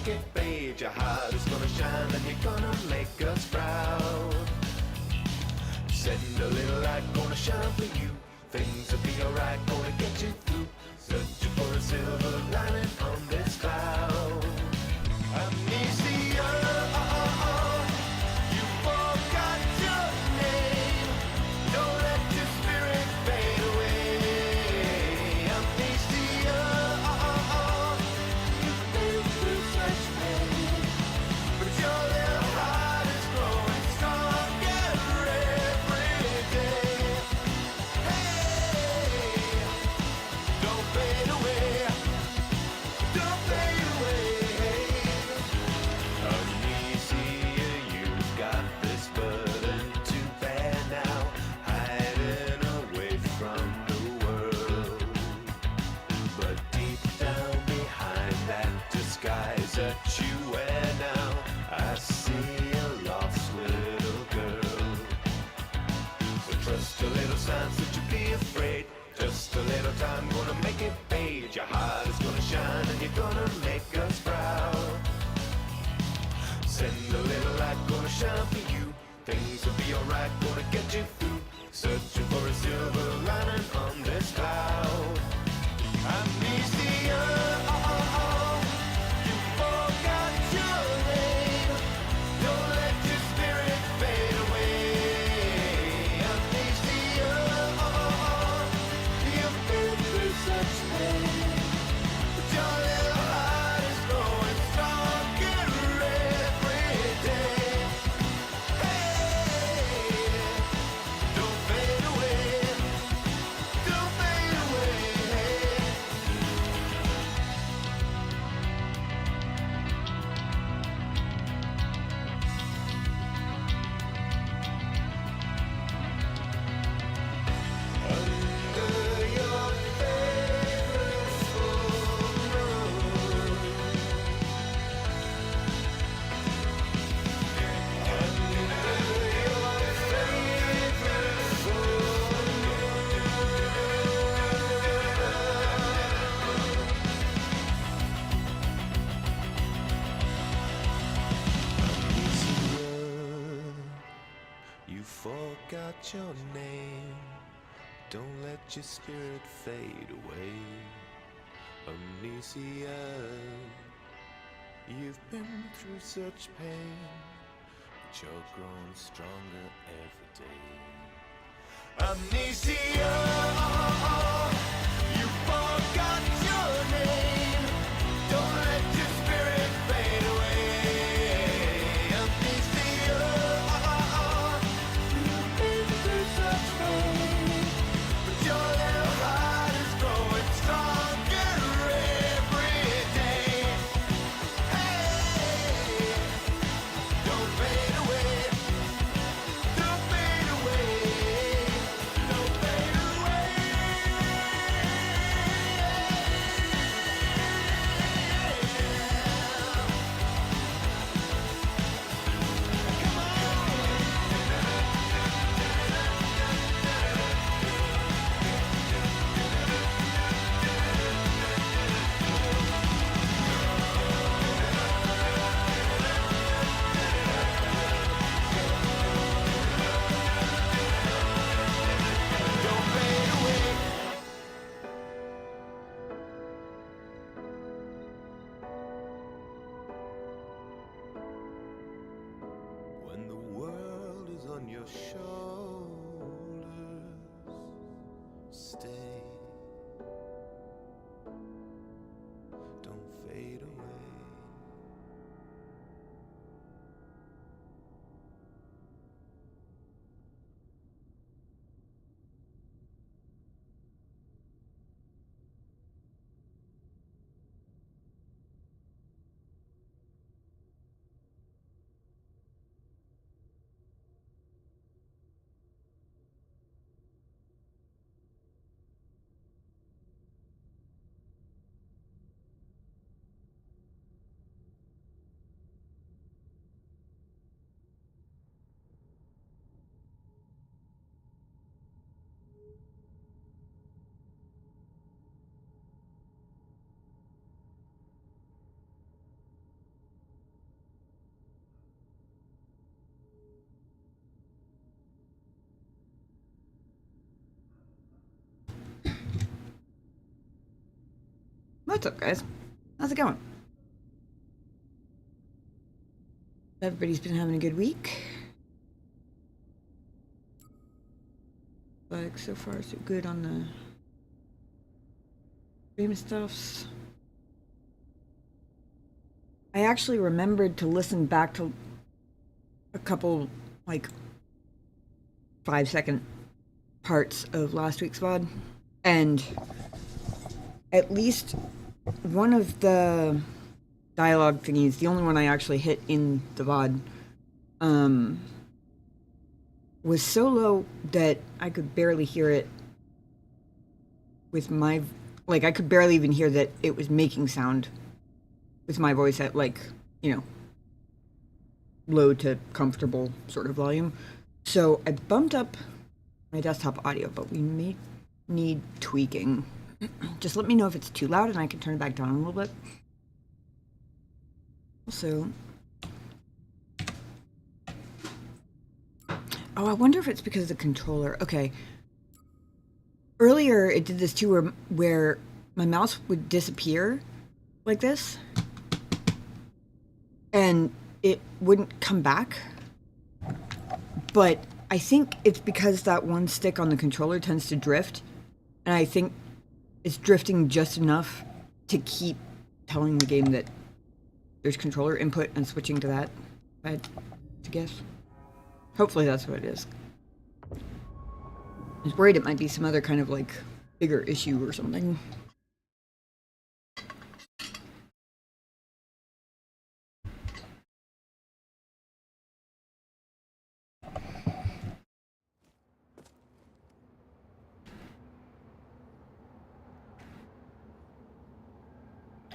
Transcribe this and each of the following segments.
make it fade. Your heart is gonna shine and you're gonna make us proud. Send a little light, gonna shine for you. Things will be alright, gonna get you through. Searching for a silver lining on this cloud. Amnesia, you forgot your name. Don't let your spirit fade away. Amnesia, you've been through such pain, but your little heart is growing stronger every day. Hey, don't fade away. Don't fade away. Amnesia, you've got this burden to bear now, hiding away from the world. But deep down behind that disguise that you wear now, I see a lost little girl. So trust a little signs that you be afraid. Just a little time, gonna make it fade. Your heart is gonna shine and you're gonna make us proud. Send a little light, gonna shine for you. Things will be alright, gonna get you through. Searching for a silver lining on this cloud. Amnesia, you forgot your name. Don't let your spirit fade away. Amnesia, you've been through such pain, but your little heart is growing stronger every day. Hey, don't fade away. Don't fade away. Under your favorite full moon. Under your favorite full moon. You forgot your name. Don't let your spirit fade away. Amnesia, you've been through such pain, but you're growing stronger every day. Amnesia, you forgot your name. Don't let your spirit fade away. Amnesia, you've been through such pain, but your little heart is growing stronger every day. Hey, don't fade away. Don't fade away. Don't fade away. Come don't fade away. When the world is on your shoulders, stay. Don't fade away. What's up, guys? How's it going? Everybody's been having a good week. Like, so far, so good on the stream stuffs. I actually remembered to listen back to a couple, like, 5-second parts of last week's VOD. And at least one of the dialogue thingies, the only one I actually hit in the VOD, was so low that I could barely hear it with my, like, I could barely even hear that it was making sound with my voice at, like, you know, low to comfortable sort of volume. So I bumped up my desktop audio, but we may need tweaking. Just let me know if it's too loud and I can turn it back down a little bit. Also, oh, I wonder if it's because of the controller. Okay. Earlier, it did this too, where my mouse would disappear like this, and it wouldn't come back. But I think it's because that one stick on the controller tends to drift, and I think it's drifting just enough to keep telling the game that there's controller input and switching to that, I had to guess. Hopefully that's what it is. I was worried it might be some other kind of, like, bigger issue or something.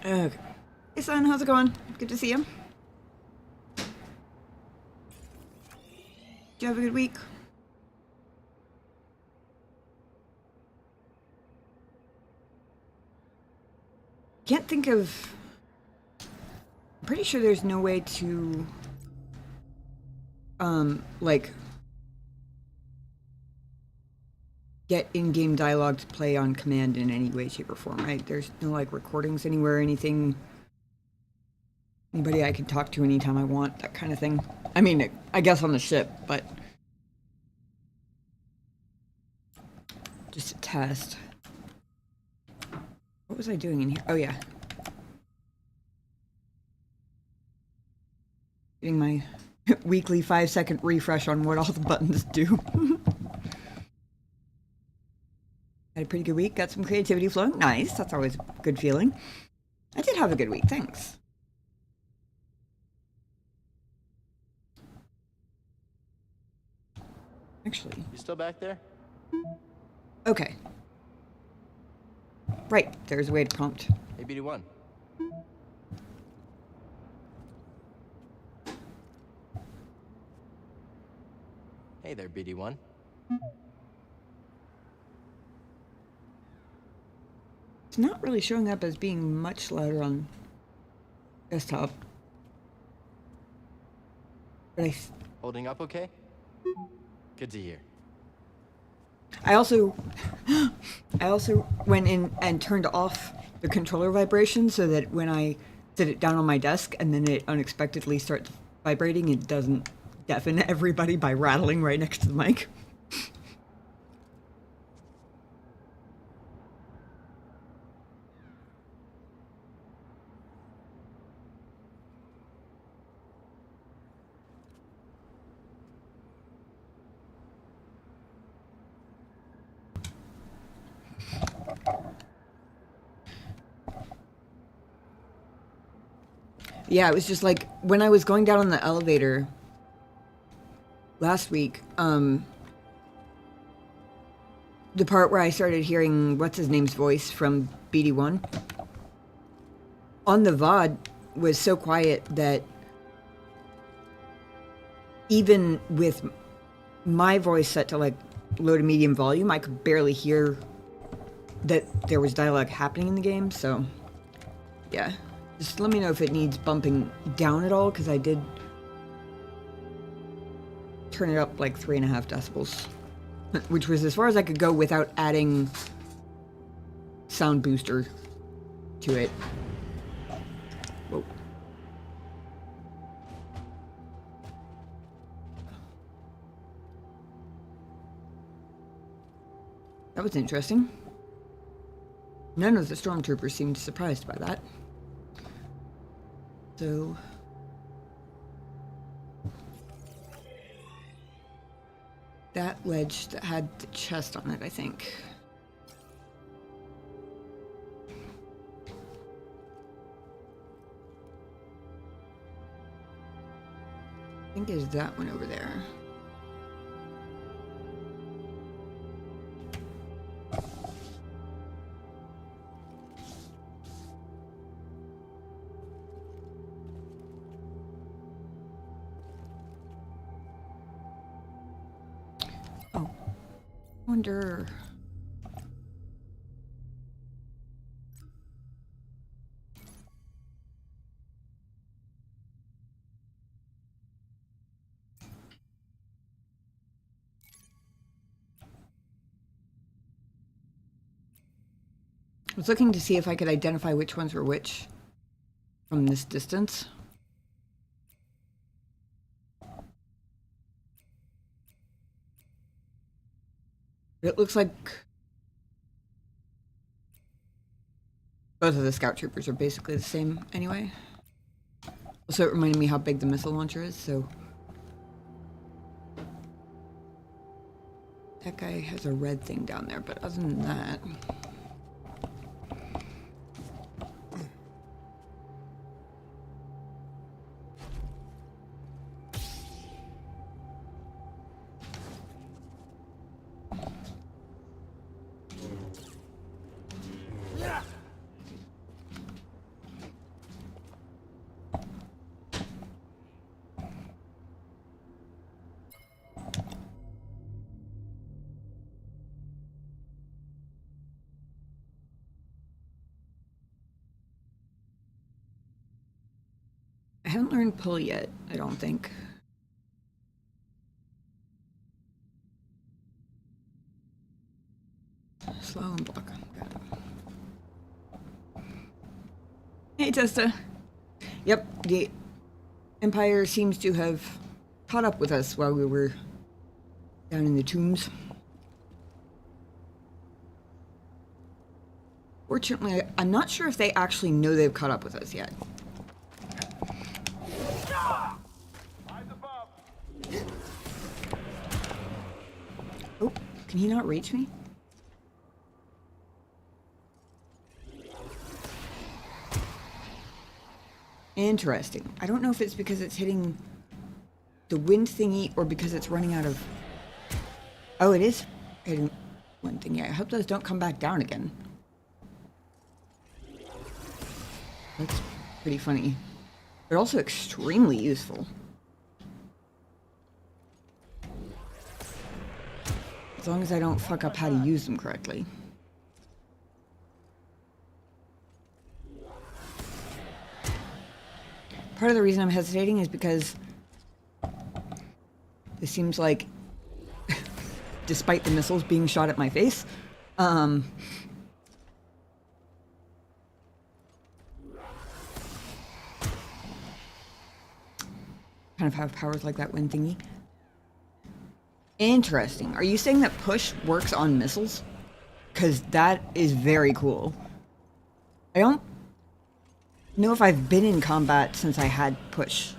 Okay. Hey, son, how's it going? Good to see you. Did you have a good week? Can't think of... I'm pretty sure there's no way to... like... get in-game dialogue to play on command in any way, shape, or form, right? There's no, like, recordings anywhere, anything... anybody I can talk to anytime I want, that kind of thing. I mean, I guess on the ship, but... just a test. What was I doing in here? Oh, yeah. Getting my weekly 5-second refresh on what all the buttons do. Had a pretty good week, got some creativity flowing. Nice, that's always a good feeling. I did have a good week, thanks. Actually... You still back there? Okay. Right, there's a way to prompt. Hey, BD1. Hey there, BD1. It's not really showing up as being much louder on desktop. But Holding up okay? Good to hear. I also went in and turned off the controller vibration so that when I sit it down on my desk and then it unexpectedly starts vibrating, it doesn't deafen everybody by rattling right next to the mic. Yeah, it was just like when I was going down on the elevator last week, the part where I started hearing what's his name's voice from BD1 on the VOD was so quiet that even with my voice set to like low to medium volume, I could barely hear that there was dialogue happening in the game. So yeah, just let me know if it needs bumping down at all, because I did turn it up like 3.5 decibels, which was as far as I could go without adding sound booster to it. Whoa. That was interesting. None of the stormtroopers seemed surprised by that. So... that ledge that had the chest on it, I think. I think it's that one over there. Oh, wonder. I was looking to see if I could identify which ones were which from this distance. It looks like both of the scout troopers are basically the same anyway. Also, it reminded me how big the missile launcher is, so... that guy has a red thing down there, but other than that... I haven't learned pull yet, I don't think. Slow and block. Hey, Testa. Yep, the Empire seems to have caught up with us while we were down in the tombs. Fortunately, I'm not sure if they actually know they've caught up with us yet. Oh, can he not reach me? Interesting. I don't know if it's because it's hitting the wind thingy or because it's running out of... oh, it is hitting wind thingy. I hope those don't come back down again. That's pretty funny. They're also extremely useful. As long as I don't fuck up how to use them correctly. Part of the reason I'm hesitating is because this seems like, despite the missiles being shot at my face, kind of have powers like that wind thingy. Interesting. Are you saying that push works on missiles? Because that is very cool. I don't know if I've been in combat since I had push,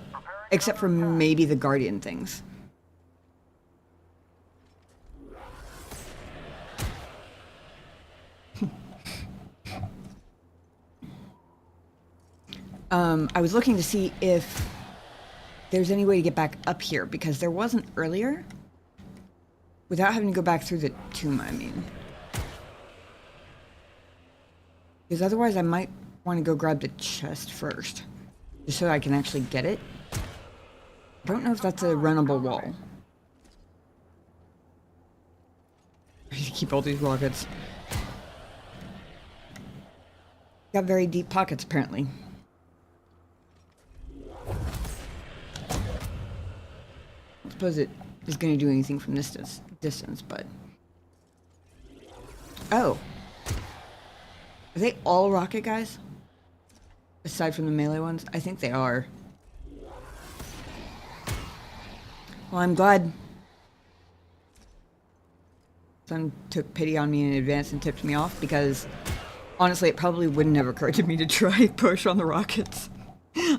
except for maybe the Guardian things. I was looking to see if there's any way to get back up here, because there wasn't earlier. Without having to go back through the tomb, I mean. Because otherwise I might want to go grab the chest first, just so I can actually get it. I don't know if that's a runnable wall. I need to keep all these rockets. Got very deep pockets, apparently. I suppose it is going to do anything from this distance, but... oh. Are they all rocket guys? Aside from the melee ones, I think they are. Well, I'm glad someone took pity on me in advance and tipped me off, because honestly, it probably wouldn't have occurred to me to try push on the rockets.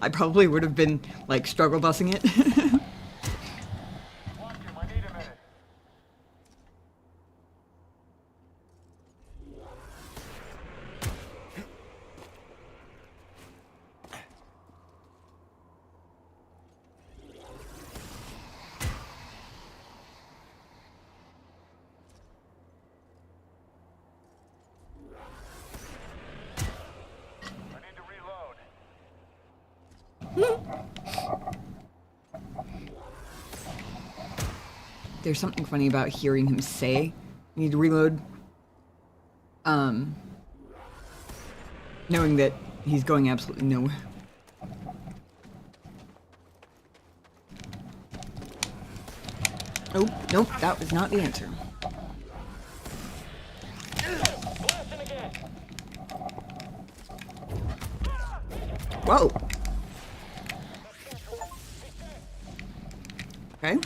I probably would have been, like, struggle busing it. There's something funny about hearing him say, "You need to reload." Knowing that he's going absolutely nowhere. Oh, nope, that was not the answer. Whoa. Okay.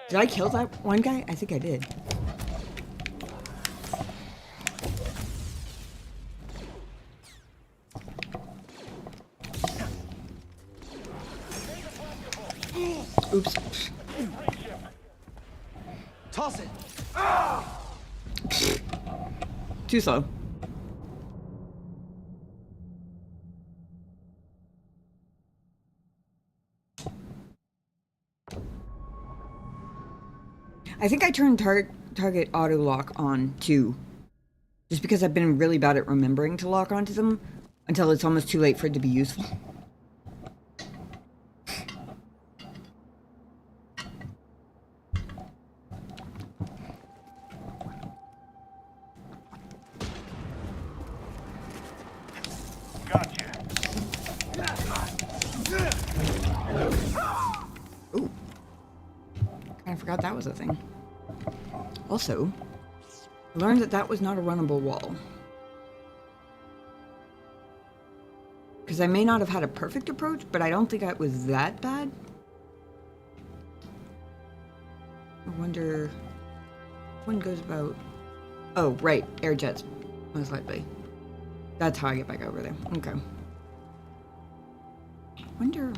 Did I kill that one guy? I think I did. Oops. Toss it. Too slow. I think I turned target auto lock on too, just because I've been really bad at remembering to lock onto them until it's almost too late for it to be useful. Ooh. I forgot that was a thing. Also, I learned that that was not a runnable wall. Because I may not have had a perfect approach, but I don't think it was that bad. I wonder... One goes about... Oh, right. Air jets. Most likely. That's how I get back over there. Okay. I wonder...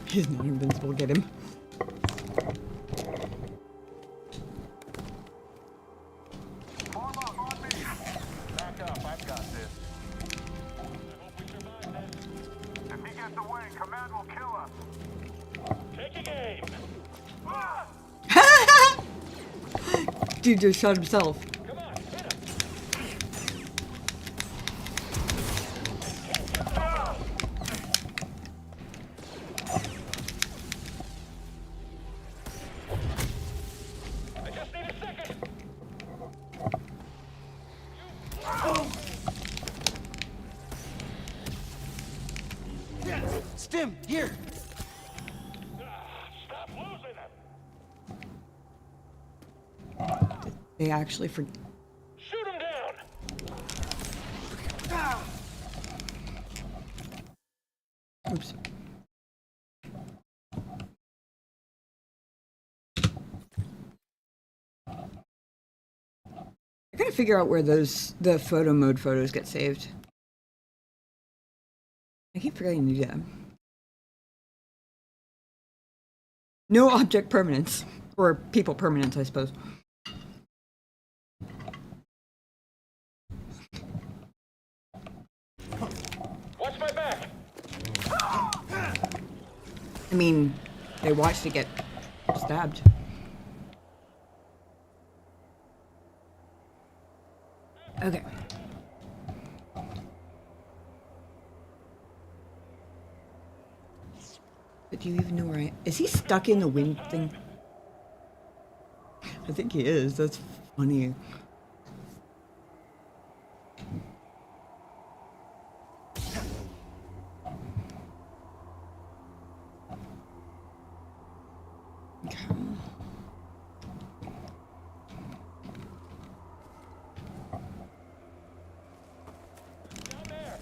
He's not invincible, get him. Form up on me. Back up, I've got this. I hope we survive this. If he gets away, command will kill us. Taking aim. Dude just shot himself. Come on, hit him. I just need a second. Stim, here. Stop losing him. They actually for... Shoot him down. Oops. I gotta figure out where the photo mode photos get saved. I keep forgetting to do that. No object permanence. Or people permanence, I suppose. Watch my back. I mean, they watched it get stabbed. Okay. But do you even know where I... Is he stuck in the wind thing? I think he is. That's funny. Okay. Down there.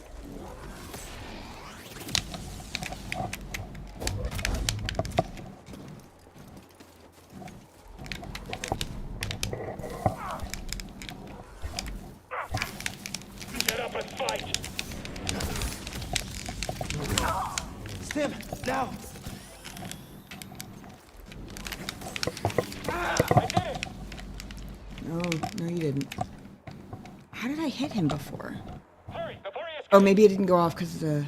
Get up and fight. Stim, now! I did it. No, no, you didn't. How did I hit him before? Hurry before he escapes. Oh, maybe it didn't go off because of the...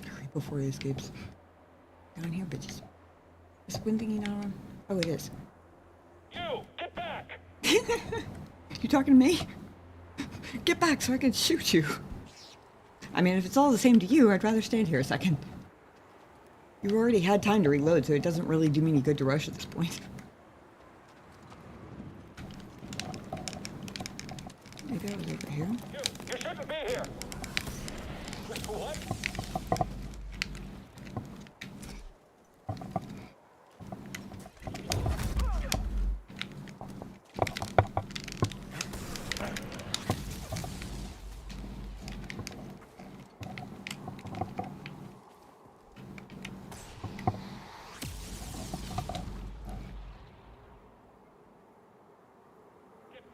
Hurry before he escapes. Down here, bitches. Is the wind thingy not on? Oh, it is. You get back. You talking to me? Get back so I can shoot you. I mean, if it's all the same to you, I'd rather stand here a second. You already had time to reload, so it doesn't really do me any good to rush at this point. Maybe I was over here. You shouldn't be here. What?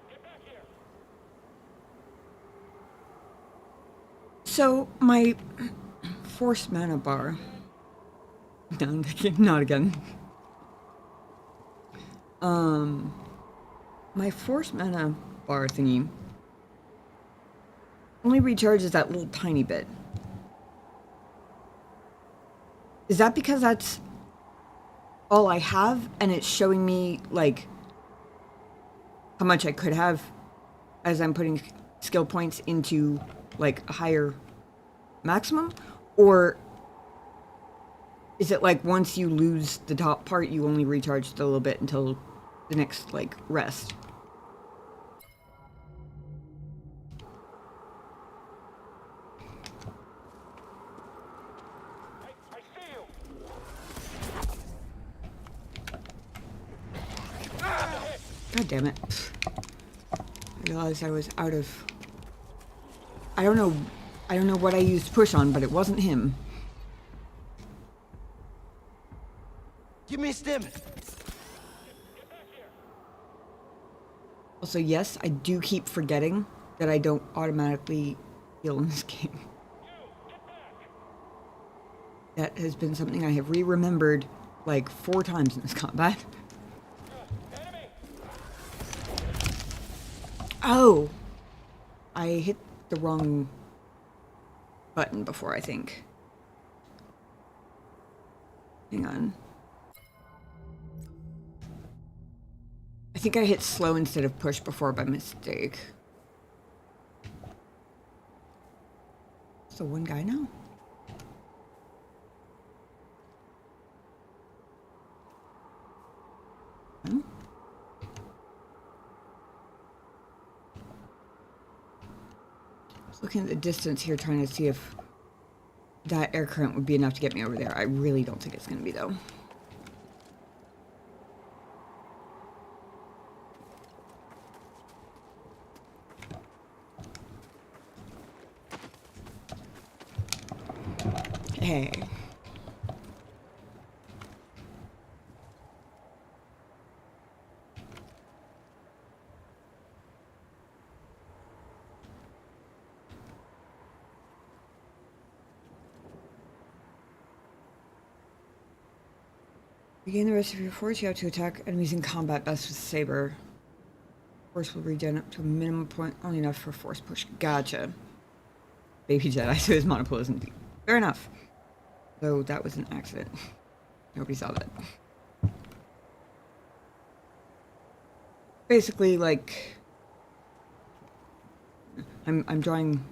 Get back here. So, my force mana bar. No, not again. My force mana bar thingy only recharges that little tiny bit. Is that because that's all I have and it's showing me, like, how much I could have as I'm putting skill points into, like, a higher maximum? Or is it like once you lose the top part, you only recharge a little bit until the next, like, rest? I see you. God damn it. I realized I was out of... I don't know what I used to push on, but it wasn't him. Give me Stim! Also, yes, I do keep forgetting that I don't automatically heal in this game. That has been something I have re-remembered like 4 times in this combat. Enemy. Oh! I hit the wrong button before, I think. Hang on. I think I hit slow instead of push before by mistake. So one guy now? Hmm? I was looking at the distance here trying to see if that air current would be enough to get me over there. I really don't think it's going to be, though. Hey. Regain the rest of your force. You have to attack enemies in combat best with saber. Force will regen up to a minimum point, only enough for force push. Gotcha. Baby Jedi, so his monocle isn't Fair enough. Though that was an accident. Nobody saw that. Basically, like, I'm drawing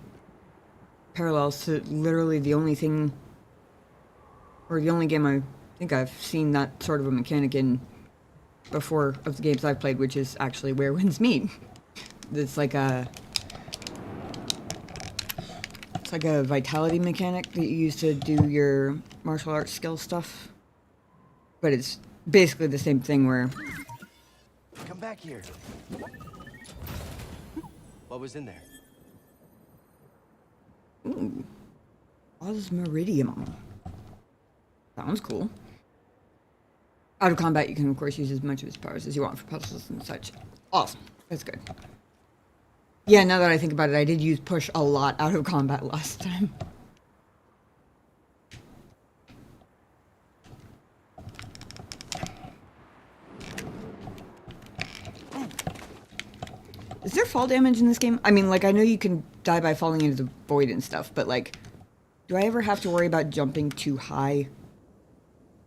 parallels to literally the only thing, or the only game I think I've seen that sort of a mechanic in before of the games I've played, which is actually Where Winds Meet. It's like a vitality mechanic that you use to do your martial arts skill stuff. But it's basically the same thing where Come back here. What was in there? Osmeridium. Sounds cool. Out of combat, you can of course use as much of its powers as you want for puzzles and such. Awesome. That's good. Yeah, now that I think about it, I did use push a lot out of combat last time. Is there fall damage in this game? I mean, like, I know you can die by falling into the void and stuff, but, like, do I ever have to worry about jumping too high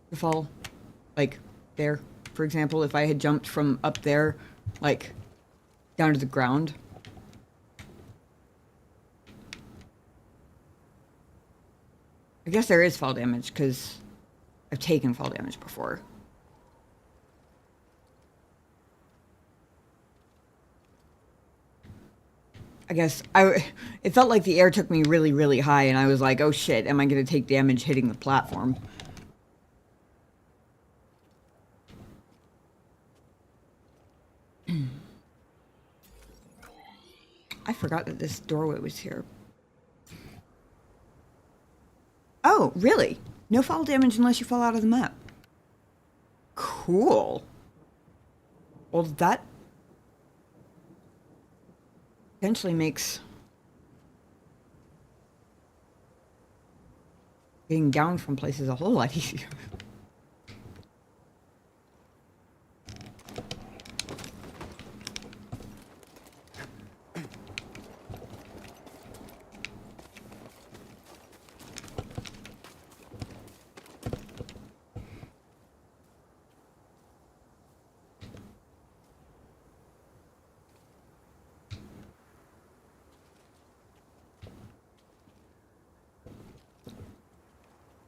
to fall? Like, there, for example, if I had jumped from up there, like, down to the ground. I guess there is fall damage, because I've taken fall damage before. I guess it felt like the air took me really, really high, and I was like, oh shit, am I going to take damage hitting the platform? I forgot that this doorway was here. Oh, really? No fall damage unless you fall out of the map. Cool. Well, that potentially makes getting down from places a whole lot easier.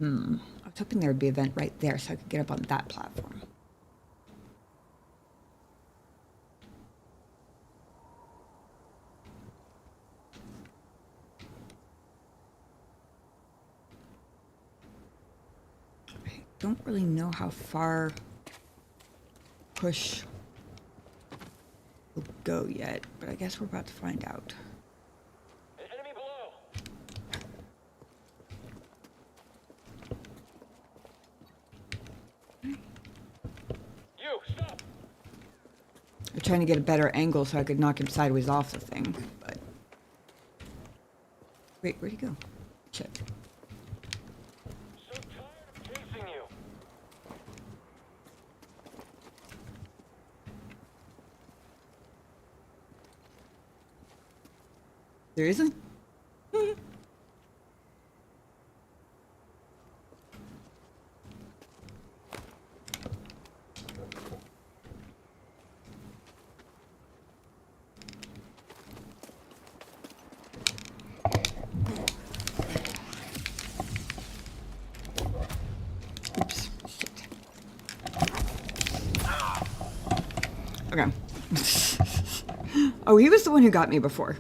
I was hoping there would be an event right there so I could get up on that platform. I don't really know how far push will go yet, but I guess we're about to find out. Enemy below. You, stop. I'm trying to get a better angle so I could knock him sideways off the thing, but... Wait, where'd he go? Shit. So tired of chasing you. There isn't? Oops. Shit. Okay. Oh, he was the one who got me before.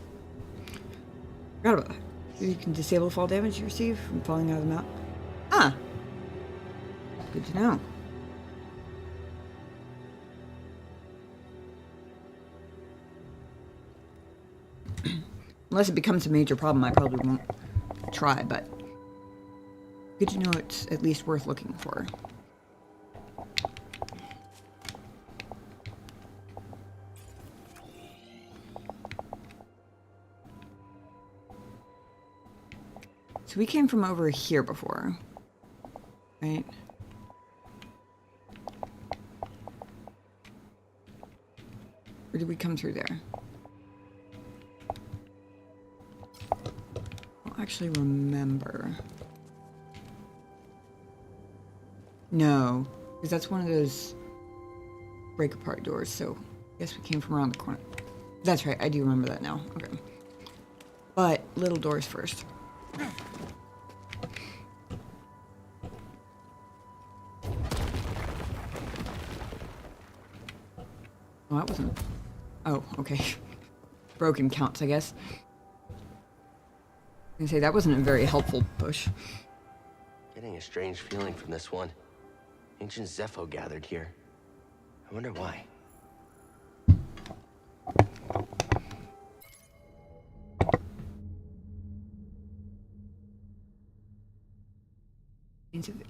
Forgot about that. You can disable fall damage you receive from falling out of the map. Ah! Good to know. Unless it becomes a major problem, I probably won't try, but good to know it's at least worth looking for. So we came from over here before, right? Or did we come through there? I don't actually remember. No, because that's one of those break apart doors, so I guess we came from around the corner. That's right, I do remember that now. Okay. But little doors first. Well, that wasn't... Oh, okay. Broken counts, I guess. I was gonna say, that wasn't a very helpful push. Getting a strange feeling from this one. Ancient Zepho gathered here. I wonder why.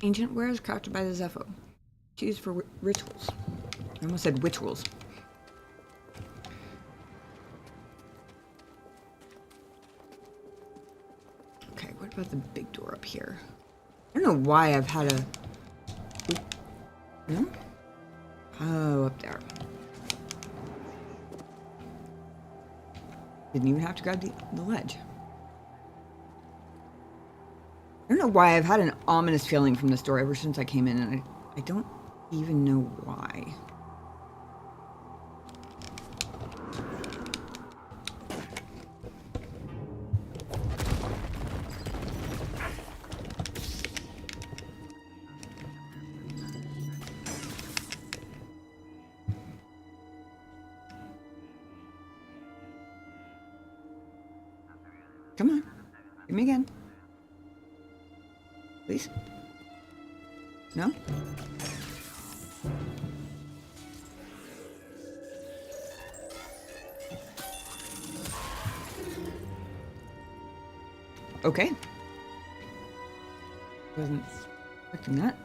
Ancient wares crafted by the Zepho. Used for rituals. I almost said rituals. Okay, what about the big door up here? I don't know why I've had a... Oop. No? Oh, up there. Didn't even have to grab the ledge. I don't know why I've had an ominous feeling from this door ever since I came in, and I don't even know why. Come on. Give me again. Please? No? Okay. Wasn't expecting that.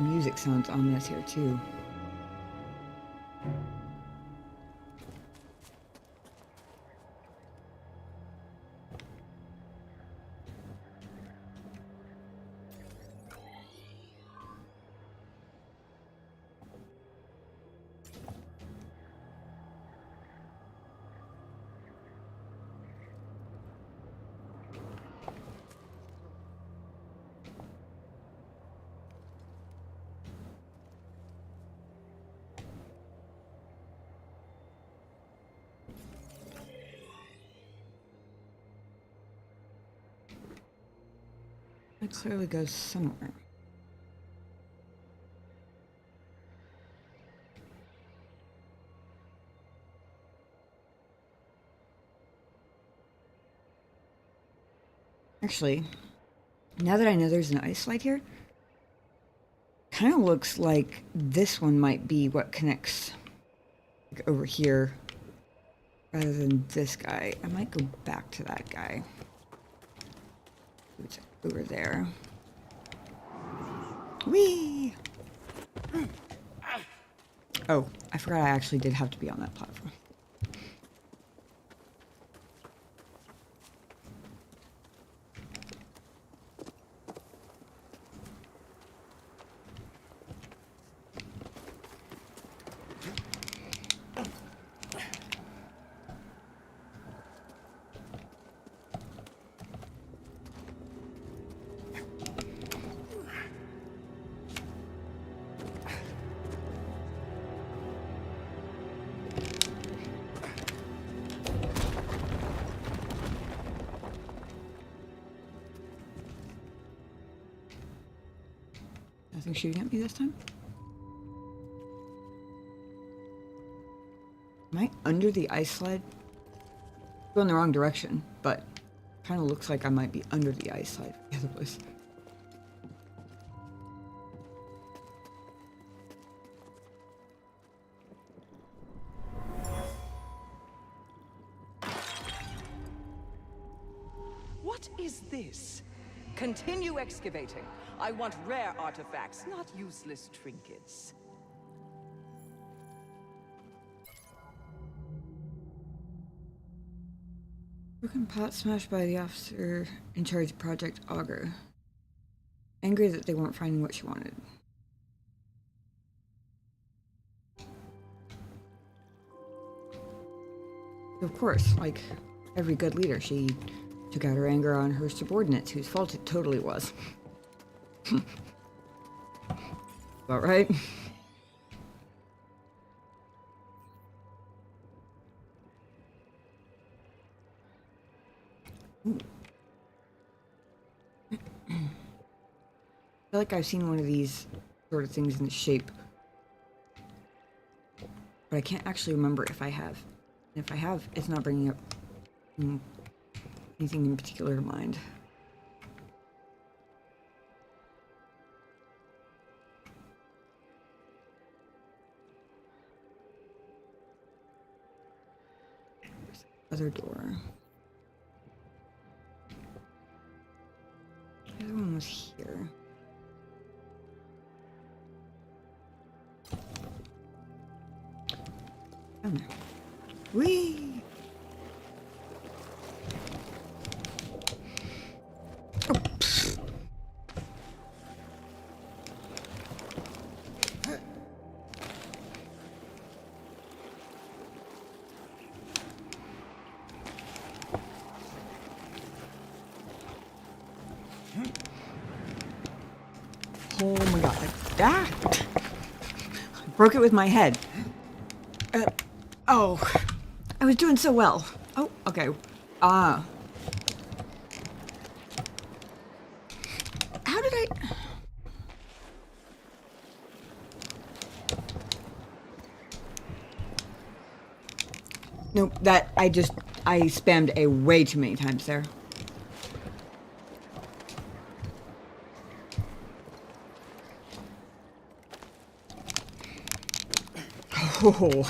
Music sounds ominous here too. It clearly goes somewhere. Actually, now that I know there's an ice slide here, kind of looks like this one might be what connects like, over here rather than this guy. I might go back to that guy. It's over there. Whee! Oh, I forgot I actually did have to be on that platform. Nothing shooting at me this time? Am I under the ice slide? Going the wrong direction, but kind of looks like I might be under the ice slide for the other place. What is this? Continue excavating. I want rare artifacts, not useless trinkets. Broken pot smashed by the officer in charge of Project Augur. Angry that they weren't finding what she wanted. Of course, like every good leader, she Took out her anger on her subordinates, whose fault it totally was. About right? I feel like I've seen one of these sort of things in the shape, but I can't actually remember if I have. And if I have, it's not bringing up anything in particular to mind. Other door. The other one was here. Down there. Whee! Oh, pfft. Oh my god. Ah! I broke it with my head. Oh. I was doing so well. Oh, okay. How did I... Nope, that, I spammed A way too many times there. Oh.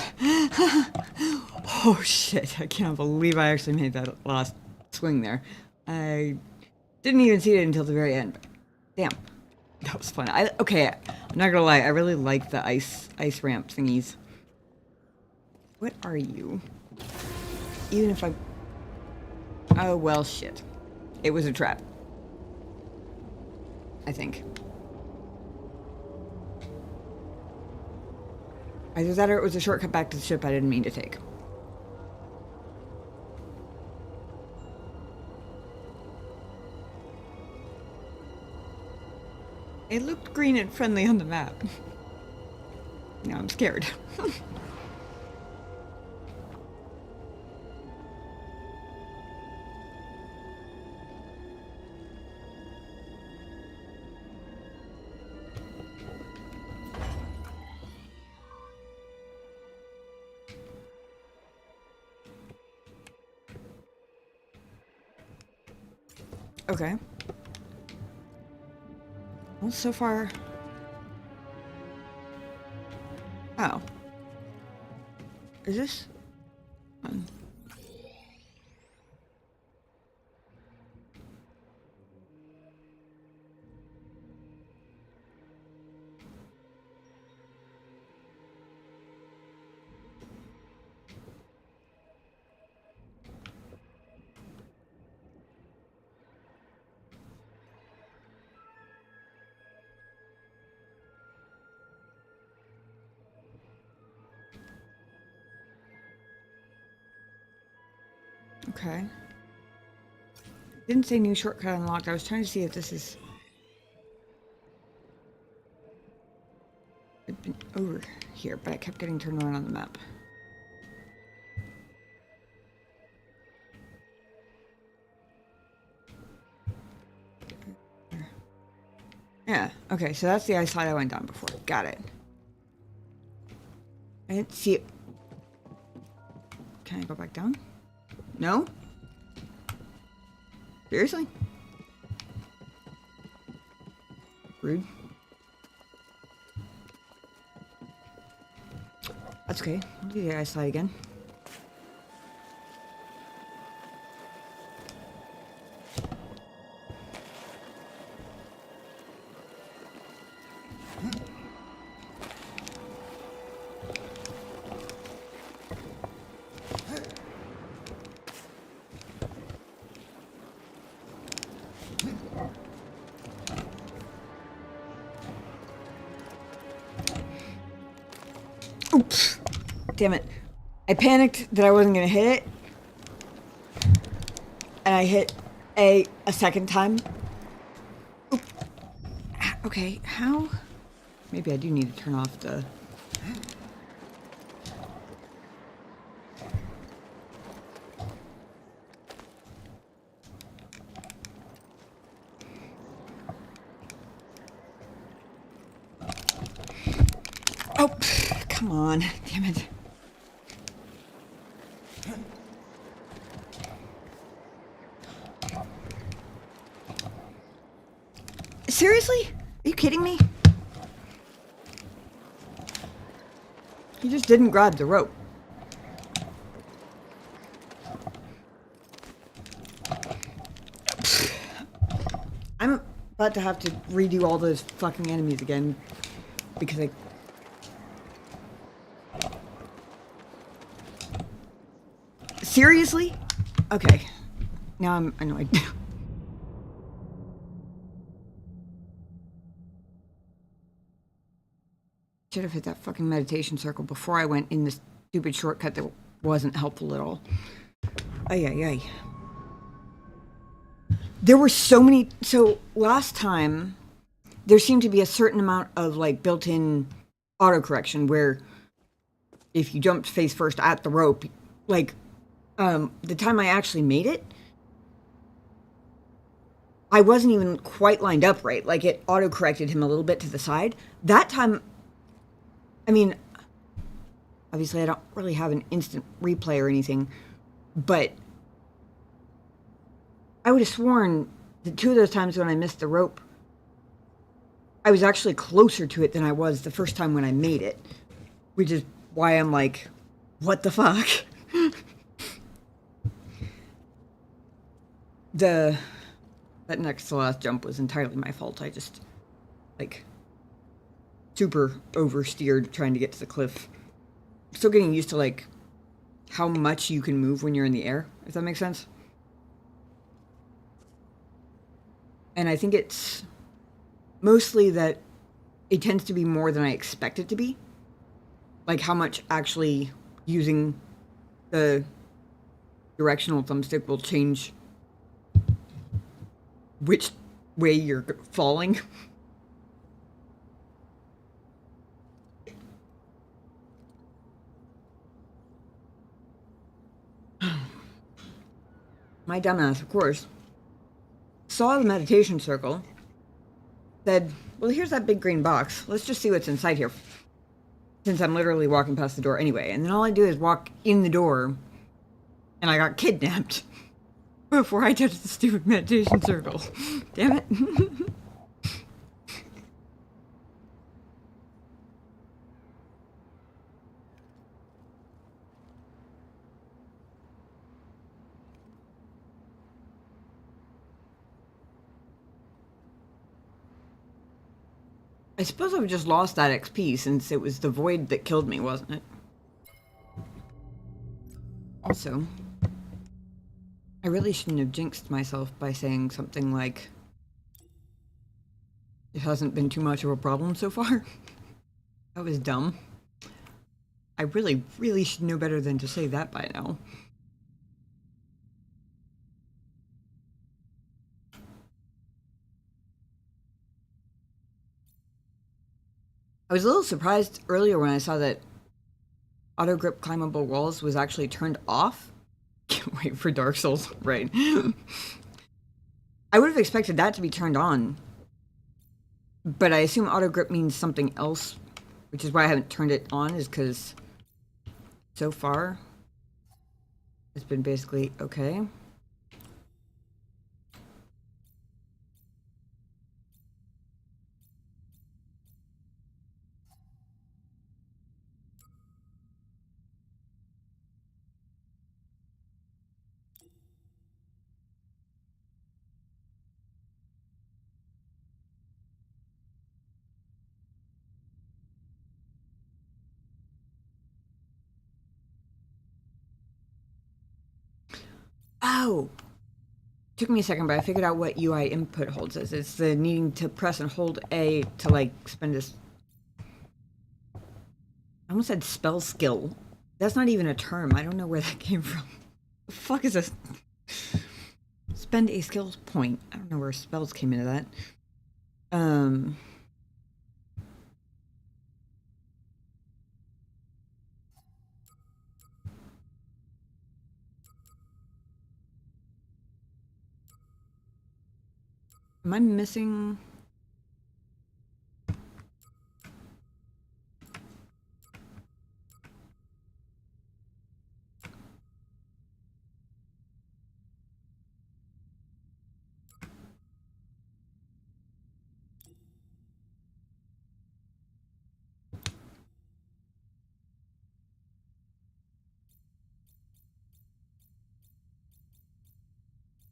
Oh shit, I can't believe I actually made that last swing there. I didn't even see it until the very end. Damn. That was fun. Okay, I'm not gonna lie, I really like the ice ramp thingies. What are you? Even if I... Oh, well, shit. It was a trap. I think. Either that or it was a shortcut back to the ship I didn't mean to take. It looked green and friendly on the map. Now I'm scared. Okay. Well, so far... Oh. Is this... Okay. Didn't say new shortcut unlocked. I was trying to see if this is... I've been over here, but I kept getting turned around on the map. Yeah, okay, so that's the ice slide I went down before. Got it. I didn't see it. Can I go back down? No? Seriously? Rude. That's okay. I'll do the ice slide again. Oops. Damn it. I panicked that I wasn't gonna hit it. And I hit a second time. Oop. Okay, how? Maybe I do need to turn off the... Oh, come on. Damn it. Seriously? Are you kidding me? He just didn't grab the rope. I'm about to have to redo all those fucking enemies again because I... Seriously? Okay. Now I'm annoyed. Should have hit that fucking meditation circle before I went in this stupid shortcut that wasn't helpful at all. Ay, ay, ay. There were so many... So, last time, there seemed to be a certain amount of, like, built-in autocorrection where if you jumped face first at the rope, like, the time I actually made it, I wasn't even quite lined up right. Like, it auto-corrected him a little bit to the side. That time, I mean, obviously I don't really have an instant replay or anything, but I would have sworn that 2 of those times when I missed the rope, I was actually closer to it than I was the first time when I made it, which is why I'm like, what the fuck? That next to last jump was entirely my fault. I just, like, super oversteered trying to get to the cliff. I'm still getting used to, like, how much you can move when you're in the air, if that makes sense. And I think it's mostly that it tends to be more than I expect it to be. Like, how much actually using the directional thumbstick will change which way you're falling. My dumbass, of course, saw the meditation circle, said, well, here's that big green box. Let's just see what's inside here, since I'm literally walking past the door anyway. And then all I do is walk in the door, and I got kidnapped before I touched the stupid meditation circle. Damn it. I suppose I've just lost that XP since it was the void that killed me, wasn't it? Also, I really shouldn't have jinxed myself by saying something like, it hasn't been too much of a problem so far. That was dumb. I really, really should know better than to say that by now. I was a little surprised earlier when I saw that auto grip climbable walls was actually turned off. Can't wait for Dark Souls, right? I would have expected that to be turned on, but I assume auto grip means something else, which is why I haven't turned it on, is because so far it's been basically okay. Oh! Took me a second, but I figured out what UI input holds as. It's the needing to press and hold A to, like, spend this... I almost said spell skill. That's not even a term. I don't know where that came from. The fuck is this? spend a skills point. I don't know where spells came into that. Am I missing?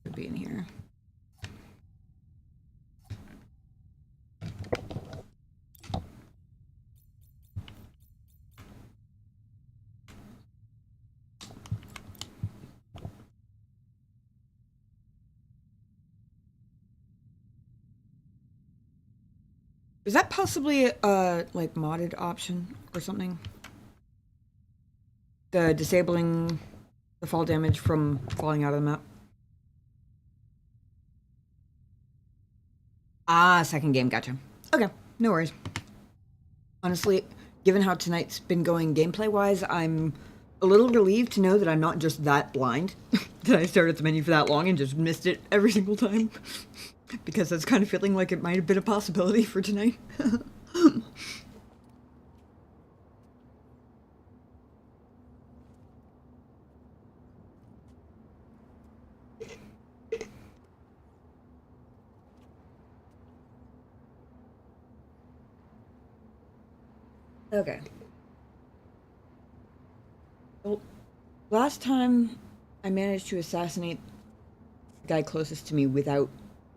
Could be in here. Is that possibly a like modded option or something? The disabling the fall damage from falling out of the map. Ah, second game, gotcha. Okay, no worries. Honestly, given how tonight's been going gameplay-wise, I'm a little relieved to know that I'm not just that blind, that I stared at the menu for that long and just missed it every single time. Because that's kind of feeling like it might have been a possibility for tonight. Okay. Well, last time I managed to assassinate the guy closest to me without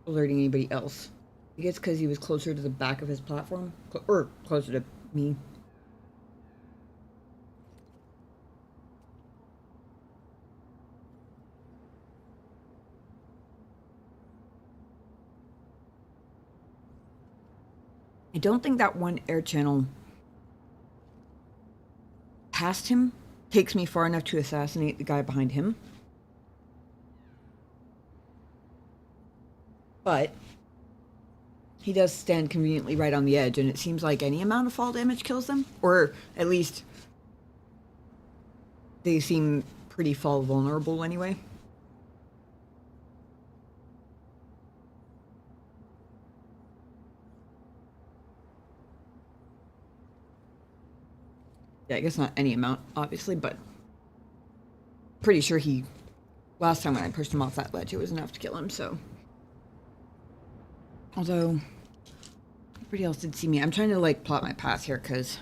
alerting anybody else. I guess because he was closer to the back of his platform, or closer to me. I don't think that one air channel past him takes me far enough to assassinate the guy behind him. But he does stand conveniently right on the edge, and it seems like any amount of fall damage kills them. Or at least they seem pretty fall vulnerable anyway. Yeah, I guess not any amount, obviously, but pretty sure he... Last time when I pushed him off that ledge, it was enough to kill him, so... Although... Everybody else did see me. I'm trying to, like, plot my path here, because...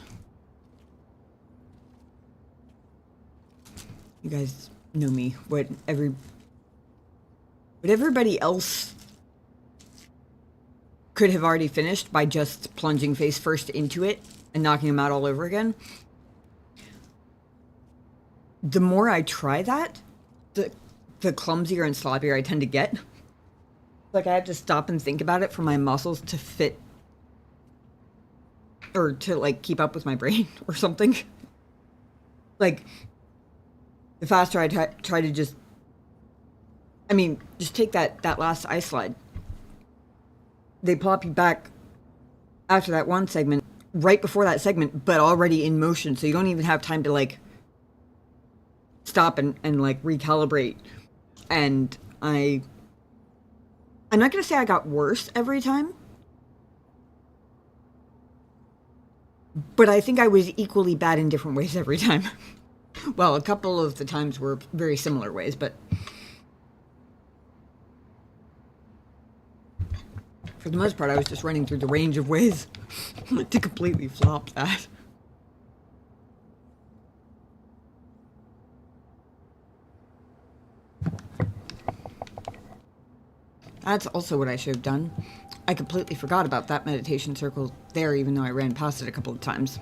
You guys know me. What everybody else could have already finished by just plunging face first into it and knocking him out all over again. The more I try that, the clumsier and sloppier I tend to get. Like, I have to stop and think about it for my muscles to fit, or to, like, keep up with my brain or something. Like, the faster I try to just... I mean, just take that last ice slide. They plop you back after that one segment, right before that segment, but already in motion, so you don't even have time to, like, stop and like, recalibrate. And I'm not gonna say I got worse every time, but I think I was equally bad in different ways every time. Well, a couple of the times were very similar ways, but for the most part, I was just running through the range of ways to completely flop that. That's also what I should have done. I completely forgot about that meditation circle there, even though I ran past it a couple of times.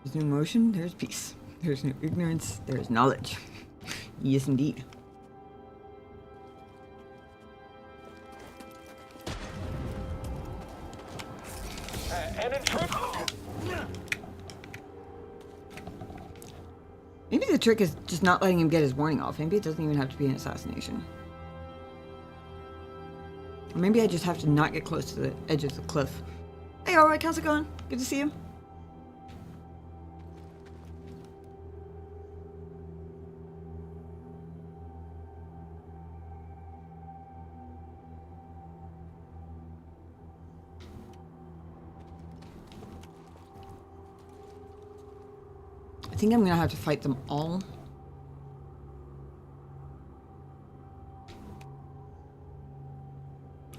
There's no motion, there's peace. There's no ignorance, there's knowledge. Yes, indeed. An intruder! Maybe the trick is just not letting him get his warning off. Maybe it doesn't even have to be an assassination. Or maybe I just have to not get close to the edge of the cliff. Hey, alright, how's it going? Good to see you. I think I'm gonna have to fight them all.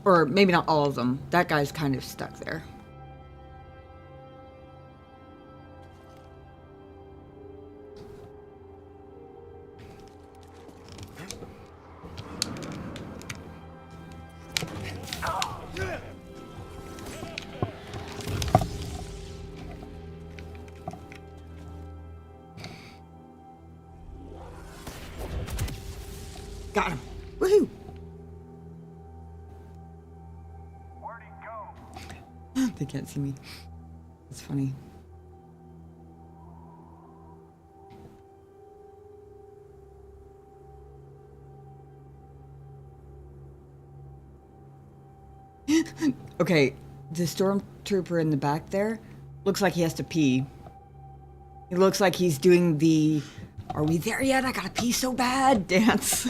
Or maybe not all of them. That guy's kind of stuck there. Got him. Woohoo! Where'd he go? They can't see me. It's funny. Okay, the stormtrooper in the back there looks like he has to pee. It looks like he's doing the "Are we there yet? I gotta pee so bad" dance.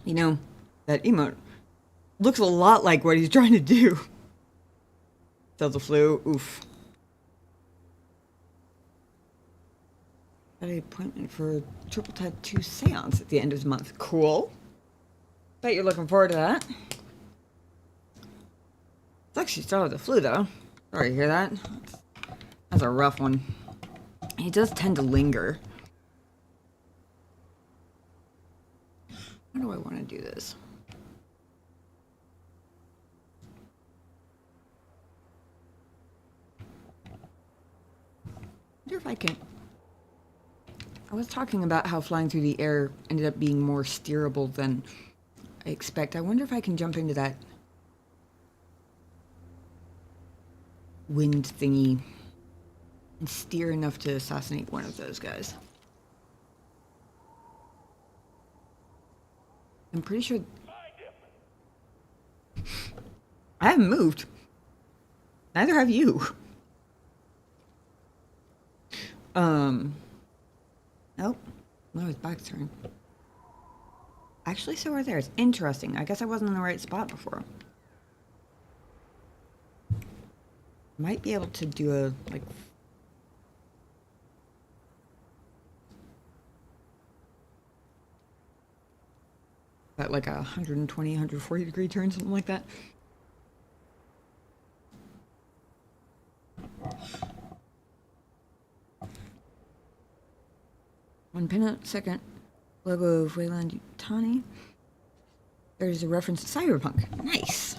You know, that emote looks a lot like what he's trying to do. Delta flu, oof. Got an appointment for triple tattoo seance at the end of the month. Cool. Bet you're looking forward to that. It's actually still the flu though. Sorry to hear that. That's a rough one. He does tend to linger. How do I want to do this? I wonder if I can... I was talking about how flying through the air ended up being more steerable than I expect. I wonder if I can jump into that wind thingy and steer enough to assassinate one of those guys. I'm pretty sure... I haven't moved. Neither have you. Nope. No, his back's turned. Actually, so are theirs. Interesting. I guess I wasn't in the right spot before. Might be able to do a, like... At like a 120, 140 degree turn, something like that. One pin second. Logo of Wayland Yutani. There's a reference to Cyberpunk. Nice.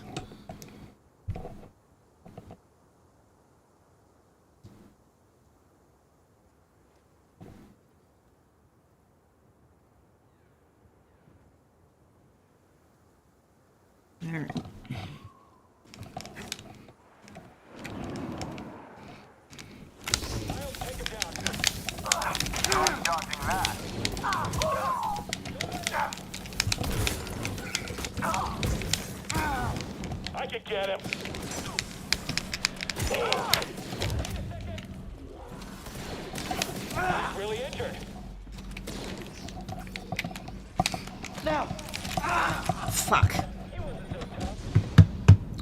All right. I can get him. He's really injured. Fuck.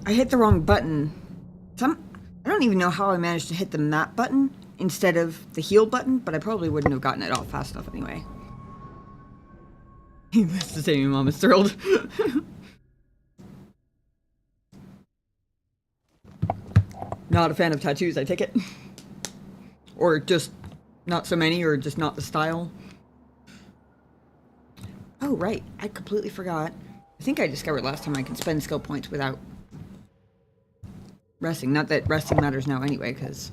I hit the wrong button. I don't even know how I managed to hit the map button instead of the heal button, but I probably wouldn't have gotten it off fast enough anyway. Needless to say, my mom is thrilled. Not a fan of tattoos, I take it. Or just not so many, or just not the style. Oh, right. I completely forgot. I think I discovered last time I can spend skill points without resting. Not that resting matters now anyway, because...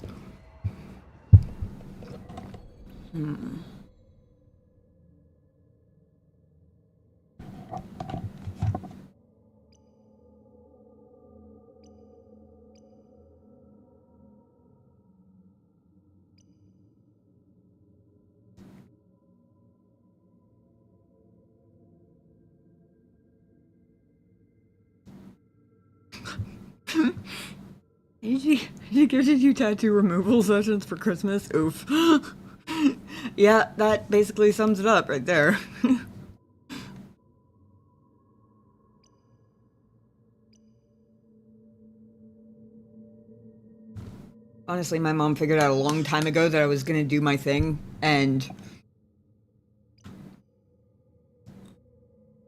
She gifted you tattoo removal sessions for Christmas? Oof. Yeah, that basically sums it up right there. Honestly, my mom figured out a long time ago that I was gonna do my thing, and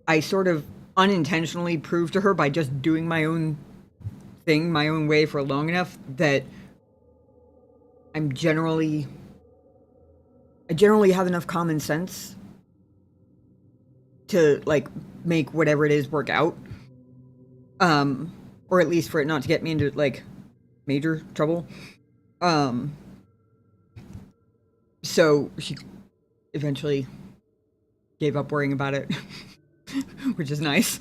I sort of unintentionally proved to her by just doing my own thing my own way for long enough that I generally have enough common sense to like make whatever it is work out. Or at least for it not to get me into like major trouble. So she eventually gave up worrying about it, which is nice.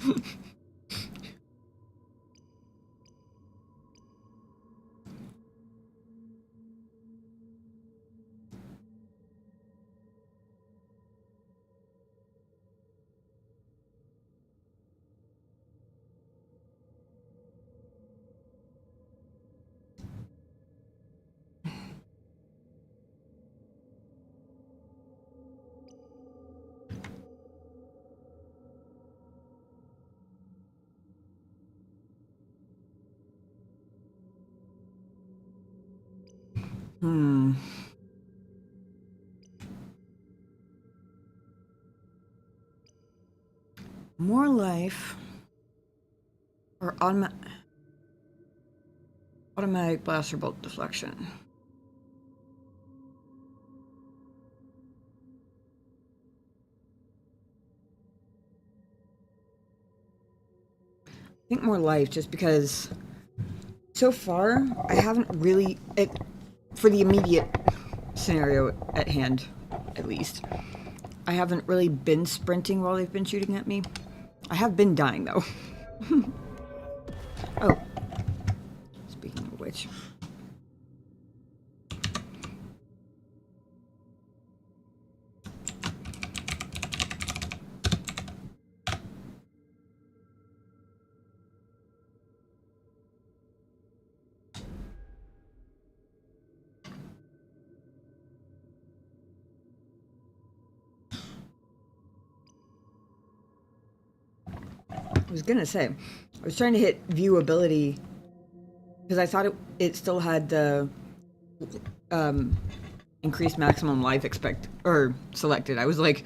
More life or automatic blaster bolt deflection. I think more life just because so far I haven't really, for the immediate scenario at hand at least, I haven't really been sprinting while they've been shooting at me. I have been dying though. Oh, speaking of which. I was gonna say, I was trying to hit viewability because I thought it still had the increased maximum life selected. I was like,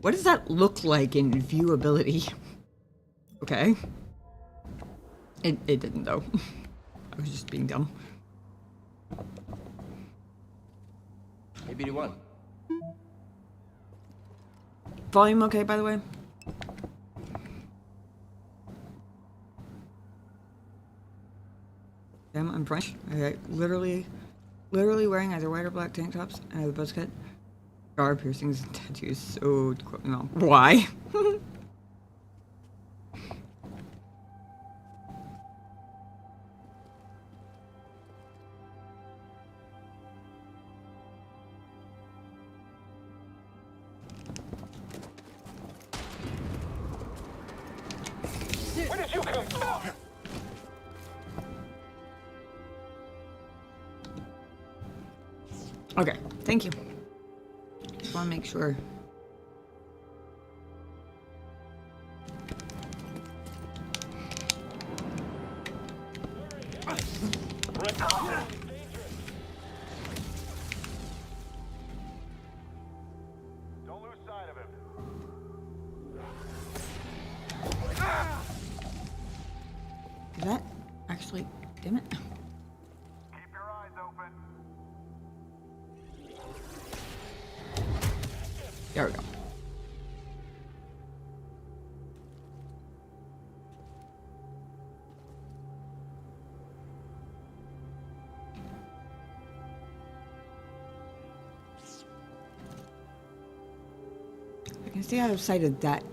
what does that look like in viewability? Okay. It didn't though. I was just being dumb. Hey, BD1. Volume okay, by the way? Damn, I'm French. Okay, literally wearing either white or black tank tops. I have a buzz cut. Scar piercings and tattoos. So, no. Why? Where did you come from? Okay, thank you. Just want to make sure. Don't lose sight of him. Is that actually? Damn it. Keep your eyes open. There we go. I can stay out of sight of that.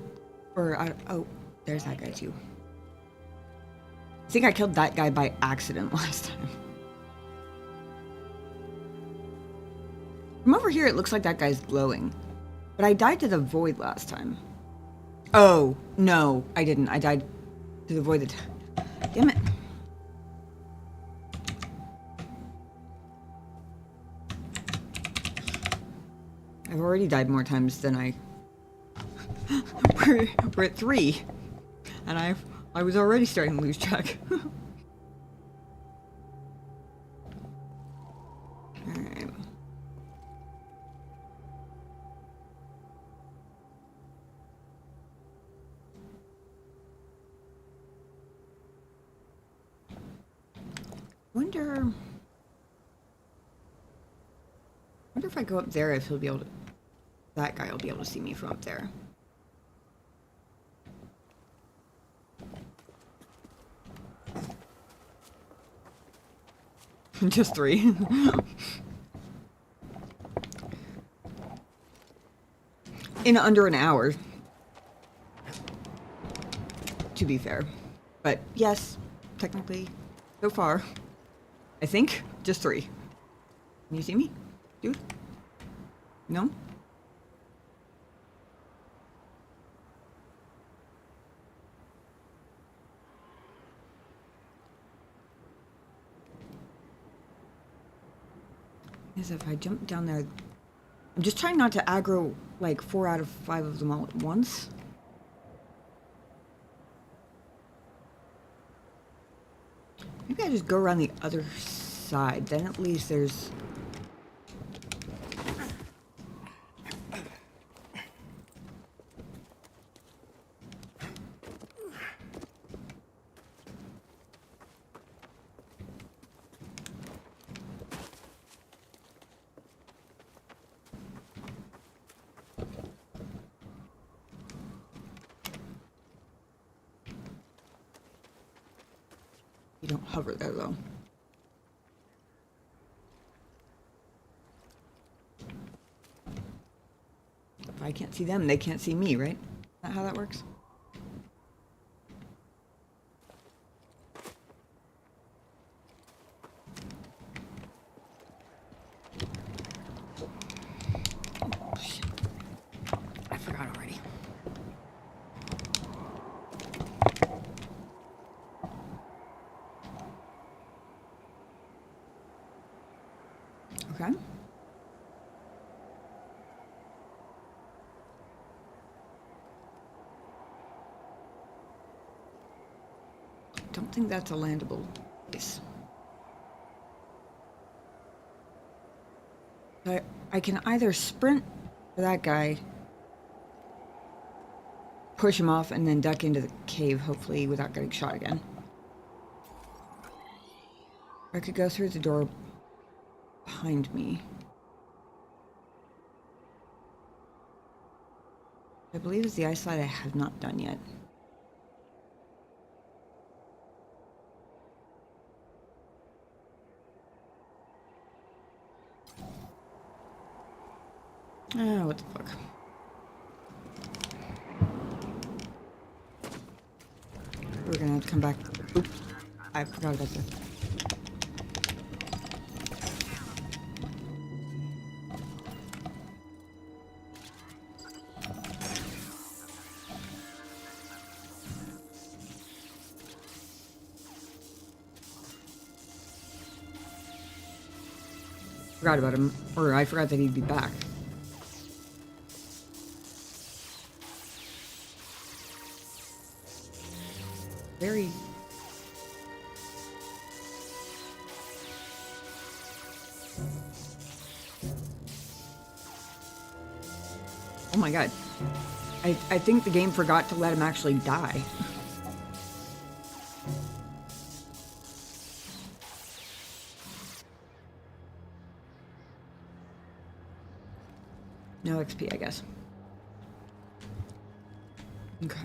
Oh, there's that guy too. I think I killed that guy by accident last time. From over here, it looks like that guy's glowing. But I died to the void last time. Oh, no, I didn't. I died to the void. Damn it. I've already died more times than I... we're at 3. And I was already starting to lose track. Alright. Wonder if I go up there, if he'll be able to... That guy will be able to see me from up there. Just 3. In under an hour. To be fair. But yes, technically, so far. I think, just 3. Can you see me, dude? No? As if I jump down there, I'm just trying not to aggro like 4 out of 5 of them all at once. Maybe I just go around the other side, then at least there's... You don't hover there, though. If I can't see them, they can't see me, right? Is that how that works? Oh, shit. I forgot already. Okay. Don't think that's a landable place. I can either sprint for that guy, push him off, and then duck into the cave, hopefully without getting shot again. Or I could go through the door behind me. I believe it's the ice slide I have not done yet. Oh, what the fuck. We're gonna have to come back. Oops. I forgot about that. Forgot about him, or I forgot that he'd be back. Very... Oh my god. I think the game forgot to let him actually die. No XP, I guess. Okay.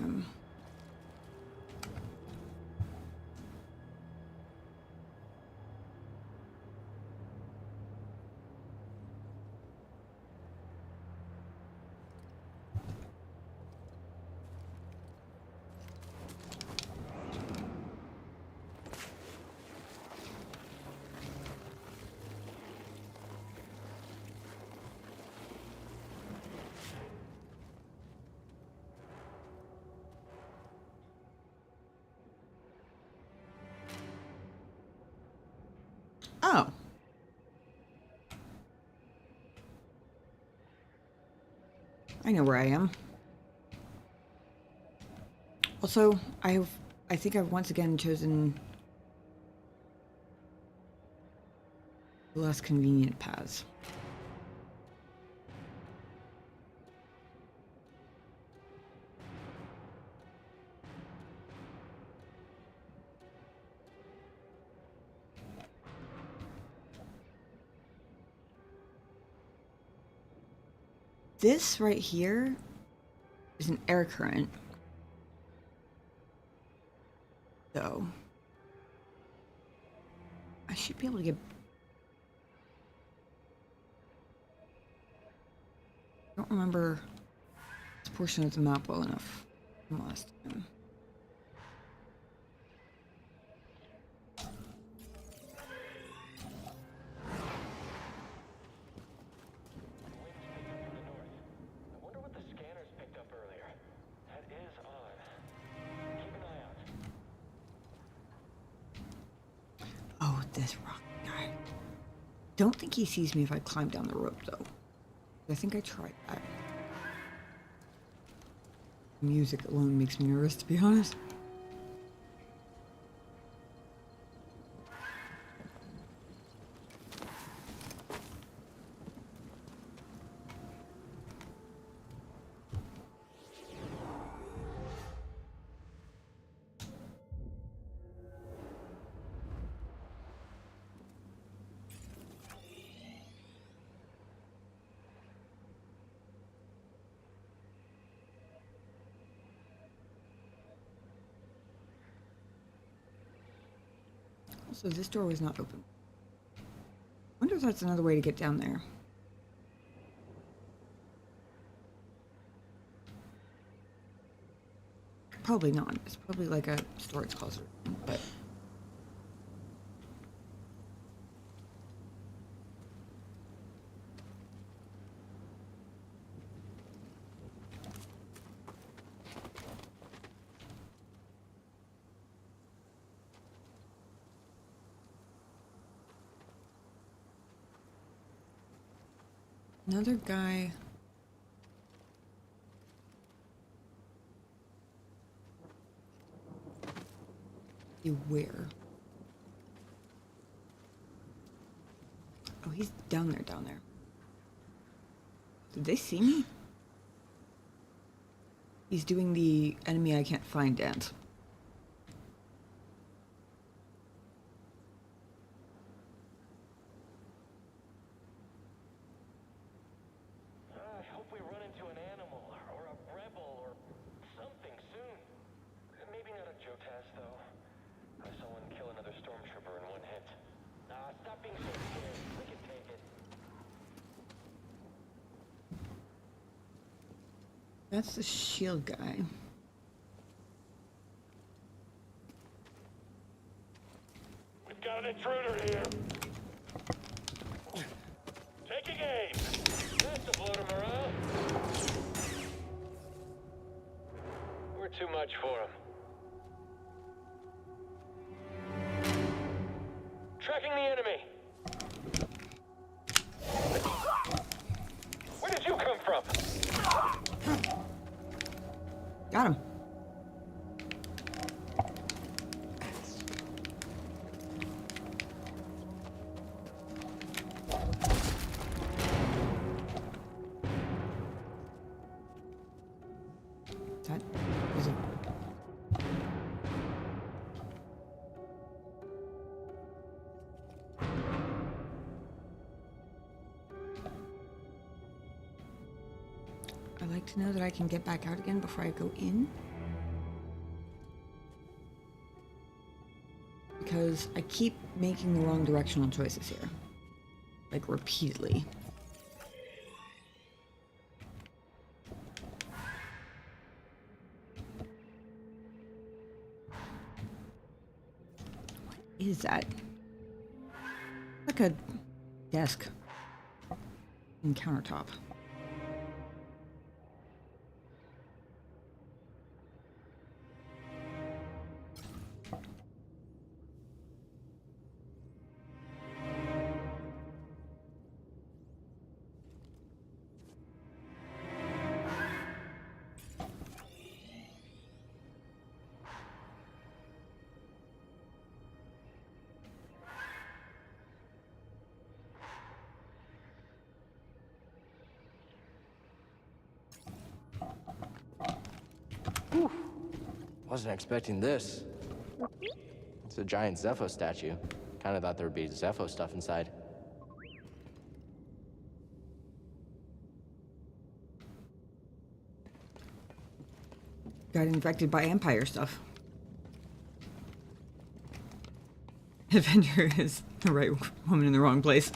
Oh. I know where I am. Also, I think I've once again chosen the less convenient paths. This right here is an air current. So I should be able to get. I don't remember this portion of the map well enough from last time. I wonder what the scanners picked up earlier. That is odd. Keep an eye out. Oh, this rock guy. Don't think he sees me if I climb down the rope, though. I think I tried that. Music alone makes me nervous, to be honest. So this door was not open. Wonder if that's another way to get down there. Probably not. It's probably like a storage closet, but another guy. Where? Oh, he's down there, down there. Did they see me? He's doing the enemy I can't find dance. I hope we run into an animal or a rebel or something soon. Maybe not a Jotas, though. I saw one kill another stormtrooper in one hit. Stop being so scared. We can take it. That's the shield guy. We've got an intruder here. Taking aim. That's to float him around. We're too much for him. Tracking the enemy. Where did you come from? Got him. That is a... I like to know that I can get back out again before I go in. Because I keep making the wrong directional choices here. Like, repeatedly. What is that? Like a desk and countertop. Wasn't expecting this. It's a giant Zepho statue. Kinda thought there would be Zepho stuff inside. Got infected by Empire stuff. Avenger is the right woman in the wrong place.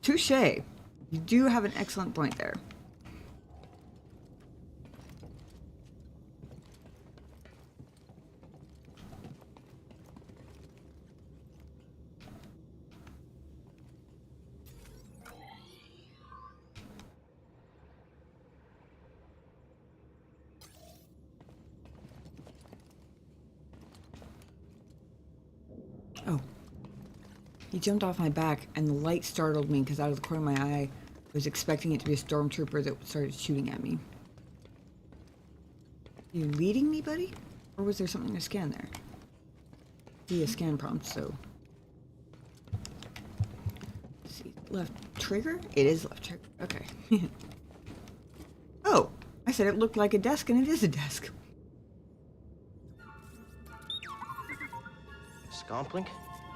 Touche. You do have an excellent point there. Oh. He jumped off my back, and the light startled me because out of the corner of my eye, I was expecting it to be a stormtrooper that started shooting at me. You leading me, buddy? Or was there something to scan there? See a scan prompt, so... Let's see, left trigger? It is left trigger, okay. Oh, I said it looked like a desk, and it is a desk. Scomplink?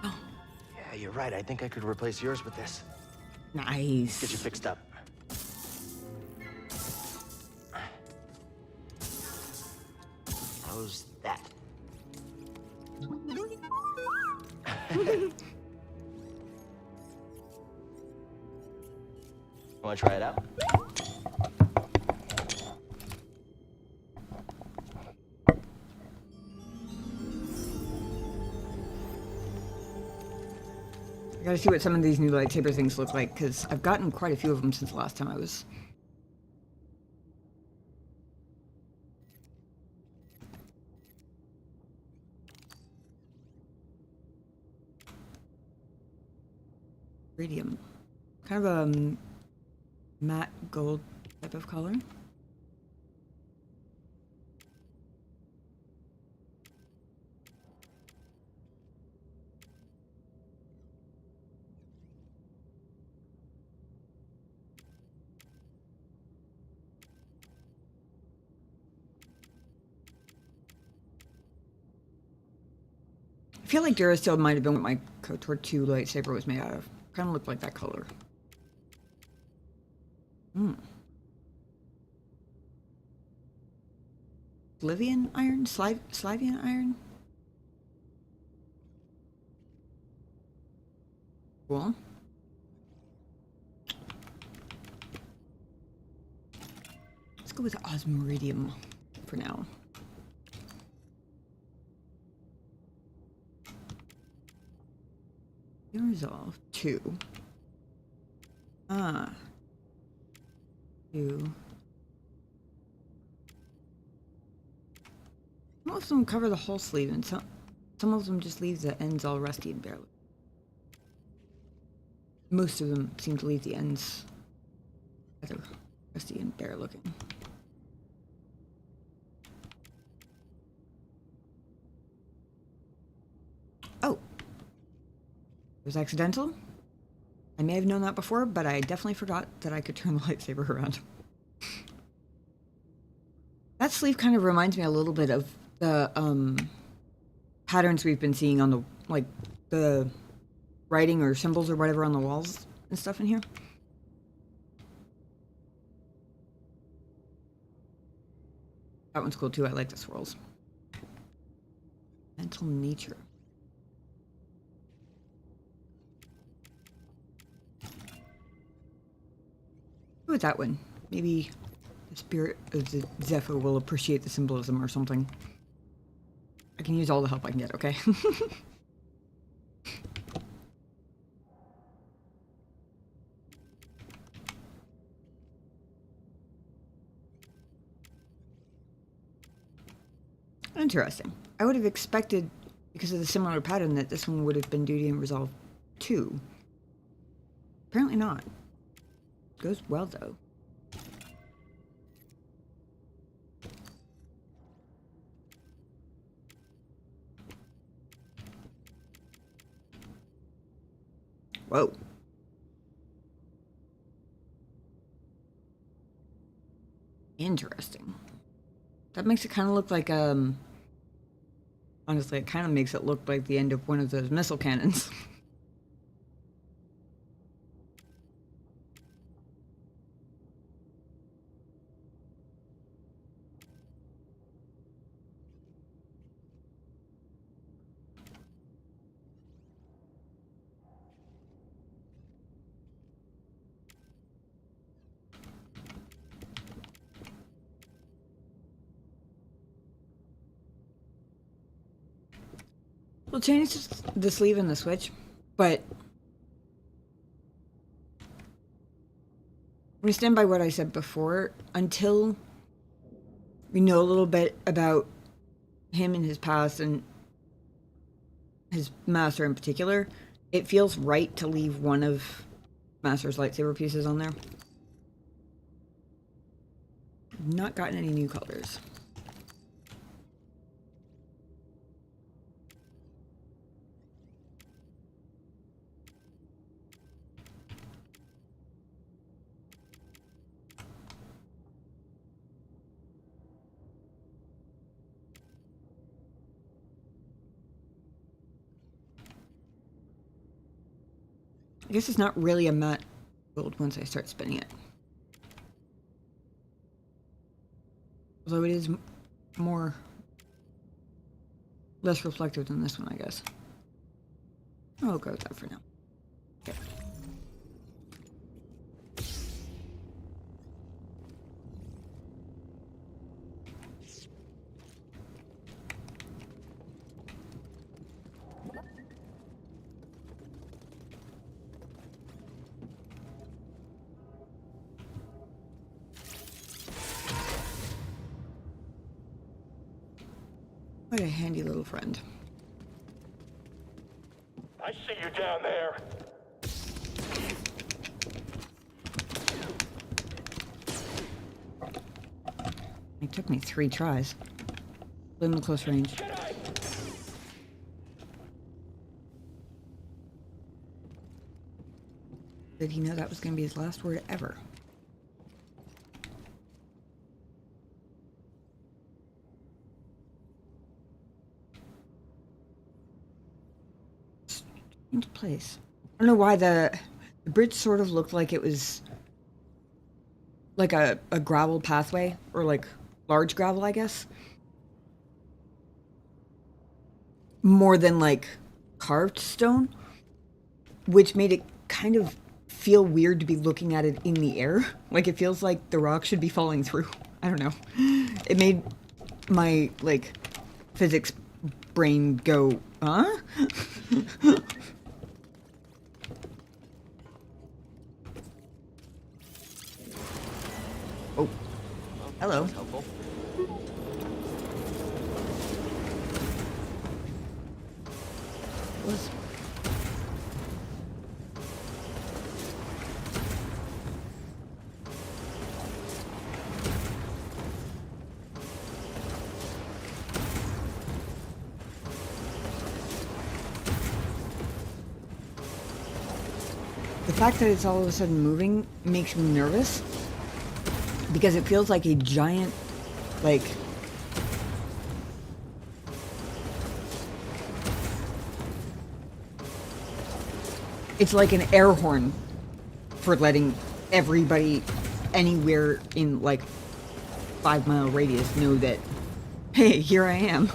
Oh. Yeah, you're right. I think I could replace yours with this. Nice. Get you fixed up. How's that? Want to try it out? I gotta see what some of these new lightsaber things look like, because I've gotten quite a few of them since the last time I was... Radium. Kind of a matte gold type of color. I feel like Durasteel might have been what my KOTOR 2 lightsaber was made out of. Kind of looked like that color. Slivian iron? Slivian iron? Cool. Let's go with osmiridium for now. Resolve 2. 2. Most of them cover the whole sleeve, and some of them just leave the ends all rusty and bare. Most of them seem to leave the ends rather rusty and bare looking. Oh. It was accidental. I may have known that before, but I definitely forgot that I could turn the lightsaber around. That sleeve kind of reminds me a little bit of the patterns we've been seeing on the, like, the writing or symbols or whatever on the walls and stuff in here. That one's cool too. I like the swirls. Mental nature. With that one, maybe the spirit of the Zepho will appreciate the symbolism or something. I can use all the help I can get, okay? Interesting. I would have expected, because of the similar pattern, that this one would have been Duty and Resolve 2. Apparently not. Goes well, though. Whoa. Interesting. That makes it kind of look like, Honestly, it kind of makes it look like the end of one of those missile cannons. We'll change the sleeve and the switch, but we stand by what I said before. Until we know a little bit about him and his past and his master in particular, it feels right to leave one of Master's lightsaber pieces on there. Not gotten any new colors. I guess it's not really a matte gold once I start spinning it. Although it is less reflective than this one, I guess. I'll go with that for now. Okay. What a handy little friend. I see you down there. It took me 3 tries. In the close range. Jedi! Did he know that was going to be his last word ever? Strange place. I don't know why the bridge sort of looked like it was like a gravel pathway, or like large gravel, I guess. More than like carved stone, which made it kind of feel weird to be looking at it in the air. Like it feels like the rock should be falling through. I don't know. It made my like physics brain go, huh? Oh. Hello. That's helpful. Was the fact that it's all of a sudden moving makes me nervous because it feels like a giant, like, it's like an air horn for letting everybody anywhere in like 5-mile radius know that, hey, here I am.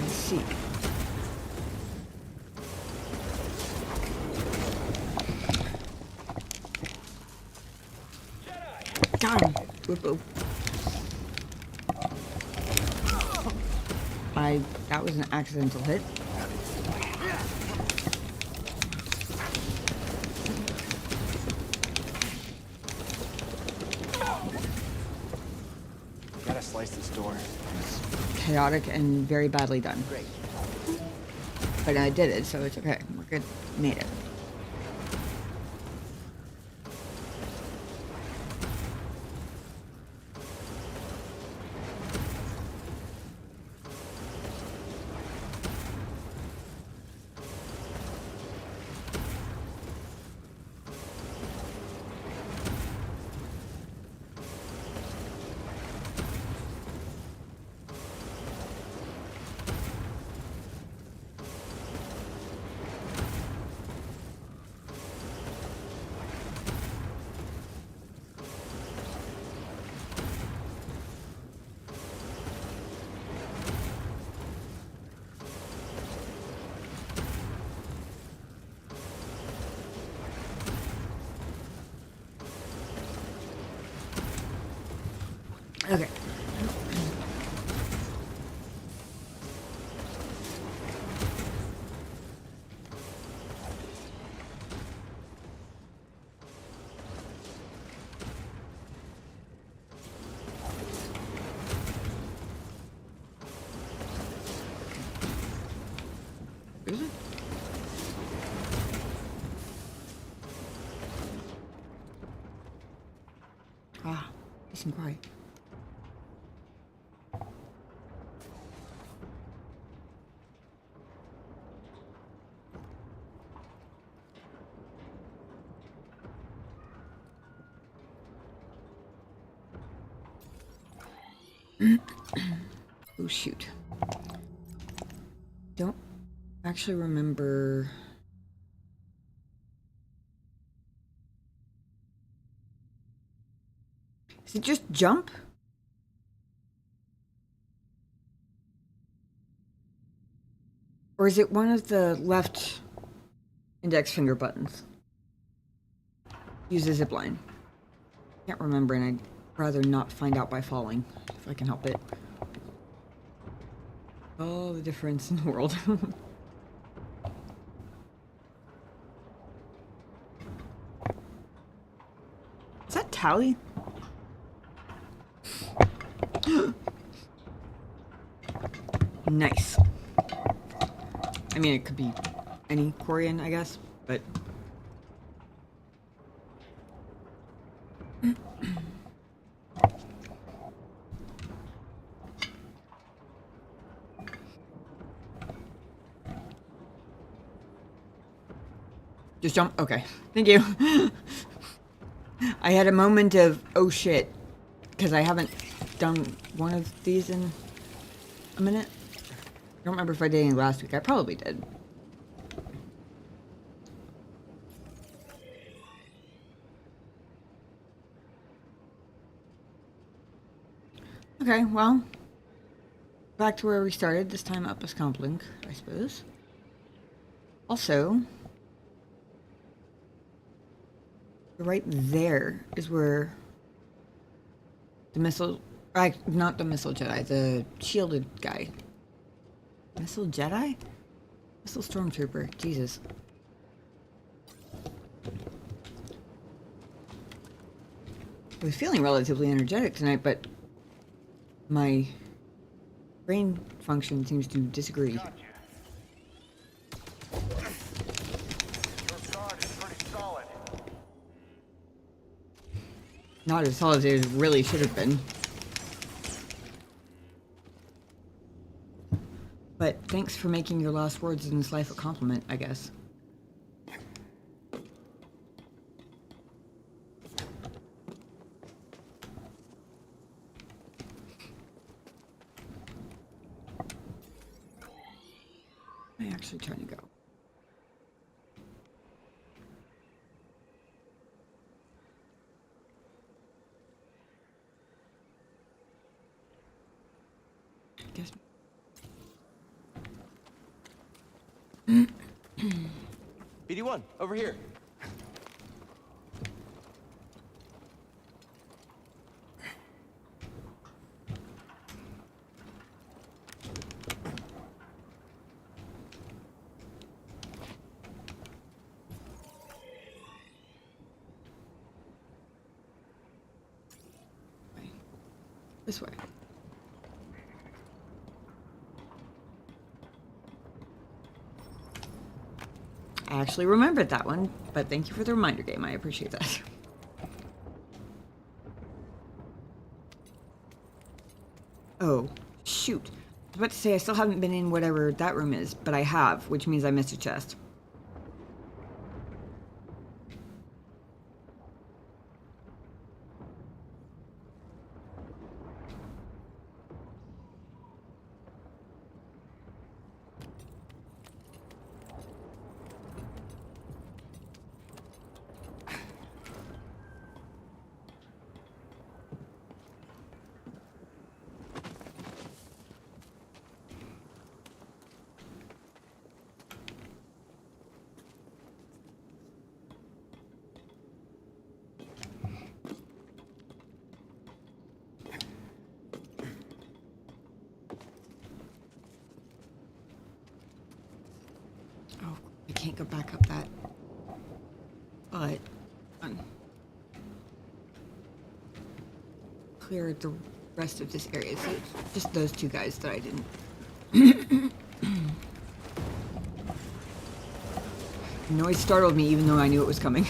See. Got him. Whoop, whoop. That was an accidental hit. Gotta slice this door. Chaotic and very badly done. Great. But I did it, so it's okay. We're good. Made it. Okay. Is it? Ah, nice and quiet. Oh shoot. Don't actually remember. Is it just jump? Or is it one of the left index finger buttons? Use a zip line. Can't remember, and I'd rather not find out by falling, if I can help it. Oh, the difference in the world. Is that Tally? Nice. I mean, it could be any Korean, I guess, but... Just jump? Okay. Thank you. I had a moment of, oh shit, because I haven't done one of these in a minute. I don't remember if I did any last week. I probably did. Okay, well, back to where we started, this time up a scomp link, I suppose. Also, right there is where the missile, not the missile Jedi, the shielded guy. Missile Jedi? Missile Stormtrooper, Jesus. I was feeling relatively energetic tonight, but my brain function seems to disagree. Gotcha. Your guard is pretty solid. Not as solid as it really should have been. But thanks for making your last words in this life a compliment, I guess. Am I actually trying to go? Guess. BD1, over here. This way. I actually remembered that one, but thank you for the reminder game. I appreciate that. Oh, shoot. I was about to say I still haven't been in whatever that room is, but I have, which means I missed a chest. can't go back up that. But clear the rest of this area. So it's just those two guys that I didn't. Noise startled me even though I knew it was coming.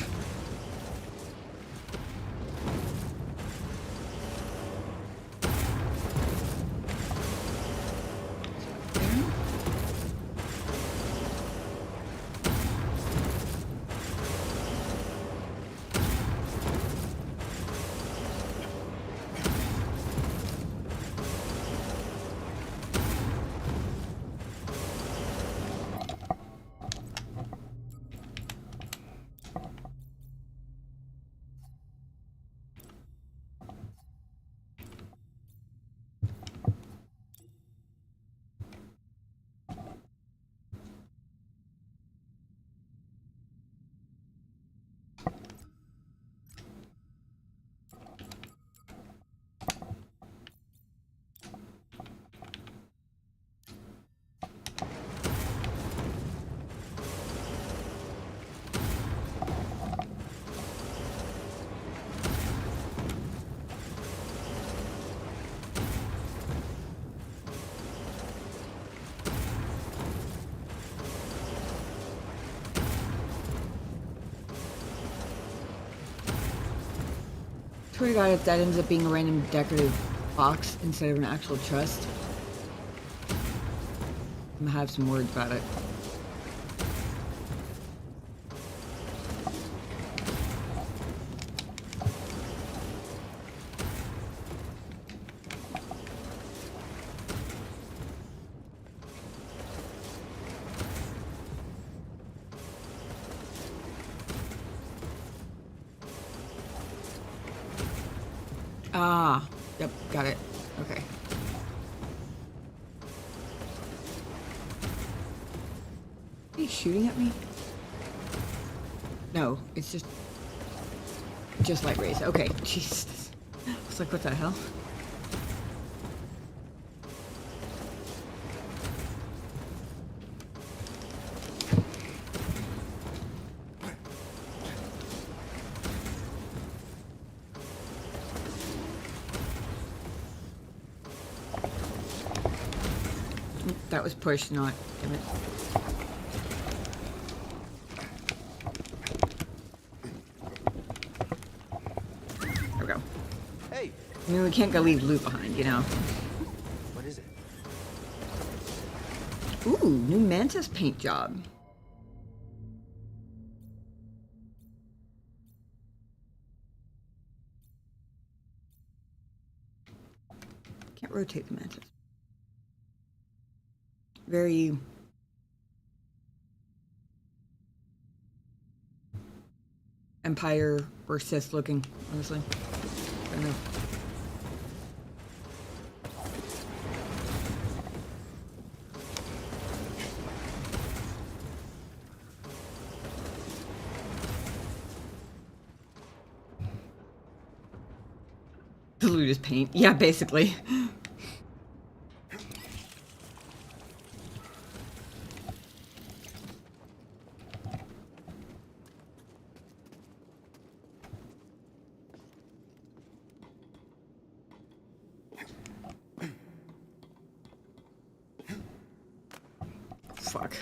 Swear to God, if that ends up being a random decorative box instead of an actual chest, I'm gonna have some words about it. Ah, yep, got it. Okay. Are you shooting at me? No, it's just light rays. Okay, Jesus. I was like, what the hell? That was push, not. Damn it. There we go. Hey, I mean, we can't go leave loot behind, you know. what is it? Ooh, new mantis paint job. Can't rotate the mantis. Very Empire or Sith looking, honestly. I don't know. The loot is paint. Yeah, basically. Fuck.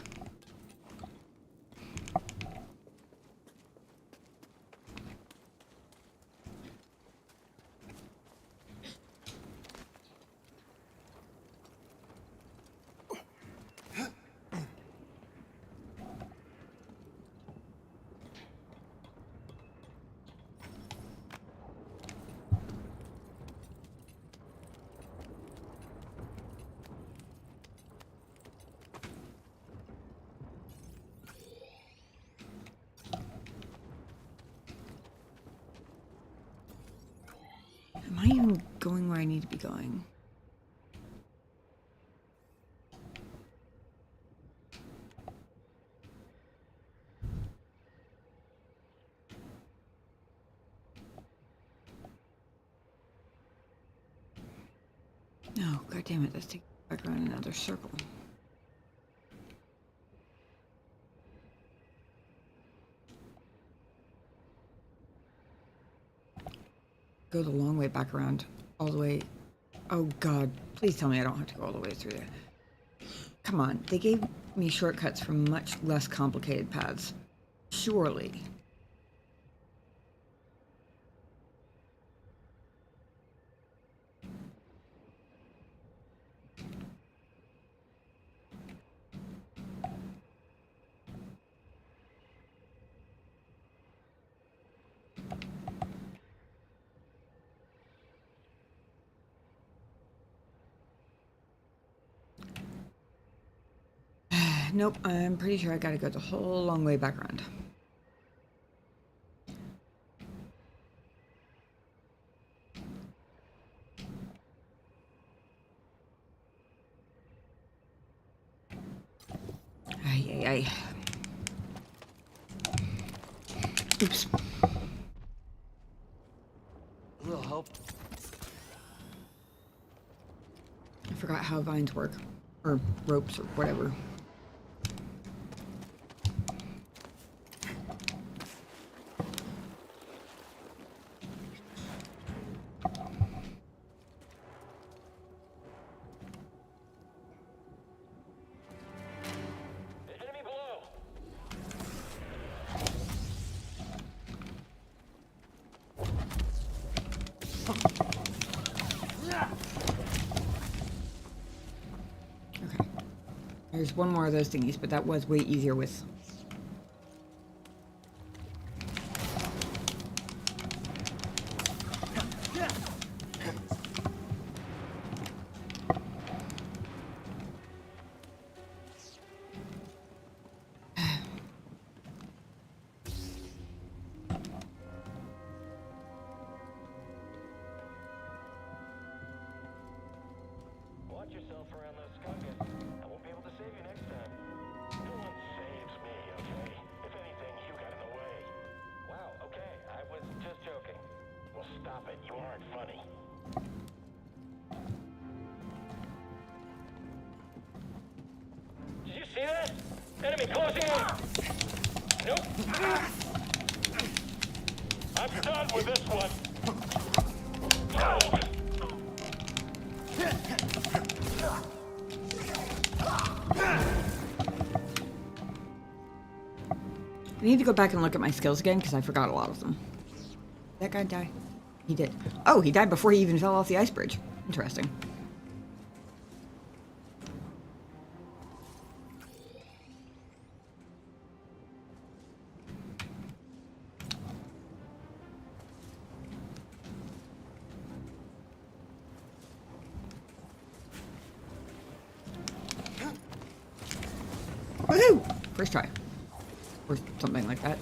Am I even going where I need to be going? No, god damn it, let's take it back around another circle. go the long way back around, all the way. Oh God, please tell me I don't have to go all the way through there. Come on, they gave me shortcuts from much less complicated paths. Surely. Nope, I'm pretty sure I gotta go the whole long way back around. Ay, ay, ay. Oops. A little help. I forgot how vines work. Or ropes or whatever. Enemy below. Okay. There's one more of those thingies, but that was way easier with... Watch yourself around those skunkers. I won't be able to save you next time. No one saves me, okay? If anything, you got in the way. Wow, okay. I was just joking. Well, stop it. You aren't funny. Did you see that? Enemy closing in! Nope. I'm done with this one. I need to go back and look at my skills again because I forgot a lot of them. That guy die? He did. Oh, he died before he even fell off the ice bridge. Interesting. Woohoo! First try. Or something like that.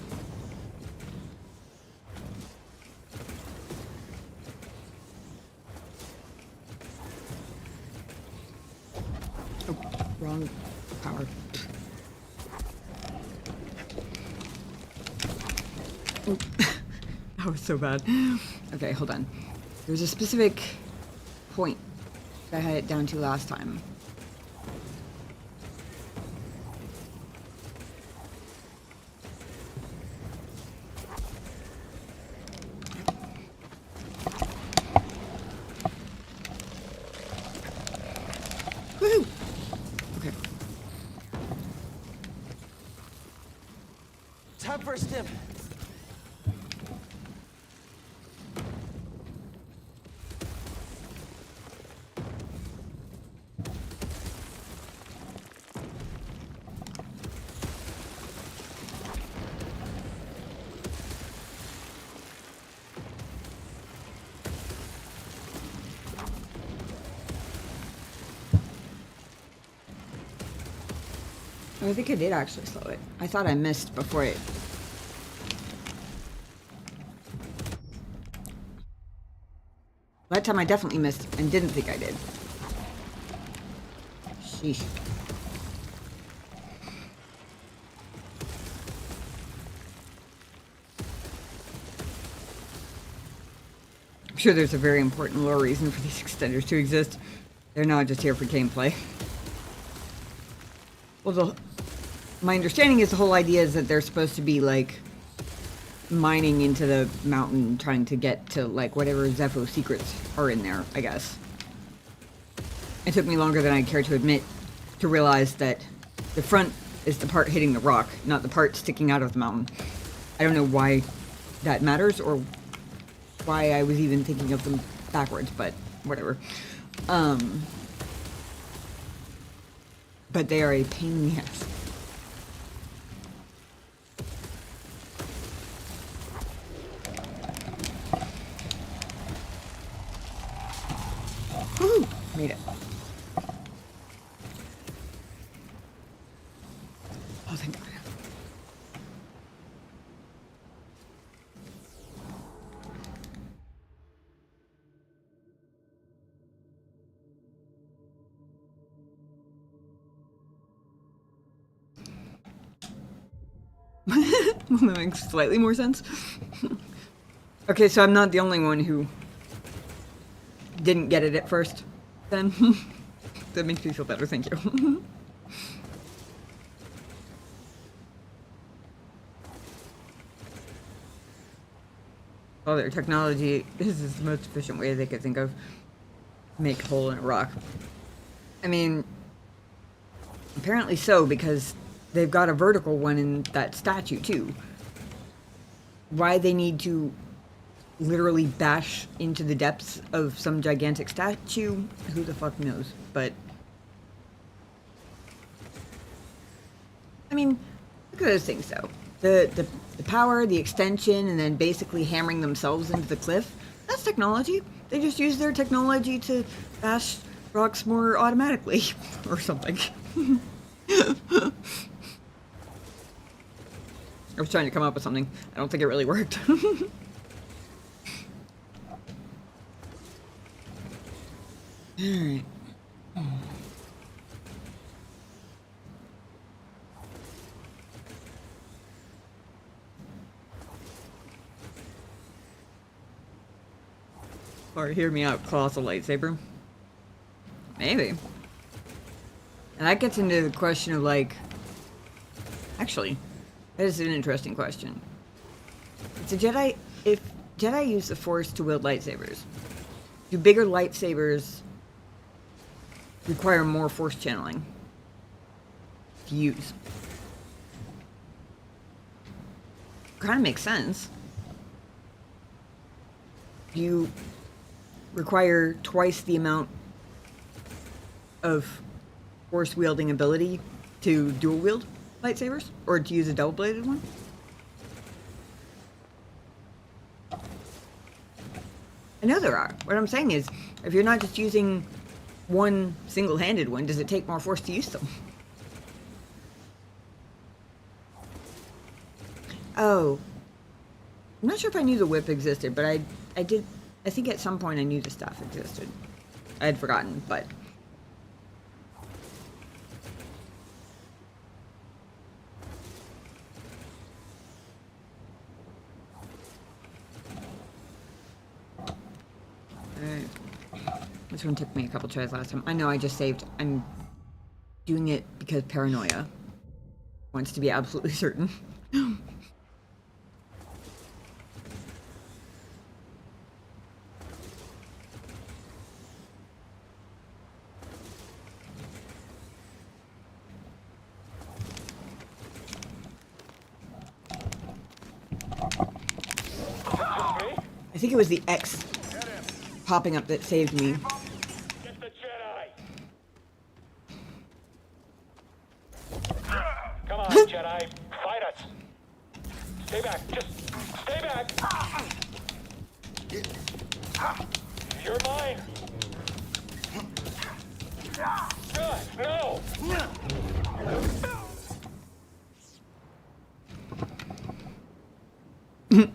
Oh, wrong power. Oh, that was so bad. Okay, hold on. There's a specific point that I had it down to last time. Woohoo! Okay. Time for a stim. Oh, I think I did actually slow it. I thought I missed before it. That time I definitely missed and didn't think I did. Sheesh. I'm sure there's a very important lore reason for these extenders to exist. They're not just here for gameplay. Well, my understanding is the whole idea is that they're supposed to be like mining into the mountain, trying to get to like whatever Zepho secrets are in there, I guess. It took me longer than I care to admit to realize that the front is the part hitting the rock, not the part sticking out of the mountain. I don't know why that matters or why I was even thinking of them backwards, but whatever. But they are a pain in the ass. Woohoo! Made it. Oh, thank God. Well, that makes slightly more sense. Okay, so I'm not the only one who didn't get it at first, then. That makes me feel better, thank you. All their technology, this is the most efficient way they could think of. Make a hole in a rock. I mean, apparently so, because they've got a vertical one in that statue, too. Why they need to literally bash into the depths of some gigantic statue, who the fuck knows? But I mean, look at those things though. The power, the extension, and then basically hammering themselves into the cliff. That's technology. They just use their technology to bash rocks more automatically or something. I was trying to come up with something. I don't think it really worked. Alright. Or hear me out, colossal lightsaber. Maybe. And that gets into the question of like... Actually, that is an interesting question. It's a Jedi... If Jedi use the Force to wield lightsabers, do bigger lightsabers require more Force channeling to use? Kind of makes sense. You require twice the amount of Force wielding ability to dual wield lightsabers, or to use a double bladed one. I know there are. What I'm saying is, if you're not just using one single-handed one, does it take more Force to use them? Oh. I'm not sure if I knew the whip existed, but I did. I think at some point I knew the staff existed. I had forgotten, but... Alright. This one took me a couple tries last time. I know I just saved. I'm doing it because paranoia wants to be absolutely certain. I think it was the X popping up that saved me. Get the Jedi! Come on, Jedi. Fight us. Stay back. Just stay back. You're mine. Good. No.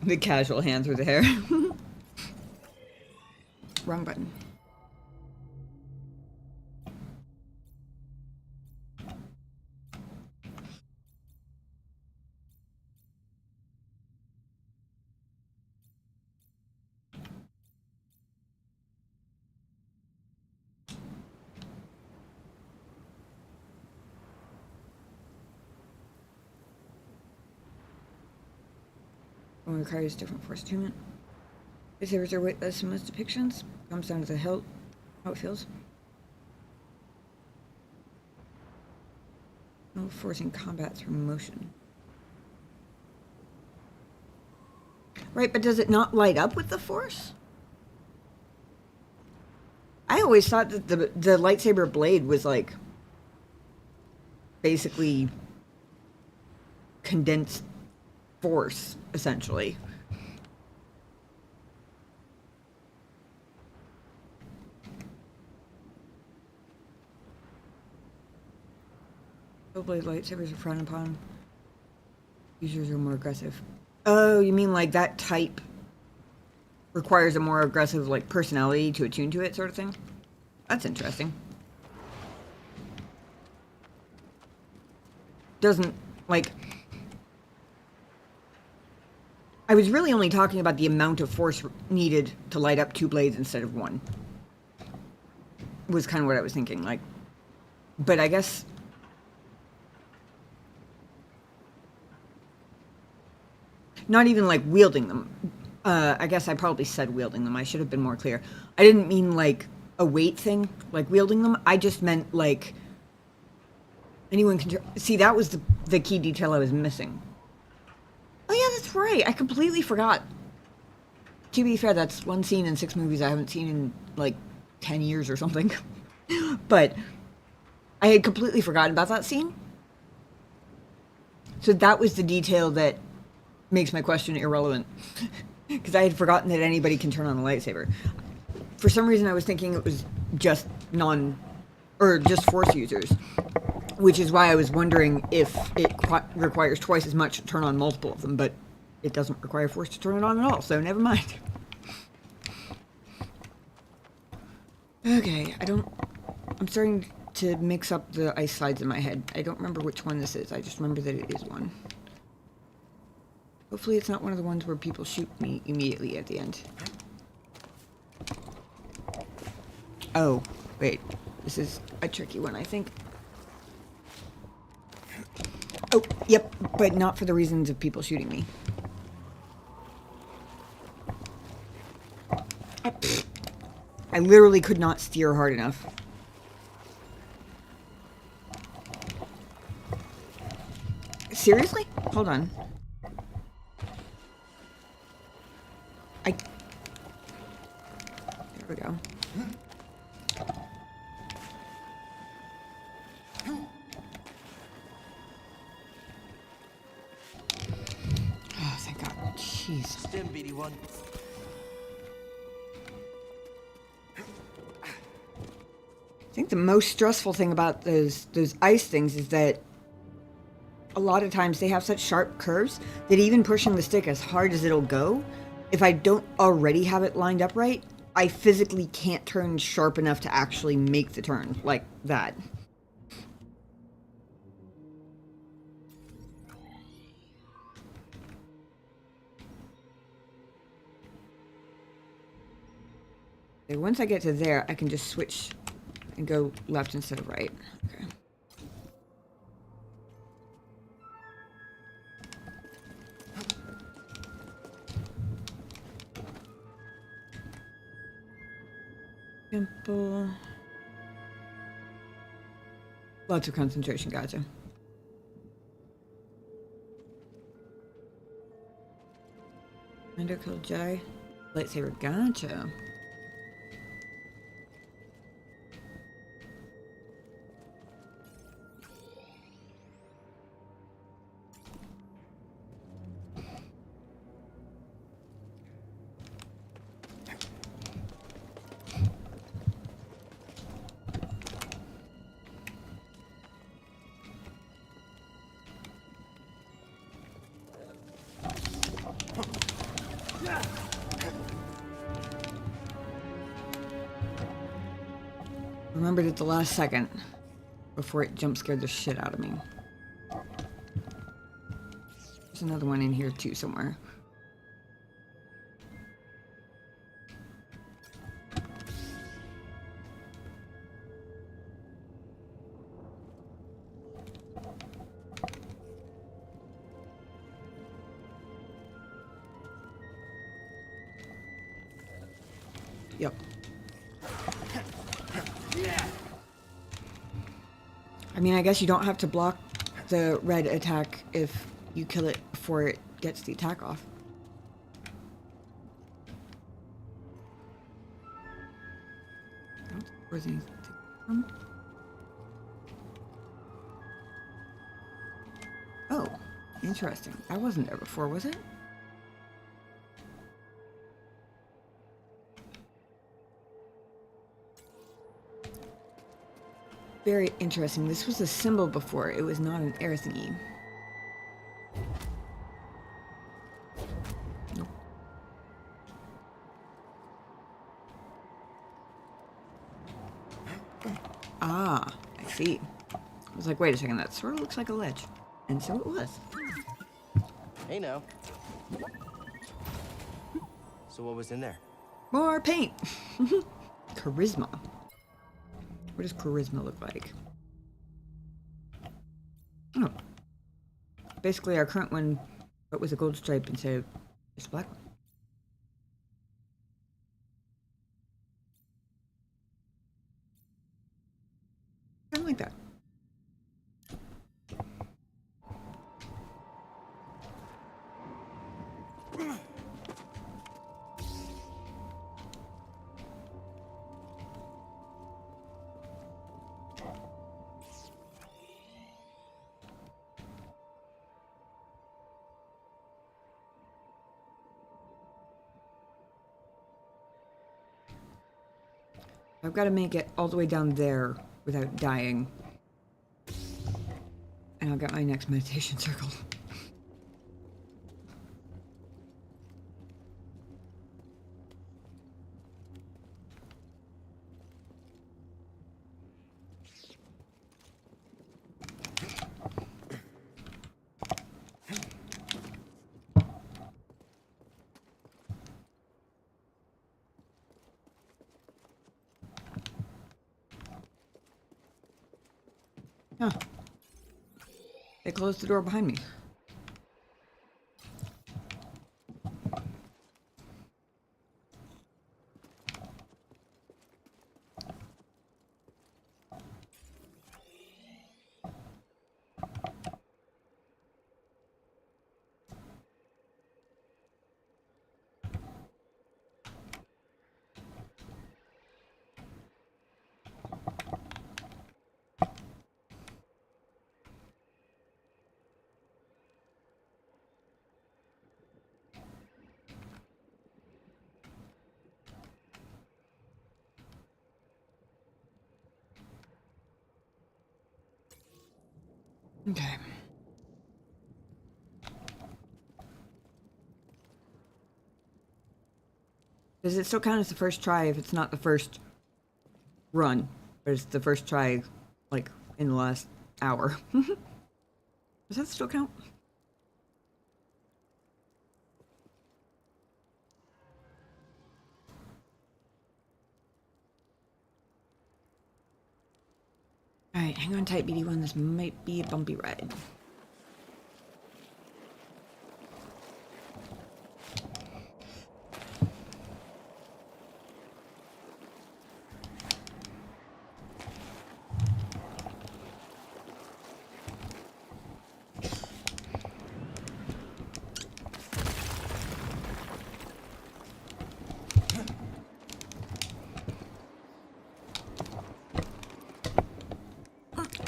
The casual hand through the hair. Wrong button. One requires different force attunement. Lightsabers are weightless in most depictions. Comes down to the hilt, how it feels. No forcing combat through motion. Right, but does it not light up with the force? I always thought that the lightsaber blade was like basically condensed force, essentially. Blade lightsabers are frowned upon. Users are more aggressive. Oh, you mean like that type requires a more aggressive like personality to attune to it, sort of thing? That's interesting. Doesn't like. I was really only talking about the amount of force needed to light up 2 blades instead of 1. Was kind of what I was thinking, like. But I guess. Not even like wielding them. I guess I probably said wielding them. I should have been more clear. I didn't mean like a weight thing, like wielding them. I just meant like anyone can. See, that was the key detail I was missing. Oh yeah, that's right. I completely forgot. To be fair, that's one scene in 6 movies I haven't seen in like 10 years or something. But I had completely forgotten about that scene. So that was the detail that makes my question irrelevant. Because I had forgotten that anybody can turn on a lightsaber. For some reason I was thinking it was just just force users. Which is why I was wondering if it requires twice as much to turn on multiple of them, but it doesn't require force to turn it on at all, so never mind. Okay, I'm starting to mix up the ice slides in my head. I don't remember which one this is, I just remember that it is one. Hopefully it's not one of the ones where people shoot me immediately at the end. Oh, wait. This is a tricky one, I think. Oh, yep, but not for the reasons of people shooting me. I literally could not steer hard enough. Seriously? Hold on. There we go. Oh, thank God. Jeez. Stim, BD1. I think the most stressful thing about those ice things is that a lot of times they have such sharp curves that even pushing the stick as hard as it'll go, if I don't already have it lined up right, I physically can't turn sharp enough to actually make the turn like that. Okay, once I get to there, I can just switch and go left instead of right. Okay. Simple. Lots of concentration, gotcha. Underkill Jedi. Lightsaber, gotcha. Remembered at the last second before it jump scared the shit out of me. There's another one in here too somewhere. Yep. I mean, I guess you don't have to block the red attack if you kill it before it gets the attack off. Where's anything from? Oh, interesting. I wasn't there before, was it? Very interesting. This was a symbol before. It was not an air thingy. Nope. Ah, I see. I was like, wait a second, that sort of looks like a ledge. And so it was. Hey, now. So what was in there? More paint! Charisma. What does charisma look like? Oh. Basically our current one, but with a gold stripe instead of just black one. Kind of like that. I've got to make it all the way down there without dying. And I'll get my next meditation circle. Huh. They closed the door behind me. Okay. Does it still count as the first try if it's not the first run, but it's the first try, like, in the last hour? Does that still count? Alright, hang on tight, BD1. This might be a bumpy ride.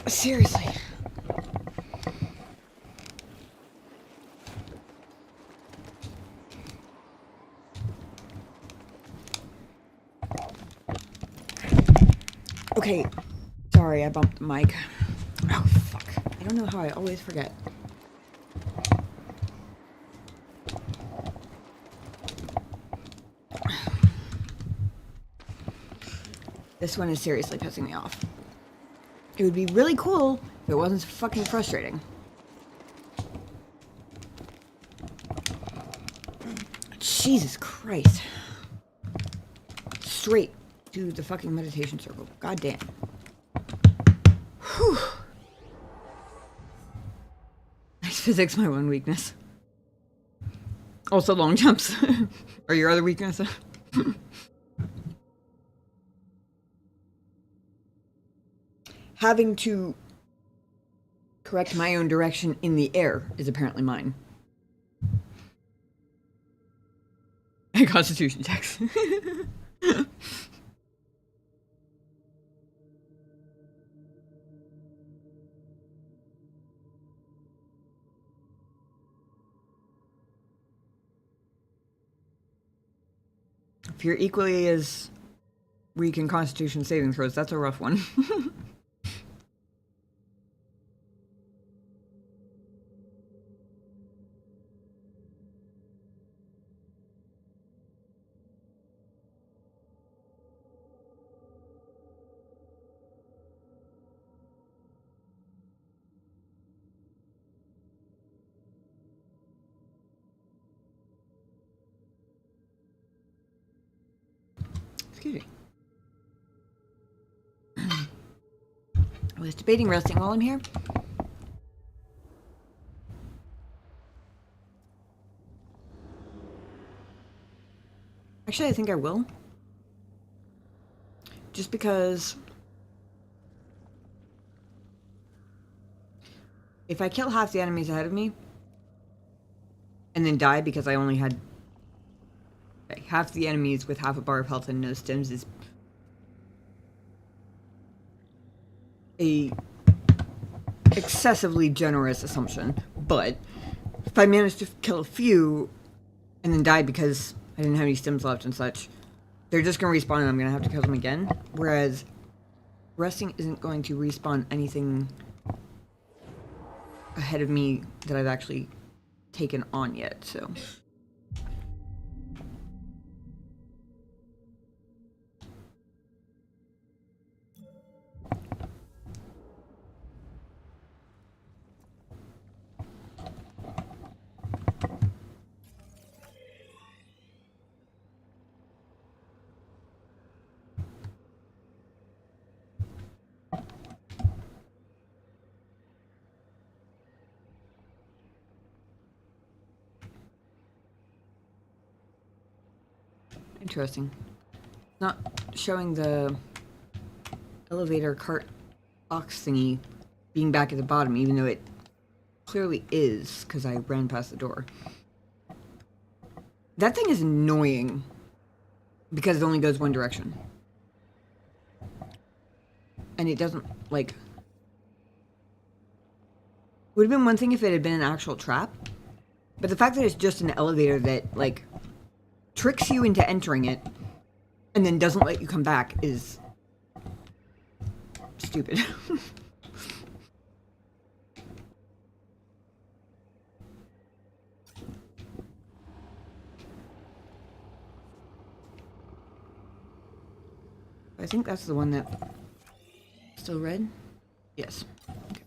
Seriously. Okay. Sorry, I bumped the mic. Oh, fuck. I don't know how I always forget. This one is seriously pissing me off. It would be really cool if it wasn't so fucking frustrating. Jesus Christ. Straight to the fucking meditation circle. God damn. Whew. Nice physics, my one weakness. Also long jumps. Are your other weaknesses? having to correct my own direction in the air is apparently mine. Constitution checks. If you're equally as weak in Constitution saving throws, that's a rough one. Excuse me. I was debating resting while I'm here. Actually, I think I will. Just because if I kill half the enemies ahead of me and then die because I only had half the enemies with half a bar of health and no stims is a excessively generous assumption. But if I manage to kill a few and then die because I didn't have any stims left and such, they're just going to respawn and I'm going to have to kill them again. Whereas resting isn't going to respawn anything ahead of me that I've actually taken on yet, so. Interesting. Not showing the elevator cart box thingy being back at the bottom, even though it clearly is, because I ran past the door. That thing is annoying because it only goes one direction. And it doesn't, like... Would have been one thing if it had been an actual trap. But the fact that it's just an elevator that, like, tricks you into entering it and then doesn't let you come back is stupid. I think that's the one that still red. Yes. Okay.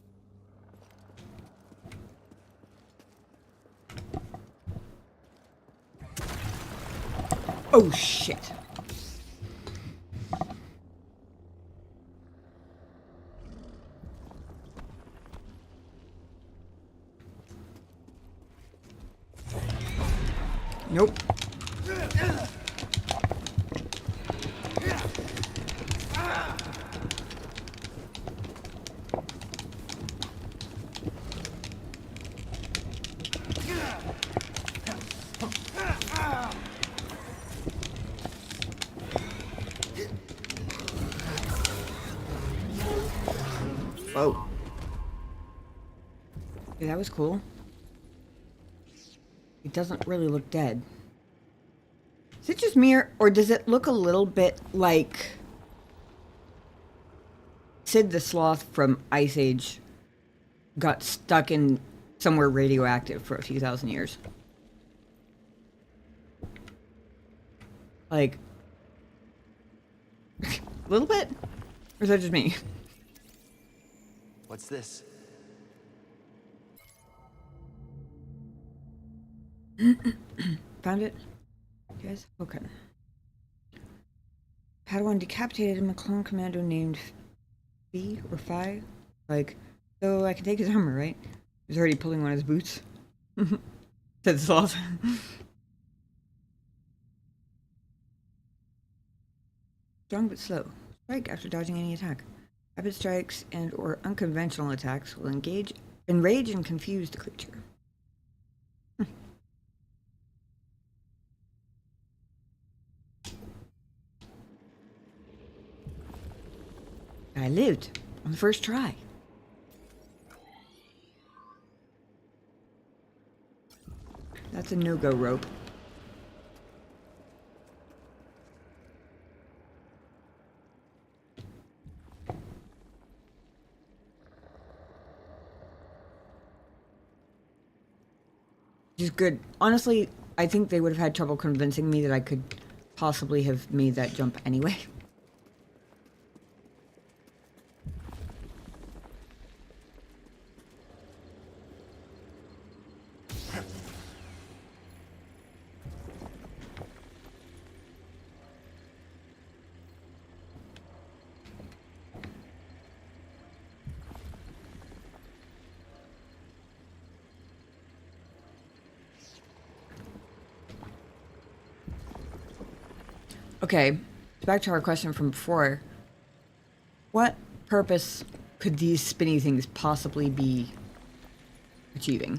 Oh shit. Nope. Whoa. Yeah, that was cool. It doesn't really look dead. Is it just me, or does it look a little bit like Sid the Sloth from Ice Age got stuck in somewhere radioactive for a few thousand years? Like, a little bit? Or is that just me? What's this? Found it? Guys? Okay. Padawan decapitated him, a clone commando named Fee or Phi. Like, so I can take his armor, right? He's already pulling one of his boots. Said the sloth. Strong but slow. Strike after dodging any attack. Rapid strikes and or unconventional attacks will enrage and confuse the creature. I lived on the first try. That's a no-go rope. Which is good. Honestly, I think they would have had trouble convincing me that I could possibly have made that jump anyway. Okay, back to our question from before. What purpose could these spinny things possibly be achieving?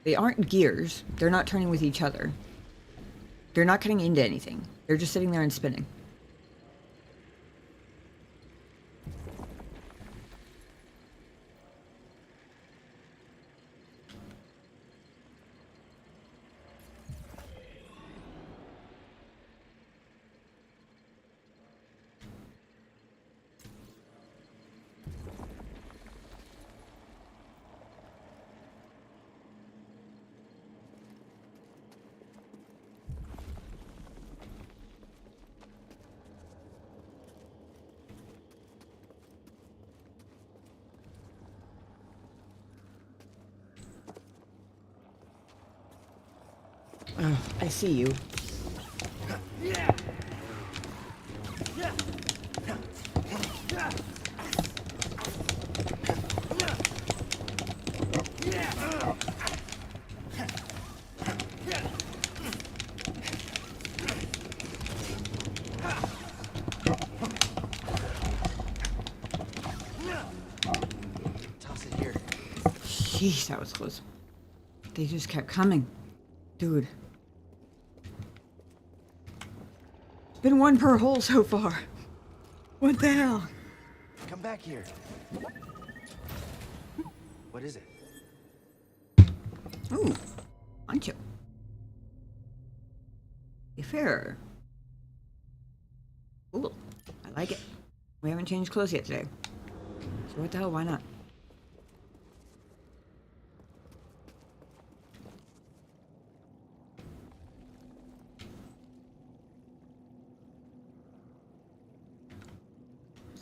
They aren't gears. They're not turning with each other. They're not cutting into anything. They're just sitting there and spinning. Oh, I see you. Toss it here. Jeez, that was close. They just kept coming. Dude. It's been one per hole so far. What the hell? Come back here. What is it? Ooh, poncho. A fair. Cool. I like it. We haven't changed clothes yet today. So what the hell, why not?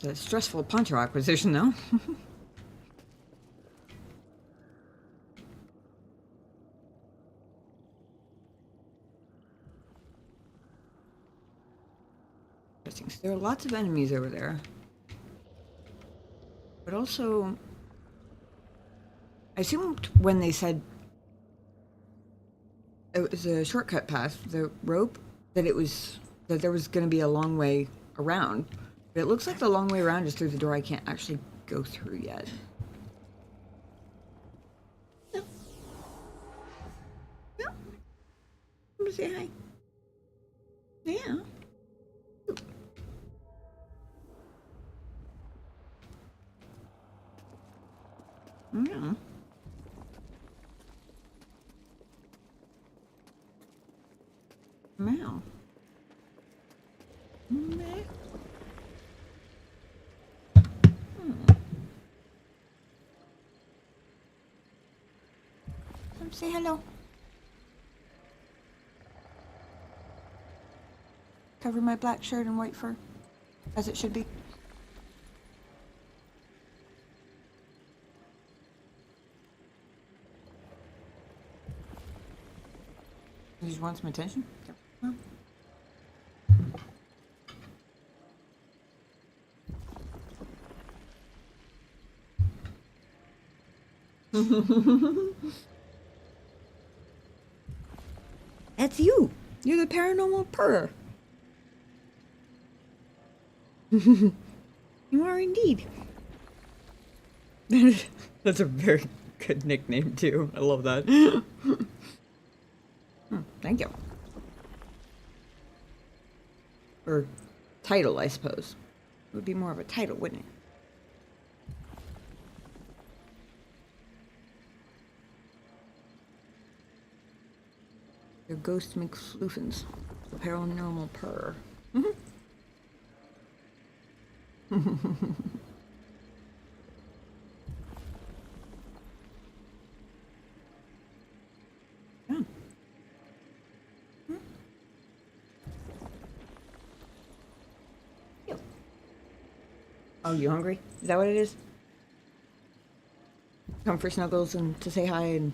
It's a stressful poncho acquisition, though. Interesting. So there are lots of enemies over there. But also, I assumed when they said it was a shortcut path, the rope, that there was going to be a long way around. But it looks like the long way around is through the door I can't actually go through yet. No. No. I'm gonna say hi. Yeah. Yeah. Meow. Meow. Come say hello. Cover my black shirt and white fur, as it should be. You just want some attention? Well. That's you. You're the paranormal purr. You are indeed. That's a very good nickname too. I love that. Thank you. Or title, I suppose. It would be more of a title, wouldn't it? Your ghost McFloofins. The paranormal purr. Yeah. Yo. Oh, you hungry? Is that what it is? Come for snuggles and to say hi and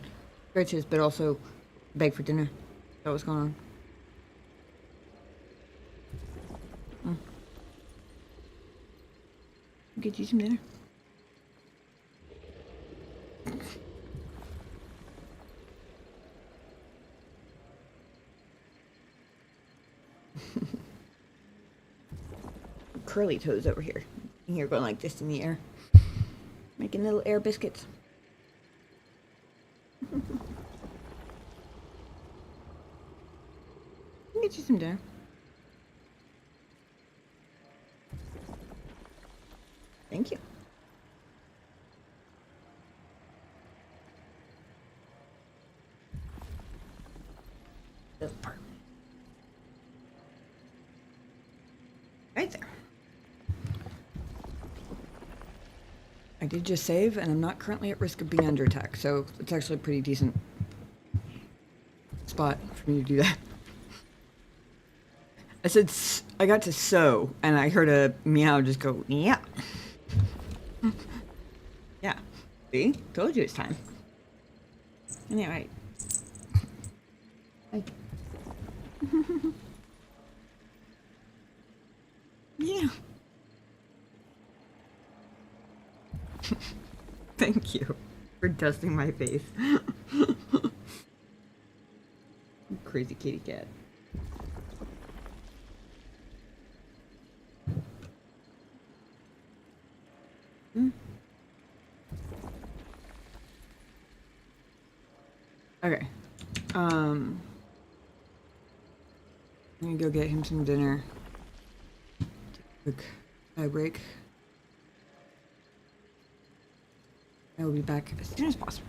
scratches, but also beg for dinner. Is that what's going on? Get you some dinner. Curly toes over here. And here going like this in the air. Making little air biscuits. Get you some dinner. Thank you. Little part. Right there. I did just save, and I'm not currently at risk of being under attack, so it's actually a pretty decent spot for me to do that. I said, I got to so, and I heard a meow just go, yeah. Yeah. See? Told you it's time. Anyway. Yeah. Thank you for dusting my face. Crazy kitty cat. Okay. I'm gonna go get him some dinner. Take a quick eye break. I will be back as soon as possible.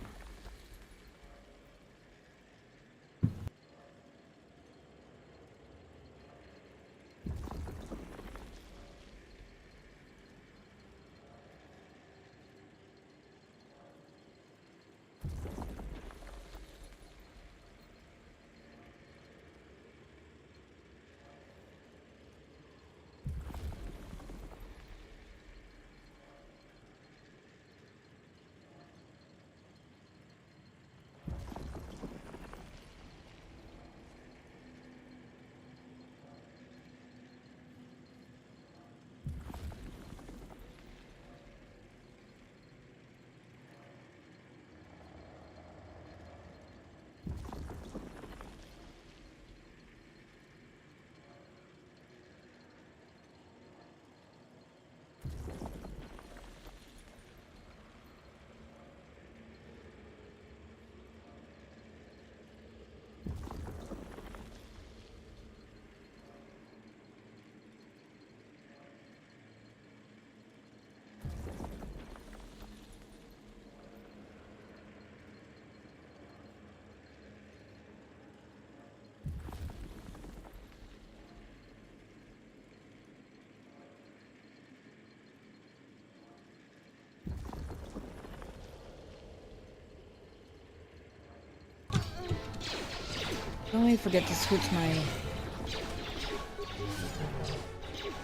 Don't let me forget to switch my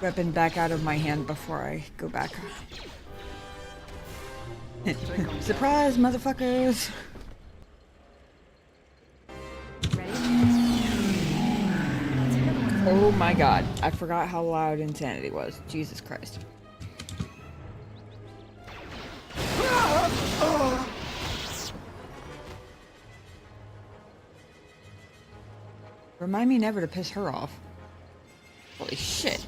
weapon back out of my hand before I go back. Surprise, motherfuckers! Oh my god, I forgot how loud Insanity was. Jesus Christ. Remind me never to piss her off. Holy shit.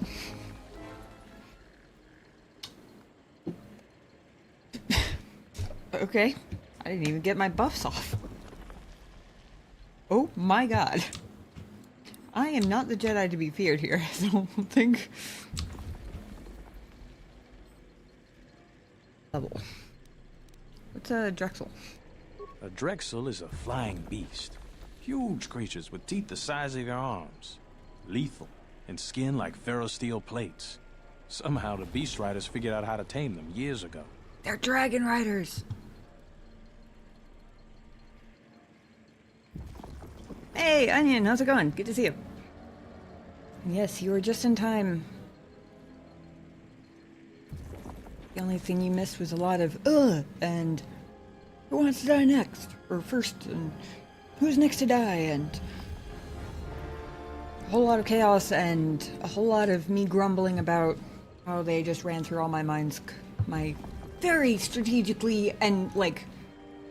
Okay. I didn't even get my buffs off. Oh my god. I am not the Jedi to be feared here, I don't think. Level. What's a Drexel? A Drexel is a flying beast. Huge creatures with teeth the size of your arms. Lethal, and skin like ferrosteel plates. Somehow the Beast Riders figured out how to tame them years ago. They're dragon riders. Hey, Onion, how's it going? Good to see you. Yes, you were just in time. The only thing you missed was a lot of and who wants to die next? Or first, and who's next to die? And a whole lot of chaos and a whole lot of me grumbling about how they just ran through all my minds, my very strategically, and like,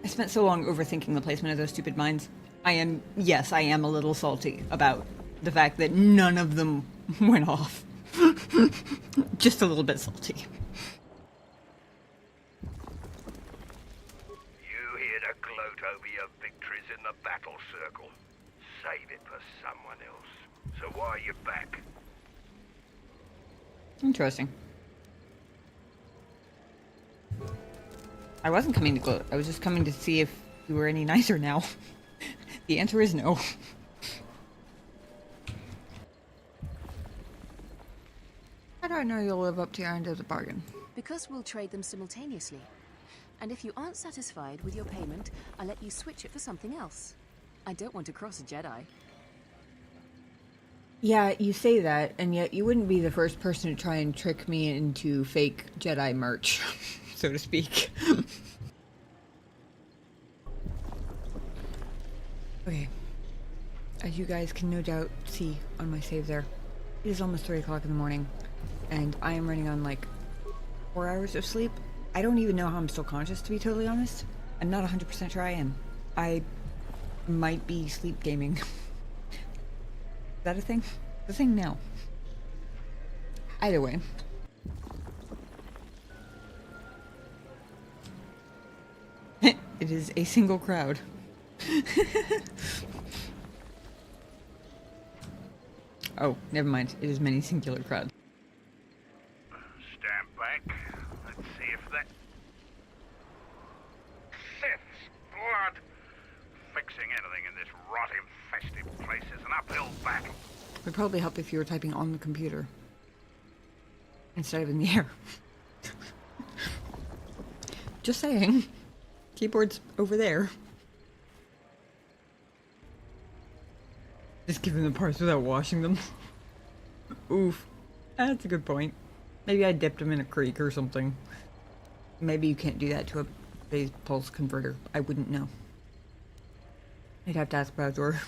I spent so long overthinking the placement of those stupid mines. Yes, I am a little salty about the fact that none of them went off. Just a little bit salty. You here to gloat over your victories in the battle circle. Save it for someone else. So why are you back? Interesting. I wasn't coming to gloat. I was just coming to see if you were any nicer now. The answer is no. How do I know you'll live up to your end of the bargain? Because we'll trade them simultaneously. And if you aren't satisfied with your payment, I'll let you switch it for something else. I don't want to cross a Jedi. Yeah, you say that, and yet you wouldn't be the first person to try and trick me into fake Jedi merch, so to speak. Okay. As you guys can no doubt see on my save there, it is almost 3 o'clock in the morning, and I am running on like 4 hours of sleep. I don't even know how I'm still conscious, to be totally honest. I'm not 100% sure I am. I might be sleep gaming. Is that a thing? The thing now. Either way. It is a single crowd. Oh, never mind. It is many singular crowds. Stand back. Let's see if that... Sith's blood! Fixing anything in this rot-infested place is an uphill battle. It would probably help if you were typing on the computer instead of in the air. Just saying. Keyboard's over there. Just give them the parts without washing them. Oof. That's a good point. Maybe I dipped them in a creek or something. Maybe you can't do that to a phase pulse converter. I wouldn't know. I'd have to ask Bowdor.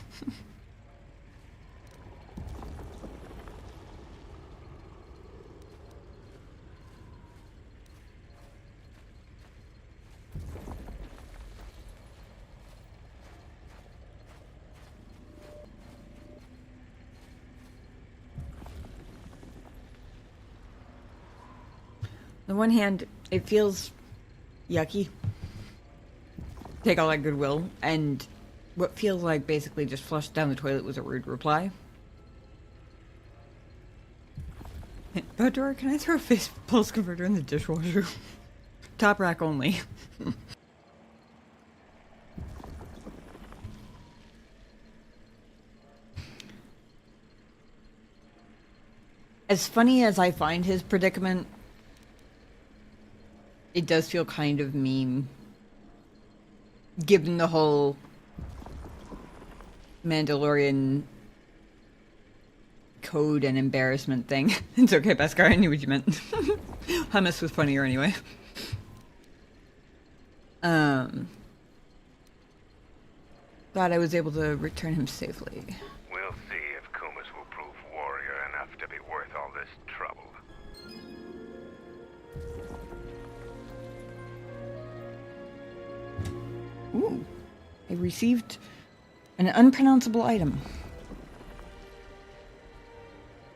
On the one hand, it feels yucky. Take all that goodwill, and what feels like basically just flushed down the toilet was a rude reply. Bowdor, can I throw a face pulse converter in the dishwasher? Top rack only. As funny as I find his predicament, it does feel kind of mean, given the whole Mandalorian code and embarrassment thing. It's okay, Beskar, I knew what you meant. Hummus was funnier anyway. Glad I was able to return him safely. We'll see if Kumas will prove warrior enough to be worth all this trouble. Ooh, I received an unpronounceable item.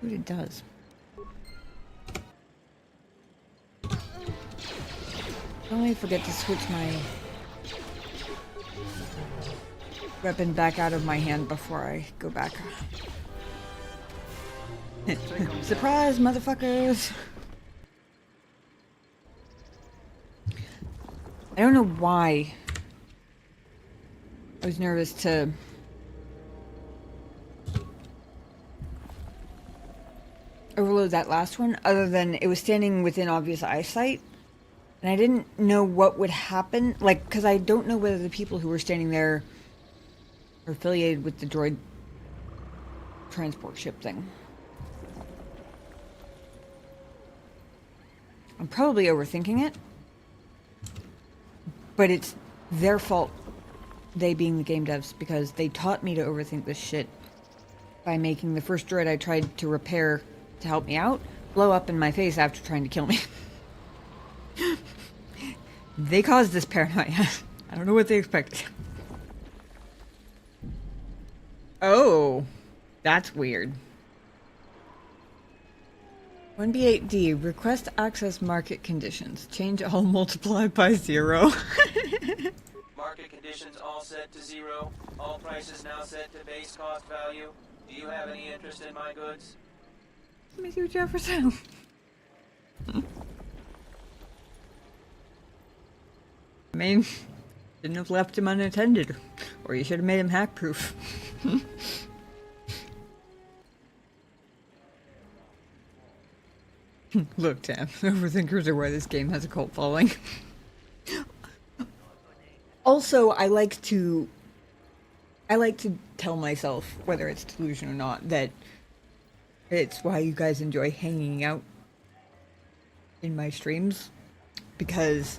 What it does. Don't let me forget to switch my weapon back out of my hand before I go back. Surprise, motherfuckers! I don't know why I was nervous to overload that last one, other than it was standing within obvious eyesight, and I didn't know what would happen, like, because I don't know whether the people who were standing there are affiliated with the droid transport ship thing. I'm probably overthinking it, but it's their fault, they being the game devs, because they taught me to overthink this shit by making the first droid I tried to repair to help me out blow up in my face after trying to kill me. They caused this paranoia. I don't know what they expected. Oh, that's weird. 1B8D, request access market conditions. Change all multiply by 0. Market conditions all set to 0. All prices now set to base cost value. Do you have any interest in my goods? Let me see what you have for sale. I mean, shouldn't have left him unattended. Or you should have made him hack-proof. Look, Tam, overthinkers are why this game has a cult following. Also, I like to tell myself, whether it's delusion or not, that it's why you guys enjoy hanging out in my streams. Because,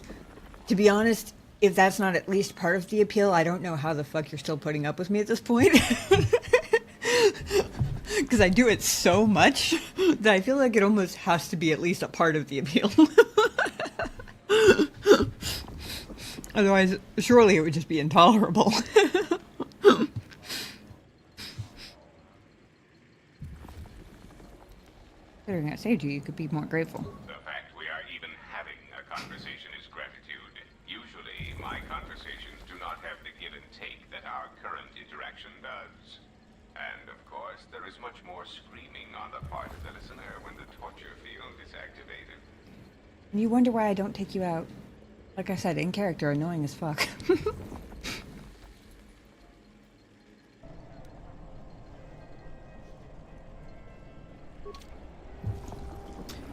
to be honest, if that's not at least part of the appeal, I don't know how the fuck you're still putting up with me at this point. Because I do it so much that I feel like it almost has to be at least a part of the appeal. Otherwise, surely it would just be intolerable. They're gonna say to you, you could be more grateful. The fact we are even having a conversation is gratitude. Usually, my conversations do not have the give and take that our current interaction does. And of course, there is much more screaming on the part of the listener when the torture field is activated. And you wonder why I don't take you out. Like I said, in character, annoying as fuck.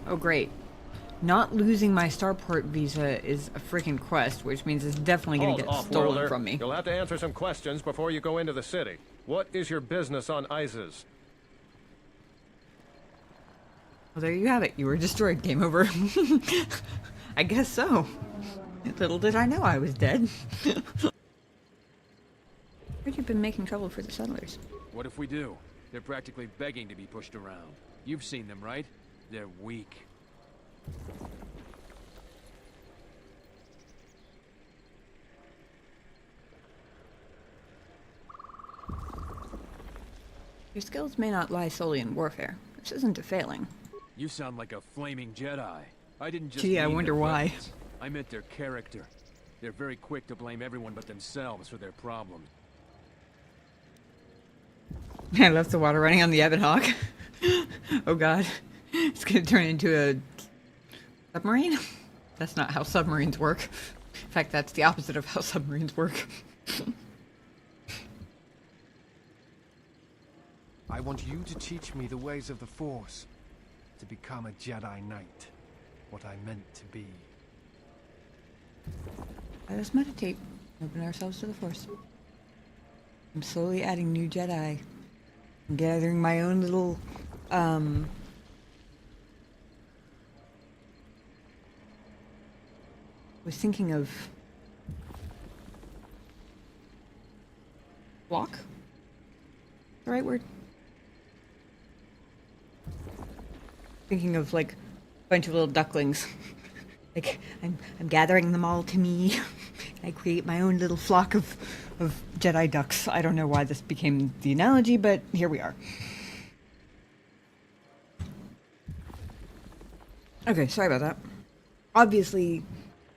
Oh great. Not losing my starport visa is a freaking quest, which means it's definitely gonna get stolen from me. You'll have to answer some questions before you go into the city. What is your business on ISIS? Well, there you have it. You were destroyed. Game over. I guess so. Little did I know I was dead. Heard you've been making trouble for the settlers. What if we do? They're practically begging to be pushed around. You've seen them, right? They're weak. Your skills may not lie solely in warfare. This isn't a failing. You sound like a flaming Jedi. I didn't just Gee, I mean wonder their why. weapons. I meant their character. They're very quick to blame everyone but themselves for their problems. I left the water running on the Ebon Hawk. Oh god. It's gonna turn into a submarine? That's not how submarines work. In fact, that's the opposite of how submarines work. I want you to teach me the ways of the Force. To become a Jedi Knight. What I meant to be. Let us meditate. Open ourselves to the Force. I'm slowly adding new Jedi. I'm gathering my own little, was thinking of flock? The right word? Thinking of like a bunch of little ducklings. Like I'm gathering them all to me. I create my own little flock of Jedi ducks. I don't know why this became the analogy, but here we are. Okay, sorry about that. Obviously,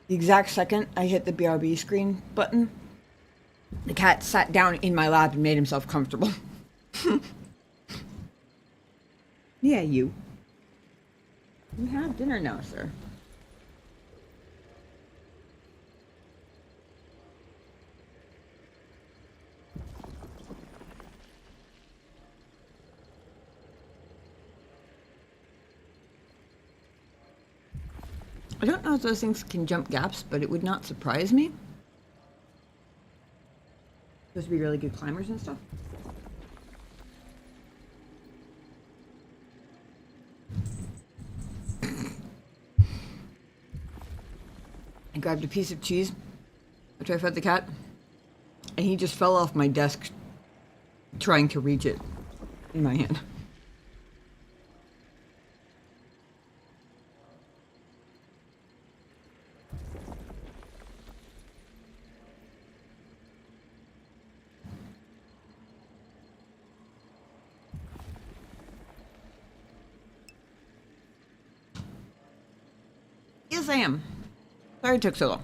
The exact second I hit the BRB screen button, the cat sat down in my lap and made himself comfortable. Yeah, you. You have dinner now, sir. I don't know if those things can jump gaps, but it would not surprise me. Supposed to be really good climbers and stuff. I grabbed a piece of cheese after I fed the cat, and he just fell off my desk trying to reach it in my hand. Yes, I am. Sorry it took so long.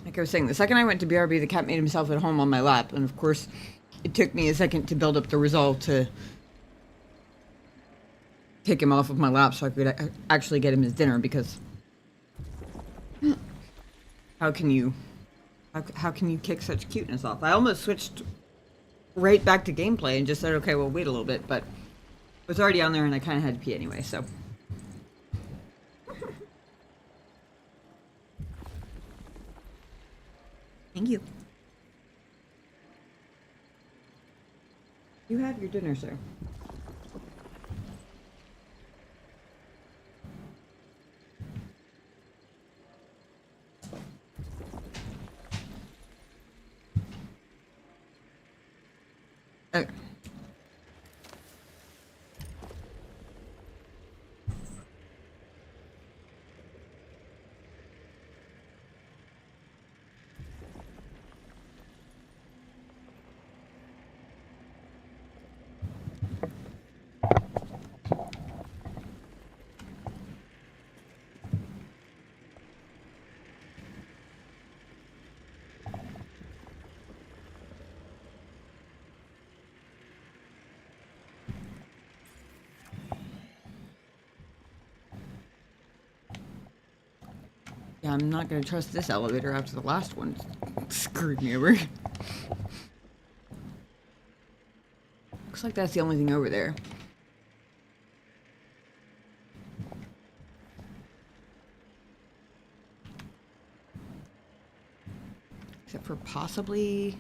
Like I was saying, the second I went to BRB, the cat made himself at home on my lap, and of course, it took me a second to build up the resolve to take him off of my lap so I could actually get him his dinner, because how can you kick such cuteness off? I almost switched right back to gameplay and just said, okay, well, wait a little bit, but it was already on there and I kind of had to pee anyway, so. Thank you. You have your dinner, sir. Okay. Yeah, I'm not gonna trust this elevator after the last one screwed me over. Looks like that's the only thing over there. Except for possibly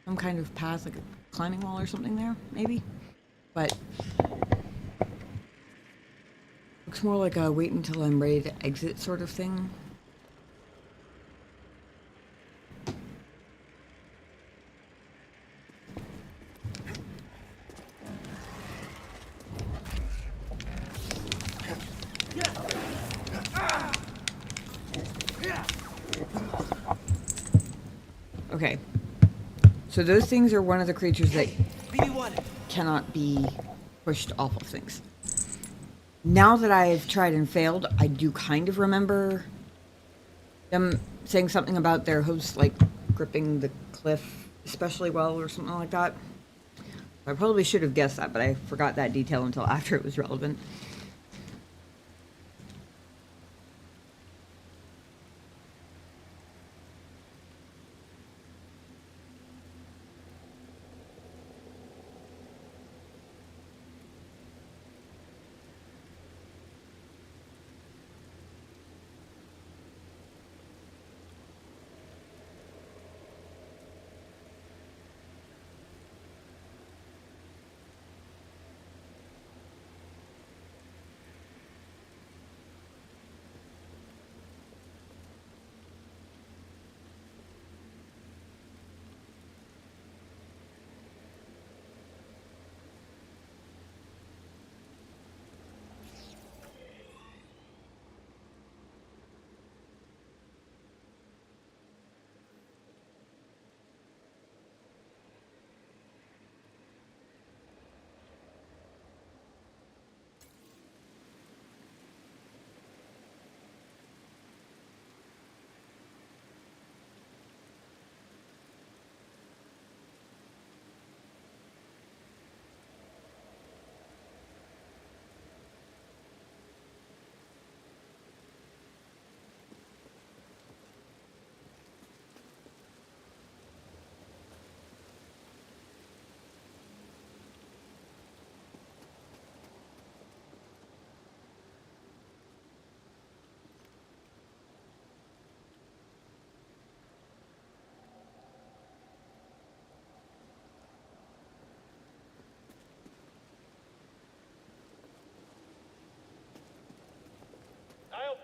some kind of path, like a climbing wall or something there, maybe? But looks more like a wait until I'm ready to exit sort of thing. Okay. So those things are one of the creatures that cannot be pushed off of things. Now that I've tried and failed, I do kind of remember them saying something about their hooves, like, gripping the cliff especially well or something like that. I probably should have guessed that, but I forgot that detail until after it was relevant.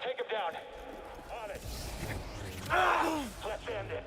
Take him down. On it. Let's end it.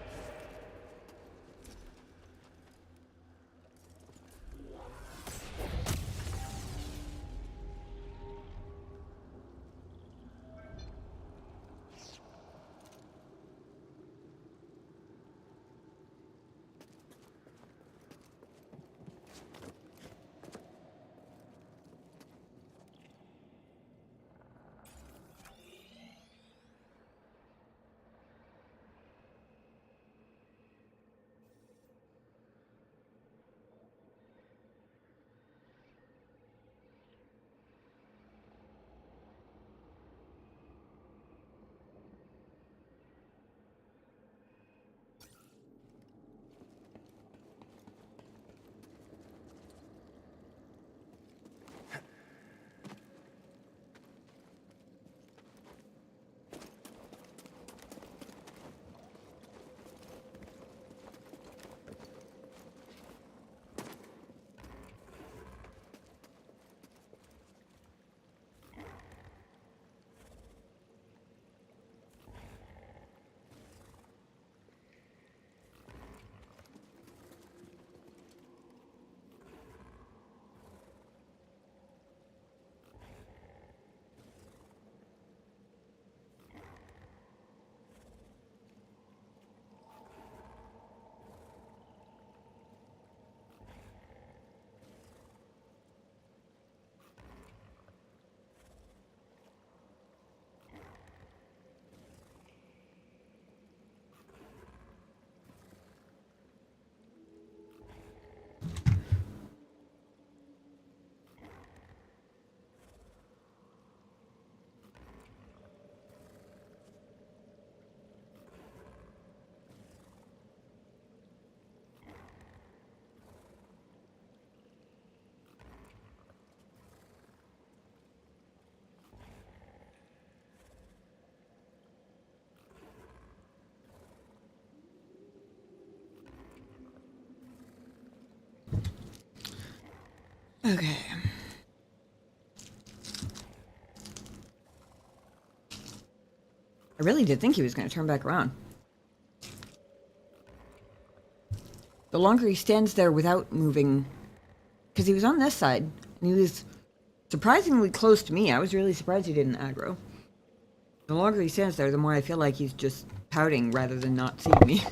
Okay. I really did think he was going to turn back around. The longer he stands there without moving, because he was on this side, and he was surprisingly close to me. I was really surprised he didn't aggro. The longer he stands there, the more I feel like he's just pouting rather than not seeing me.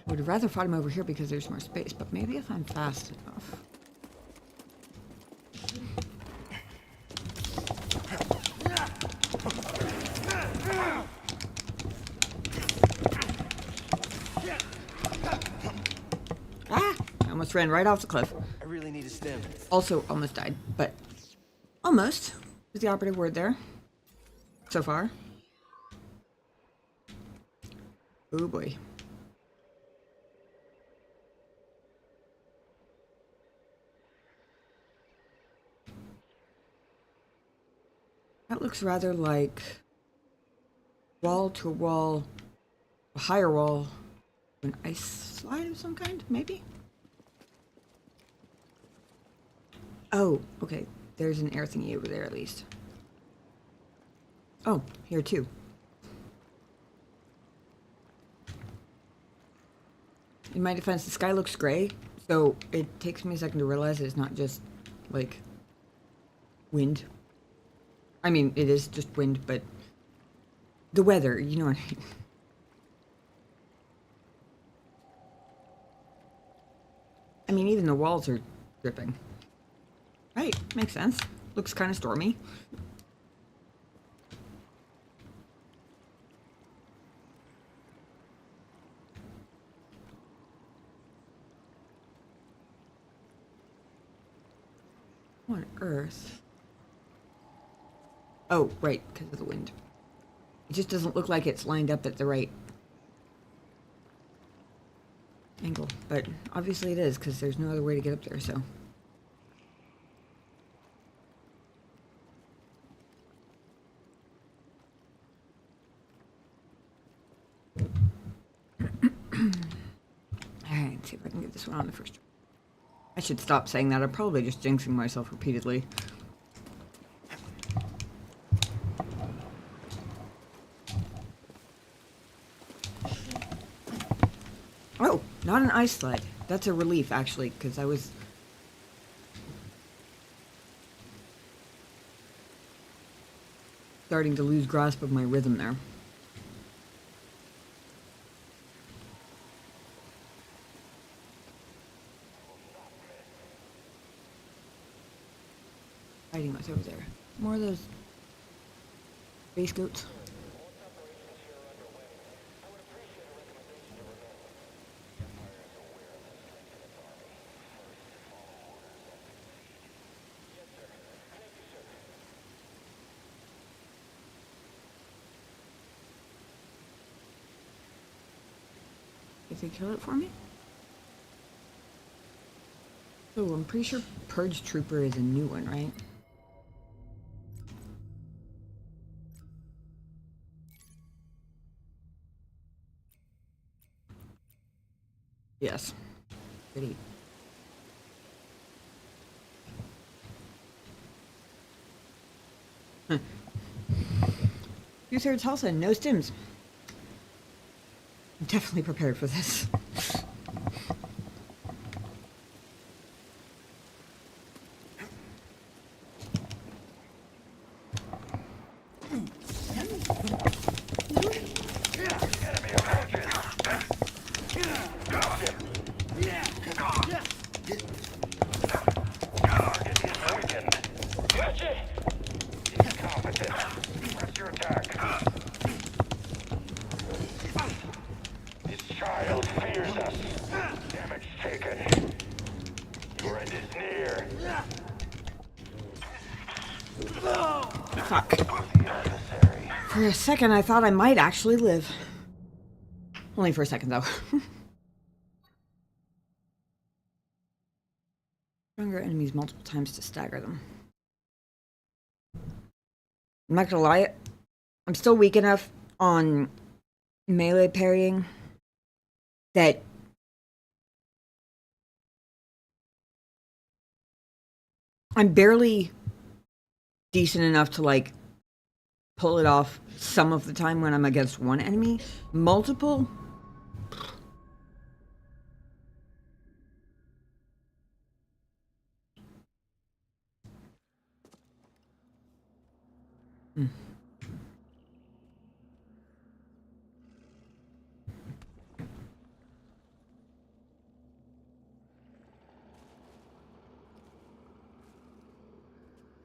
I would have rather fought him over here because there's more space, but maybe if I'm fast enough. Ah! I almost ran right off the cliff. I really need a stim. Also almost died, but almost is the operative word there. So far. Oh boy. That looks rather like wall to wall, a higher wall, an ice slide of some kind, maybe? Oh, okay. There's an air thingy over there at least. Oh, here too. In my defense, the sky looks gray, so it takes me a second to realize it's not just, like, wind. I mean, it is just wind, but the weather, you know what I mean. I mean, even the walls are dripping. Right, makes sense. Looks kind of stormy. What on earth? Oh, right, because of the wind. It just doesn't look like it's lined up at the right angle, but obviously it is, because there's no other way to get up there, so. on the first. I should stop saying that. I'm probably just jinxing myself repeatedly. Oh, not an ice sled. That's a relief, actually, because I was... starting to lose grasp of my rhythm there. Fighting what's over there. More of those space goats. Did they kill it for me? Oh, I'm pretty sure Purge Trooper is a new one, right? Yes. Pretty. Huh. 2/3 health and no stims. I'm definitely prepared for this. Fuck. For a second, I thought I might actually live. Only for a second, though. Stronger enemies multiple times to stagger them. I'm not gonna lie, I'm still weak enough on melee parrying that I'm barely decent enough to, like, pull it off some of the time when I'm against one enemy. Multiple? Hmm.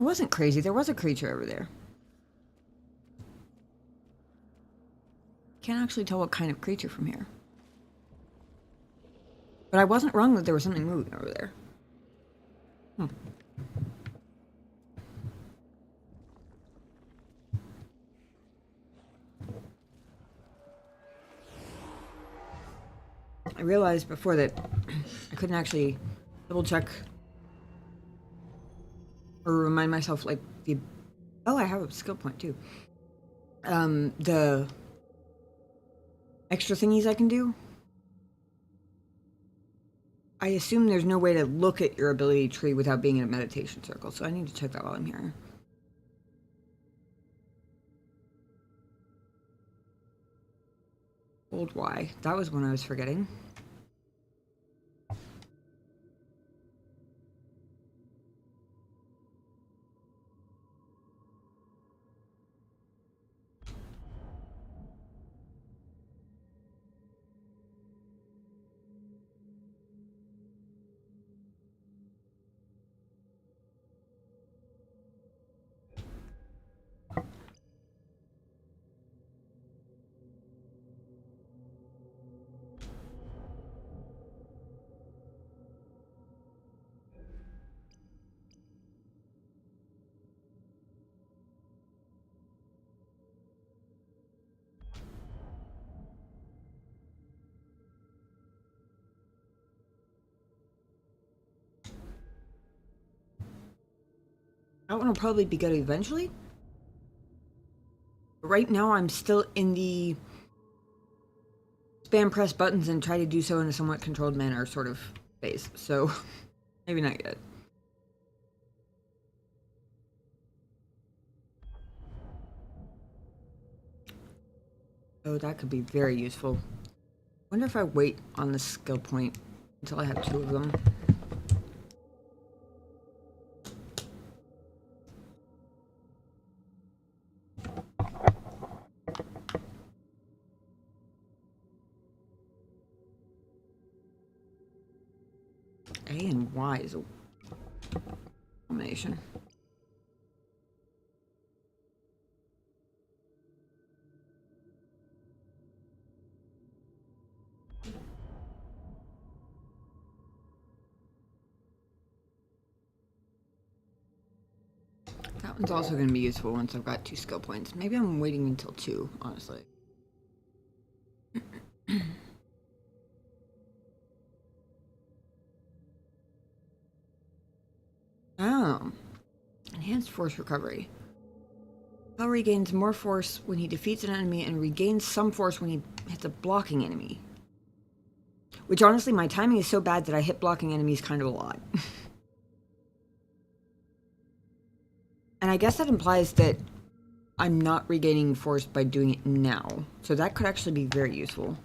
It wasn't crazy. There was a creature over there. Can't actually tell what kind of creature from here. But I wasn't wrong that there was something moving over there. Hmm. I realized before that I couldn't actually double check or remind myself, like, the... Oh, I have a skill point, too. The extra thingies I can do. I assume there's no way to look at your ability tree without being in a meditation circle, so I need to check that while I'm here. Old Y. That was one I was forgetting. That one will probably be good eventually. But right now, I'm still in the spam press buttons and try to do so in a somewhat controlled manner sort of phase, so maybe not yet. Oh, that could be very useful. Wonder if I wait on the skill point until I have 2 of them. A and Y is a combination. That one's also going to be useful once I've got 2 skill points. Maybe I'm waiting until 2, honestly. Oh. Enhanced force recovery. Hell regains more force when he defeats an enemy and regains some force when he hits a blocking enemy. Which honestly, my timing is so bad that I hit blocking enemies kind of a lot. And I guess that implies that I'm not regaining force by doing it now. So that could actually be very useful.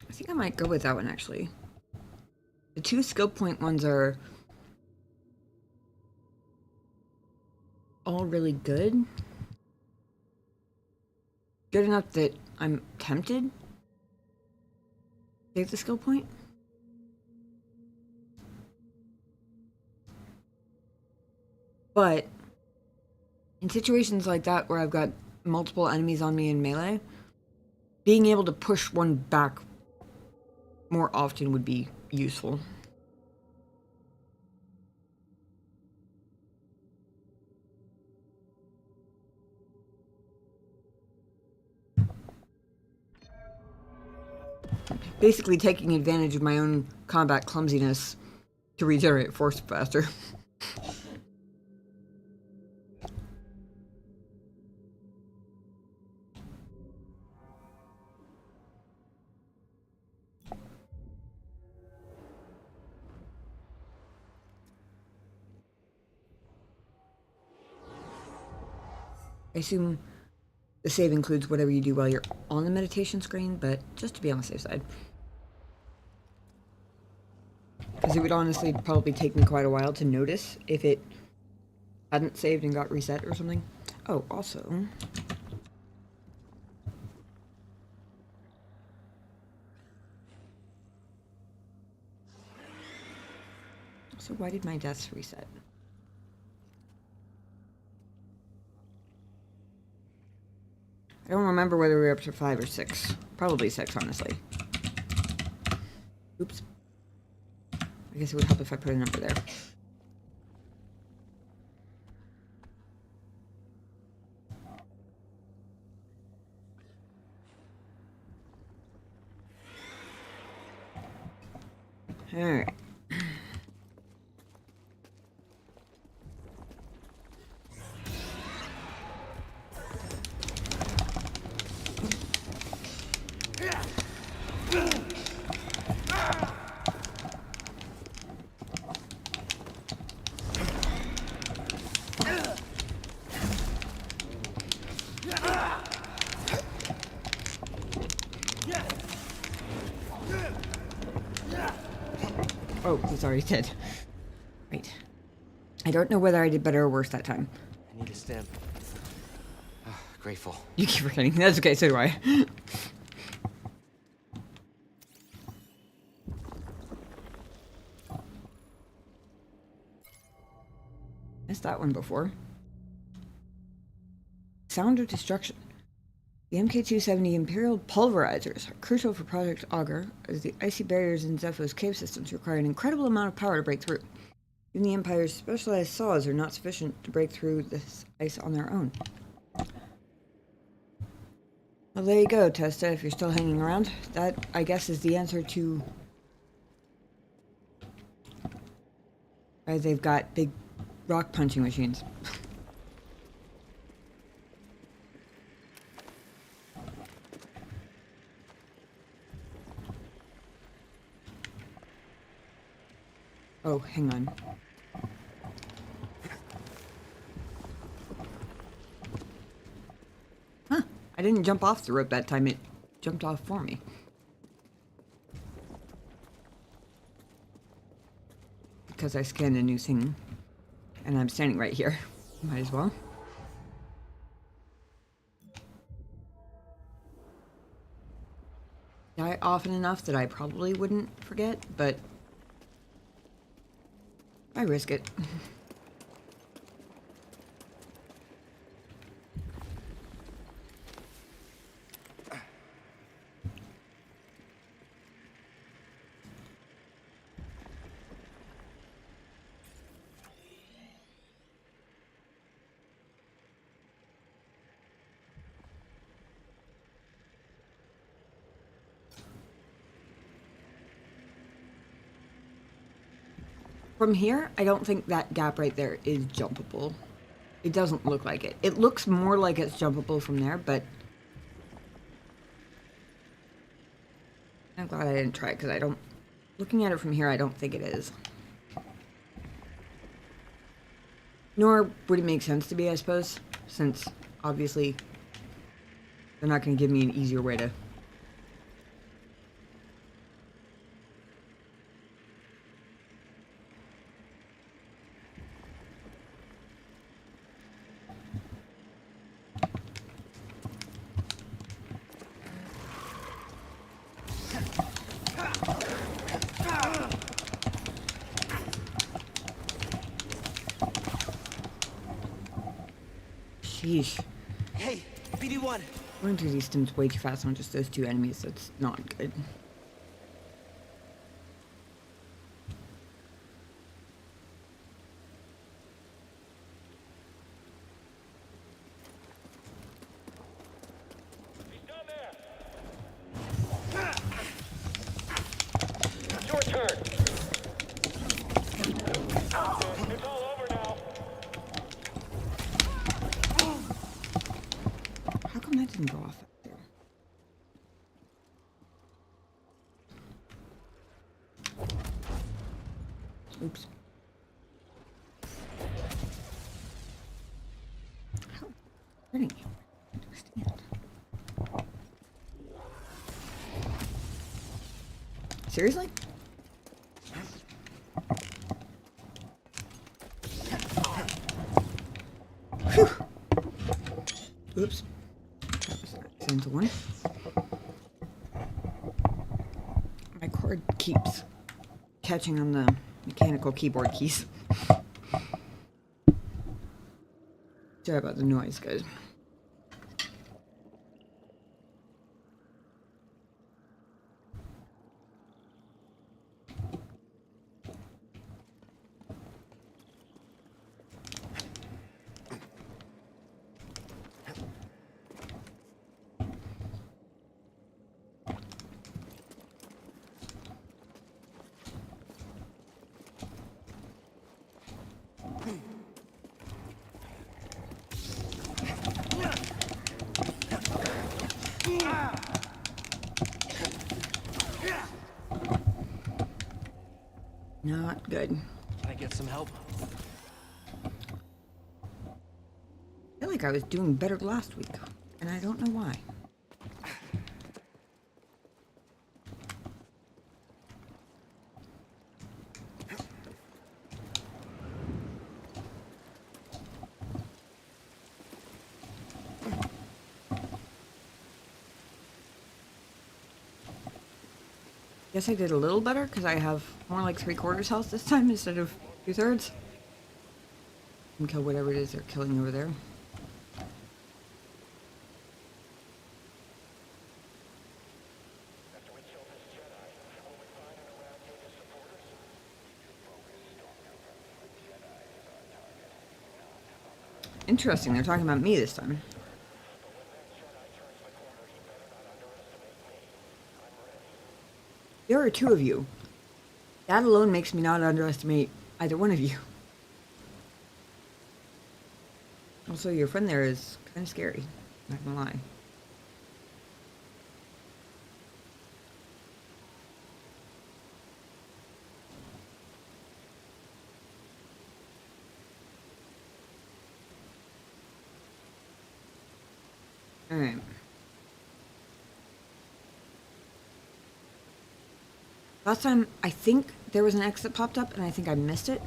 I think I might go with that one, actually. The 2 skill point ones are all really good. Good enough that I'm tempted. Save the skill point. But in situations like that where I've got multiple enemies on me in melee, being able to push one back more often would be useful. Basically taking advantage of my own combat clumsiness to regenerate force faster. I assume the save includes whatever you do while you're on the meditation screen, but just to be on the safe side. Because it would honestly probably take me quite a while to notice if it hadn't saved and got reset or something. Oh, also... So why did my deaths reset? I don't remember whether we were up to 5 or 6. Probably 6, honestly. Oops. I guess it would help if I put a number there. Alright. Oh, he's already dead. Wait. I don't know whether I did better or worse that time. I need a stem. Grateful. You keep forgetting. That's okay, so do I. Missed that one before. Sound of destruction. The MK-270 Imperial pulverizers are crucial for Project Augur, as the icy barriers in Zepho's cave systems require an incredible amount of power to break through. Even the Empire's specialized saws are not sufficient to break through this ice on their own. Well, there you go, Testa, if you're still hanging around. That, I guess, is the answer to... why they've got big rock punching machines. Oh, hang on. Huh. I didn't jump off the rope that time. It jumped off for me. Because I scanned a new thing. And I'm standing right here. Might as well. Die often enough that I probably wouldn't forget, but I risk it. From here, I don't think that gap right there is jumpable. It doesn't look like it. It looks more like it's jumpable from there, but I'm glad I didn't try it because I don't... looking at it from here, I don't think it is. Nor would it make sense to be, I suppose, since obviously they're not going to give me an easier way to... Sheesh. Hey, BD1. Going through these stims way too fast on just those two enemies. That's not good. He's down there. Your turn. It's all over now. How come that didn't go off there? Oops. How? Hurting you? I don't understand. Seriously? Whew. Oops. That was an accidental one. My cord keeps catching on the mechanical keyboard keys. Sorry about the noise, guys. Not good. Can I get some help? I feel like I was doing better last week, and I don't know why. Guess I did a little better because I have more like 3/4 health this time instead of 2/3. And kill whatever it is they're killing over there. Interesting, they're talking about me this time. There are two of you. That alone makes me not underestimate either one of you. Also, your friend there is kind of scary, not gonna lie. Alright. Last time, I think there was an exit popped up, and I think I missed it.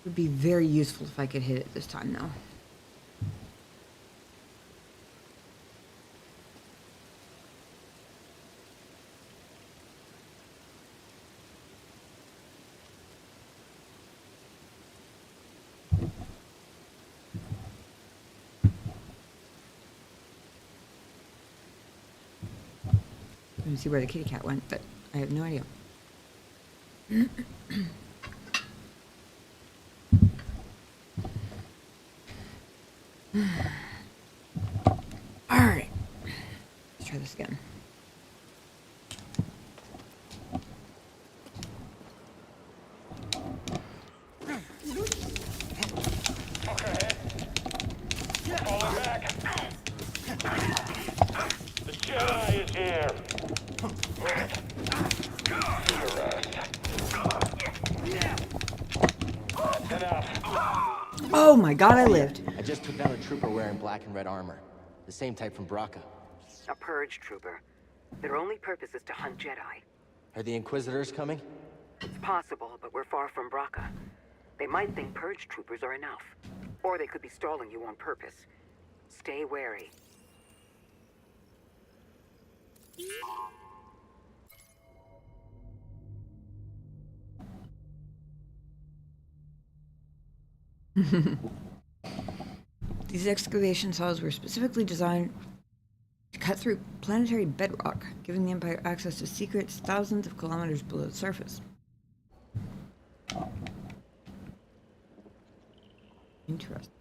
It would be very useful if I could hit it this time, though. I didn't see where the kitty cat went, but I have no idea. Alright. Let's try this again. Falling back. The Jedi is here. Oh my god, I lived. I just took down a trooper wearing black and red armor. The same type from Braca. A purge trooper. Their only purpose is to hunt Jedi. Are the Inquisitors coming? It's possible, but we're far from Braca. They might think purge troopers are enough. Or they could be stalling you on purpose. Stay wary. These excavation saws were specifically designed to cut through planetary bedrock, giving the Empire access to secrets thousands of kilometers below the surface. Interesting.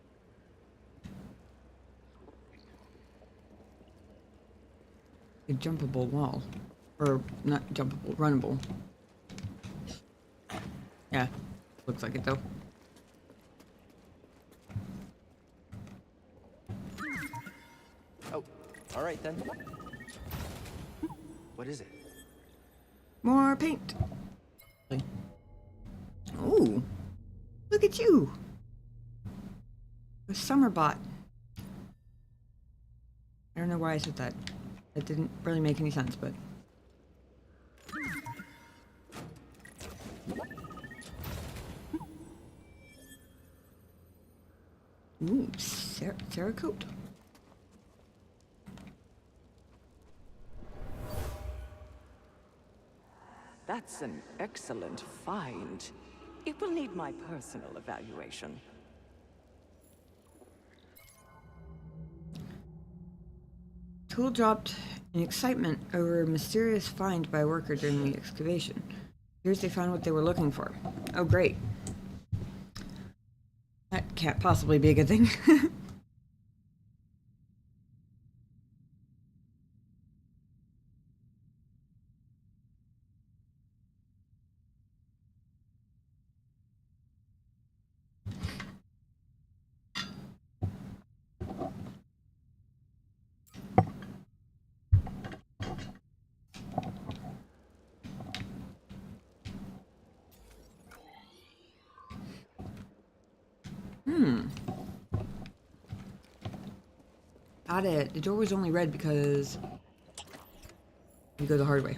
A jumpable wall. Or, not jumpable, runnable. Yeah, looks like it though. Oh, all right then. What is it? More paint. Ooh, look at you. A summer bot. I don't know why I said that. That didn't really make any sense, but. Ooh, Cerakote. That's an excellent find. It will need my personal evaluation. Tool dropped in excitement over a mysterious find by a worker during the excavation. Here's they found what they were looking for. Oh, great. That can't possibly be a good thing. Got it. The door was only red because you go the hard way.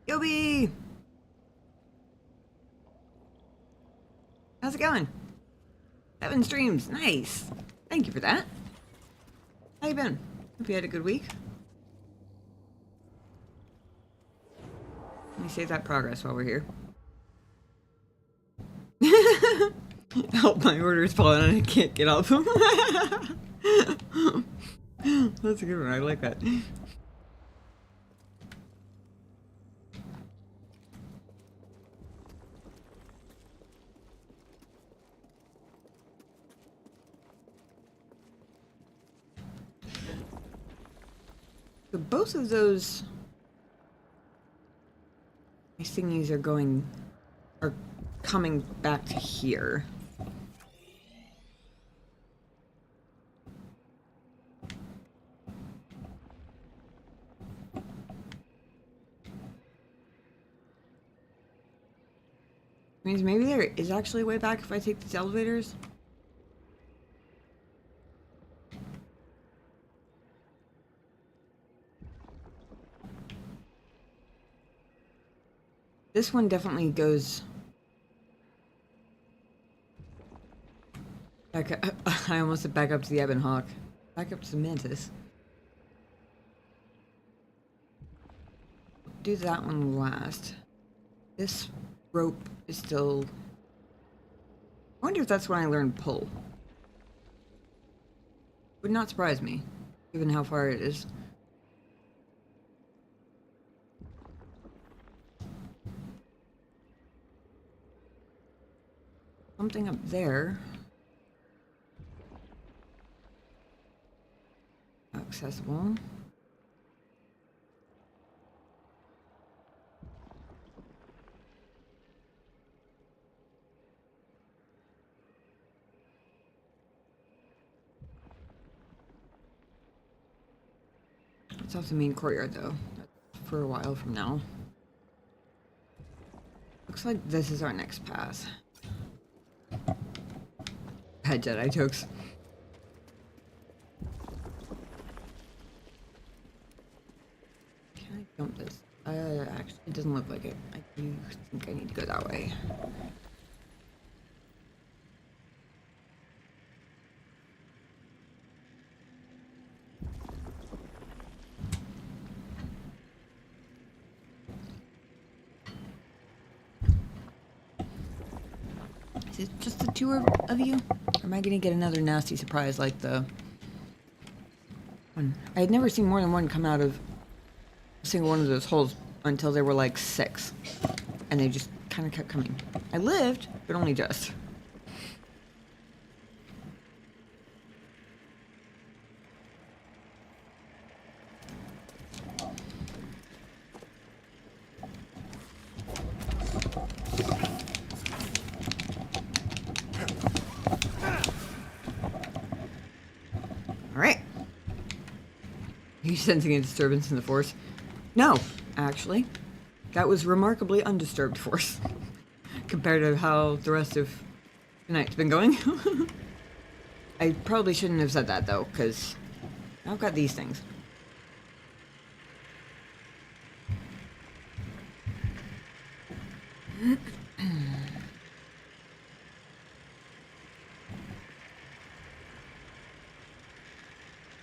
Yobi! How's it going? 7 streams. Nice. Thank you for that. How you been? Hope you had a good week. Let me save that progress while we're here. My order is falling and I can't get up. That's a good one. I like that. So both of those thingies are coming back to here. Means maybe there is actually a way back if I take these elevators. This one definitely goes back up. I almost said back up to the Ebon Hawk. Back up to the Mantis. Do that one last. This rope is still... I wonder if that's when I learned pull. Would not surprise me, given how far it is. Something up there. Accessible. It's off the main courtyard though. That's for a while from now. Looks like this is our next pass. Bad Jedi jokes. Can I jump this? Actually, it doesn't look like it. I do think I need to go that way. Is it just the two of you? Or am I gonna get another nasty surprise like the one? I had never seen more than one come out of a single one of those holes until there were like 6. And they just kind of kept coming. I lived, but only just. Are you sensing a disturbance in the Force? No, actually. That was remarkably undisturbed Force. Compared to how the rest of the night's been going. I probably shouldn't have said that though, because I've got these things.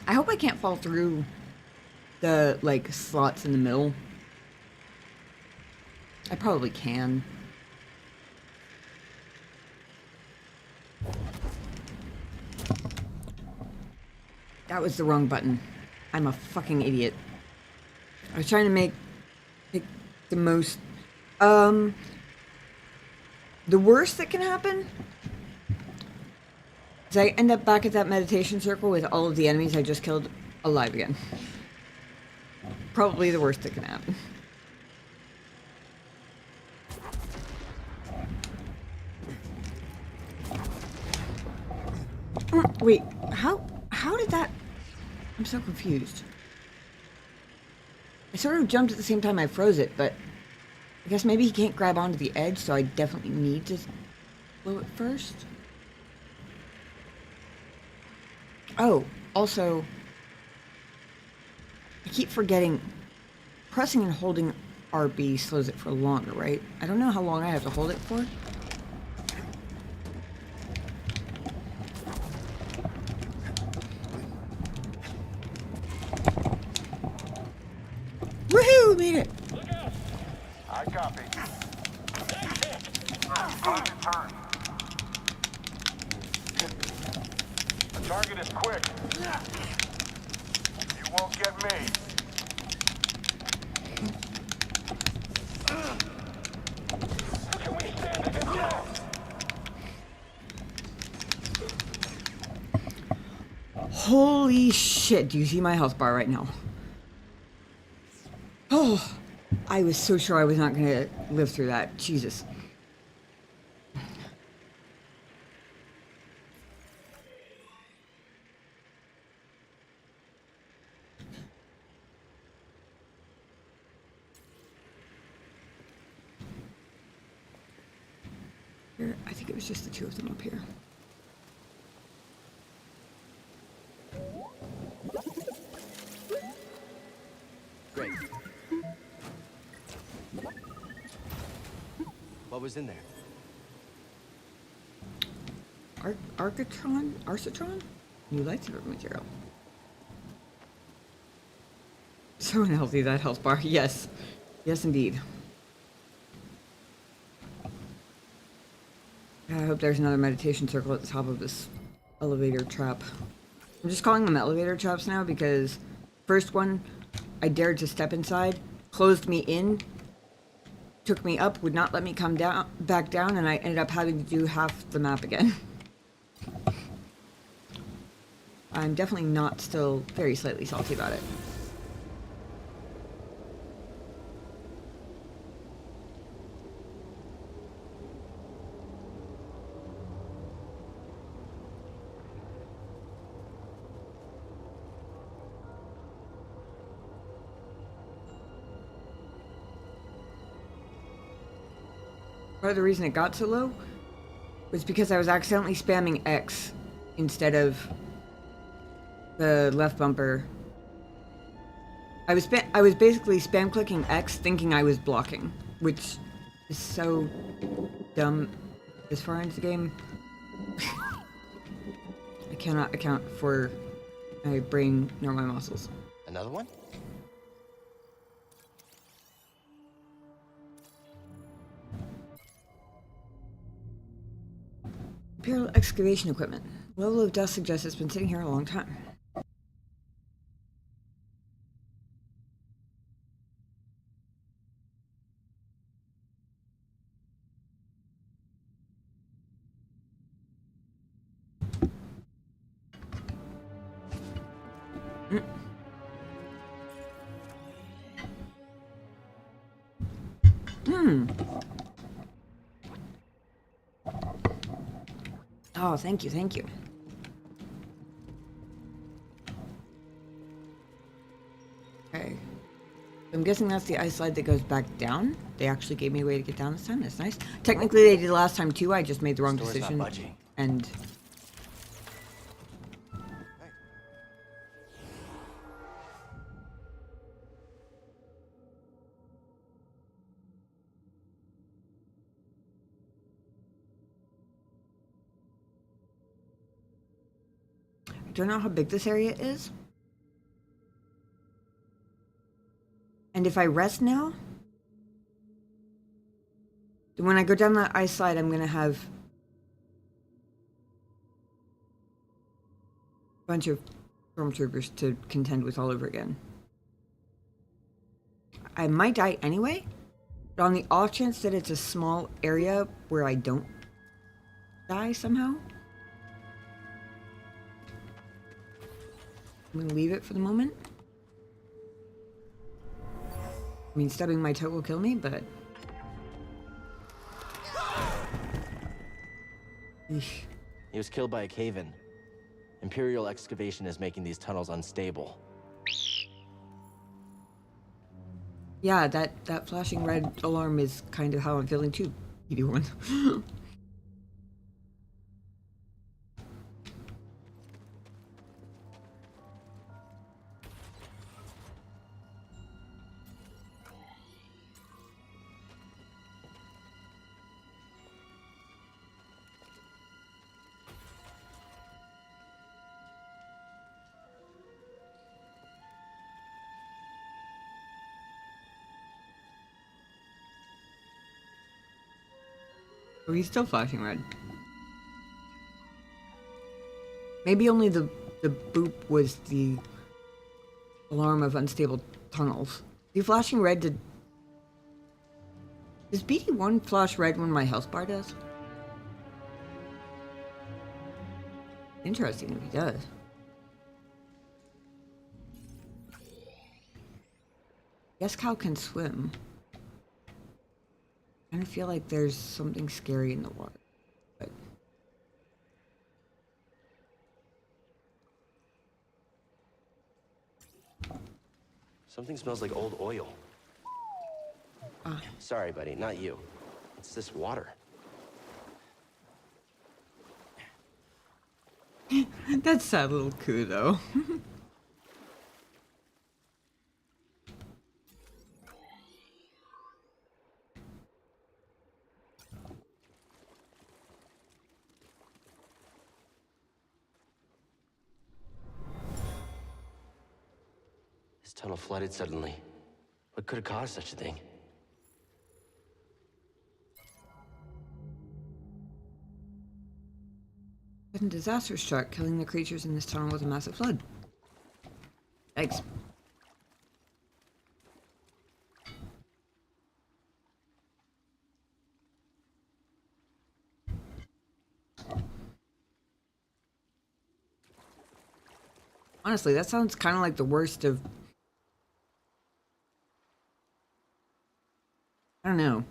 I hope I can't fall through the, like, slots in the middle. I probably can. That was the wrong button. I'm a fucking idiot. I was trying to make the most... The worst that can happen is I end up back at that meditation circle with all of the enemies I just killed alive again. Probably the worst that can happen. Wait, how did that... I'm so confused. I sort of jumped at the same time I froze it, but I guess maybe he can't grab onto the edge, so I definitely need to blow it first. Oh, also, I keep forgetting, pressing and holding RB slows it for longer, right? I don't know how long I have to hold it for. Woohoo! Made it! Look out! I copy. Find a turn. The target is quick. You won't get me. Can we stand against that? Holy shit, do you see my health bar right now? Oh, I was so sure I was not going to live through that. Jesus. I think it was just the two of them up here. Great. What was in there? Arcitron? New lightsaber material. So unhealthy, that health bar. Yes. Yes, indeed. I hope there's another meditation circle at the top of this elevator trap. I'm just calling them elevator traps now because first one, I dared to step inside, closed me in, took me up, would not let me come down, back down, and I ended up having to do half the map again. I'm definitely not still very slightly salty about it. Part of the reason it got so low was because I was accidentally spamming X instead of the left bumper. I was basically spam clicking X thinking I was blocking, which is so dumb this far into the game. I cannot account for my brain nor my muscles. Another one? Imperial excavation equipment. Level of dust suggests it's been sitting here a long time. Oh, thank you, thank you. Okay. I'm guessing that's the ice slide that goes back down. They actually gave me a way to get down this time. That's nice. Technically, they did last time too. I just made the wrong decision. And I don't know how big this area is. And if I rest now, then when I go down that ice slide, I'm going to have a bunch of stormtroopers to contend with all over again. I might die anyway, but on the off chance that it's a small area where I don't die somehow, I'm going to leave it for the moment. I mean, stubbing my toe will kill me, but... Eesh. He was killed by a cave-in. Imperial excavation is making these tunnels unstable. Yeah, that flashing red alarm is kind of how I'm feeling too, ED1. Oh, he's still flashing red. Maybe only the boop was the alarm of unstable tunnels. You flashing red to... Does BD1 flash red when my health bar does? Interesting if he does. Guess cow can swim. I kind of feel like there's something scary in the water. But Something smells like old oil. Sorry, buddy, not you. It's this water. That's a sad little coo, though. This tunnel flooded suddenly. What could have caused such a thing? Sudden disaster struck, killing the creatures in this tunnel with a massive flood. Thanks. Honestly, that sounds kind of like the worst of... I don't know.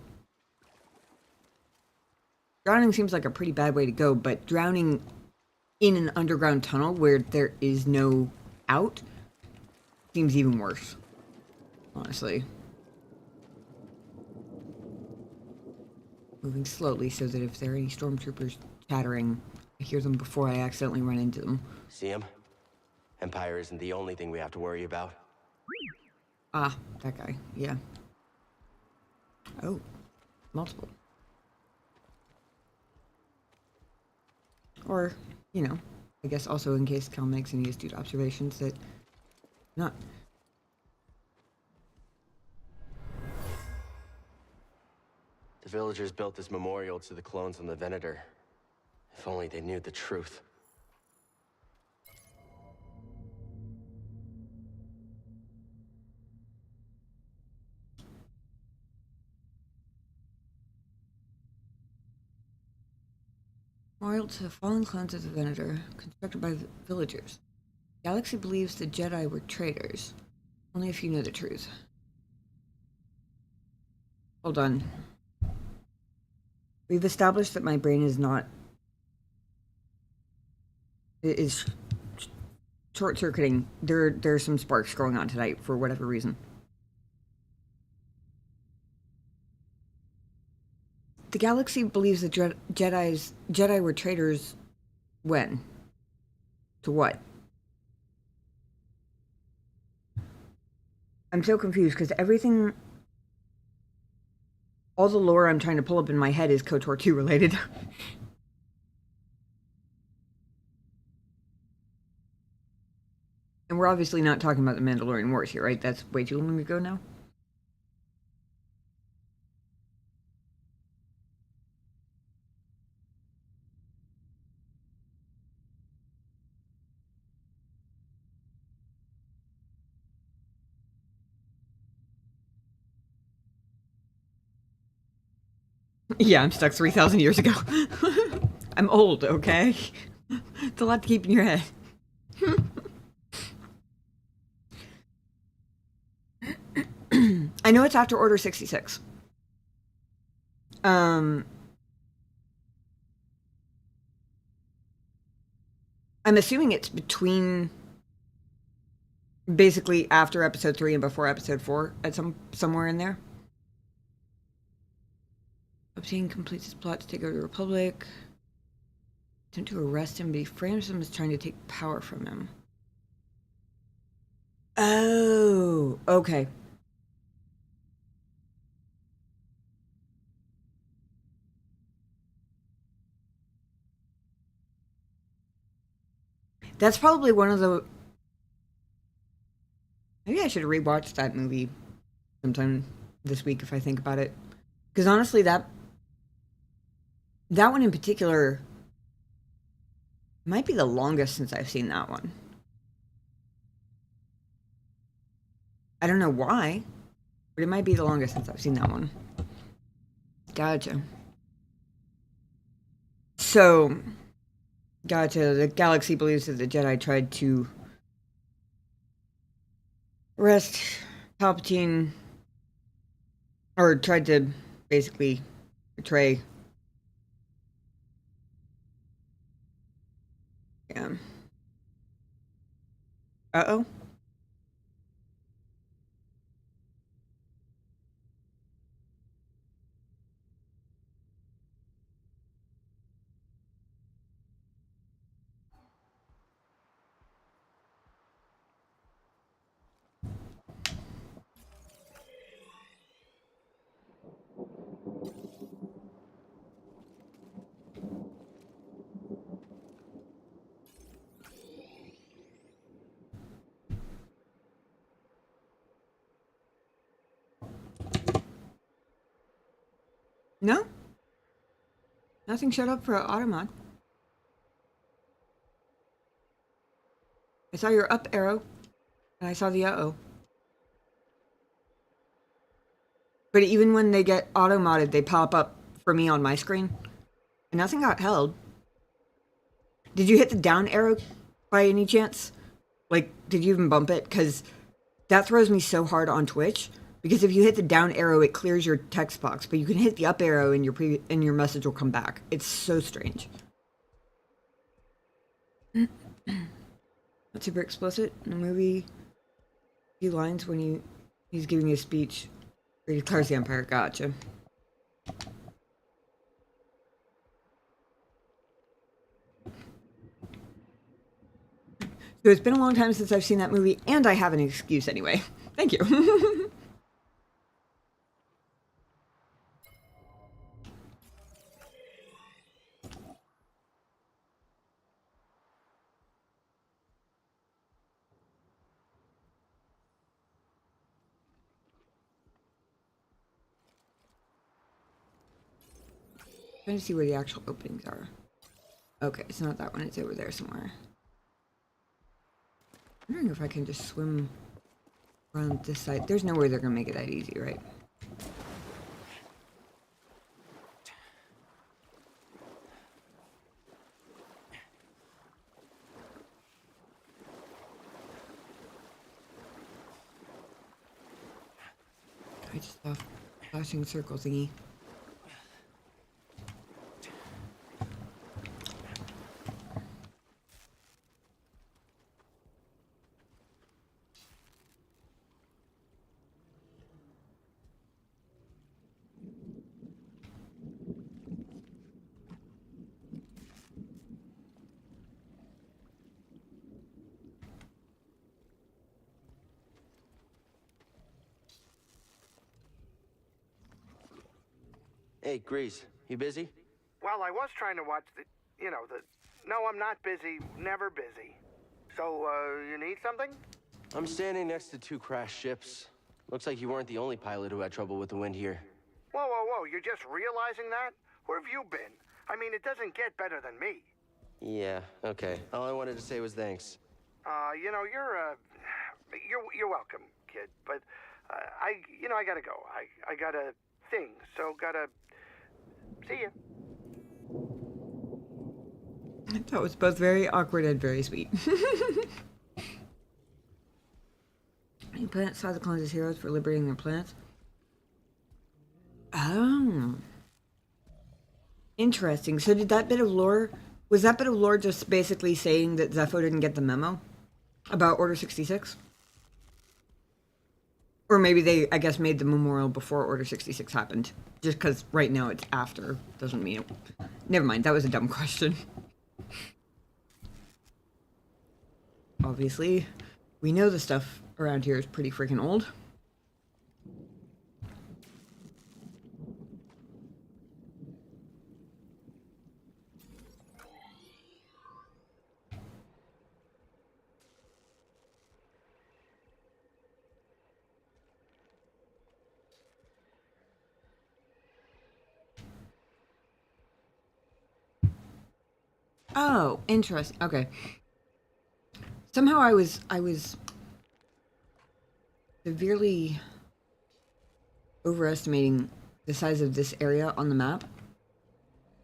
Drowning seems like a pretty bad way to go, but drowning in an underground tunnel where there is no out seems even worse. Honestly. Moving slowly so that if there are any stormtroopers chattering, I hear them before I accidentally run into them. See him? Empire isn't the only thing we have to worry about. Ah, that guy. Yeah. Oh. Multiple. Or, you know, I guess also in case Cal makes any astute observations that... Not. The villagers built this memorial to the clones on the Venator. If only they knew the truth. Memorial to the fallen clones of the Venator, constructed by the villagers. The galaxy believes the Jedi were traitors. Only a few know the truth. Hold on. We've established that my brain is not... It is short-circuiting. There's some sparks going on tonight for whatever reason. The galaxy believes the Jedi were traitors when? To what? I'm so confused because everything... All the lore I'm trying to pull up in my head is KOTOR 2 related. And we're obviously not talking about the Mandalorian Wars here, right? That's way too long ago now. Yeah, I'm stuck 3,000 years ago. I'm old, okay? It's a lot to keep in your head. I know it's after Order 66. I'm assuming it's between... Basically after Episode 3 and before Episode 4, at somewhere in there. Obsidian completes his plot to take over the Republic. Attempt to arrest him, but he frames him as trying to take power from him. Oh, okay. That's probably one of the... Maybe I should rewatch that movie sometime this week if I think about it. Because honestly, that one in particular Might be the longest since I've seen that one. I don't know why, but it might be the longest since I've seen that one. Gotcha. So, gotcha. The galaxy believes that the Jedi tried to arrest Palpatine, or tried to basically betray. Yeah. Uh-oh. No? Nothing showed up for Automod. I saw your up arrow, and I saw the uh-oh. But even when they get auto-modded, they pop up for me on my screen. And nothing got held. Did you hit the down arrow by any chance? Like, did you even bump it? Because that throws me so hard on Twitch. Because if you hit the down arrow, it clears your text box. But you can hit the up arrow and your message will come back. It's so strange. Not super explicit in the movie. A few lines when he's giving a speech. He declares the Empire. Gotcha. So it's been a long time since I've seen that movie, and I have an excuse anyway. Thank you. Trying to see where the actual openings are. Okay, it's not that one. It's over there somewhere. I'm wondering if I can just swim around this side. There's no way they're gonna make it that easy, right? I just saw a flashing circle thingy. Hey, Grease, you busy? Well, I was trying to watch the... No, I'm not busy. Never busy. So, you need something? I'm standing next to two crashed ships. Looks like you weren't the only pilot who had trouble with the wind here. Whoa, whoa, whoa. You're just realizing that? Where have you been? I mean, it doesn't get better than me. Yeah, okay. All I wanted to say was thanks. You're welcome, kid. But, I gotta go. I got a thing, so gotta... See ya. That was both very awkward and very sweet. Any planets saw the clones as heroes for liberating their planets? Oh. Interesting. So did that bit of lore... Was that bit of lore just basically saying that Zepho didn't get the memo about Order 66? Or maybe they, I guess, made the memorial before Order 66 happened. Just because right now it's after. Doesn't mean it... Never mind, that was a dumb question. Obviously, we know the stuff around here is pretty freaking old. Oh, interesting. Okay. Somehow I was severely overestimating the size of this area on the map.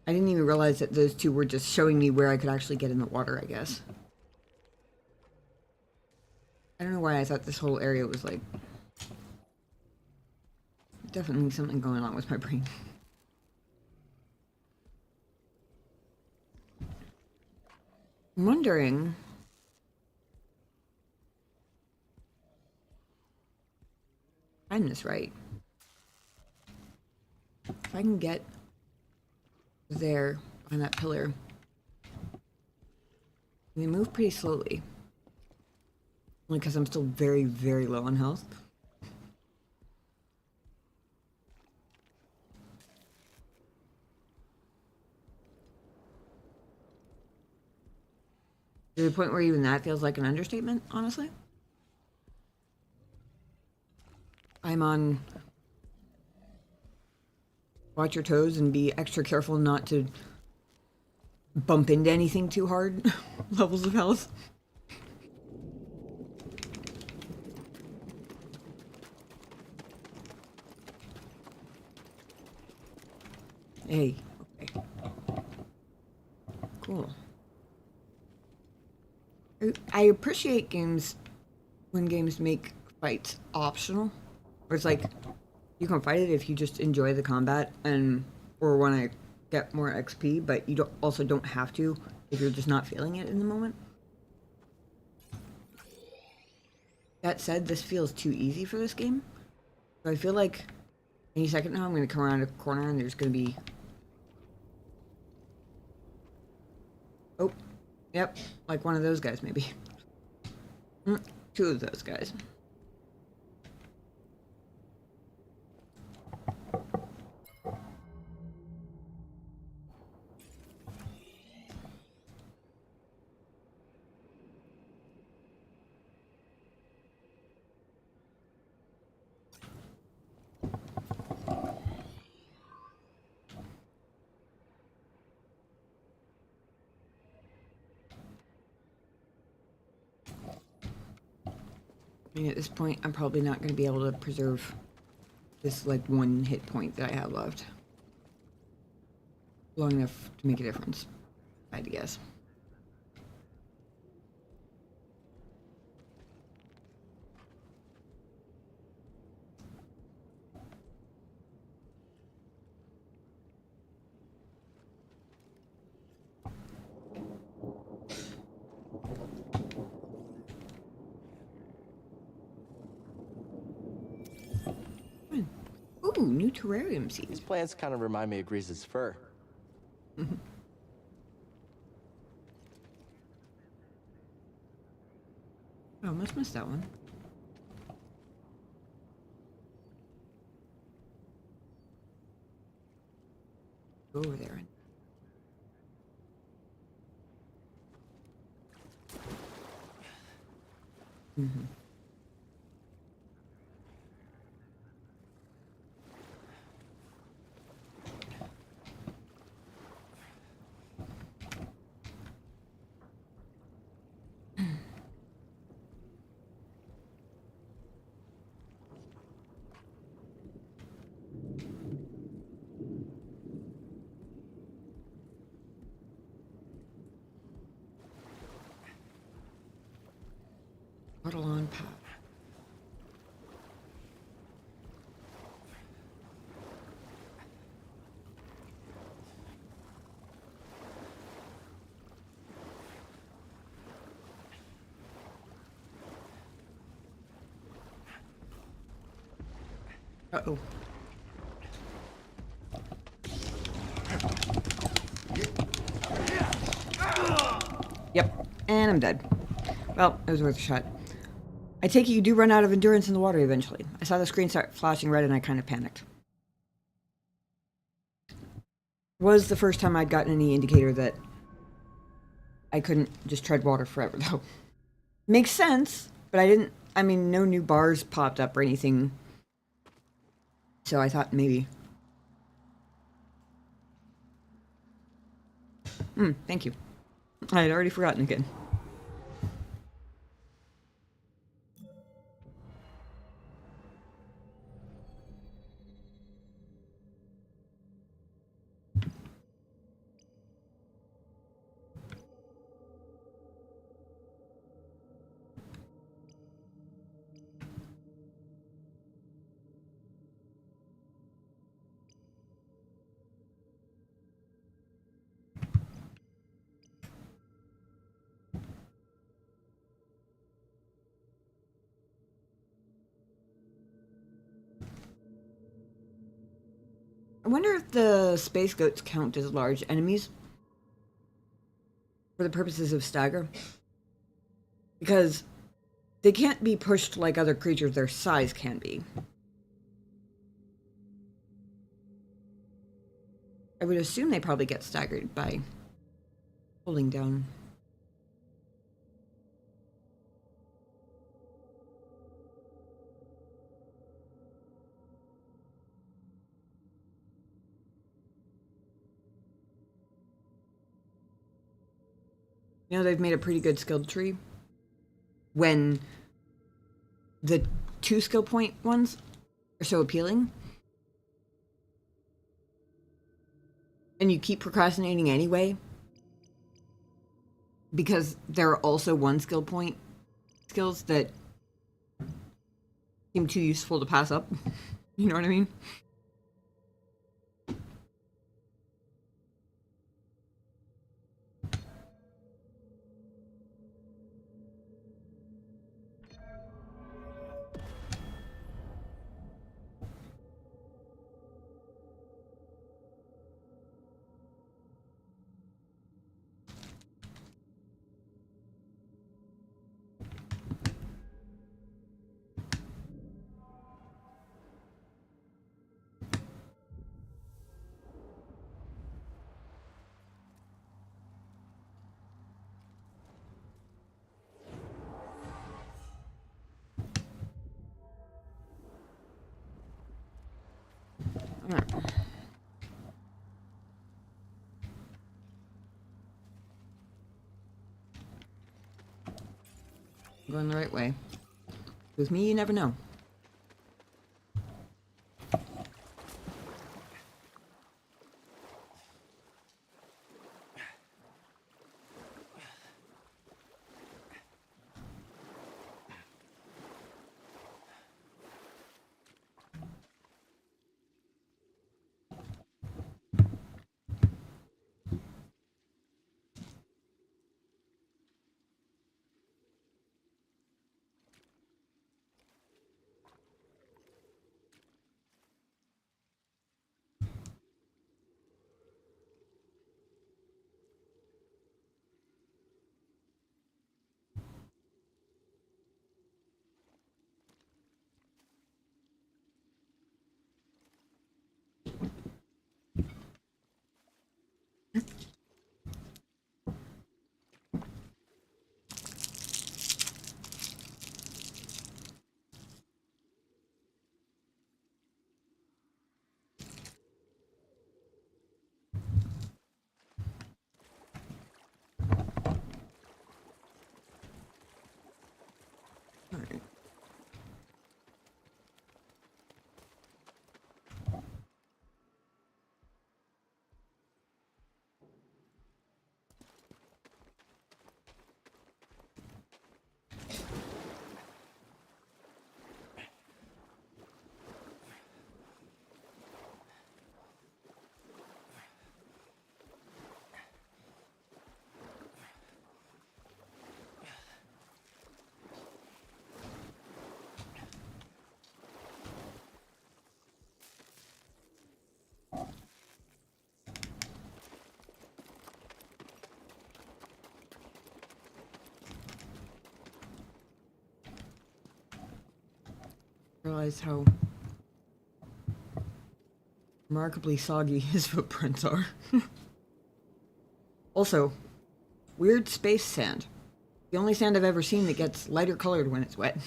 I didn't even realize that those two were just showing me where I could actually get in the water, I guess. I don't know why I thought this whole area was like... Definitely something going on with my brain. I'm wondering... if I'm this right. If I can get there on that pillar. We move pretty slowly. Only because I'm still very, very low on health. To the point where even that feels like an understatement, honestly. I'm on watch your toes and be extra careful not to bump into anything too hard. Levels of health. Hey, okay. Cool. I appreciate games when games make fights optional. Where it's like, you can fight it if you just enjoy the combat and or want to get more XP, but you also don't have to if you're just not feeling it in the moment. That said, this feels too easy for this game. So I feel like any second now I'm going to come around a corner and there's going to be... Oh, yep, like one of those guys maybe. Two of those guys. I mean, at this point, I'm probably not going to be able to preserve this, like, one hit point that I have left long enough to make a difference, I'd guess. Ooh, new terrarium seeds. These plants kind of remind me of Grease's fur. Oh, must miss that one. Go over there. Mm-hmm. Puddle on path. Uh-oh. Yep, and I'm dead. Well, it was worth a shot. I take it you do run out of endurance in the water eventually. I saw the screen start flashing red and I kind of panicked. Was the first time I'd gotten any indicator that I couldn't just tread water forever, though. Makes sense, but I mean, no new bars popped up or anything. So I thought maybe. Thank you. I had already forgotten again. I wonder if the space goats count as large enemies for the purposes of stagger. Because they can't be pushed like other creatures their size can be. I would assume they probably get staggered by pulling down. You know, they've made a pretty good skill tree when the 2 skill point ones are so appealing. And you keep procrastinating anyway. Because there are also 1 skill point skills that seem too useful to pass up. You know what I mean? Alright. Going the right way. With me, you never know. Alright. Realize how remarkably soggy his footprints are. Also, weird space sand. The only sand I've ever seen that gets lighter colored when it's wet.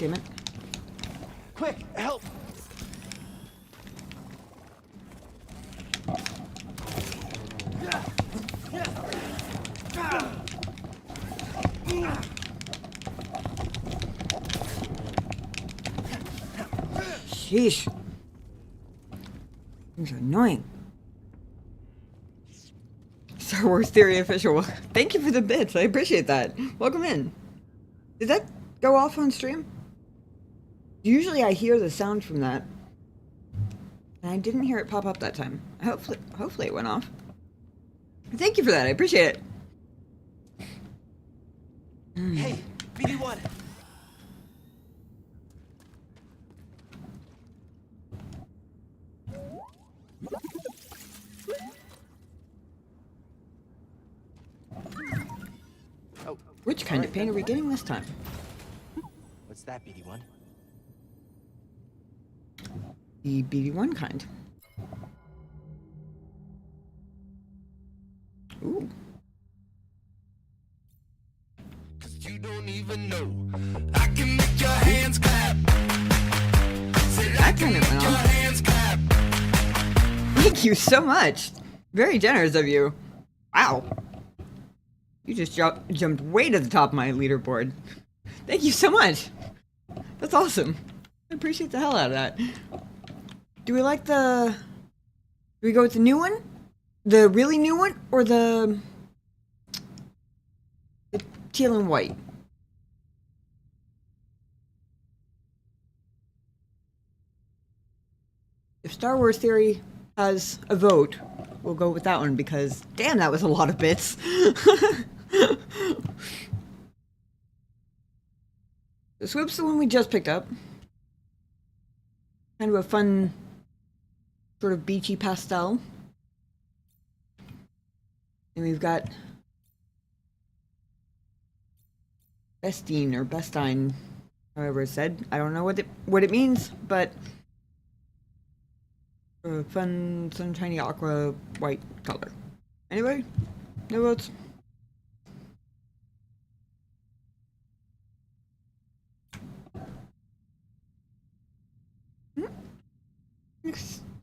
Damn it. Quick, help! Sheesh. Things are annoying. Star Wars Theory official. Thank you for the bits. I appreciate that. Welcome in. Did that go off on stream? Usually I hear the sound from that. And I didn't hear it pop up that time. Hopefully it went off. Thank you for that. I appreciate it. Hey, BD1. Oh, Which kind of paint are we getting this time? what's that, BD1? The BD1 kind. Ooh. You don't even know. I can make your hands clap. That kind of went off. Thank you so much. Very generous of you. Wow. You just jumped way to the top of my leaderboard. Thank you so much. That's awesome. I appreciate the hell out of that. Do we like the... Do we go with the new one? The really new one? Or the teal and white? If Star Wars Theory has a vote, we'll go with that one because, damn, that was a lot of bits. The swoop's the one we just picked up. Kind of a fun, sort of beachy pastel. And we've got Bestine or Bestine, however it's said. I don't know what it means, but a fun, sunshiny aqua white color. Anyway, no votes.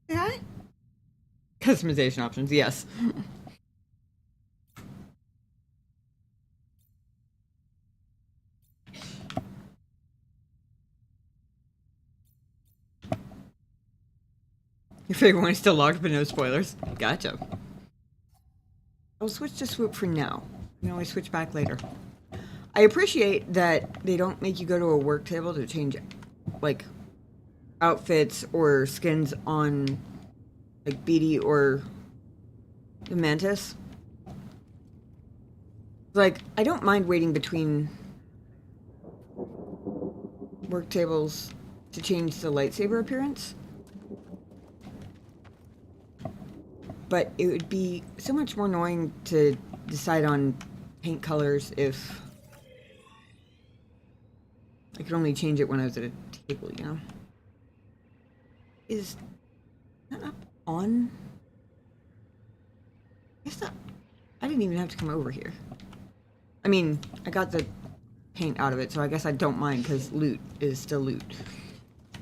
Yeah. Customization options, yes. Your favorite one is still locked, but no spoilers. Gotcha. I'll switch to swoop for now. You can always switch back later. I appreciate that they don't make you go to a work table to change, like, outfits or skins on, like, BD or the Mantis. Like, I don't mind waiting between work tables to change the lightsaber appearance. But it would be so much more annoying to decide on paint colors if I could only change it when I was at a table, you know? Is that up on? I guess not. I didn't even have to come over here. I mean, I got the paint out of it, so I guess I don't mind because loot is still loot.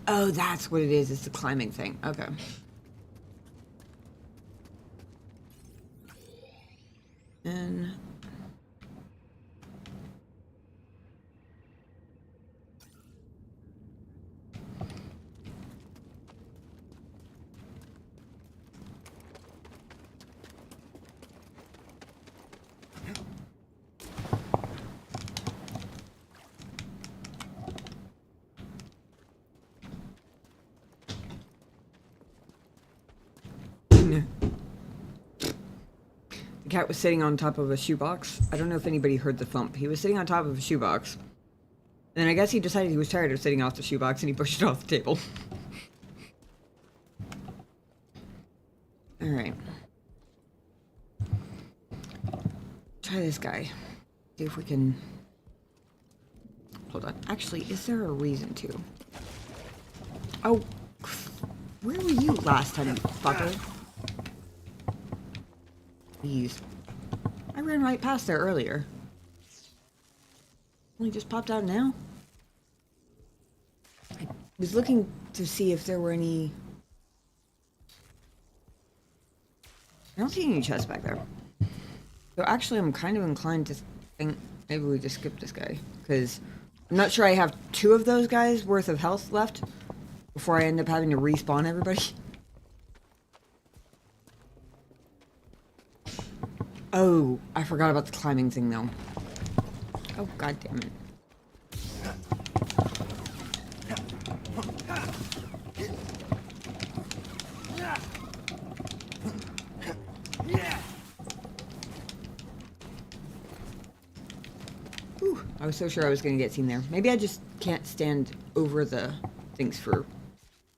Oh, that's what it is. It's the climbing thing. Okay. And the cat was sitting on top of a shoebox. I don't know if anybody heard the thump. He was sitting on top of a shoebox. And then I guess he decided he was tired of sitting off the shoebox and he pushed it off the table. Alright. Try this guy. See if we can... Hold on. Actually, is there a reason to? Oh. Where were you last time, you fucker? Please. I ran right past there earlier. Only just popped out now. was looking to see if there were any... I don't see any chests back there. So actually, I'm kind of inclined to think maybe we just skip this guy. Because I'm not sure I have 2 of those guys worth of health left before I end up having to respawn everybody. Oh, I forgot about the climbing thing though. Oh, god damn it. Whew, I was so sure I was going to get seen there. Maybe I just can't stand over the things for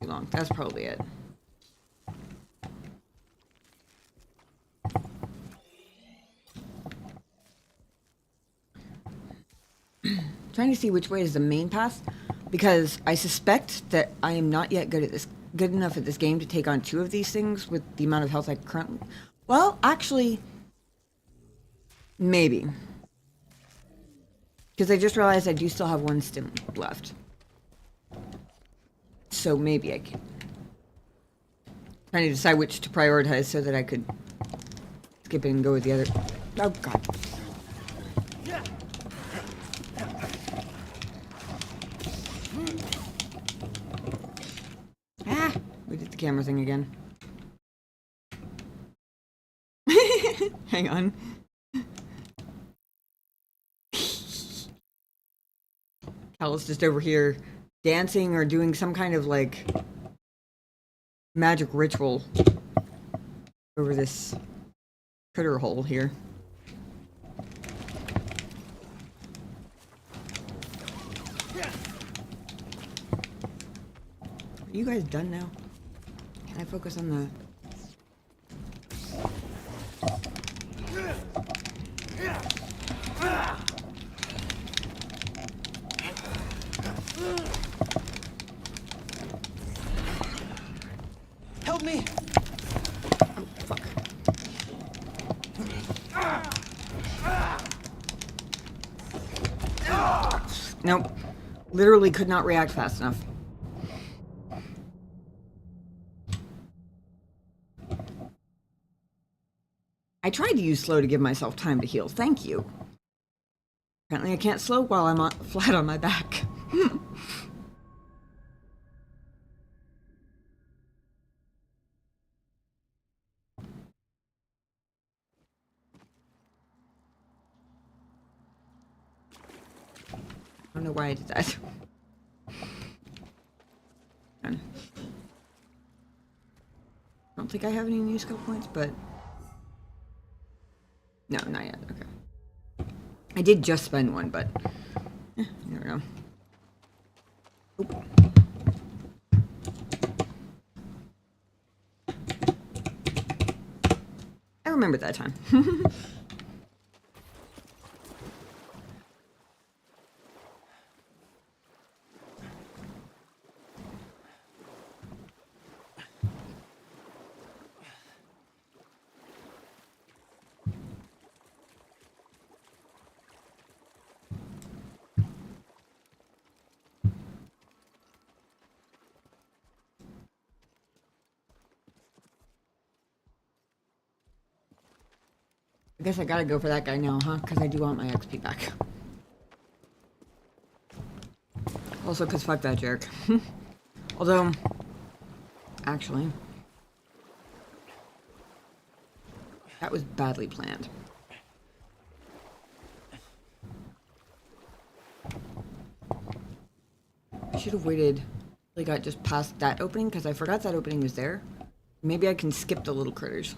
too long. That's probably it. Trying to see which way is the main path, because I suspect that I am not yet good enough at this game to take on 2 of these things with the amount of health I currently... Well, actually, maybe. Because I just realized I do still have 1 stim left. So maybe I can. Trying to decide which to prioritize so that I could skip it and go with the other... Oh, God. Ah! We did the camera thing again. Hang on. Cal is just over here dancing or doing some kind of like magic ritual over this critter hole here. Are you guys done now? Can I focus on the... Help me! Oh, fuck. Nope. Literally could not react fast enough. I tried to use slow to give myself time to heal. Thank you. Apparently I can't slow while I'm flat on my back. I don't know why I did that. I don't think I have any new skill points, but... No, not yet. Okay. I did just spend 1, but... you never know. Oop. I remembered that time. I guess I gotta go for that guy now, huh? Because I do want my XP back. Also, because fuck that jerk. Although, actually, that was badly planned. I should have waited till I got just past that opening, because I forgot that opening was there. Maybe I can skip the little critters.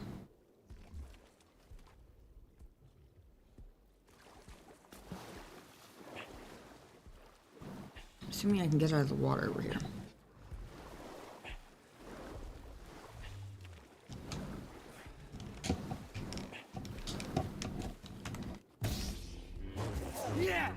Assuming I can get out of the water over here. Yeah!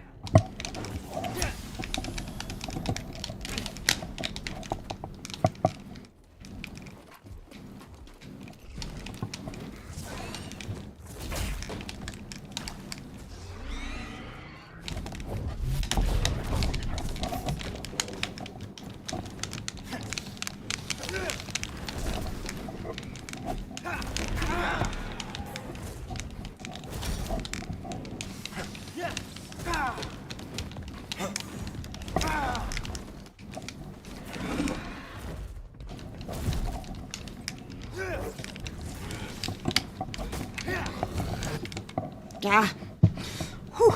Ah. Whew.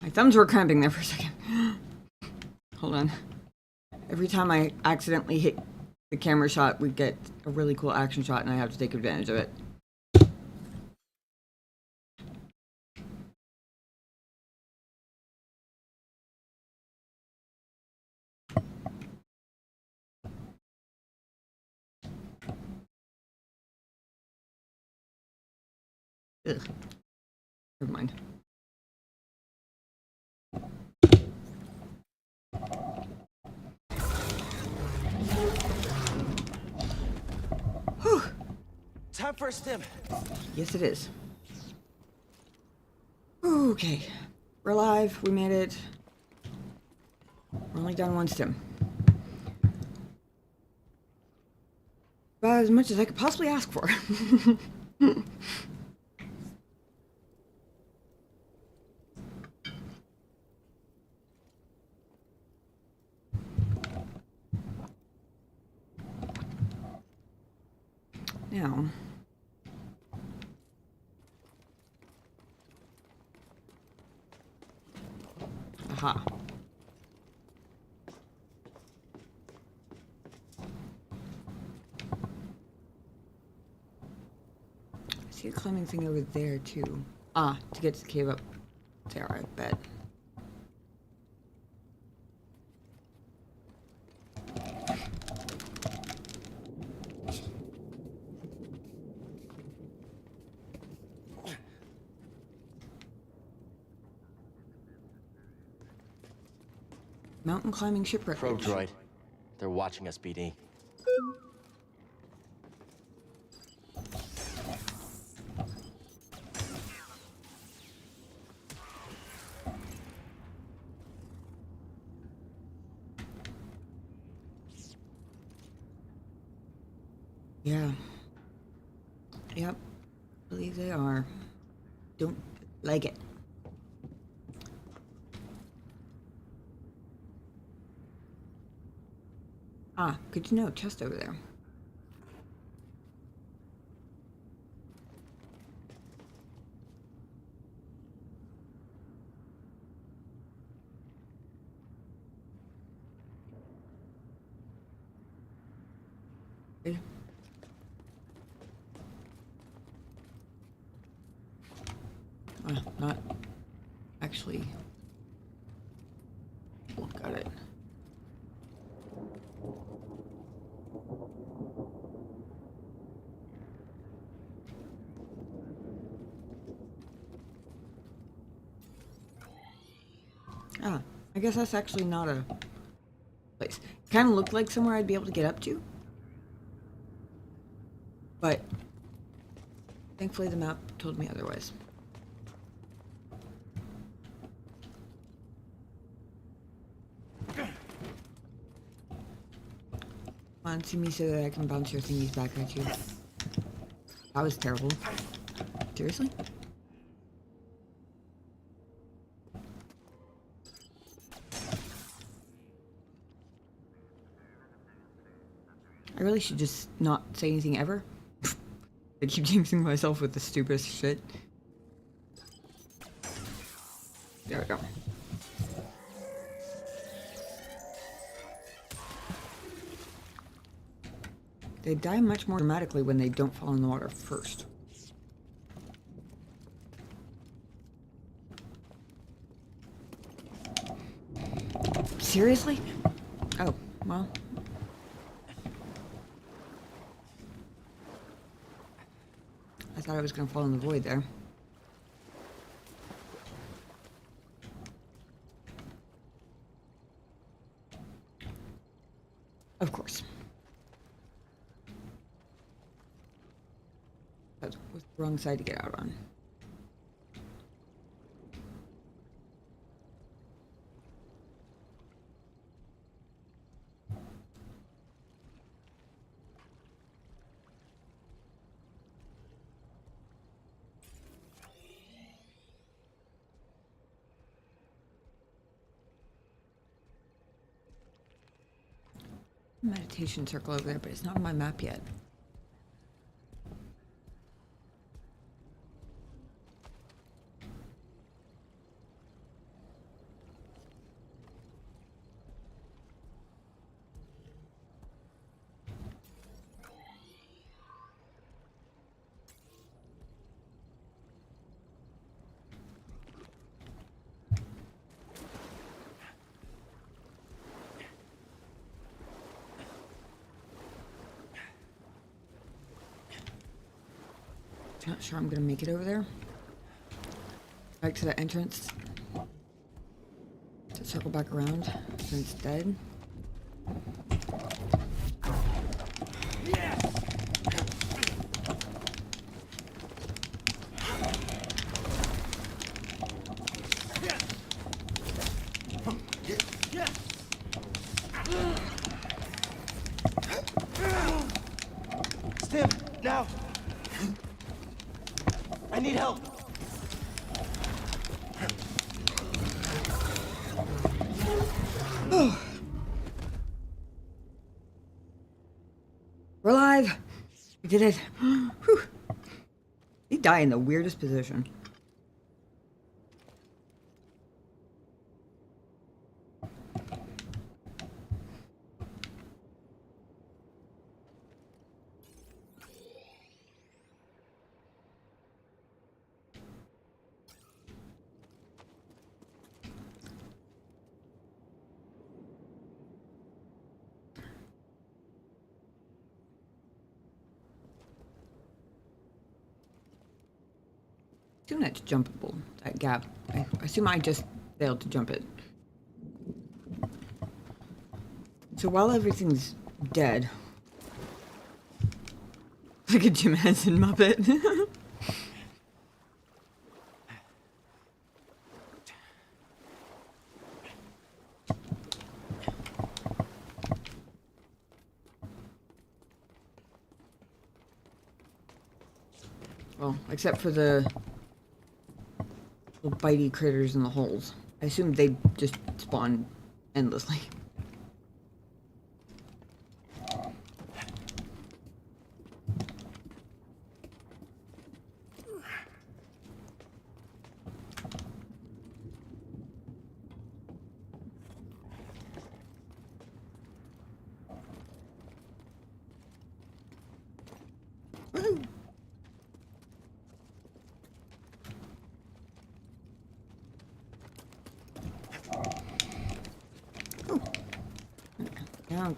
My thumbs were cramping there for a second. Hold on. Every time I accidentally hit the camera shot, we get a really cool action shot, and I have to take advantage of it. Ugh. Never mind. Whew. Time for a stim. Yes, it is. Okay. We're alive. We made it. We're only down one stim. About as much as I could possibly ask for. Now, aha. I see a climbing thing over there too. Ah, to get to the cave up there, I bet. Mountain climbing shipwreck. Probe droid. They're watching us, BD. Yeah. Yep. Believe they are. Don't like it. Ah, good to know. Chest over there. Okay. Not actually. Got it. Ah, I guess that's actually not a place. Kind of looked like somewhere I'd be able to get up to. But thankfully the map told me otherwise. Come on, see me so that I can bounce your thingies back at you. That was terrible. Seriously? I really should just not say anything ever. I keep jinxing myself with the stupidest shit. There we go. They die much more dramatically when they don't fall in the water first. Seriously? Oh, well. I thought I was gonna fall in the void there. Of course. That was the wrong side to get out on. Meditation circle over there, but it's not on my map yet. Not sure I'm gonna make it over there. Back to the entrance. To circle back around since it's dead. Stim, now! I need help! We're alive! We did it. Whew. He died in the weirdest position. I assume that's jumpable, that gap. I assume I just failed to jump it. So while everything's dead, like a Jim Henson Muppet. Well, except for the little bitey critters in the holes. I assume they just spawn endlessly. Woohoo! Yeah.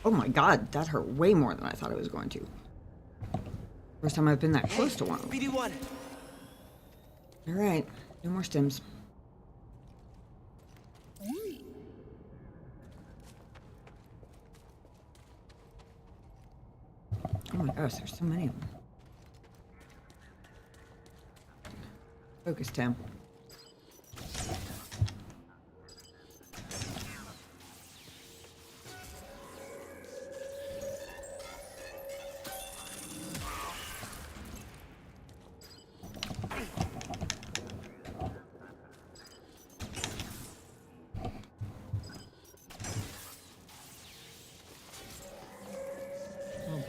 Oh my god, that hurt way more than I thought it was going to. First time I've been that close to one. BD1. Alright, no more stims. Oh my gosh, there's so many of them. Focus, Tim.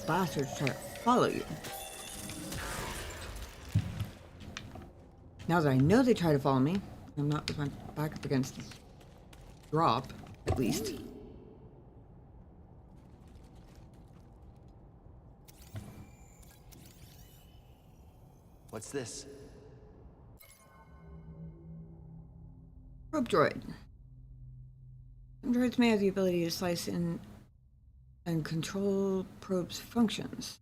Bastards try to follow you. Now that I know they try to follow me, I'm not with my back up against the drop, at least. What's this? Probe droid. Some droids may have the ability to slice in and control probe's functions,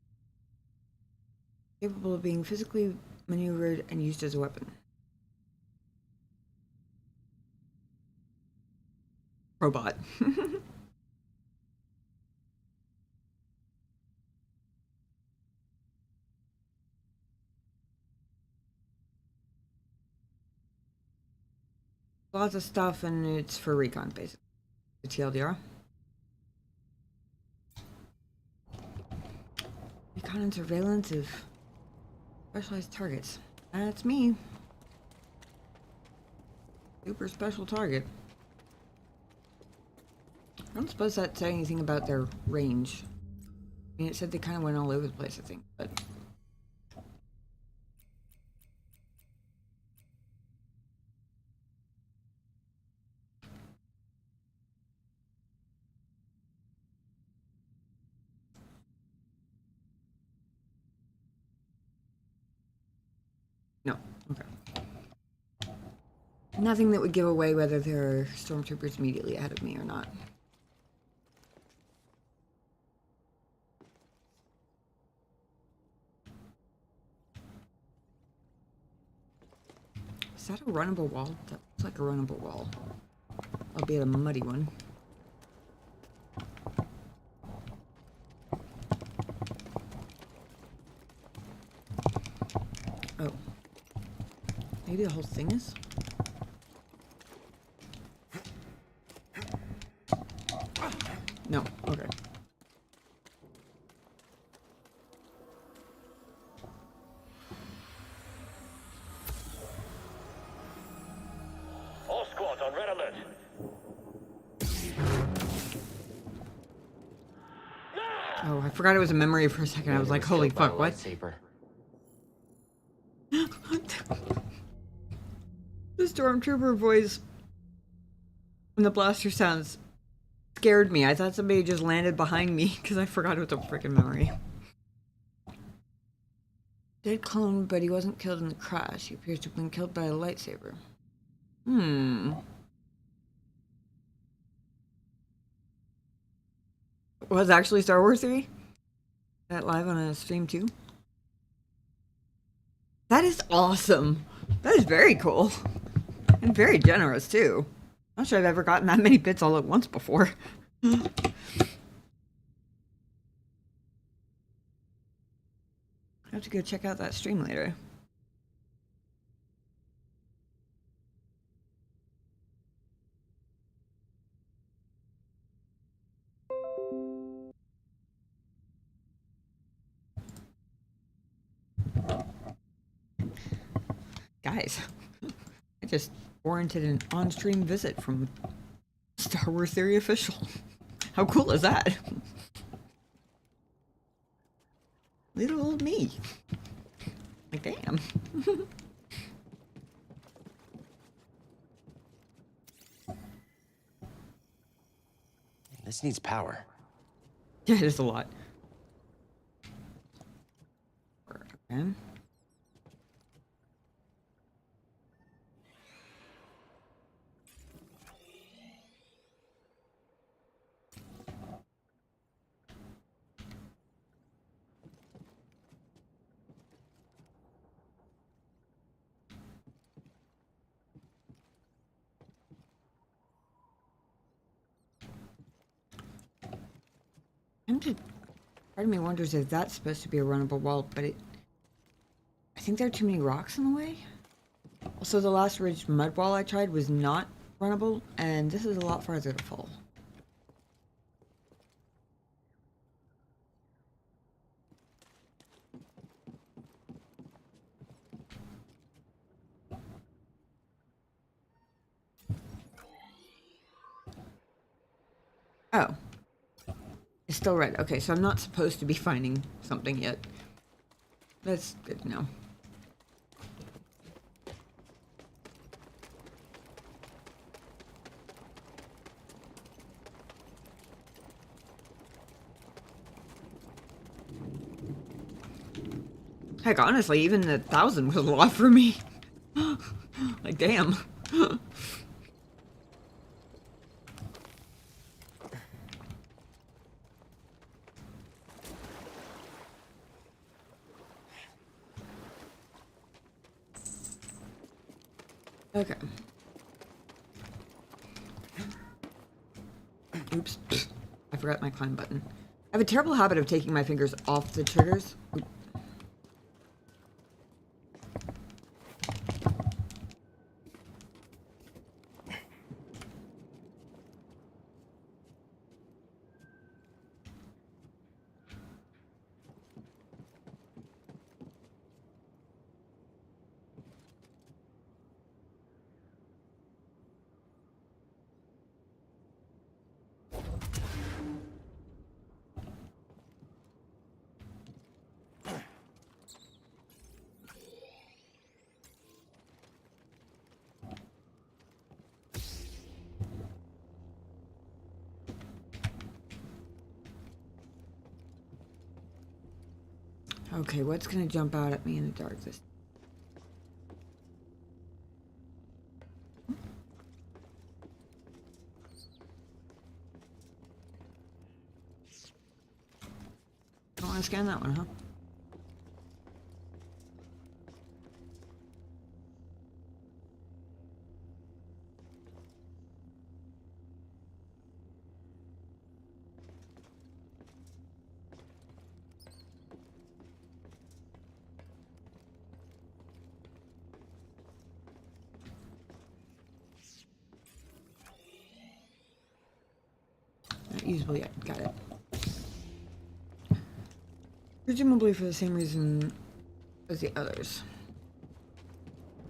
capable of being physically maneuvered and used as a weapon. Robot. Lots of stuff, and it's for recon, basically. The TLDR. Recon and surveillance of specialized targets. That's me. Super special target. I don't suppose that said anything about their range. I mean, it said they kind of went all over the place, I think, but... No. Okay. Nothing that would give away whether there are stormtroopers immediately ahead of me or not. Is that a runnable wall? That looks like a runnable wall. Albeit a muddy one. Oh. Maybe the whole thing is? No. Okay. All squads on red alert. Oh, I forgot it was a memory for a second. I was like, holy fuck, what? The stormtrooper voice when the blaster sounds scared me. I thought somebody just landed behind me because I forgot it was a freaking memory. Dead clone, but he wasn't killed in the crash. He appears to have been killed by a lightsaber. Was actually Star Wars 3? That live on a stream too? That is awesome. That is very cool. And very generous too. I'm not sure I've ever gotten that many bits all at once before. I have to go check out that stream later. Guys, I just warranted an on-stream visit from Star Wars Theory Official. How cool is that? Little old me. Like, damn. This needs power. Yeah, it is a lot. Okay. Part of me wonders if that's supposed to be a runnable wall, but I think there are too many rocks in the way. Also, the last ridge mud wall I tried was not runnable, and this is a lot farther to fall. Oh. It's still red. Okay, so I'm not supposed to be finding something yet. That's good to know. Heck, honestly, even 1,000 was a lot for me. Like, damn. Okay. Oops. I forgot my climb button. I have a terrible habit of taking my fingers off the triggers. Oop. Okay, what's gonna jump out at me in the dark this? Don't want to scan that one, huh? Not usable yet. Got it. Presumably for the same reason as the others.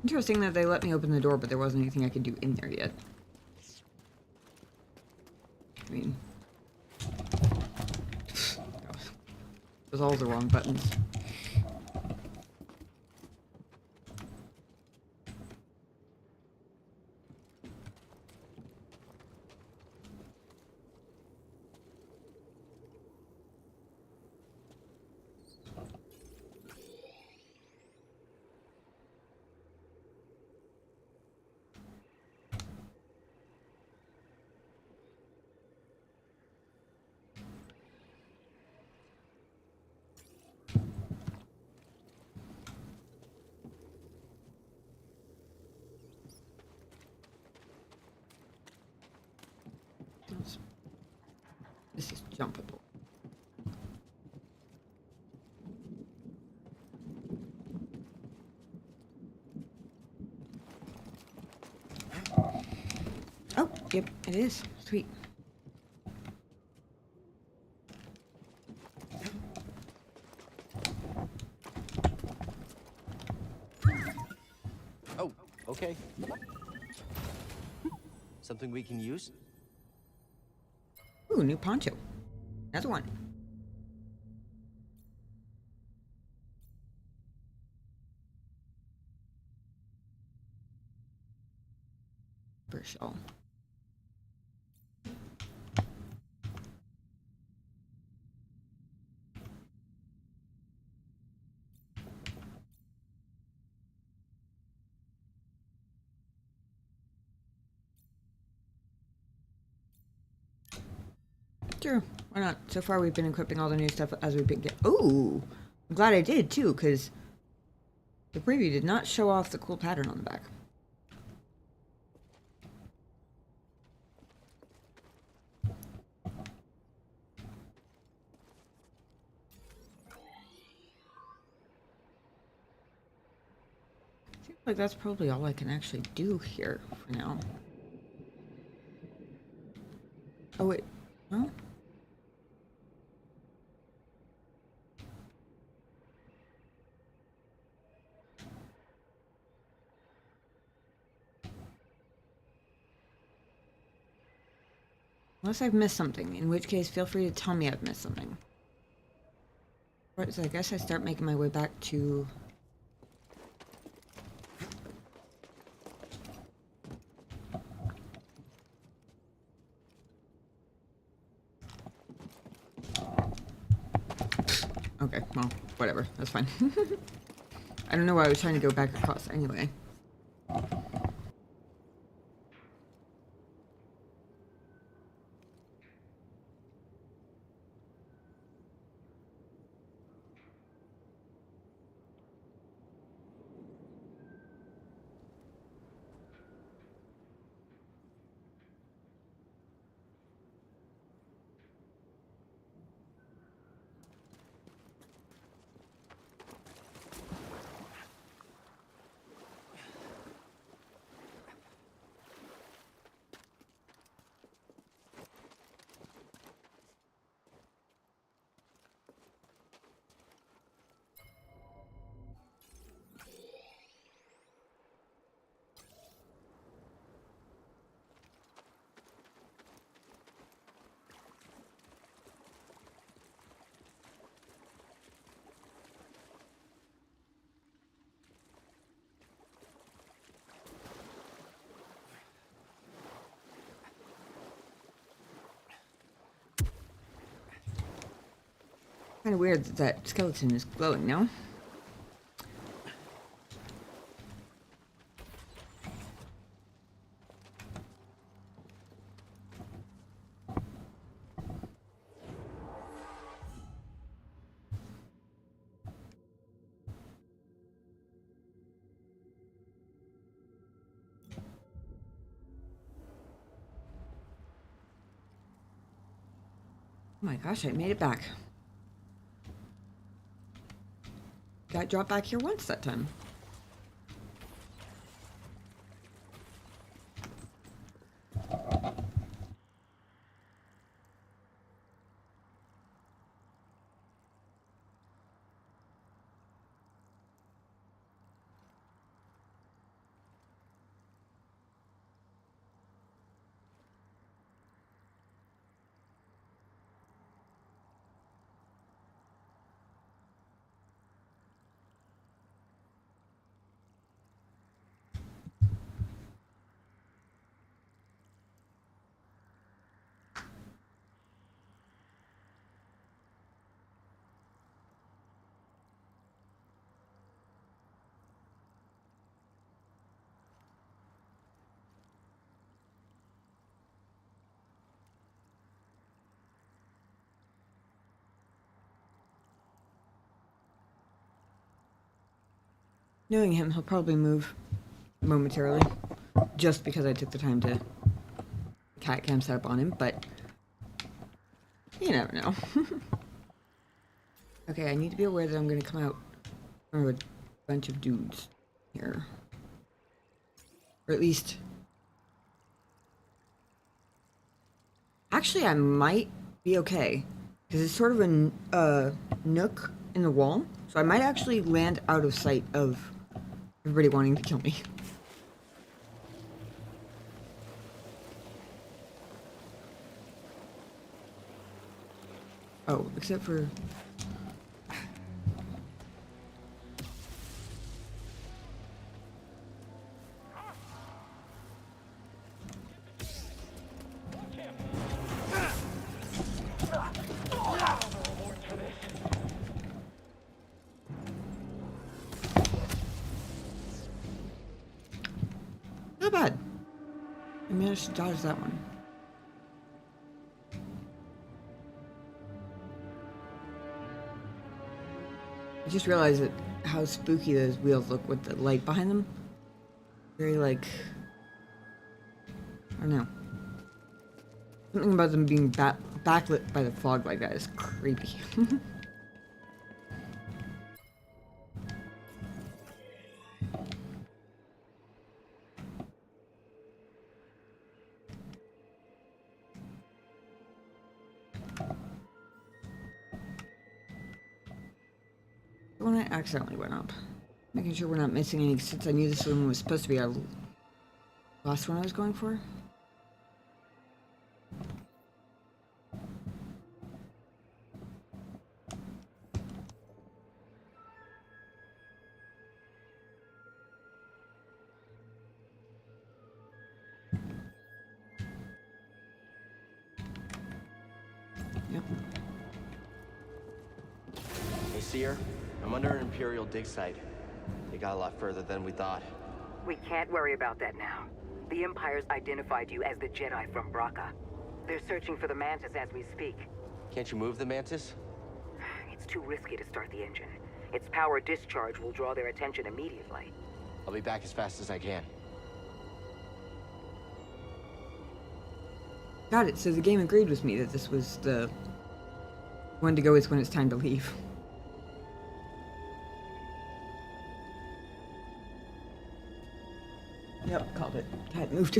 Interesting that they let me open the door, but there wasn't anything I could do in there yet. I mean... those all the wrong buttons. This is jumpable. Oh, yep, it is. Sweet. Oh, okay. Something we can use? Ooh, new poncho. Another one. For sure. Sure, why not? So far we've been equipping all the new stuff as we've been getting... Ooh! I'm glad I did, too, because the preview did not show off the cool pattern on the back. Seems like that's probably all I can actually do here for now. Oh, wait. Huh? Unless I've missed something, in which case feel free to tell me I've missed something. Right, so I guess I start making my way back to... Okay, well, whatever. That's fine. I don't know why I was trying to go back across anyway. Kind of weird that that skeleton is glowing, no? Oh my gosh, I made it back. Got dropped back here once that time. Knowing him, he'll probably move momentarily, just because I took the time to cat cam set up on him, but you never know. Okay, I need to be aware that I'm going to come out from a bunch of dudes here. Or at least... Actually, I might be okay, because it's sort of a nook in the wall, so I might actually land out of sight of everybody wanting to kill me. Oh, except for... Not bad. I managed to dodge that one. I just realized that how spooky those wheels look with the light behind them. Very like... I don't know. Something about them being backlit by the fog like that is creepy. When I accidentally went up. Making sure we're not missing any, since I knew this one was supposed to be our last one I was going for. Yep. Hey, Seer, I'm under an Imperial dig site. They got a lot further than we thought. We can't worry about that now. The Empire's identified you as the Jedi from Braca. They're searching for the Mantis as we speak. Can't you move the Mantis? It's too risky to start the engine. Its power discharge will draw their attention immediately. I'll be back as fast as I can. Got it. So the game agreed with me that this was the one to go with when it's time to leave. Yep, called it. Cat moved.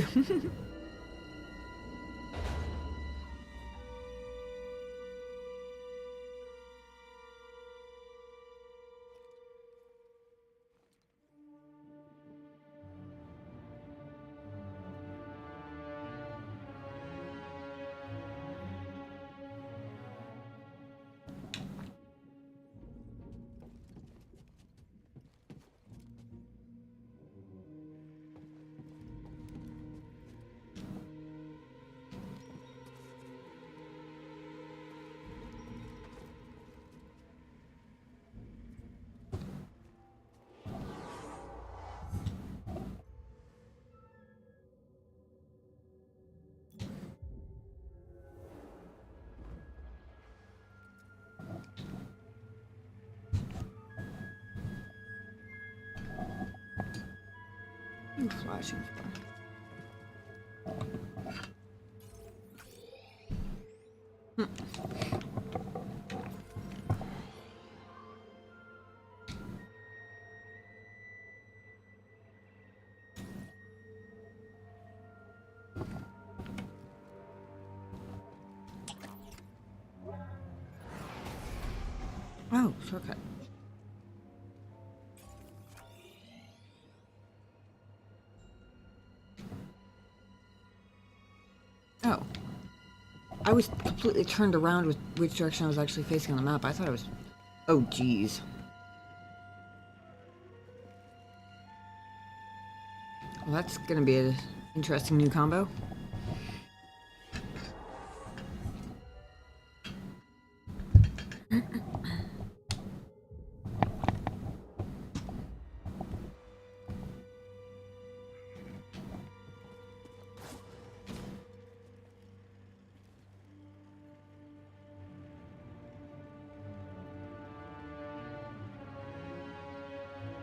you flashing for? Oh, shortcut. Oh. I was completely turned around with which direction I was actually facing on the map. I thought it was... Oh, geez. Well, that's gonna be an interesting new combo.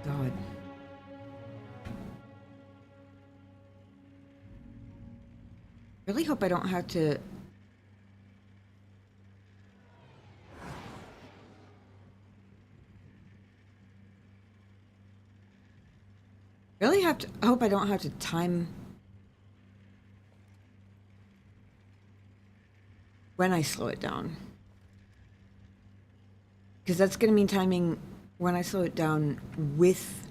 God. Really hope I don't have to... I hope I don't have to time... when I slow it down. Because that's going to mean timing when I slow it down with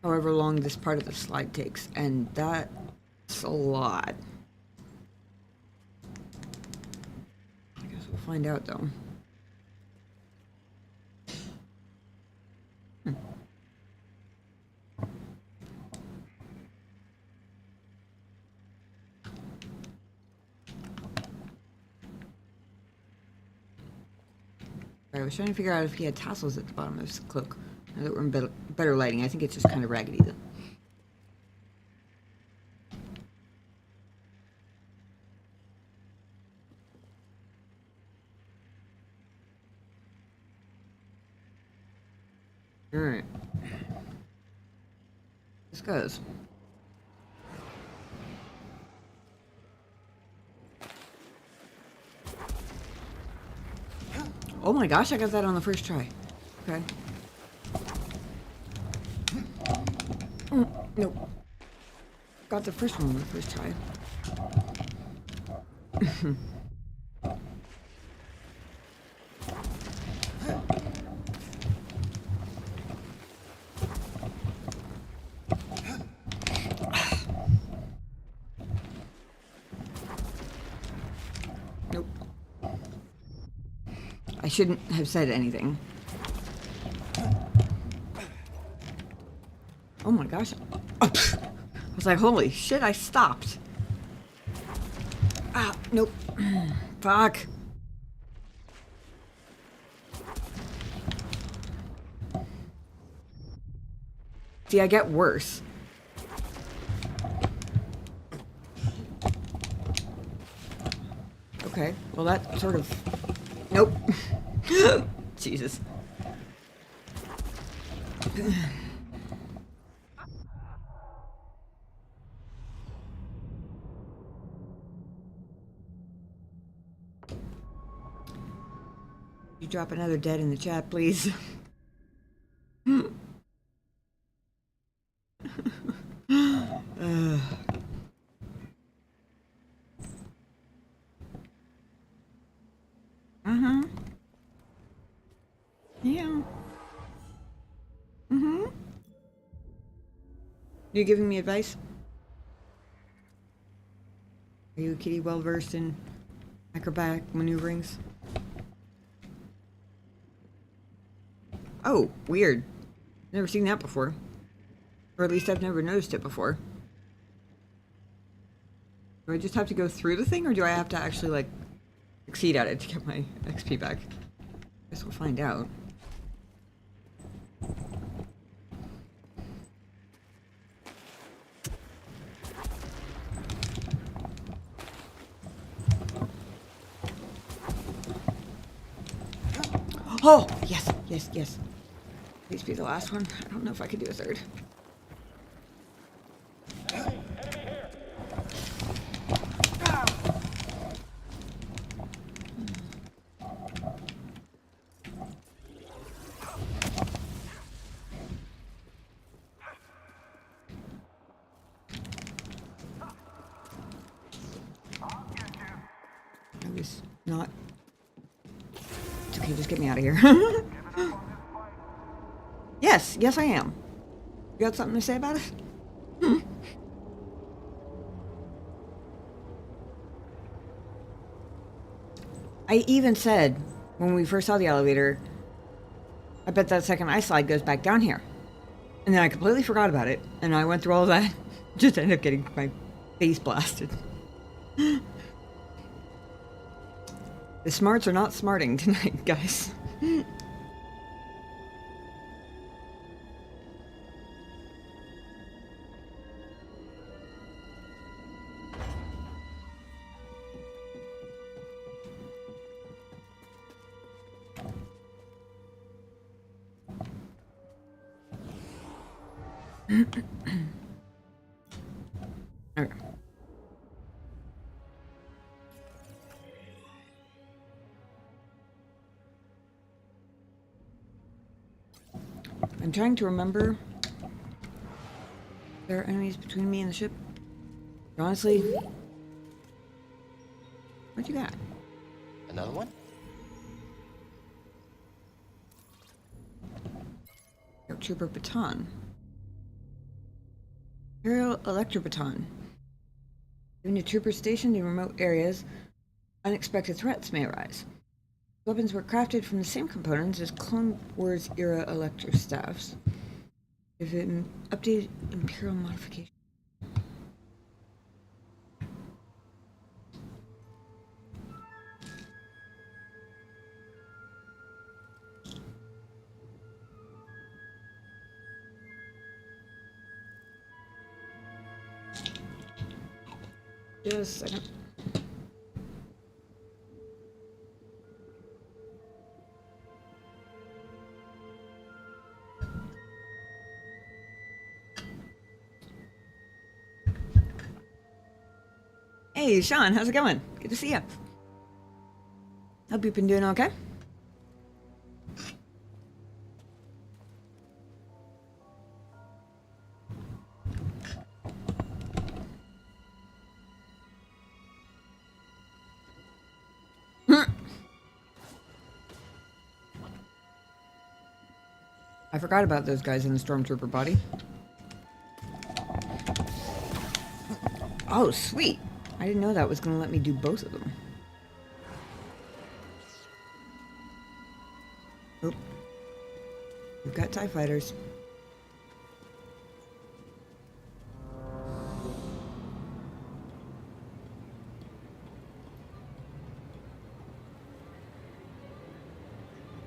however long this part of the slide takes. And that's a lot. I guess we'll find out though. I was trying to figure out if he had tassels at the bottom of his cloak. Now that we're in better lighting, I think it's just kind of raggedy though. Alright. This goes. Oh my gosh, I got that on the first try. Okay. Nope. Got the first one on the first try. Nope. I shouldn't have said anything. Oh my gosh. I was like, holy shit, I stopped. Ah, nope. Fuck. See, I get worse. Okay, well that sort of... Nope. Jesus. You drop another dead in the chat, please. Yeah. You giving me advice? Are you, Kitty, well versed in acrobatic maneuverings? Oh, weird. Never seen that before. Or at least I've never noticed it before. Do I just have to go through the thing, or do I have to actually, like, succeed at it to get my XP back? Guess we'll find out. Oh, yes, yes, yes. Please be the last one. I don't know if I could do a third. not. It's okay, just get me out of here. Yes, yes I am. You got something to say about it? I even said, when we first saw the elevator, I bet that second ice slide goes back down here. And then I completely forgot about it, and I went through all of that, just ended up getting my face blasted. The smarts are not smarting tonight, guys. Okay. I'm trying to remember. There are enemies between me and the ship. Honestly, what you got? Another one? Trooper baton. Imperial electro baton. Given to troopers stationed in remote areas, unexpected threats may arise. Weapons were crafted from the same components as Clone Wars era electro staffs. If an updated Imperial modification. Just a second. Hey, Sean, how's it going? Good to see you. Hope you've been doing okay. I forgot about those guys in the stormtrooper body. Oh, sweet. I didn't know that was going to let me do both of them. Oh. We've got TIE fighters.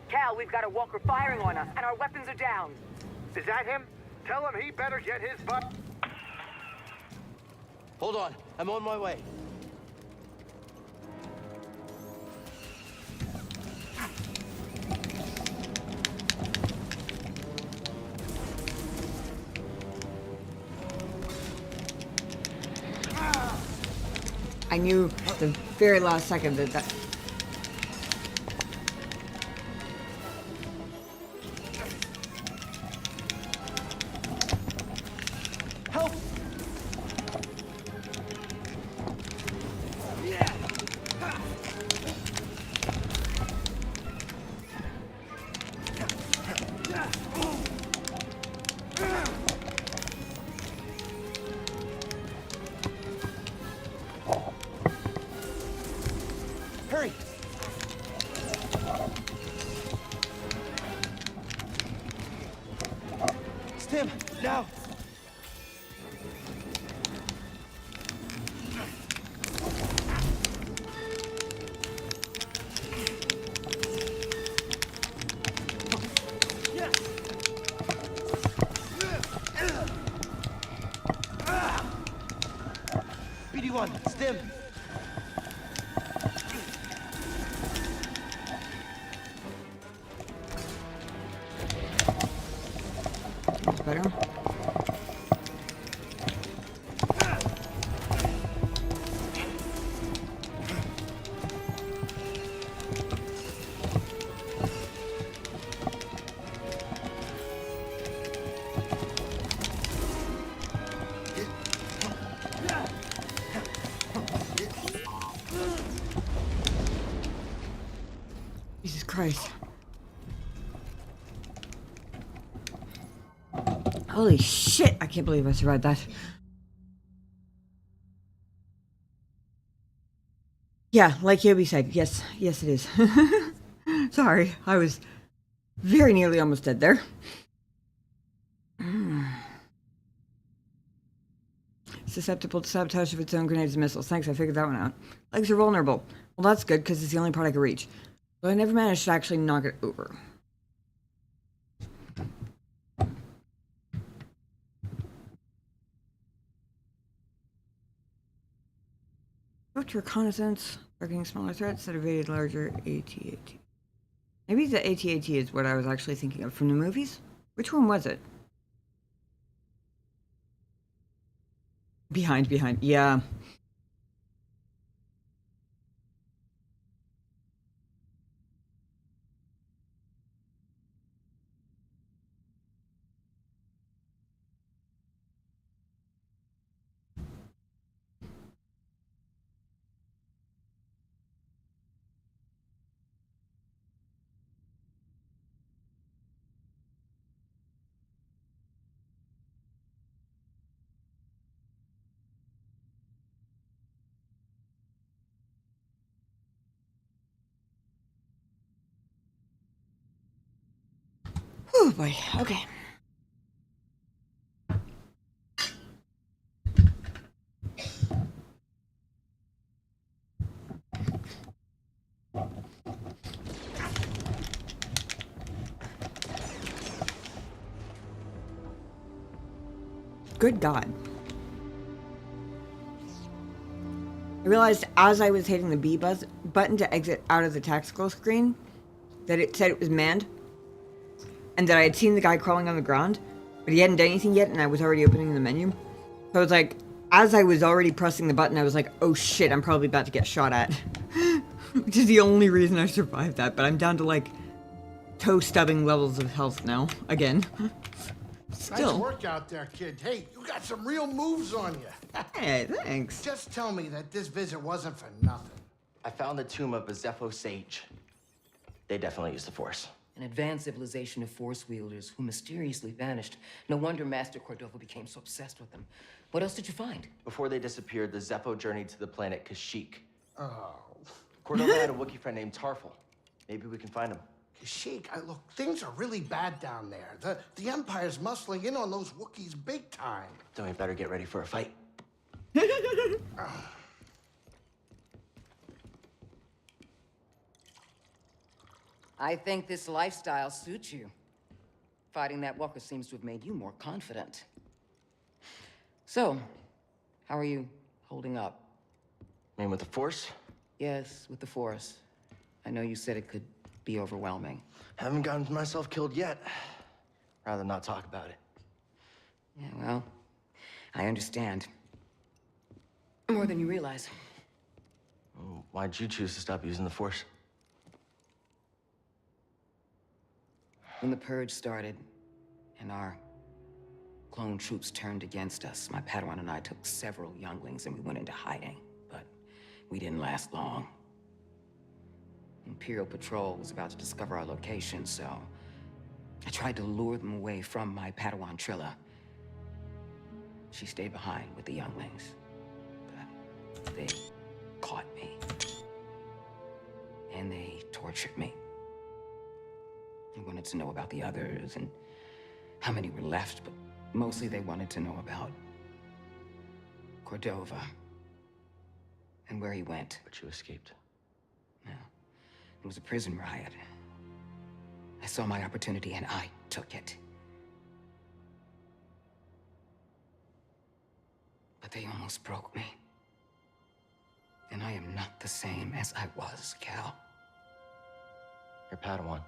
Cal, we've got a walker firing on us, and our weapons are down. Is that him? Tell him he better get his butt. Hold on, I'm on my way. I knew at the very last second that Help! Hurry! Stim, now! BD1, Stim! better. Christ. Holy shit, I can't believe I survived that. Yeah, like Yobi said, yes, it is. Sorry, I was very nearly almost dead there. Susceptible to sabotage of its own grenades and missiles. Thanks, I figured that one out. Legs are vulnerable. Well, that's good, because it's the only part I could reach. But I never managed to actually knock it over. Swift reconnaissance, targeting smaller threats that evaded larger AT-AT. Maybe the AT-AT is what I was actually thinking of from the movies? Which one was it? Behind, yeah. Oh boy, okay. Good God. I realized as I was hitting the B button to exit out of the tactical screen that it said it was manned and that I had seen the guy crawling on the ground, but he hadn't done anything yet and I was already opening the menu. So I was like, as I was already pressing the button, I was like, oh shit, I'm probably about to get shot at. Which is the only reason I survived that, but I'm down to like toe stubbing levels of health now, again. Still. Nice work out there, kid. Hey, you got some real moves on you. Hey, thanks. Just tell me that this visit wasn't for nothing. I found the tomb of a Zepho sage. They definitely used the Force. An advanced civilization of Force wielders who mysteriously vanished. No wonder Master Cordova became so obsessed with them. What else did you find? Before they disappeared, the Zepho journeyed to the planet Kashyyyk. Oh. Cordova had a Wookiee friend named Tarful. Maybe we can find him. Kashyyyk, look, things are really bad down there. The Empire's muscling in on those Wookiees big time. Then we better get ready for a fight. I think this lifestyle suits you. Fighting that walker seems to have made you more confident. So, how are you holding up? I mean, with the Force? Yes, with the Force. I know you said it could be overwhelming. Haven't gotten myself killed yet. Rather not talk about it. Yeah, well, I understand. More than you realize. Why'd you choose to stop using the Force? When the Purge started, and our clone troops turned against us, my Padawan and I took several younglings and we went into hiding. But we didn't last long. Imperial Patrol was about to discover our location, so I tried to lure them away from my Padawan Trilla. She stayed behind with the younglings, but they caught me. And they tortured me. They wanted to know about the others and how many were left, but mostly they wanted to know about Cordova and where he went. But you escaped. Yeah. It was a prison riot. I saw my opportunity and I took it. But they almost broke me. And I am not the same as I was, Cal. Your Padawan.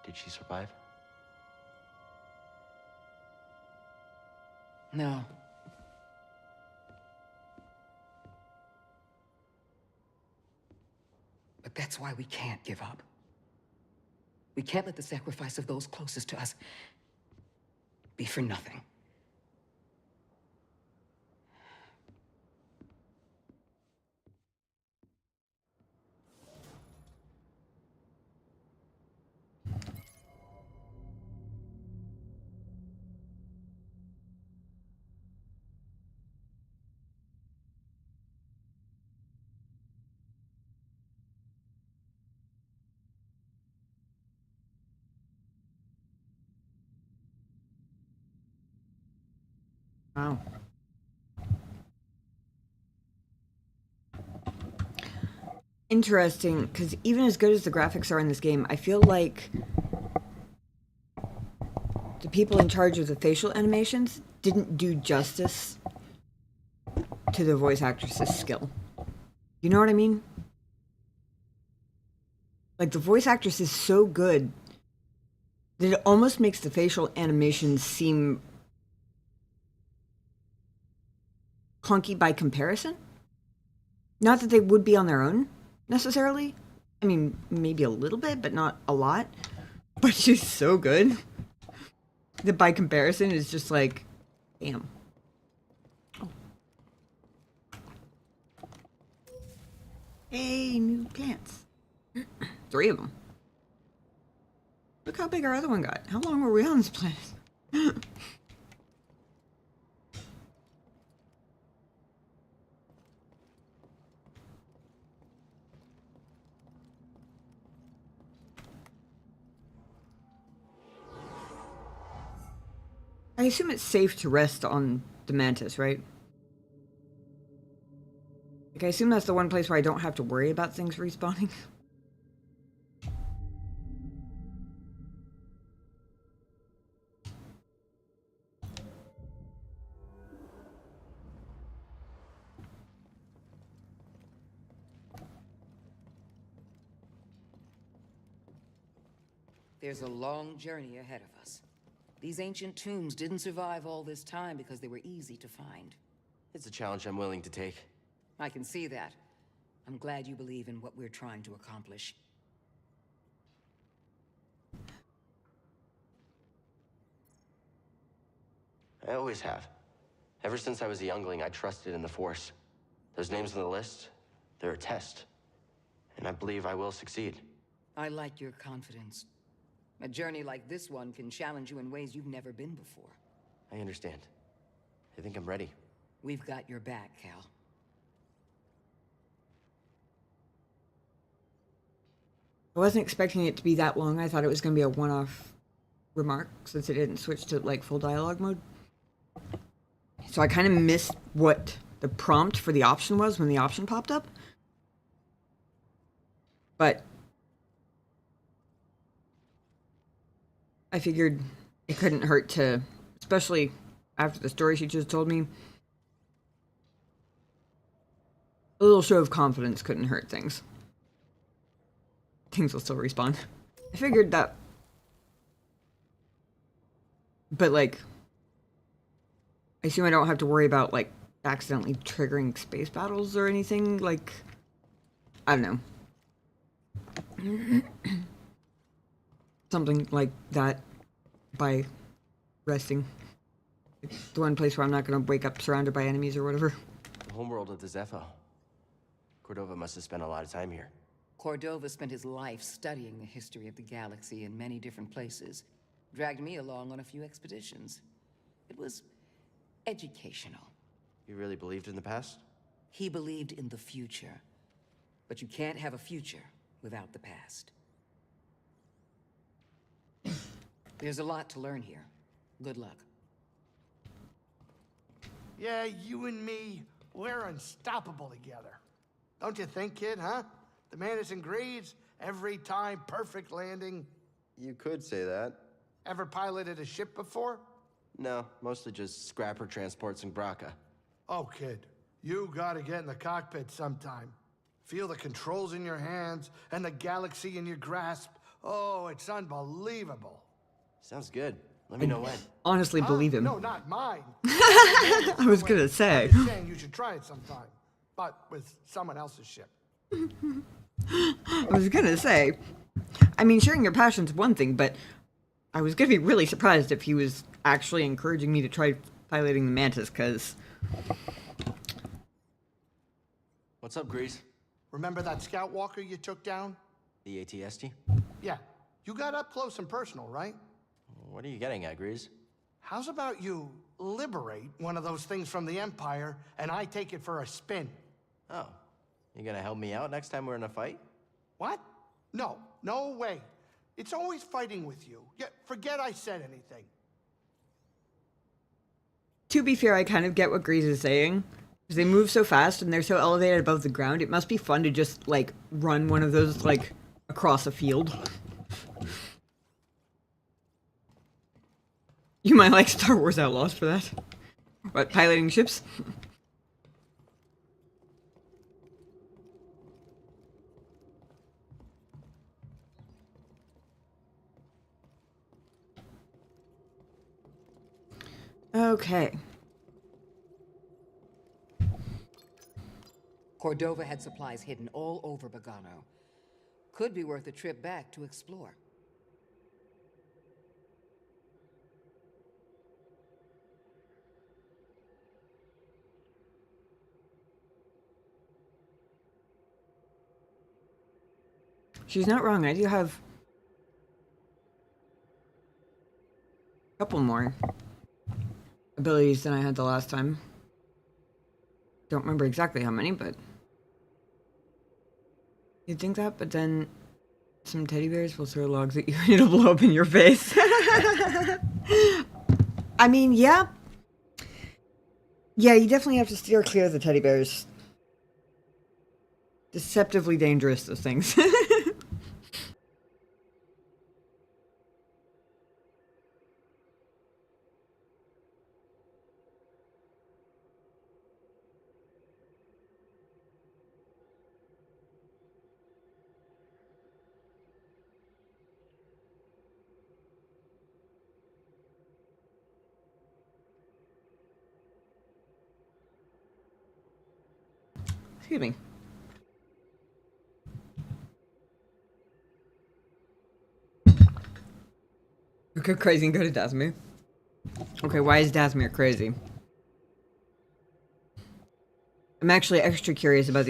Did she survive? No. But that's why we can't give up. We can't let the sacrifice of those closest to us be for nothing. Wow. Interesting, because even as good as the graphics are in this game, I feel like the people in charge of the facial animations didn't do justice to the voice actress's skill. You know what I mean? Like, the voice actress is so good that it almost makes the facial animations seem clunky by comparison. Not that they would be on their own, necessarily. I mean, maybe a little bit, but not a lot. But she's so good that by comparison, it's just like, damn. Oh. Hey, new plants. 3 of them. Look how big our other one got. How long were we on this planet? I assume it's safe to rest on the Mantis, right? Like, I assume that's the one place where I don't have to worry about things respawning. There's a long journey ahead of us. These ancient tombs didn't survive all this time because they were easy to find. It's a challenge I'm willing to take. I can see that. I'm glad you believe in what we're trying to accomplish. I always have. Ever since I was a youngling, I trusted in the Force. Those names on the list, they're a test. And I believe I will succeed. I like your confidence. A journey like this one can challenge you in ways you've never been before. I understand. I think I'm ready. We've got your back, Cal. I wasn't expecting it to be that long. I thought it was going to be a one-off remark since it didn't switch to like full dialogue mode. So I kind of missed what the prompt for the option was when the option popped up. But I figured it couldn't hurt to, especially after the story she just told me, a little show of confidence couldn't hurt things. Things will still respawn. I figured that. But, like, I assume I don't have to worry about, like, accidentally triggering space battles or anything. Like, I don't know. Something like that by resting. It's the one place where I'm not going to wake up surrounded by enemies or whatever. The homeworld of the Zepho. Cordova must have spent a lot of time here. Cordova spent his life studying the history of the galaxy in many different places. Dragged me along on a few expeditions. It was educational. You really believed in the past? He believed in the future. But you can't have a future without the past. There's a lot to learn here. Good luck. Yeah, you and me, we're unstoppable together. Don't you think, kid, huh? The Mantis agrees. Every time, perfect landing. You could say that. Ever piloted a ship before? No, mostly just scrapper transports and Braca. Oh, kid, you gotta get in the cockpit sometime. Feel the controls in your hands and the galaxy in your grasp. Oh, it's unbelievable. Sounds good. Let me know when. Honestly, believe him. No, not mine. I was gonna say. I'm just saying you should try it sometime, but with someone else's ship. I was gonna say. I mean, sharing your passion's one thing, but I was gonna be really surprised if he was actually encouraging me to try piloting the Mantis, because... What's up, Grease? Remember that scout walker you took down? The ATST? Yeah. You got up close and personal, right? What are you getting at, Grease? How's about you liberate one of those things from the Empire, and I take it for a spin? Oh. You gonna help me out next time we're in a fight? What? No. No way. It's always fighting with you. Yeah, forget I said anything. To be fair, I kind of get what Grease is saying. Because they move so fast and they're so elevated above the ground, it must be fun to just, like, run one of those, like, across a field. You might like Star Wars Outlaws for that. What, piloting ships? Okay. Cordova had supplies hidden all over Bogano. Could be worth a trip back to explore. She's not wrong. I do have a couple more abilities than I had the last time. Don't remember exactly how many, but you'd think that, but then some teddy bears will throw logs at you and it'll blow up in your face. I mean, yeah. Yeah, you definitely have to steer clear of the teddy bears. Deceptively dangerous, those things. Excuse me. Go crazy and go to Dasmir. Okay, why is Dasmir crazy? I'm actually extra curious about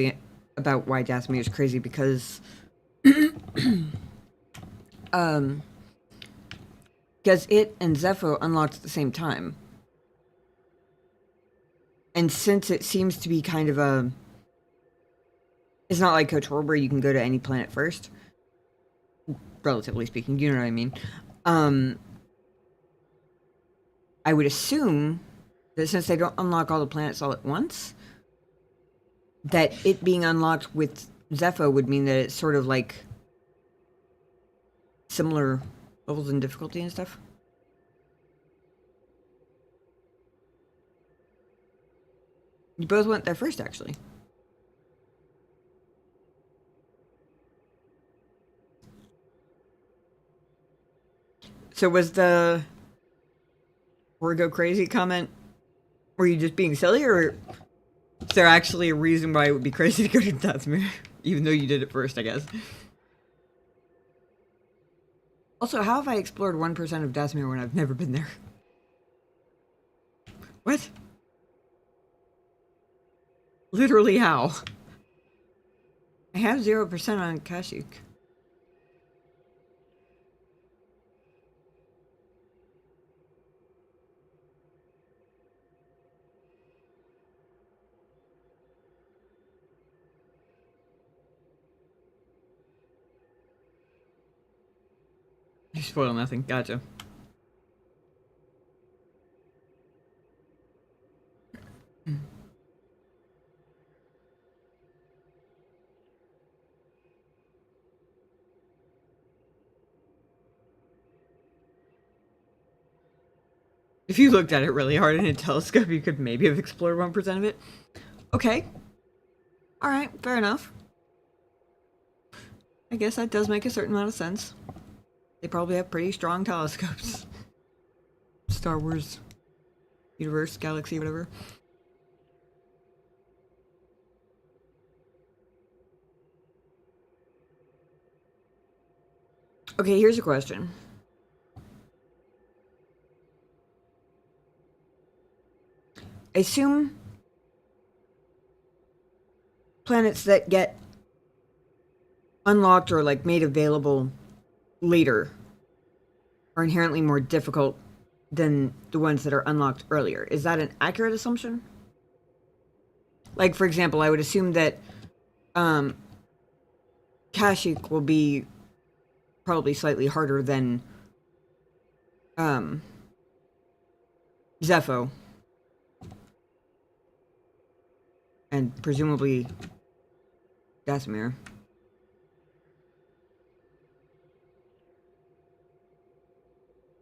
why Dasmir is crazy because because it and Zepho unlocked at the same time. And since it seems to be kind of a... It's not like KOTOR where you can go to any planet first. Relatively speaking, you know what I mean. I would assume that since they don't unlock all the planets all at once, that it being unlocked with Zepho would mean that it's sort of like similar levels in difficulty and stuff. You both went there first, actually. So was the "we're go crazy" comment, were you just being silly, or is there actually a reason why it would be crazy to go to Dasmir? Even though you did it first, I guess. Also, how have I explored 1% of Dasmir when I've never been there? What? Literally how? I have 0% on Kashyyyk. You spoil nothing. Gotcha. If you looked at it really hard in a telescope, you could maybe have explored 1% of it. Okay. Alright, fair enough. I guess that does make a certain amount of sense. They probably have pretty strong telescopes. Star Wars universe, galaxy, whatever. Okay, here's a question. I assume planets that get unlocked or like made available later are inherently more difficult than the ones that are unlocked earlier. Is that an accurate assumption? Like, for example, I would assume that Kashyyyk will be probably slightly harder than Zepho. And presumably Dathomir.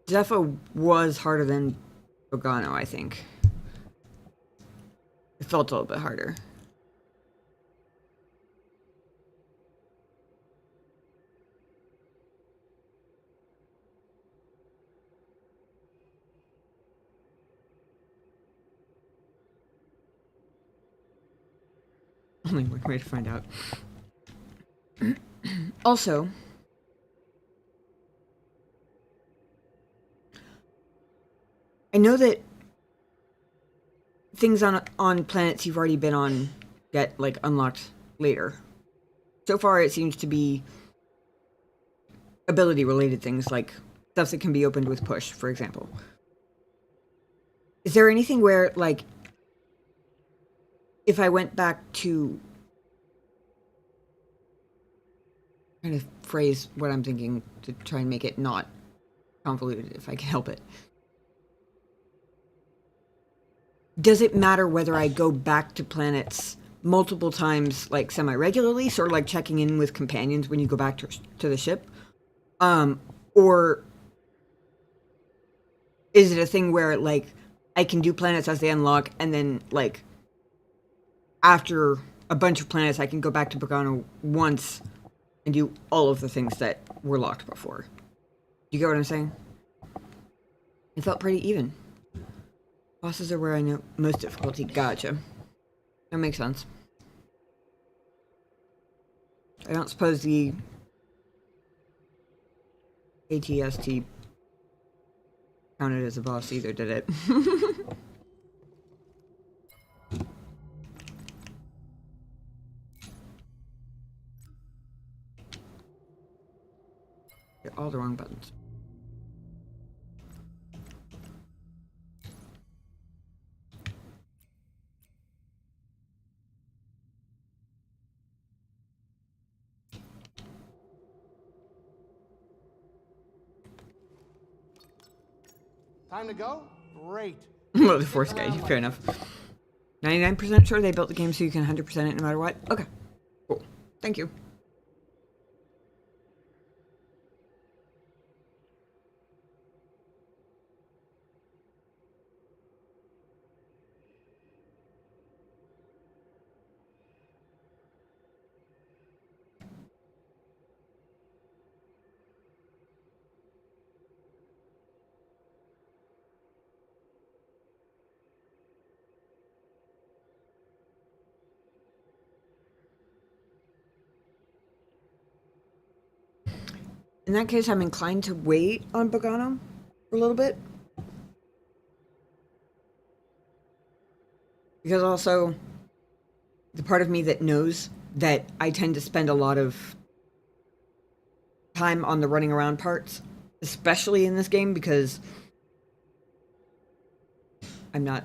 Zepho was harder than Bogano, I think. It felt a little bit harder. Only one way to find out. Also, I know that things on planets you've already been on get like unlocked later. So far, it seems to be ability related things like stuff that can be opened with push, for example. Is there anything where, like, if I went back to kind of phrase what I'm thinking to try and make it not convoluted, if I can help it. Does it matter whether I go back to planets multiple times, like semi-regularly, sort of like checking in with companions when you go back to the ship? Or is it a thing where, like, I can do planets as they unlock, and then, like, after a bunch of planets, I can go back to Bogano once and do all of the things that were locked before? You get what I'm saying? It felt pretty even. Bosses are where I know most difficulty. Gotcha. That makes sense. I don't suppose the ATST counted as a boss either, did it? Hit all the wrong buttons. Time to go? Great. Well, the Force guy, fair enough. 99% sure they built the game so you can 100% it no matter what? Okay. Cool. Thank you. In that case, I'm inclined to wait on Bogano for a little bit. Because also, the part of me that knows that I tend to spend a lot of time on the running around parts, especially in this game, because I'm not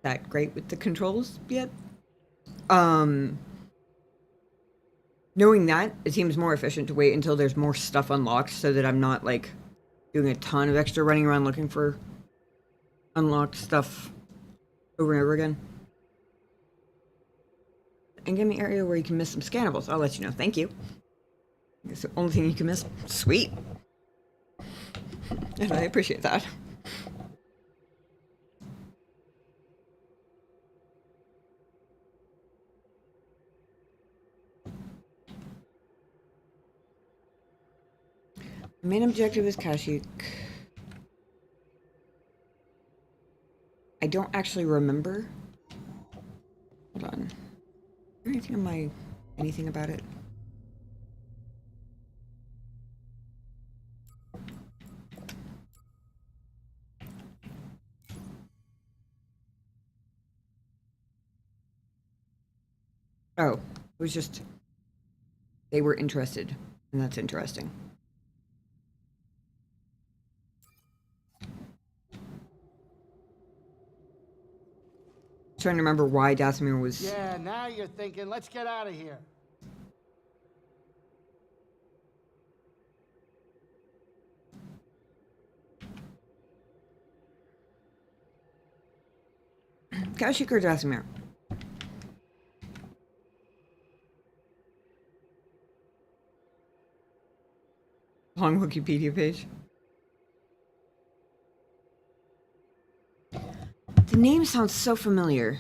that great with the controls yet. Knowing that, it seems more efficient to wait until there's more stuff unlocked so that I'm not, like, doing a ton of extra running around looking for unlocked stuff over and over again. And give me an area where you can miss some scannables. I'll let you know. Thank you. It's the only thing you can miss. Sweet. And I appreciate that. The main objective is Kashyyyk. I don't actually remember. Hold on. Is there anything on my... anything about it? Oh, it was just... they were interested, and that's interesting. Trying to remember why Dathomir was... Yeah, now you're thinking, let's get out of here. Kashyyyk or Dathomir? long Wikipedia page. The name sounds so familiar,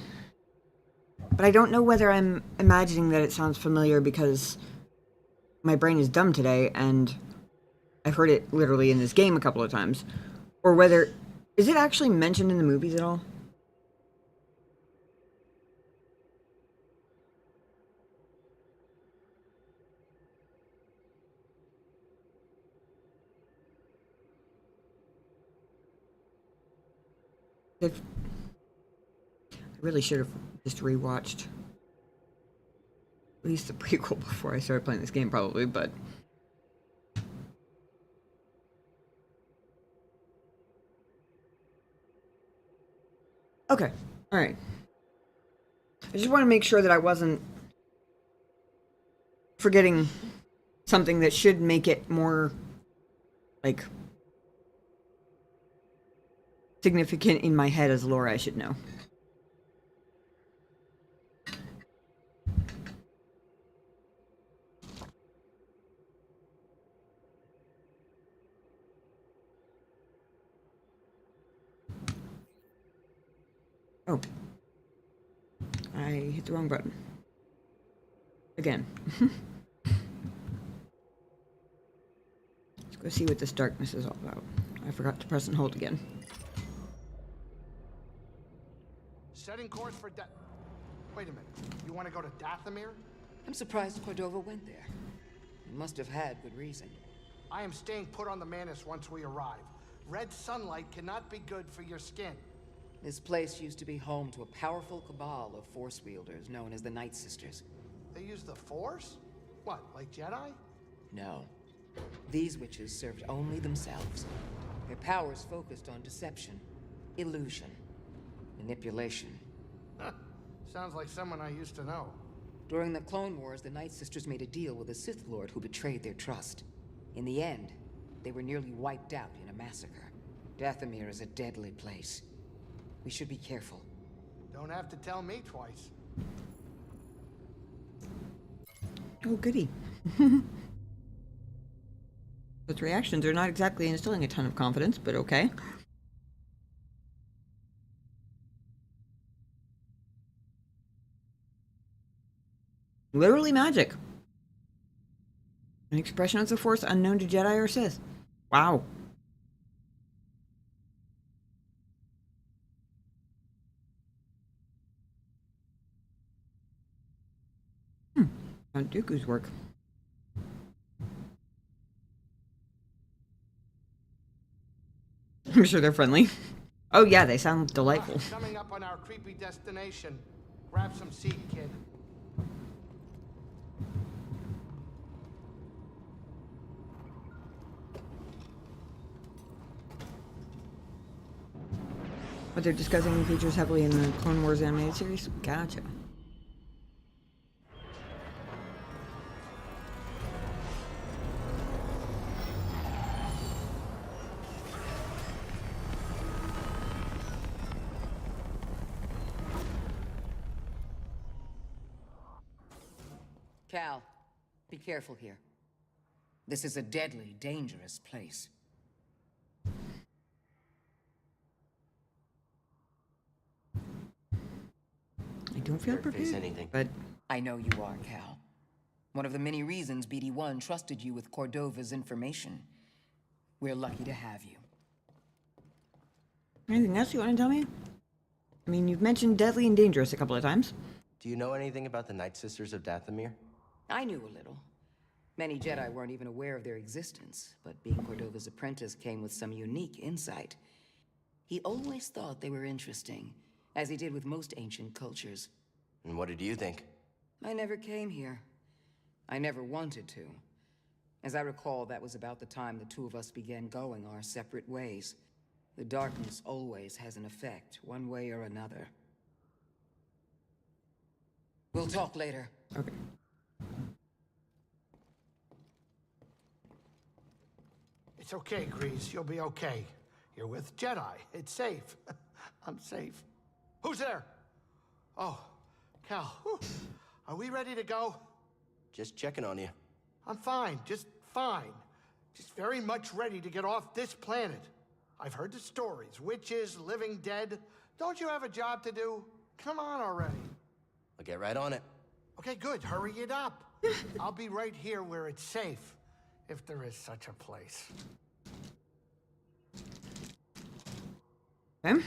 but I don't know whether I'm imagining that it sounds familiar because my brain is dumb today and I've heard it literally in this game a couple of times, or whether... Is it actually mentioned in the movies at all? I really should have just rewatched at least the prequel before I started playing this game, probably, but... Okay, alright. I just want to make sure that I wasn't forgetting something that should make it more, like, significant in my head as lore I should know. Oh. I hit the wrong button. Again. Let's go see what this darkness is all about. I forgot to press and hold again. Setting course for Wait a minute. You want to go to Dathomir? I'm surprised Cordova went there. He must have had good reason. I am staying put on the Manus once we arrive. Red sunlight cannot be good for your skin. This place used to be home to a powerful cabal of Force wielders known as the Night Sisters. They use the Force? What, like Jedi? No. These witches served only themselves. Their powers focused on deception, illusion, manipulation. Sounds like someone I used to know. During the Clone Wars, the Night Sisters made a deal with a Sith Lord who betrayed their trust. In the end, they were nearly wiped out in a massacre. Dathomir is a deadly place. We should be careful. Don't have to tell me twice. Oh, goody. Those reactions are not exactly instilling a ton of confidence, but okay. Literally magic. An expression of the Force unknown to Jedi or Sith. Wow. On Dooku's work. I'm sure they're friendly. Oh yeah, they sound delightful. Coming up on our creepy destination. Grab some seat, kid. What they're discussing features heavily in the Clone Wars animated series? Gotcha. Cal, be careful here. This is a deadly, dangerous place. I don't feel prepared, anything. But I know you are, Cal. One of the many reasons BD-1 trusted you with Cordova's information. We're lucky to have you. Anything else you want to tell me? I mean, you've mentioned deadly and dangerous a couple of times. Do you know anything about the Night Sisters of Dathomir? I knew a little. Many Jedi weren't even aware of their existence, but being Cordova's apprentice came with some unique insight. He always thought they were interesting, as he did with most ancient cultures. And what did you think? I never came here. I never wanted to. As I recall, that was about the time the two of us began going our separate ways. The darkness always has an effect, one way or another. We'll talk later. Okay. It's okay, Grease. You'll be okay. You're with Jedi. It's safe. I'm safe. Who's there? Oh, Cal. Whew. Are we ready to go? Just checking on you. I'm fine. Just fine. Just very much ready to get off this planet. I've heard the stories. Witches, living dead. Don't you have a job to do? Come on already. I'll get right on it. Okay, good. Hurry it up. I'll be right here where it's safe, if there is such a place. Okay.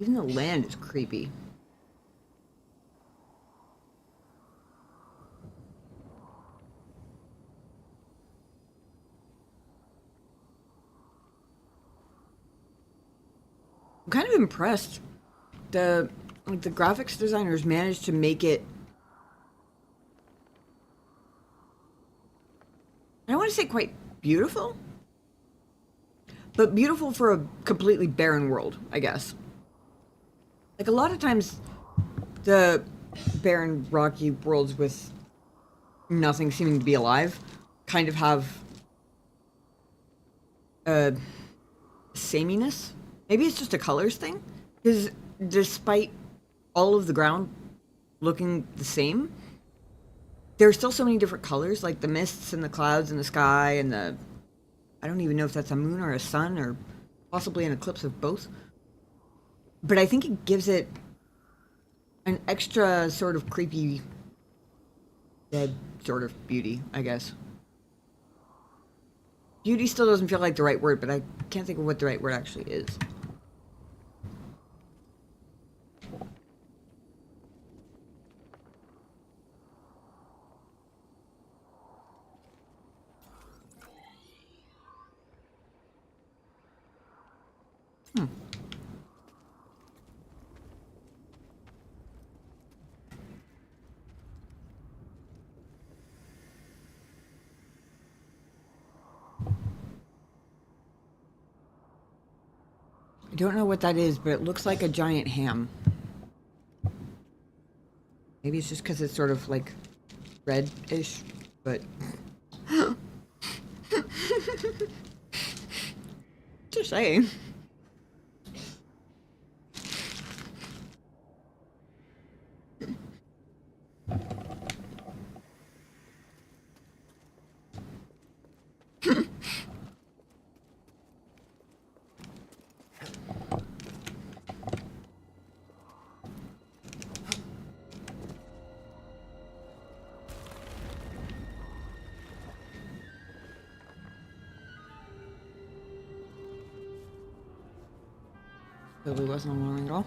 Even the land is creepy. I'm kind of impressed. The graphics designers managed to make it. I don't want to say quite beautiful, but beautiful for a completely barren world, I guess. Like a lot of times, the barren, rocky worlds with nothing seeming to be alive kind of have a sameness. Maybe it's just a colors thing, because despite all of the ground looking the same, there are still so many different colors, like the mists and the clouds and the sky and the... I don't even know if that's a moon or a sun or possibly an eclipse of both. But I think it gives it an extra sort of creepy, dead sort of beauty, I guess. Beauty still doesn't feel like the right word, but I can't think of what the right word actually is. I don't know what that is, but it looks like a giant ham. Maybe it's just because it's sort of like red-ish, but... Just saying. Probably wasn't alluring at all.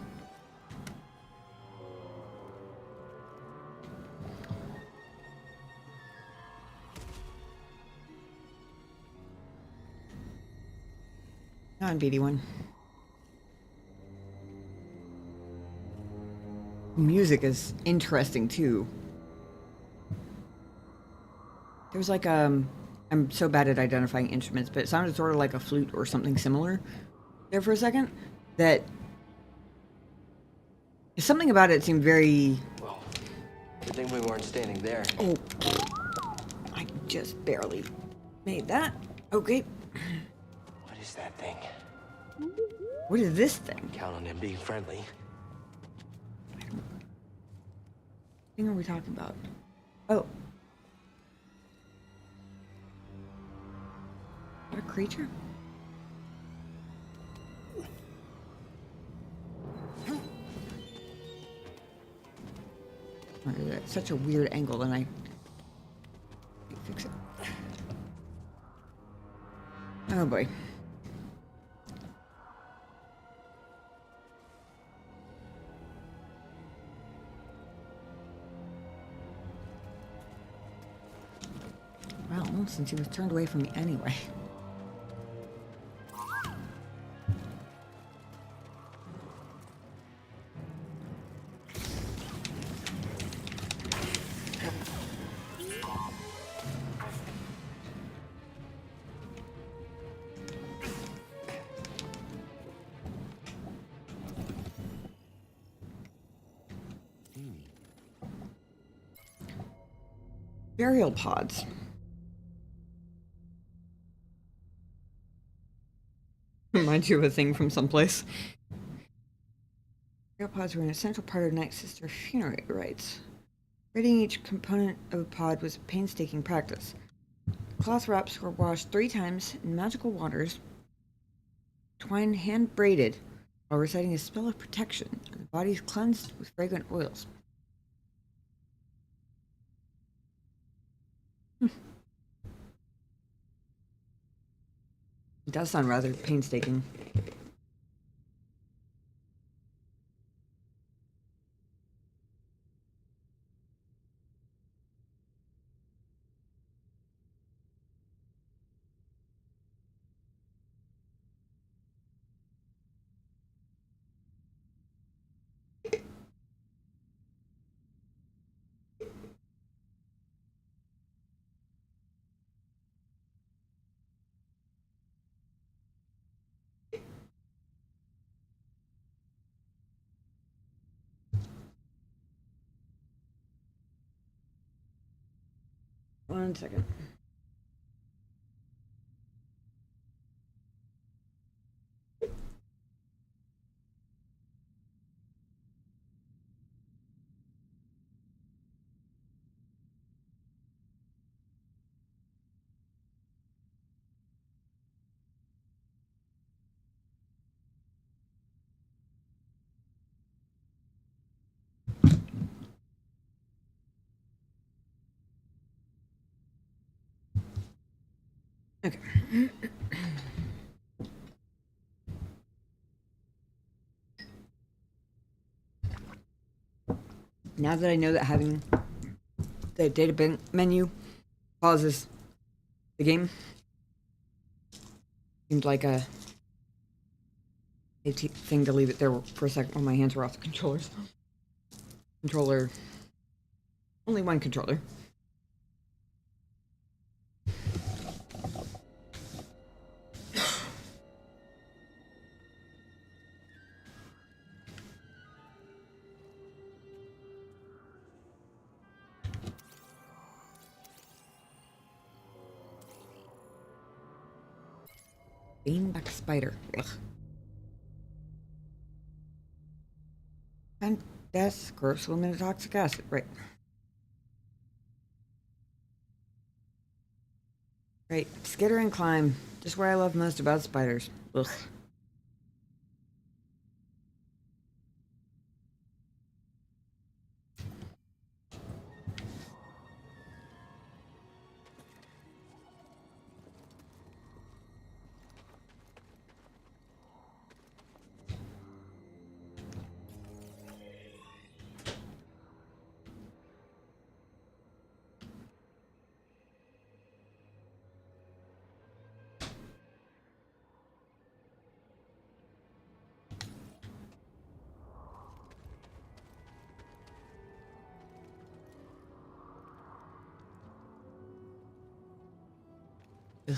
Non-BD1. Music is interesting too. There's like I'm so bad at identifying instruments, but it sounded sort of like a flute or something similar there for a second. That something about it seemed very... Well, good thing we weren't standing there. Oh, I just barely made that. Okay. What is that thing? What is this thing? Count on him being friendly. What thing are we talking about? Oh. What a creature? It's such a weird angle, and I fix it. Oh boy. Well, since he was turned away from me anyway. Burial pods. Reminds you of a thing from someplace. Burial pods were an essential part of Night Sister funerary rites. Rating each component of a pod was a painstaking practice. Cloth wraps were washed 3 times in magical waters, twine hand braided, while reciting a spell of protection, and the bodies cleansed with fragrant oils. It does sound rather painstaking. One second. Okay. Now that I know that having the data menu pauses the game, seemed like a thing to leave it there for a second while my hands were off the controllers. Only one controller. Baneback spider. Ugh. And that's gross limited toxic acid, right? Right, skitter and climb. Just what I love most about spiders. Ugh. Ugh.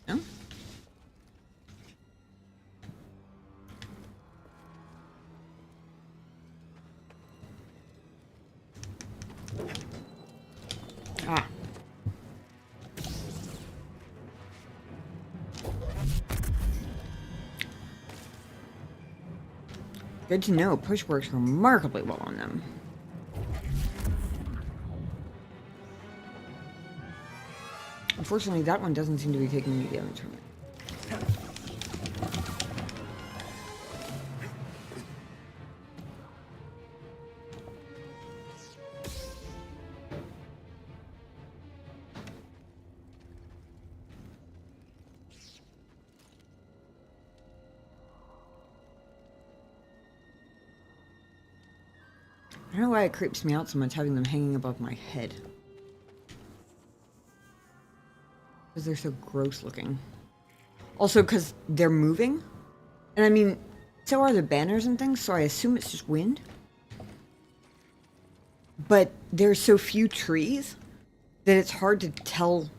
No? Ah. Good to know. Push works remarkably well on them. Unfortunately, that one doesn't seem to be taking any damage from it. I don't know why it creeps me out so much having them hanging above my head. Because they're so gross looking. Also because they're moving. And I mean, so are the banners and things, so I assume it's just wind. But there's so few trees that it's hard to tell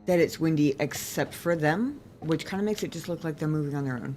that it's windy except for them, which kind of makes it just look like they're moving on their own.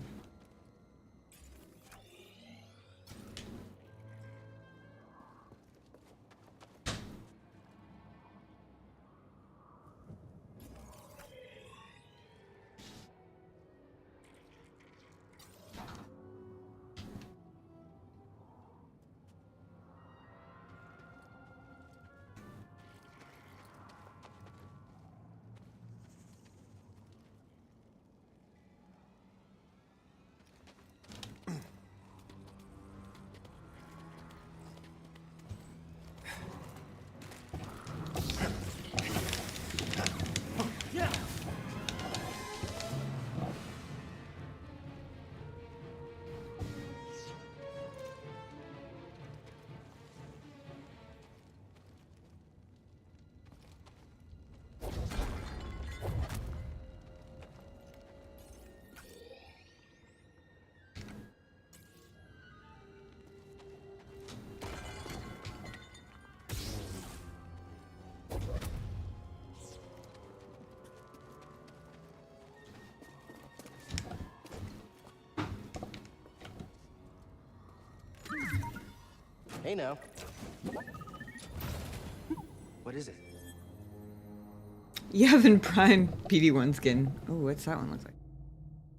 Hey now. What is it? Yavin Prime PD1 skin. Oh, what's that one look like?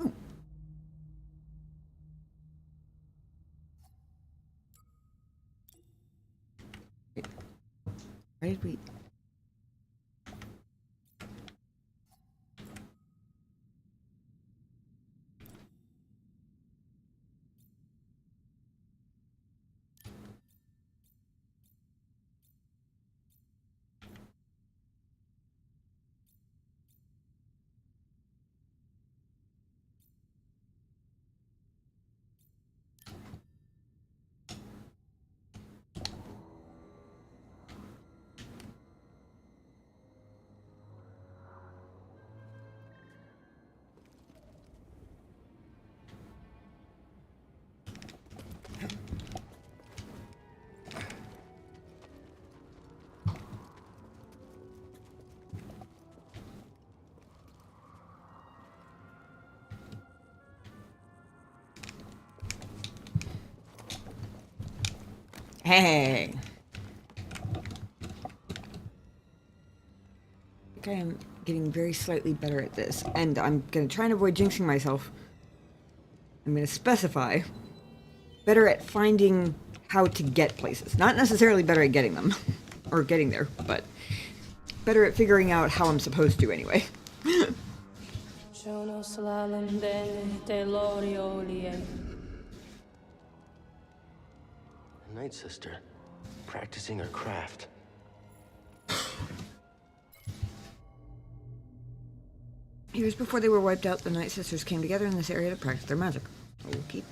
Oh. Wait. Why did we... Hey. I think I am getting very slightly better at this, and I'm going to try and avoid jinxing myself. I'm going to specify better at finding how to get places. Not necessarily better at getting them, or getting there, but better at figuring out how I'm supposed to anyway. Night Sister, practicing her craft. Years before they were wiped out, the Night Sisters came together in this area to practice their magic. Okay.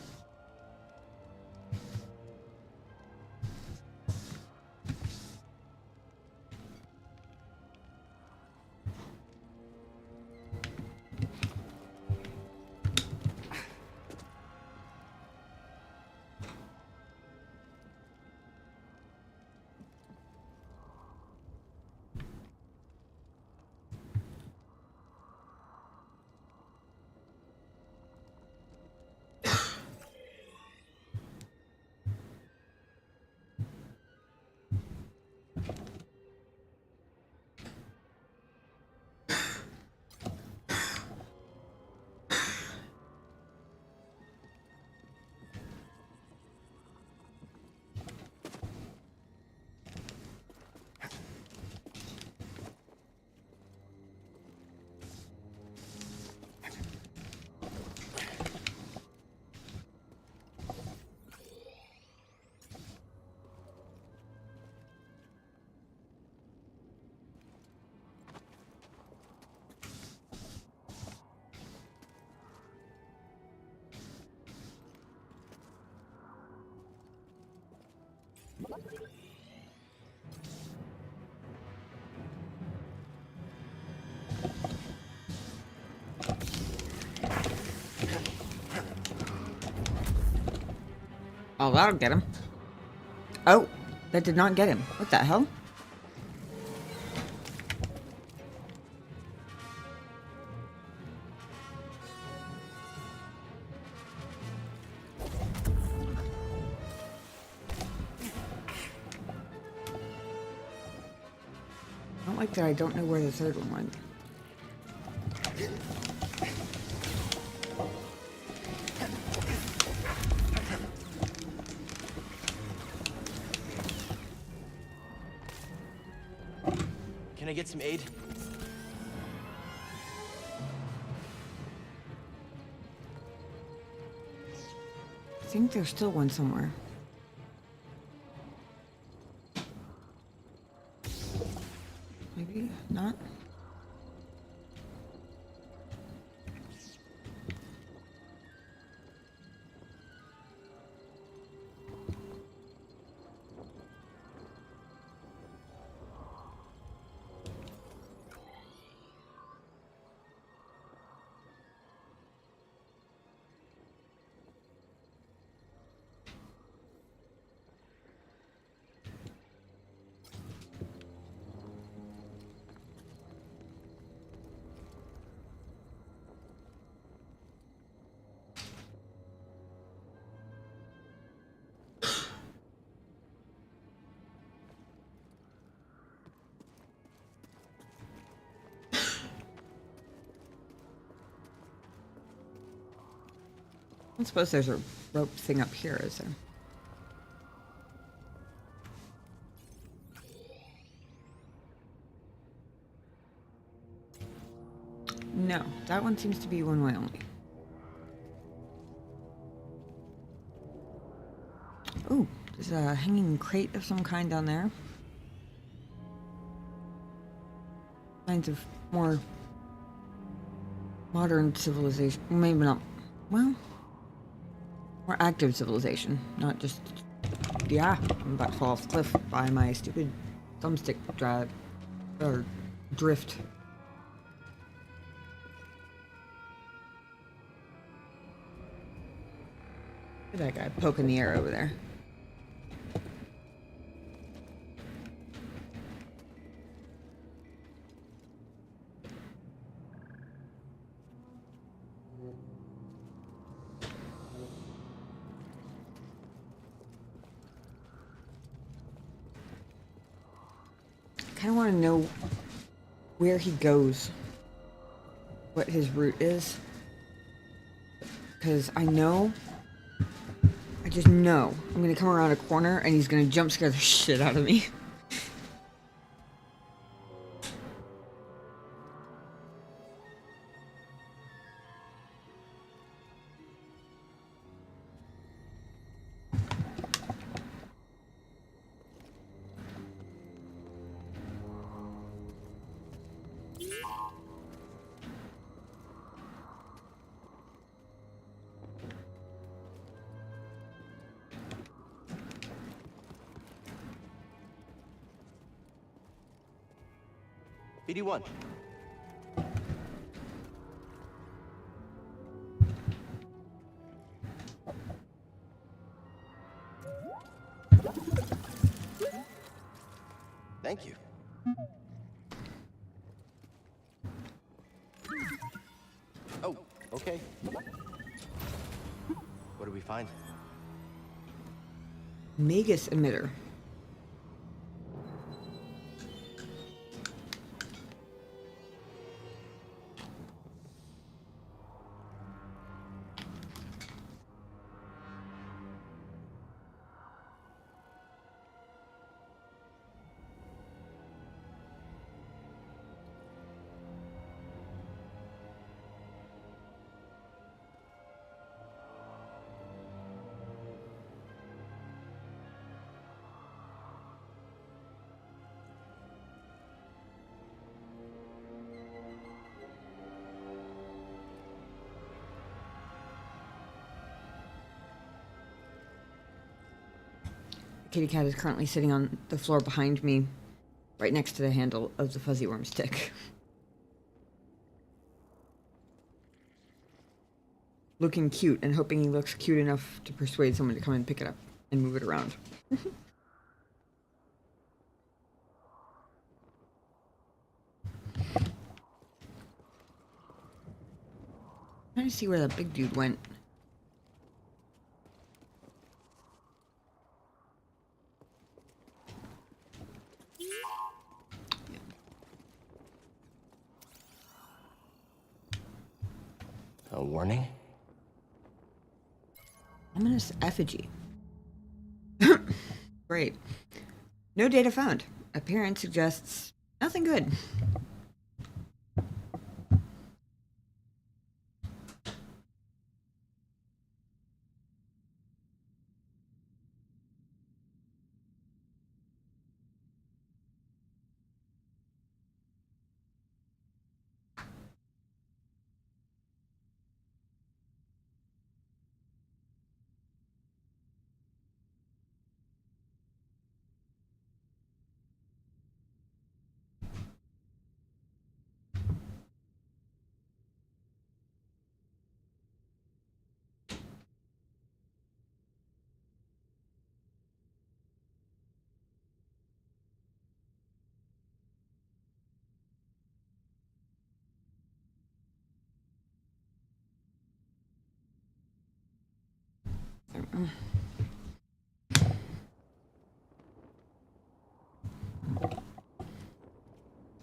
Oh, that'll get him. Oh, that did not get him. What the hell? like that I don't know where the third one went. Can I get some aid? I think there's still one somewhere. Maybe not. I suppose there's a rope thing up here, is there? No, that one seems to be one way only. Ooh, there's a hanging crate of some kind down there. Signs of more modern civilization. Maybe not. Well, more active civilization, not just. Yeah, I'm about to fall off the cliff by my stupid thumbstick drive or drift. Look at that guy poking the air over there. I kind of want to know where he goes, what his route is, because I just know I'm gonna come around a corner and he's gonna jump scare the shit out of me. BD1. Thank you. Oh, okay. What do we find? Magus emitter. Kitty cat is currently sitting on the floor behind me, right next to the handle of the fuzzy worm stick. Looking cute and hoping he looks cute enough to persuade someone to come and pick it up and move it around. Trying to see where that big dude went. Ominous effigy. Great. No data found. Appearance suggests nothing good.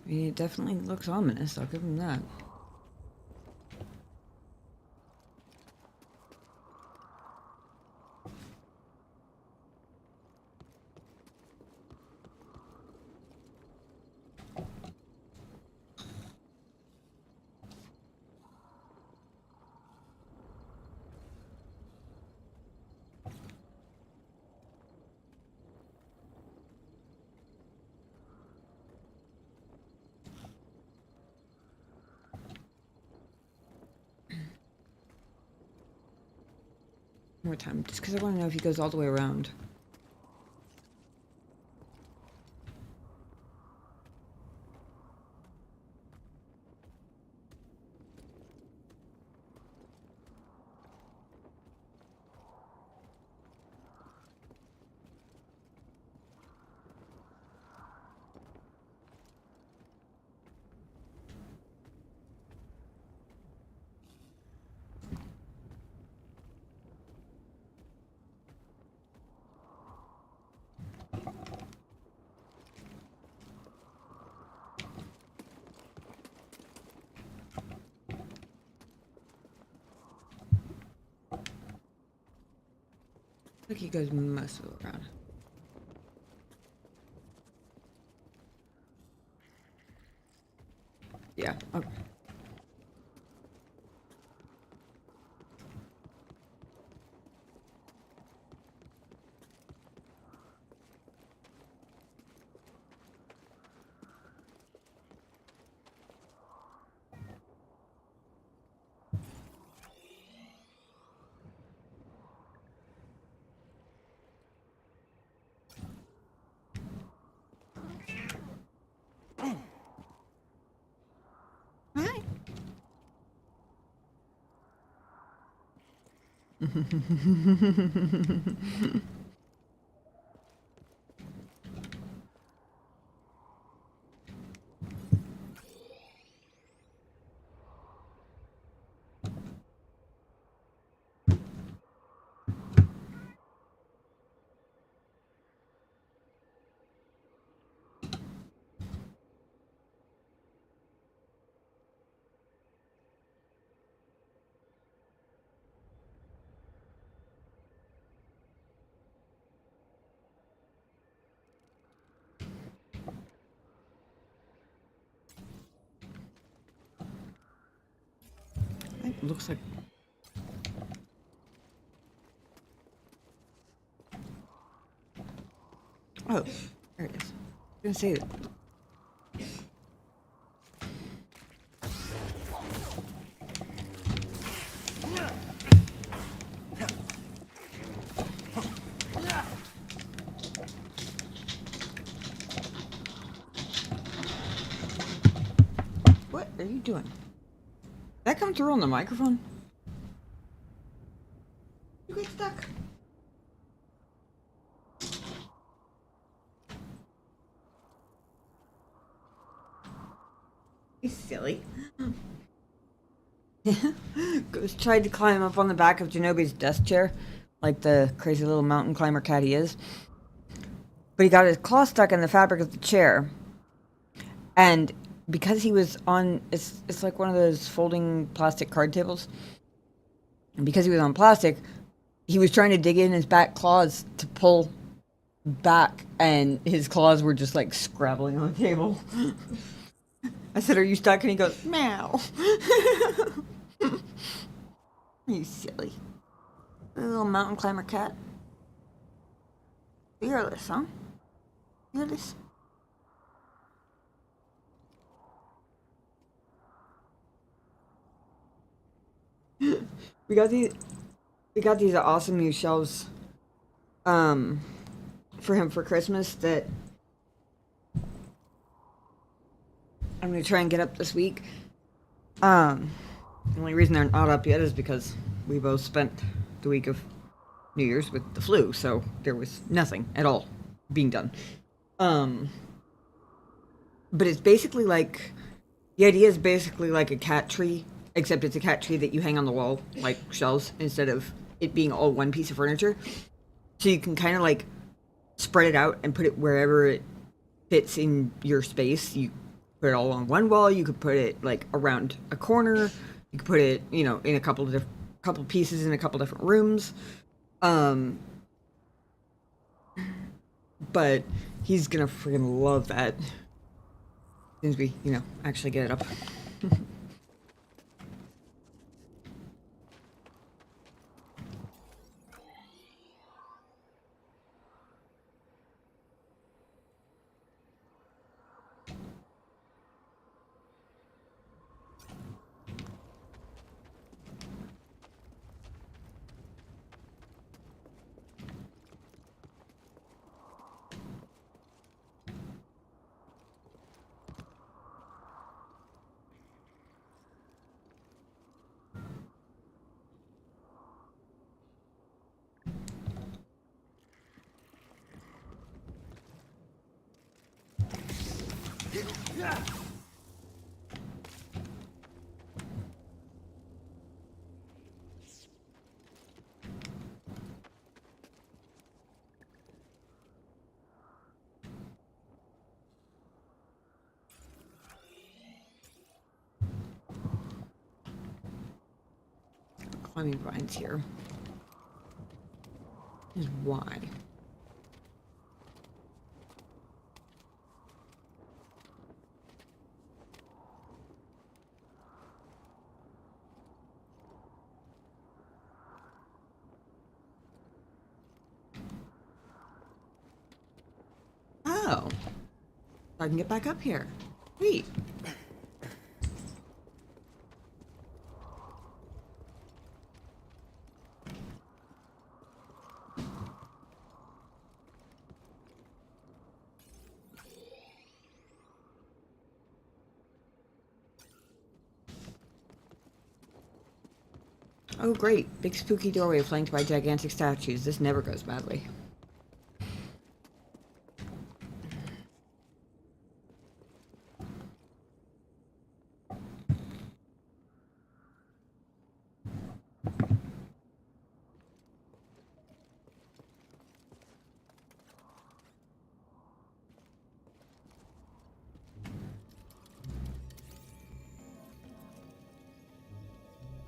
It definitely looks ominous, I'll give him that. More time, just because I want to know if he goes all the way around. I think he goes most of the way around. Yeah, okay. Hi. It looks like... Oh, there it is. I was gonna say that. What are you doing? Did that come through on the microphone? You get stuck. You silly. Ghost tried to climb up on the back of Genobi's desk chair, like the crazy little mountain climber cat he is. But he got his claw stuck in the fabric of the chair. And because he was on, it's like one of those folding plastic card tables. And because he was on plastic, he was trying to dig in his back claws to pull back, and his claws were just like scrabbling on the table. I said, "Are you stuck?" And he goes, "Meow." You silly little mountain climber cat. Fearless, huh? Fearless. We got these awesome new shelves for him for Christmas that I'm gonna try and get up this week. The only reason they're not up yet is because we both spent the week of New Year's with the flu, so there was nothing at all being done. But it's basically like, the idea is basically like a cat tree, except it's a cat tree that you hang on the wall, like shelves, instead of it being all one piece of furniture. So you can kind of like spread it out and put it wherever it fits in your space. You put it all on one wall, you could put it like around a corner, you could put it, you know, in a couple pieces in a couple different rooms. But he's gonna freaking love that as soon as we, you know, actually get it up. Climbing vines here is why. Oh, I can get back up here. Sweet. Oh great, big spooky doorway flanked by gigantic statues. This never goes badly.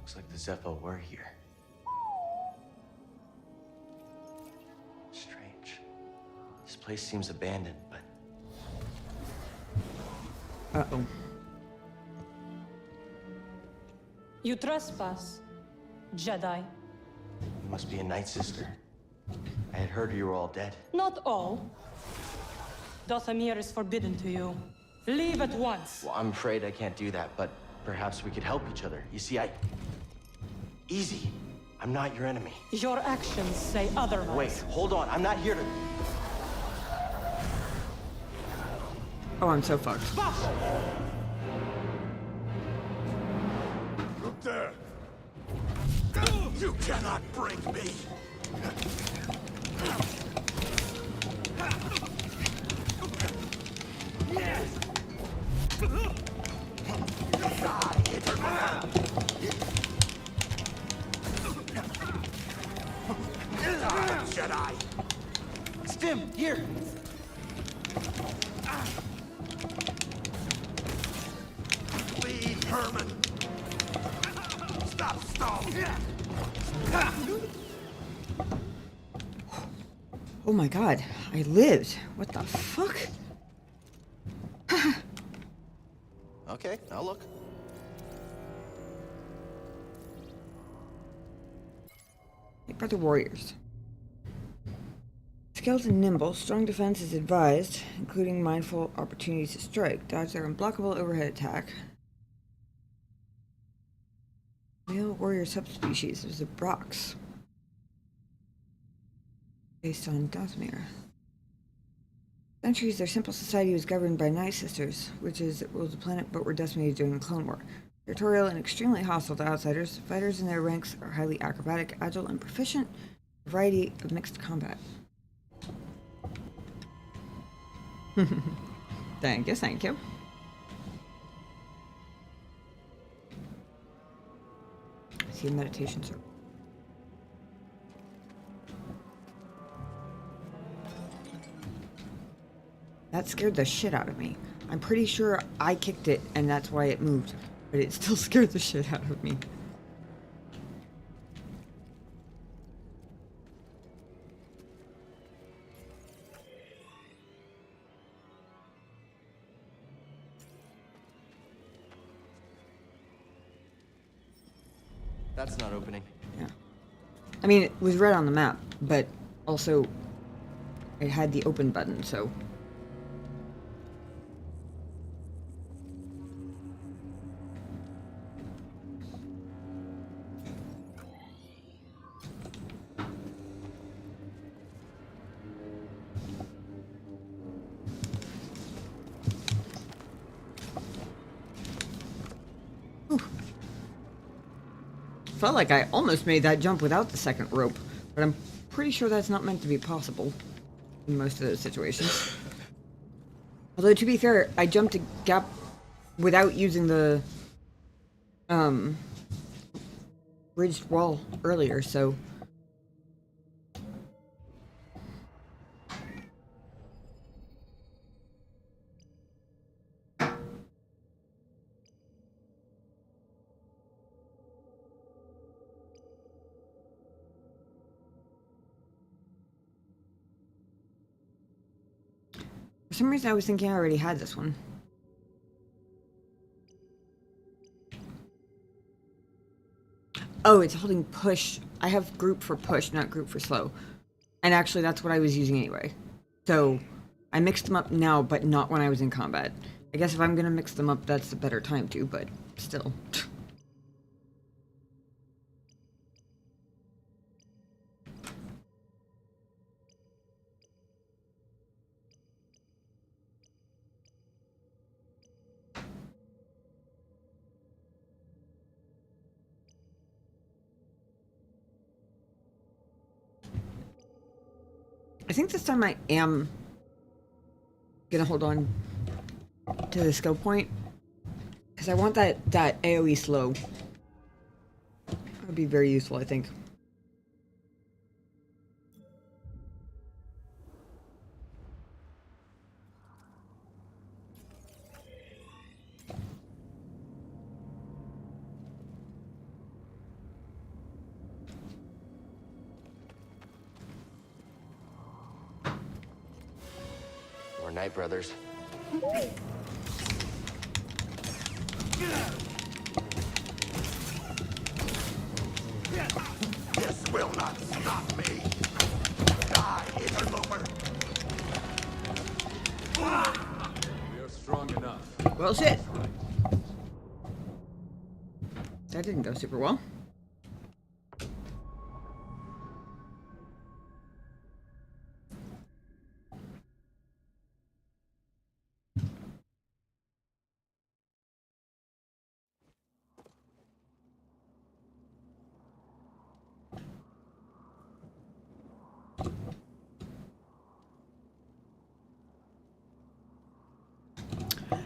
Looks like the Zepho were here. Strange. This place seems abandoned, but... Uh-oh. You trespass, Jedi. You must be a Night Sister. I had heard you were all dead. Not all. Dothamir is forbidden to you. Leave at once. Well, I'm afraid I can't do that, but perhaps we could help each other. You see, Easy. I'm not your enemy. Your actions say otherwise. Wait, hold on. I'm not here to... Oh, I'm so fucked. Look there. You cannot bring me. Jedi. Stim, here. Leave, Herman. Stop stalling. Oh my god, I lived. What the fuck? Okay, I'll look. Hey, brother warriors. Skilled and nimble, strong defense is advised, including mindful opportunities to strike. Dodge their unblockable overhead attack. Male warrior subspecies is the Brox. Based on Dathomir. Centuries, their simple society was governed by Night Sisters, witches that ruled the planet but were decimated during the Clone War. Territorial and extremely hostile to outsiders, fighters in their ranks are highly acrobatic, agile, and proficient in a variety of mixed combat. Thank you, thank you. I see a meditation circle. That scared the shit out of me. I'm pretty sure I kicked it and that's why it moved, but it still scared the shit out of me. That's not opening. Yeah. I mean, it was red on the map, but also it had the open button, so. Felt like I almost made that jump without the second rope, but I'm pretty sure that's not meant to be possible in most of those situations. Although, to be fair, I jumped a gap without using the bridged wall earlier, so. For some reason, I was thinking I already had this one. Oh, it's holding push. I have group for push, not group for slow. And actually, that's what I was using anyway. So, I mixed them up now, but not when I was in combat. I guess if I'm gonna mix them up, that's the better time to, but still. I think this time I am gonna hold on to the skill point because I want that AoE slow. That would be very useful, I think. Or Night Brothers. This will not stop me. Die, interloper. We're strong enough. Well, shit. That didn't go super well.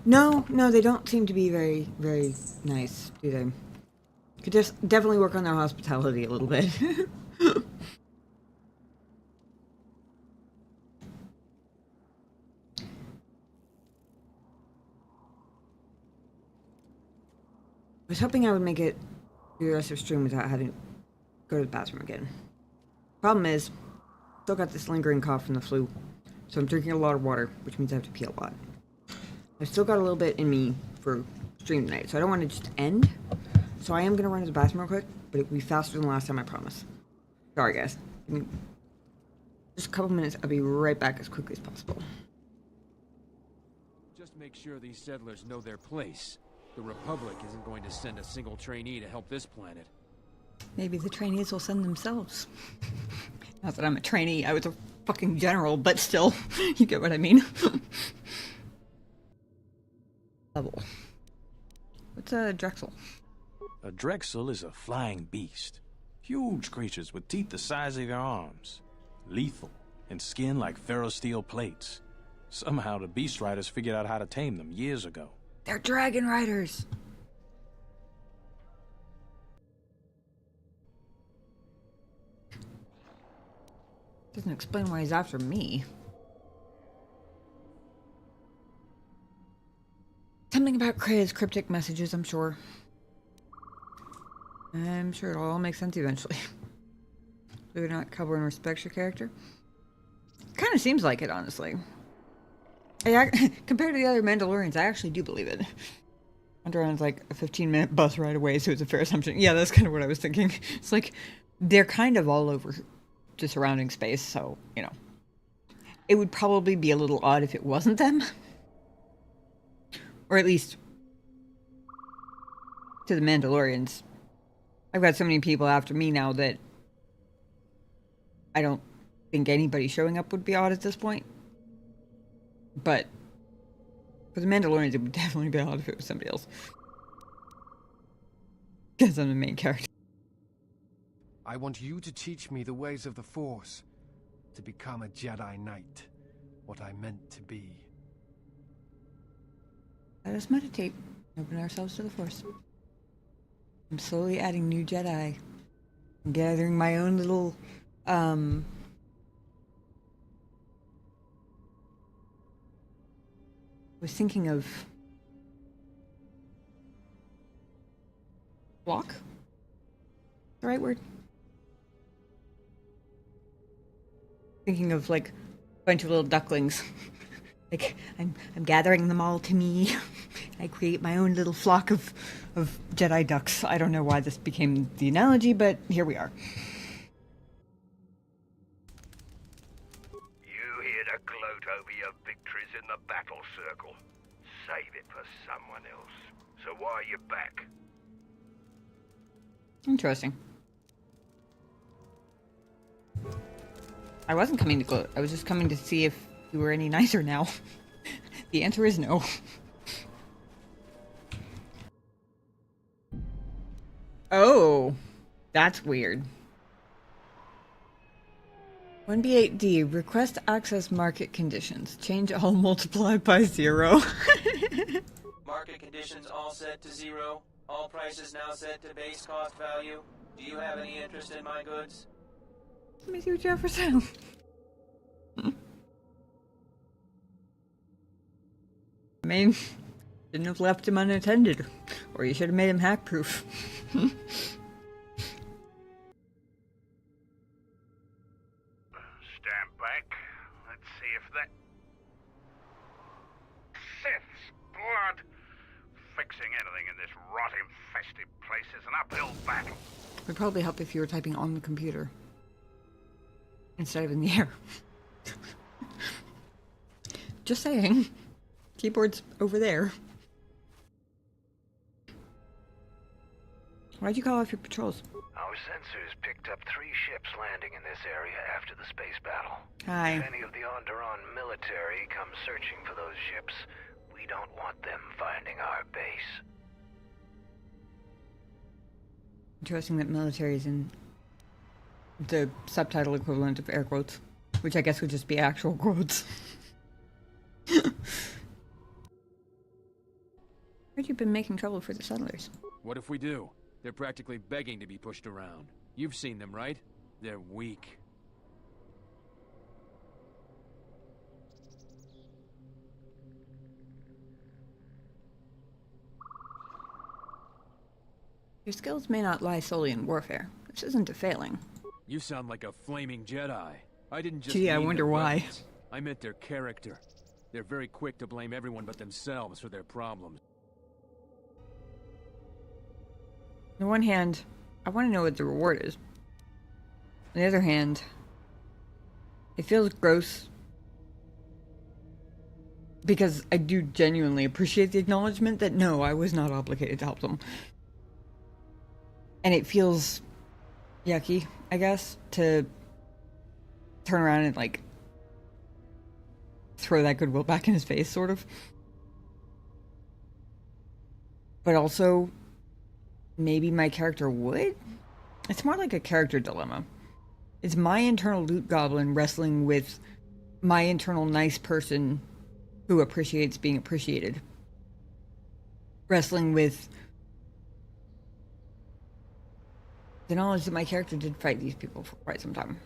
No, they don't seem to be very, very nice, do they? Could just definitely work on their hospitality a little bit. I was hoping I would make it through the rest of the stream without having to go to the bathroom again. Problem is, Still got this lingering cough from the flu, so I'm drinking a lot of water, which means I have to pee a lot. I've still got a little bit in me for stream tonight, so I don't want to just end. So I am going to run to the bathroom real quick, but it'll be faster than last time, I promise. Sorry, guys. Give me just a couple minutes. I'll be right back as quickly as possible. Just make sure these settlers know their place. The Republic isn't going to send a single trainee to help this planet. Maybe the trainees will send themselves. Not that I'm a trainee, I was a fucking general, but still, you get what I mean. Level. What's a Drexel? A Drexel is a flying beast. Huge creatures with teeth the size of your arms. Lethal, and skin like ferrosteel plates. Somehow the beast riders figured out how to tame them years ago. They're dragon riders! Doesn't explain why he's after me. Something about Krea's cryptic messages, I'm sure. I'm sure it'll all make sense eventually. Believe it or not, Cowboy respects your character. Kind of seems like it, honestly. Compared to the other Mandalorians, I actually do believe it. Andron's like a 15-minute bus ride away, so it's a fair assumption. Yeah, that's kind of what I was thinking. It's like, they're kind of all over the surrounding space, so, you know. It would probably be a little odd if it wasn't them. Or at least, to the Mandalorians. I've got so many people after me now that I don't think anybody showing up would be odd at this point. But for the Mandalorians, it would definitely be odd if it was somebody else. Because I'm the main character. I want you to teach me the ways of the Force, to become a Jedi Knight, what I meant to be. Let us meditate, open ourselves to the Force. I'm slowly adding new Jedi. I'm gathering my own little, was thinking of flock? The right word? Thinking of like a bunch of little ducklings. Like I'm gathering them all to me. I create my own little flock of Jedi ducks. I don't know why this became the analogy, but here we are. You here to gloat over your victories in the battle circle. Save it for someone else. So why are you back? Interesting. I wasn't coming to gloat. I was just coming to see if you were any nicer now. The answer is no. Oh, that's weird. 1B8D, request access market conditions. Change all multiply by 0. Market conditions all set to 0. All prices now set to base cost value. Do you have any interest in my goods? Let me see what you have for sale. I mean, shouldn't have left him unattended. Or you should have made him hack-proof. Stand back. Let's see if that... Sith's blood! Fixing anything in this rot-infested place is an uphill battle. It would probably help if you were typing on the computer. Instead of in the air. Just saying. Keyboard's over there. Why'd you call off your patrols? Our sensors picked up 3 ships landing in this area after the space battle. Hi. If any of the Onderon military come searching for those ships, we don't want them finding our base. Interesting that military is in the subtitle equivalent of air quotes, which I guess would just be actual quotes. Heard you've been making trouble for the settlers. What if we do? They're practically begging to be pushed around. You've seen them, right? They're weak. Your skills may not lie solely in warfare. This isn't a failing. You sound like a flaming Jedi. I didn't just Gee, I mean wonder their why. weapons. I meant their character. They're very quick to blame everyone but themselves for their problems. On the one hand, I want to know what the reward is. On the other hand, it feels gross because I do genuinely appreciate the acknowledgement that no, I was not obligated to help them. And it feels yucky, I guess, to turn around and like throw that goodwill back in his face, sort of. But also, maybe my character would? It's more like a character dilemma. It's my internal loot goblin wrestling with my internal nice person who appreciates being appreciated. Wrestling with the knowledge that my character did fight these people for quite some time.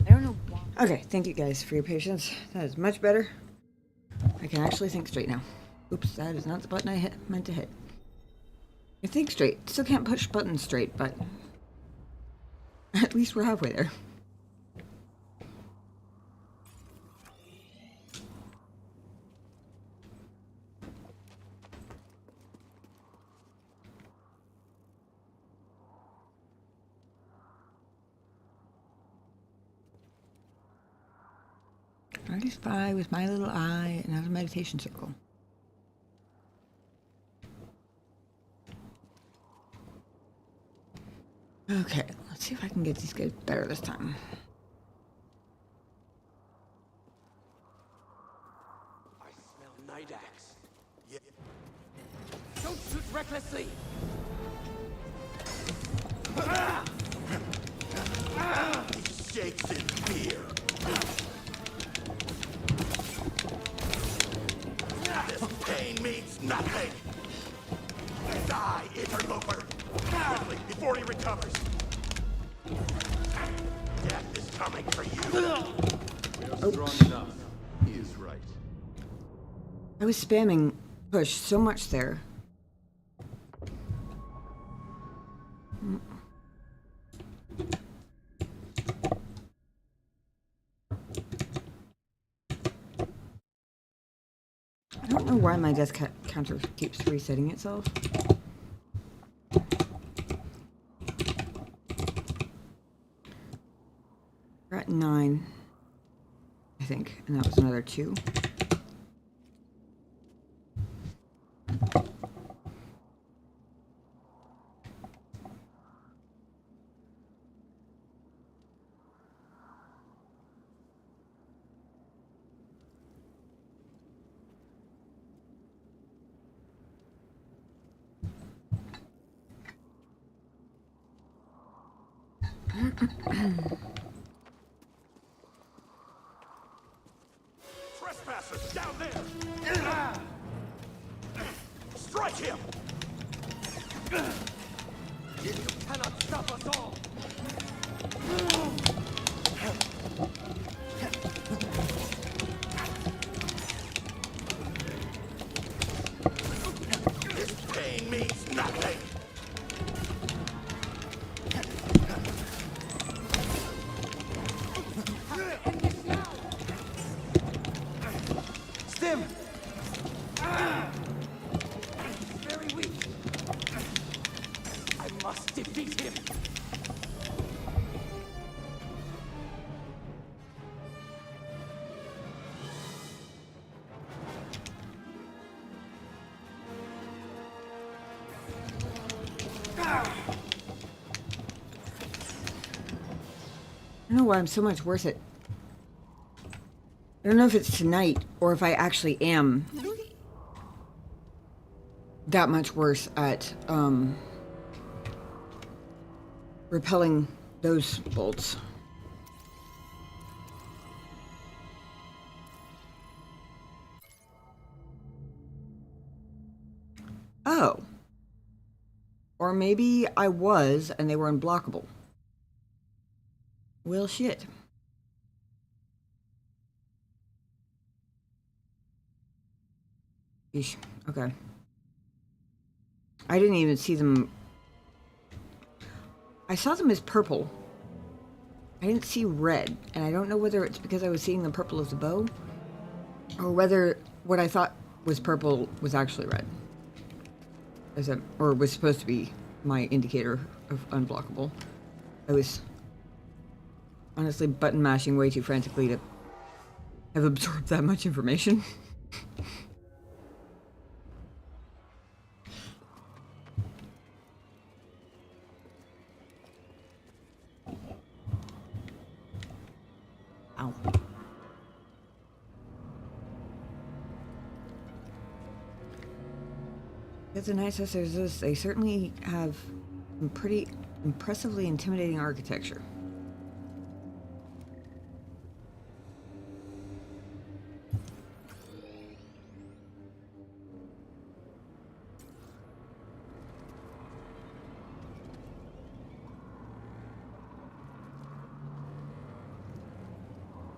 I don't know why. Okay, thank you guys for your patience. That is much better. I can actually think straight now. Oops, that is not the button I meant to hit. I think straight. Still can't push buttons straight, but at least we're halfway there. I spy with my little eye and have a meditation circle. Okay, let's see if I can get these guys better this time. I smell night axe. Yeah. Don't shoot recklessly! He shakes in fear. This pain means nothing. Die, interloper. Quickly, before he recovers. Death is coming for you. You're strong enough. He is right. I was spamming push so much there. I don't know why my death counter keeps resetting itself. We're at 9, I think, and that was another 2. Trespassers down there! Strike him! You cannot stop us all! This pain means nothing! Stim! He's very weak. I must defeat him. I don't know why I'm so much worse at... I don't know if it's tonight or if I actually am that much worse at repelling those bolts. Oh. Or maybe I was and they were unblockable. Well, shit. Yeesh. Okay. I didn't even see them. I saw them as purple. I didn't see red, and I don't know whether it's because I was seeing the purple of the bow, or whether what I thought was purple was actually red. Or was supposed to be my indicator of unblockable. I was honestly button mashing way too frantically to have absorbed that much information. Ow. As a nice as there's this, they certainly have some pretty impressively intimidating architecture.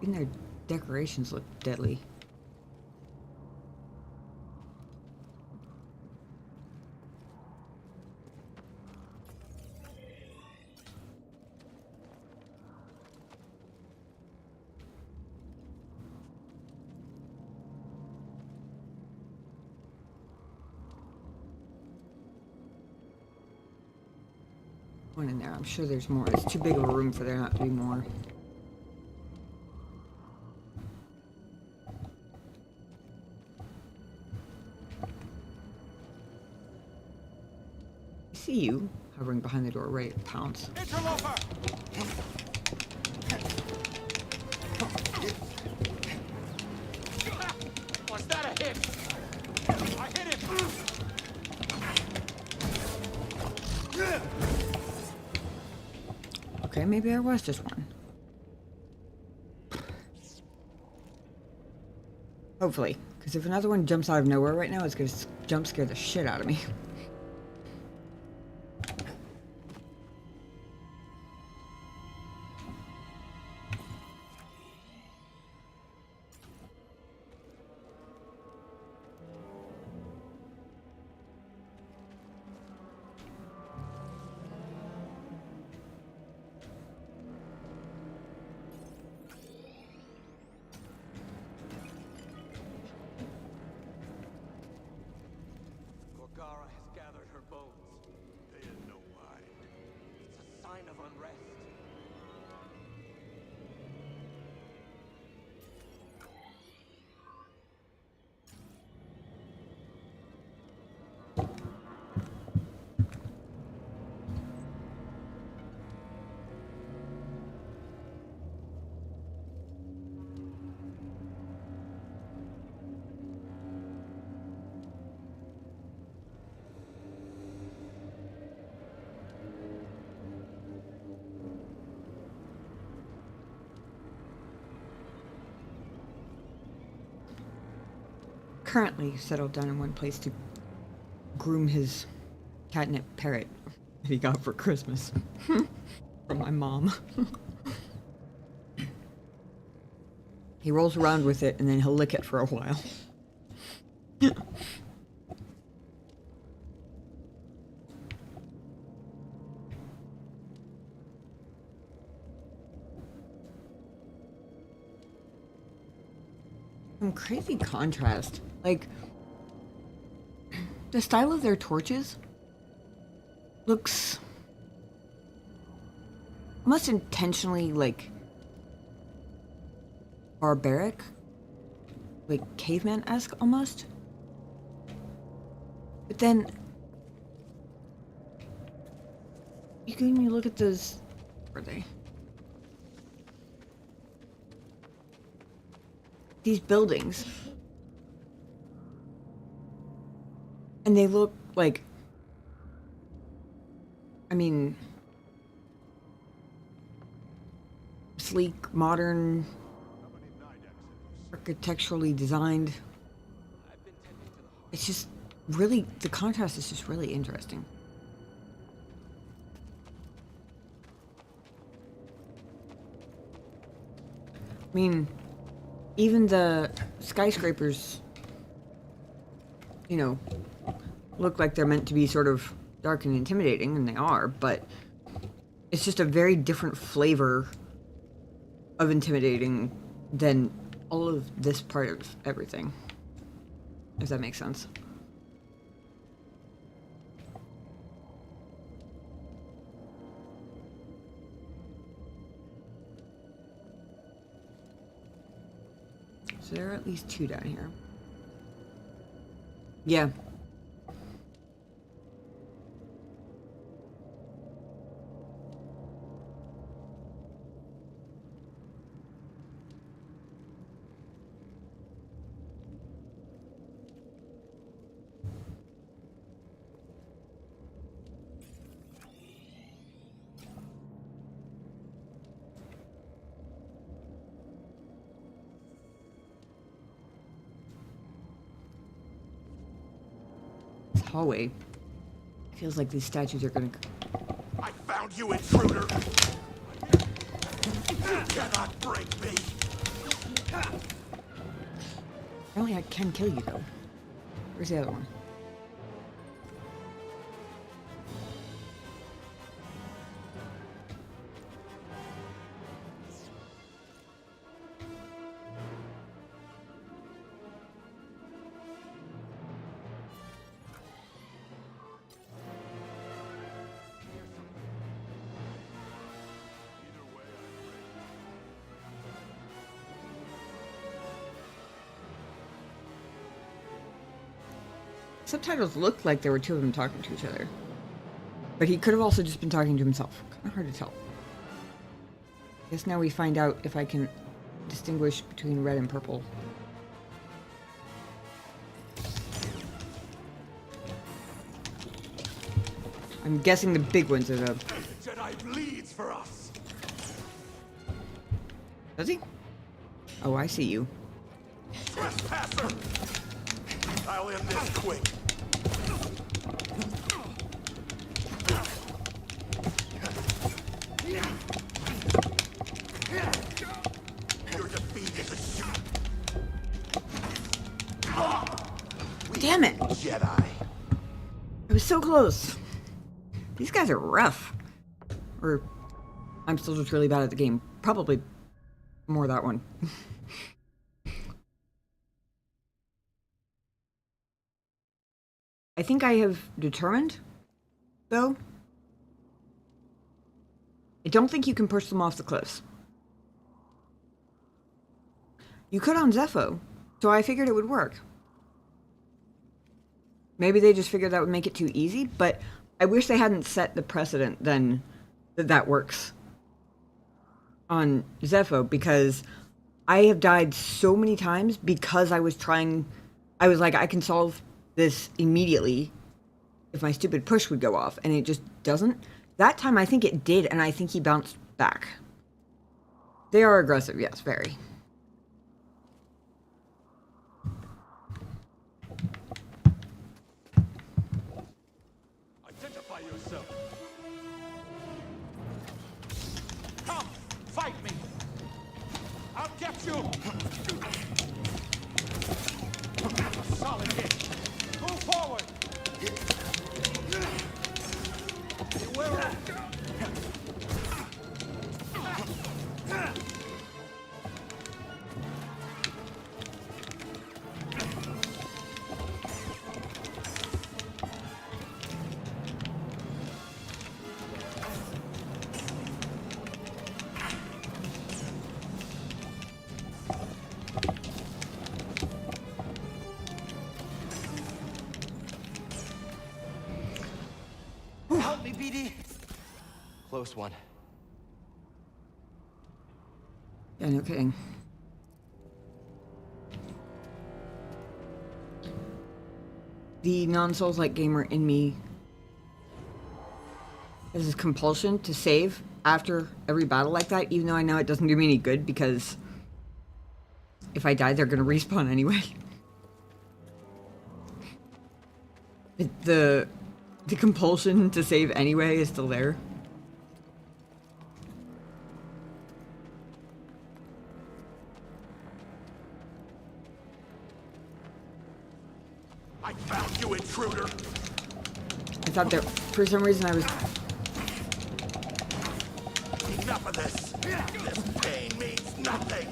Even their decorations look deadly. One in there. I'm sure there's more. It's too big of a room for there not to be more. I see you hovering behind the door, ready to pounce. Interloper! Was that a hit? I hit him! Okay, maybe there was just one. Hopefully, because if another one jumps out of nowhere right now, it's gonna jump scare the shit out of me. Gorgara has gathered her bones. They didn't know why. It's a sign of unrest. Currently settled down in one place to groom his catnip parrot that he got for Christmas from my mom. He rolls around with it and then he'll lick it for a while. Some crazy contrast. Like, the style of their torches looks almost intentionally, like, barbaric. Like, caveman-esque, almost. But then, you can even look at those... Where are they? These buildings. And they look like, I mean, sleek, modern, architecturally designed. It's just really, the contrast is just really interesting. I mean, even the skyscrapers, you know, look like they're meant to be sort of dark and intimidating, and they are, but it's just a very different flavor of intimidating than all of this part of everything. If that makes sense. So there are at least 2 down here. Yeah. Hallway. Feels like these statues are gonna. I found you, intruder! You cannot break me! Apparently I can kill you though. Where's the other one? Subtitles looked like there were 2 of them talking to each other. But he could have also just been talking to himself. Kind of hard to tell. Guess now we find out if I can distinguish between red and purple. I'm guessing the big ones are the... Jedi bleeds for us! Does he? Oh, I see you. Trespasser! I'll end this quick. Your defeat is a shoot. Damn it! Jedi. I was so close. These guys are rough. Or I'm still just really bad at the game. Probably more that one. I think I have determined, though. I don't think you can push them off the cliffs. You could on Zepho, so I figured it would work. Maybe they just figured that would make it too easy, but I wish they hadn't set the precedent then that works on Zepho, because I have died so many times because I was like, I can solve this immediately if my stupid push would go off, and it just doesn't. That time I think it did, and I think he bounced back. They are aggressive, yes, very. Identify yourself. Come, fight me. I'll get you. A solid hit. Move forward. Beware. Help me, BD. Close one. Yeah, no kidding. The non-Souls-like gamer in me has this compulsion to save after every battle like that, even though I know it doesn't do me any good, because if I die, they're gonna respawn anyway. The compulsion to save anyway is still there. I found you, intruder. thought that for some reason I was. Enough of this. This pain means nothing.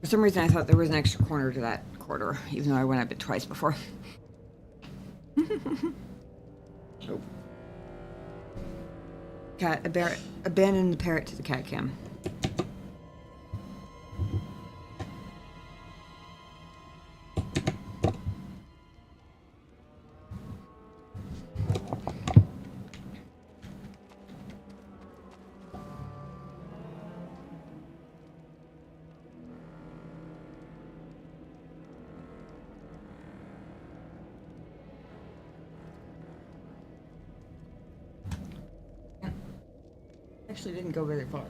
For some reason I thought there was an extra corner to that corridor, even though I went up it twice before. Oh. Cat, abandon the parrot to the cat cam. Actually didn't go very far.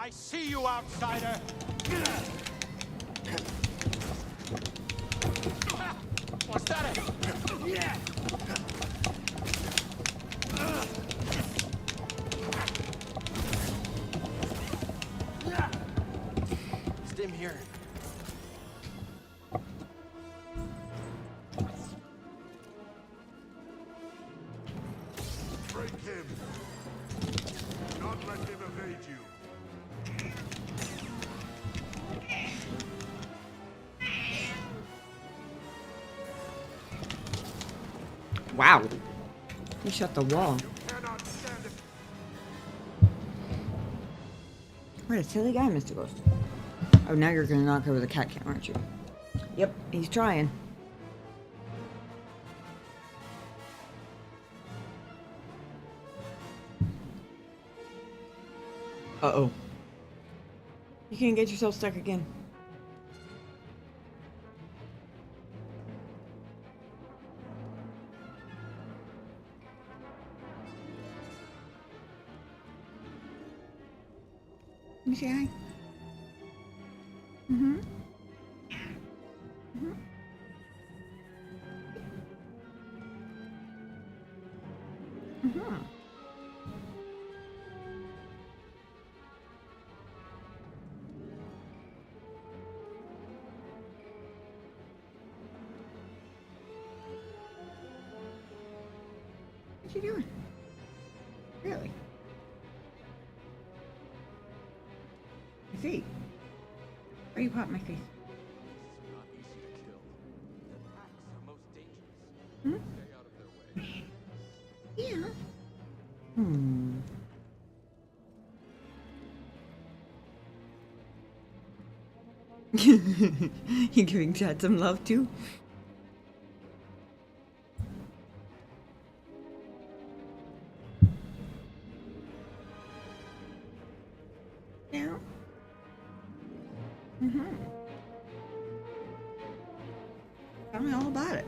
I see you, outsider! Was that it? Yeah! Stim here. Break him! Do not let him evade you. Wow. He shut the wall. What a silly guy, Mr. Ghost. Oh, now you're gonna knock over the cat cam, aren't you? Yep, he's trying. Uh-oh. You can't get yourself stuck again. Let me say hi. Mm-hmm. Mm-hmm. Mm-hmm. What you doing? Really? I see. Why are you popping my face? Hmm? Yeah. Hmm. You giving Chad some love too? Yeah. Mm-hmm. Tell me all about it.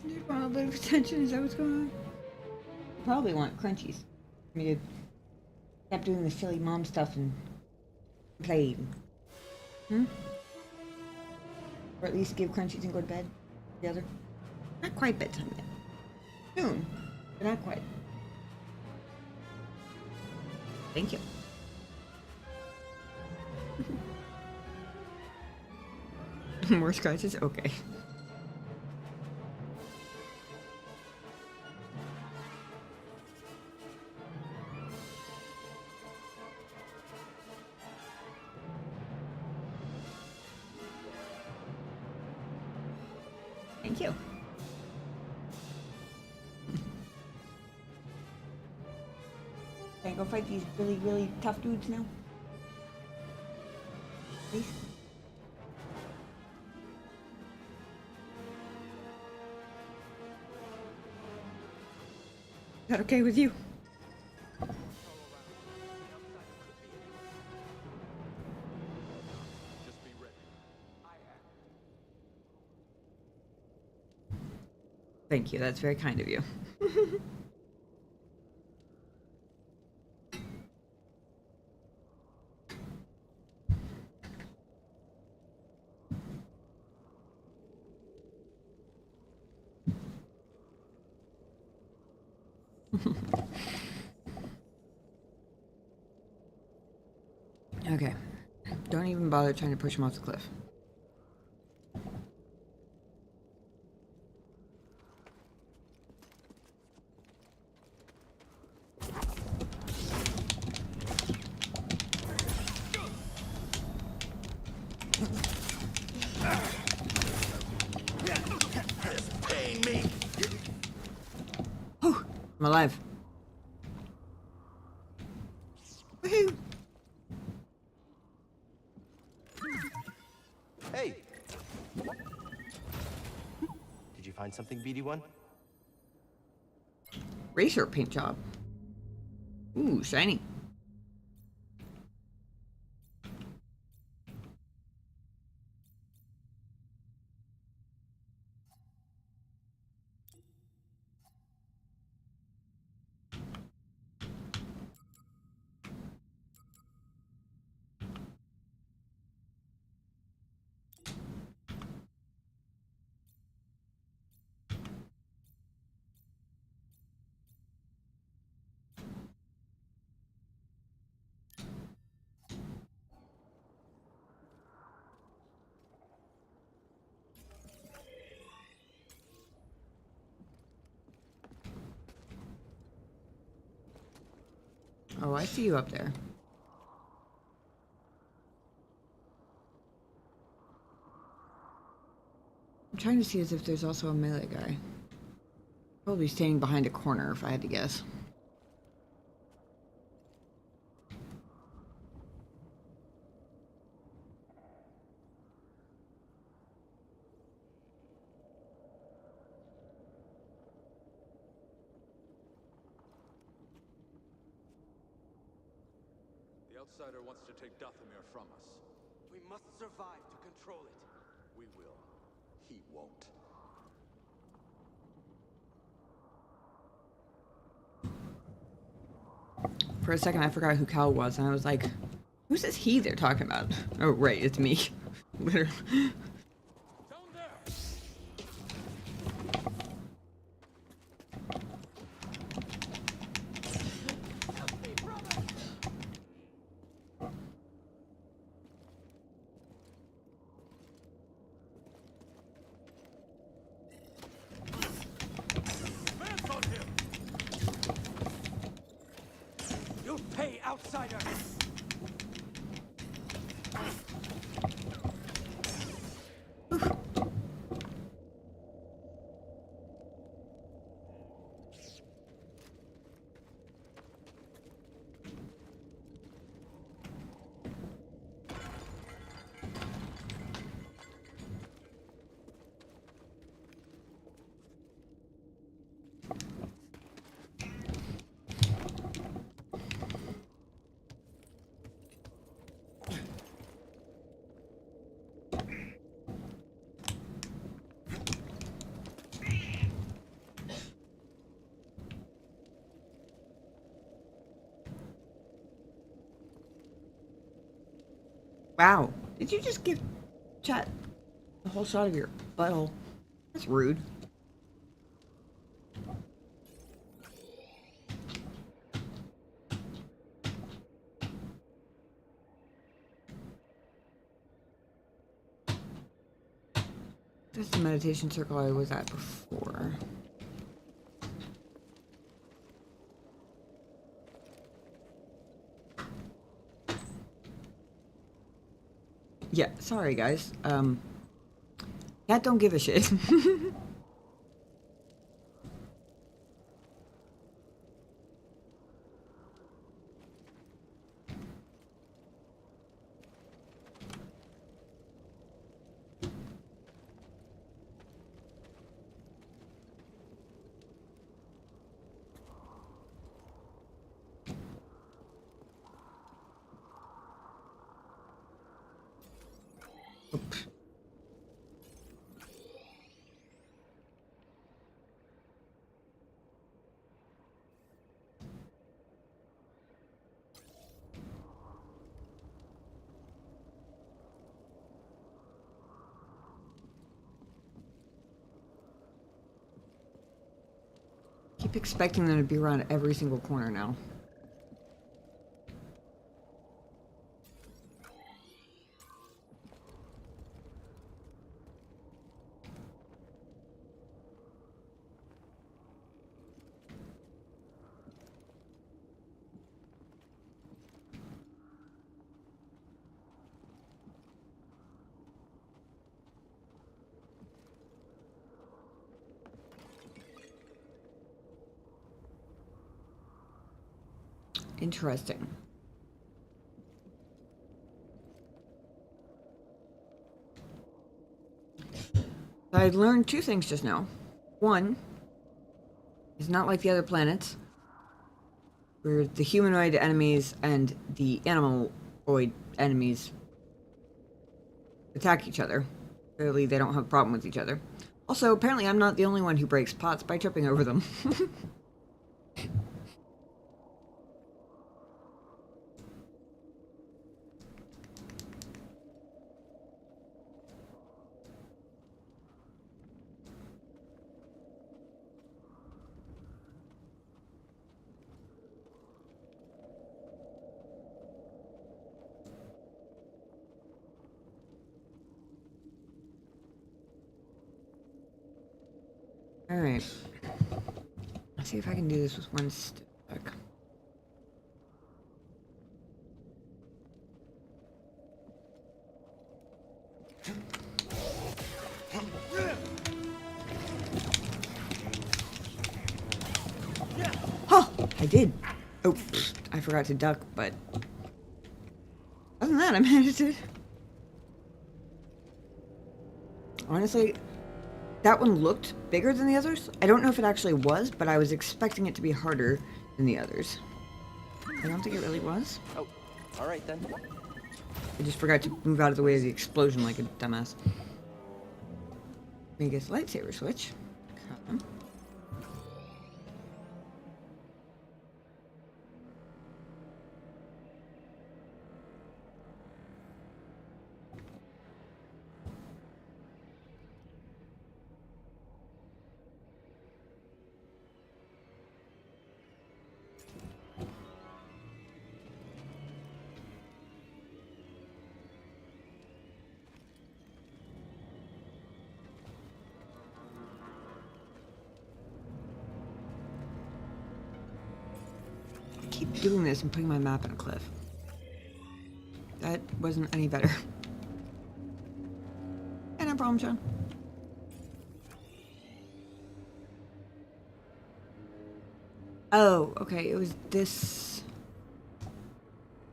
You just want a little bit of attention? Is that what's going on? You probably want crunchies. I mean, stop doing the silly mom stuff and play. Hmm? Or at least give crunchies and go to bed together. Not quite bedtime yet. Soon, but not quite. Thank you. More scratches? Okay. Thank you. Can I go fight these really, really tough dudes now? Please? Is that okay with you? Thank you, that's very kind of you. Okay. Don't even bother trying to push him off the cliff. Paying me. Whew, I'm alive. Woohoo! Hey! Did you find something, BD1? Racer paint job. Ooh, shiny. Oh, I see you up there. I'm trying to see as if there's also a melee guy. Probably standing behind a corner if I had to guess. The outsider wants to take Dathomir from us. We must survive to control it. We will. He won't. For a second, I forgot who Cal was, and I was like, who's this he they're talking about? Oh, right, it's me. Literally. You'll pay, outsider! Wow. Did you just give chat a whole shot of your butthole? That's rude. That's the meditation circle I was at before. Yeah, sorry guys. Cat don't give a shit. Keep expecting them to be around every single corner now. Interesting. I learned two things just now. One, it's not like the other planets, where the humanoid enemies and the animaloid enemies attack each other. Clearly, they don't have a problem with each other. Also, apparently, I'm not the only one who breaks pots by tripping over them. Alright. Let's see if I can do this with one stick. Huh! I did. Oh, I forgot to duck, but other than that, I managed it. Honestly, that one looked bigger than the others. I don't know if it actually was, but I was expecting it to be harder than the others. I don't think it really was. Oh, all right then. I just forgot to move out of the way of the explosion like a dumbass. Let me get the lightsaber switch. Come. Keep doing this and putting my map in a cliff. That wasn't any better. And no problem, John. Oh, okay. It was this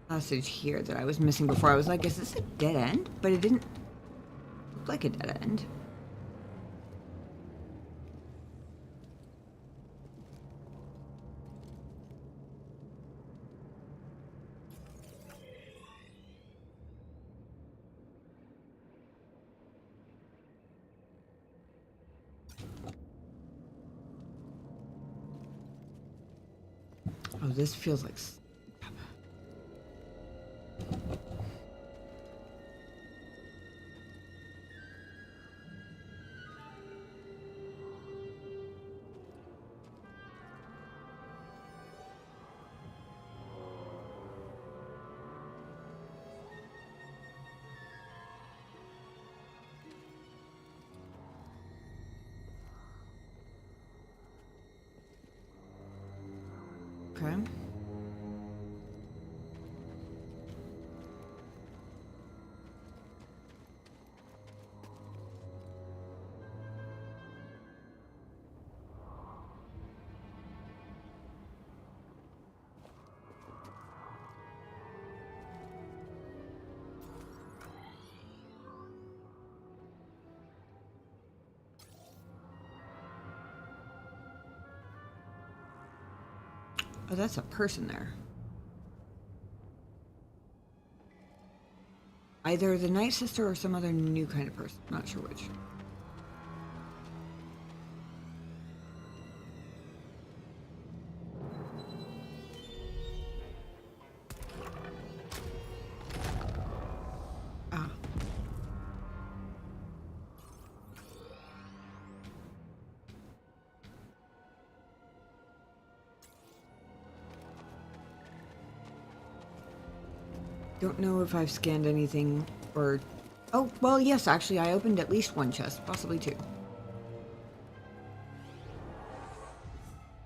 passage here that I was missing before. I was like, is this a dead end? But it didn't look like a dead end. Oh, this feels like... Okay. Oh, that's a person there. Either the Night Sister or some other new kind of person. Not sure which. Ah. Don't know if I've scanned anything or... Oh, well, yes, actually, I opened at least one chest, possibly two.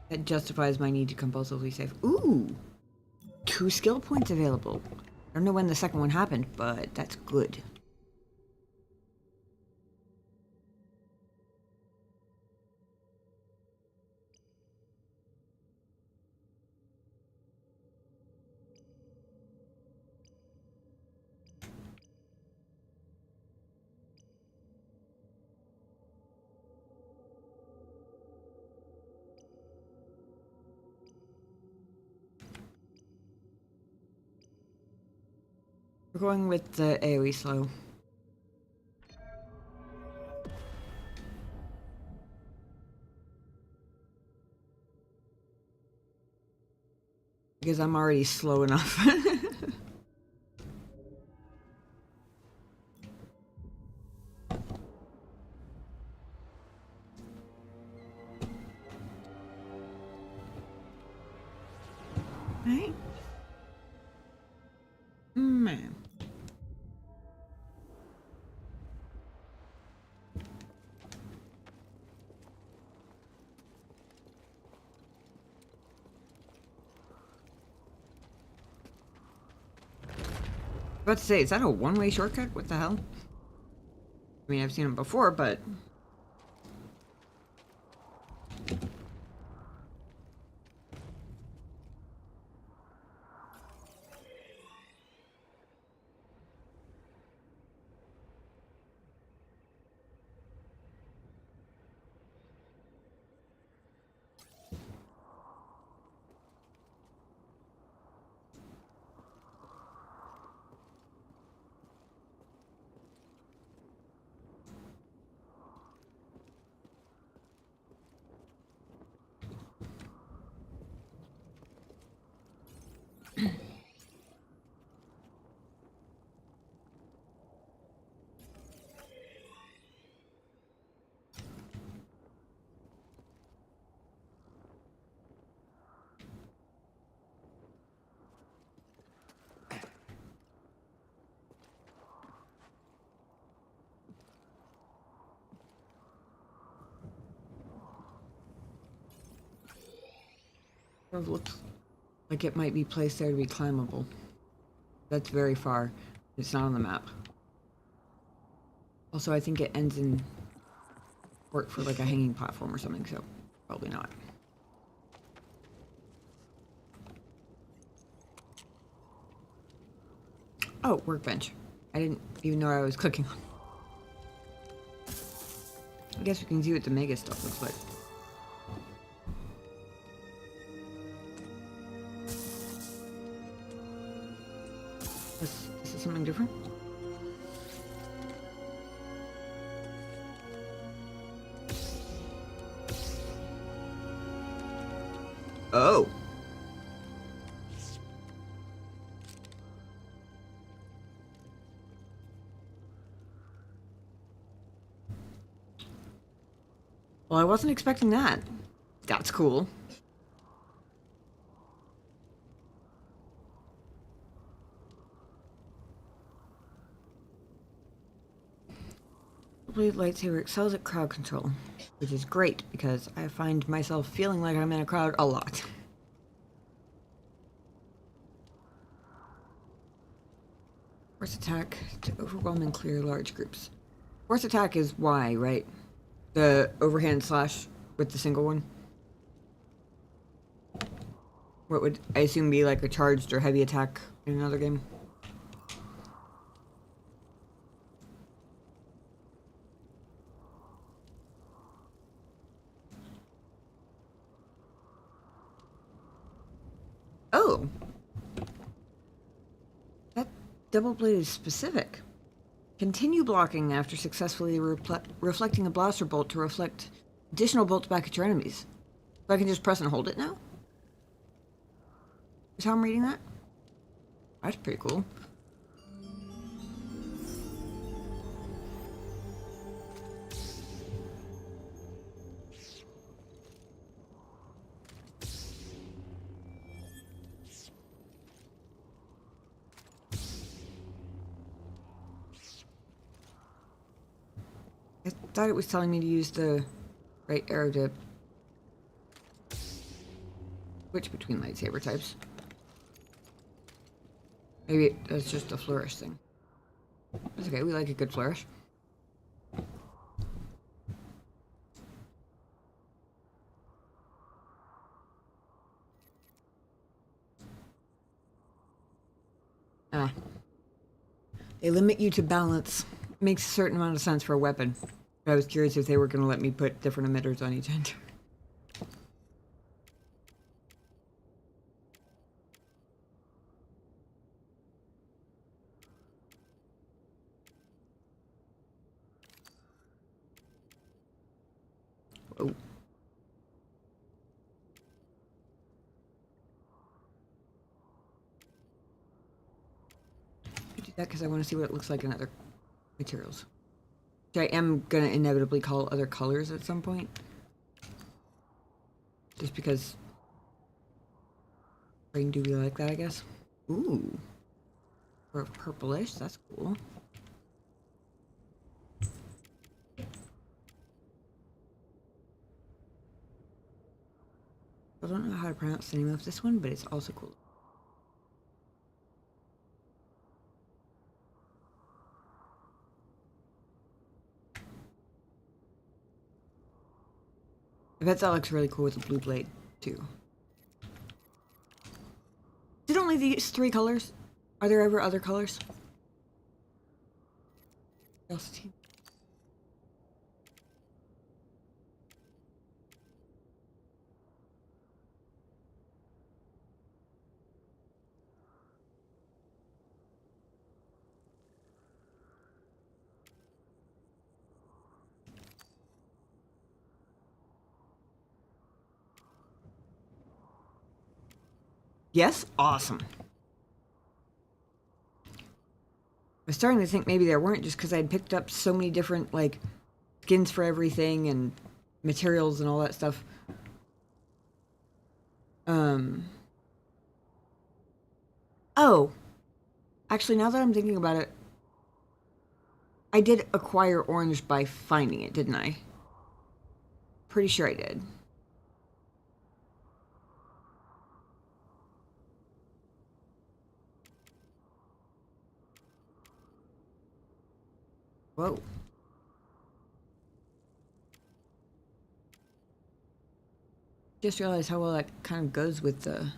That justifies my need to compulsively save. Ooh! 2 skill points available. I don't know when the second one happened, but that's good. We're going with the AoE slow. Because I'm already slow enough. Right? Man. About to say, is that a one-way shortcut? What the hell? I mean, I've seen them before, but... It looks like it might be placed there to be climbable. That's very far. It's not on the map. Also, I think it ends in port for like a hanging platform or something, so probably not. Oh, workbench. I didn't even know what I was clicking on. I guess we can see what the mega stuff looks like. This is something different? Oh. Well, I wasn't expecting that. That's cool. Blade lightsaber excels at crowd control, which is great because I find myself feeling like I'm in a crowd a lot. Force attack to overwhelm and clear large groups. Force attack is Y, right? The overhand slash with the single one. What would I assume be like a charged or heavy attack in another game? Oh. That double blade is specific. Continue blocking after successfully reflecting a blaster bolt to reflect additional bolts back at your enemies. So I can just press and hold it now? Is how I'm reading that? That's pretty cool. I thought it was telling me to use the right arrow to switch between lightsaber types. Maybe that's just a flourish thing. It's okay, we like a good flourish. Ah. They limit you to balance. Makes a certain amount of sense for a weapon. But I was curious if they were going to let me put different emitters on each end. Oh. I do that because I want to see what it looks like in other materials. Which I am going to inevitably call other colors at some point. Just because brain do be like that, I guess. Ooh. Or purplish, that's cool. I don't know how to pronounce the name of this one, but it's also cool. I bet that looks really cool with the blue blade, too. Is it only these 3 colors? Are there ever other colors? Yes? Awesome. I was starting to think maybe there weren't just because I'd picked up so many different, like, skins for everything and materials and all that stuff. Oh. Actually, now that I'm thinking about it, I did acquire orange by finding it, didn't I? Pretty sure I did. Whoa. Just realized how well that kind of goes with the...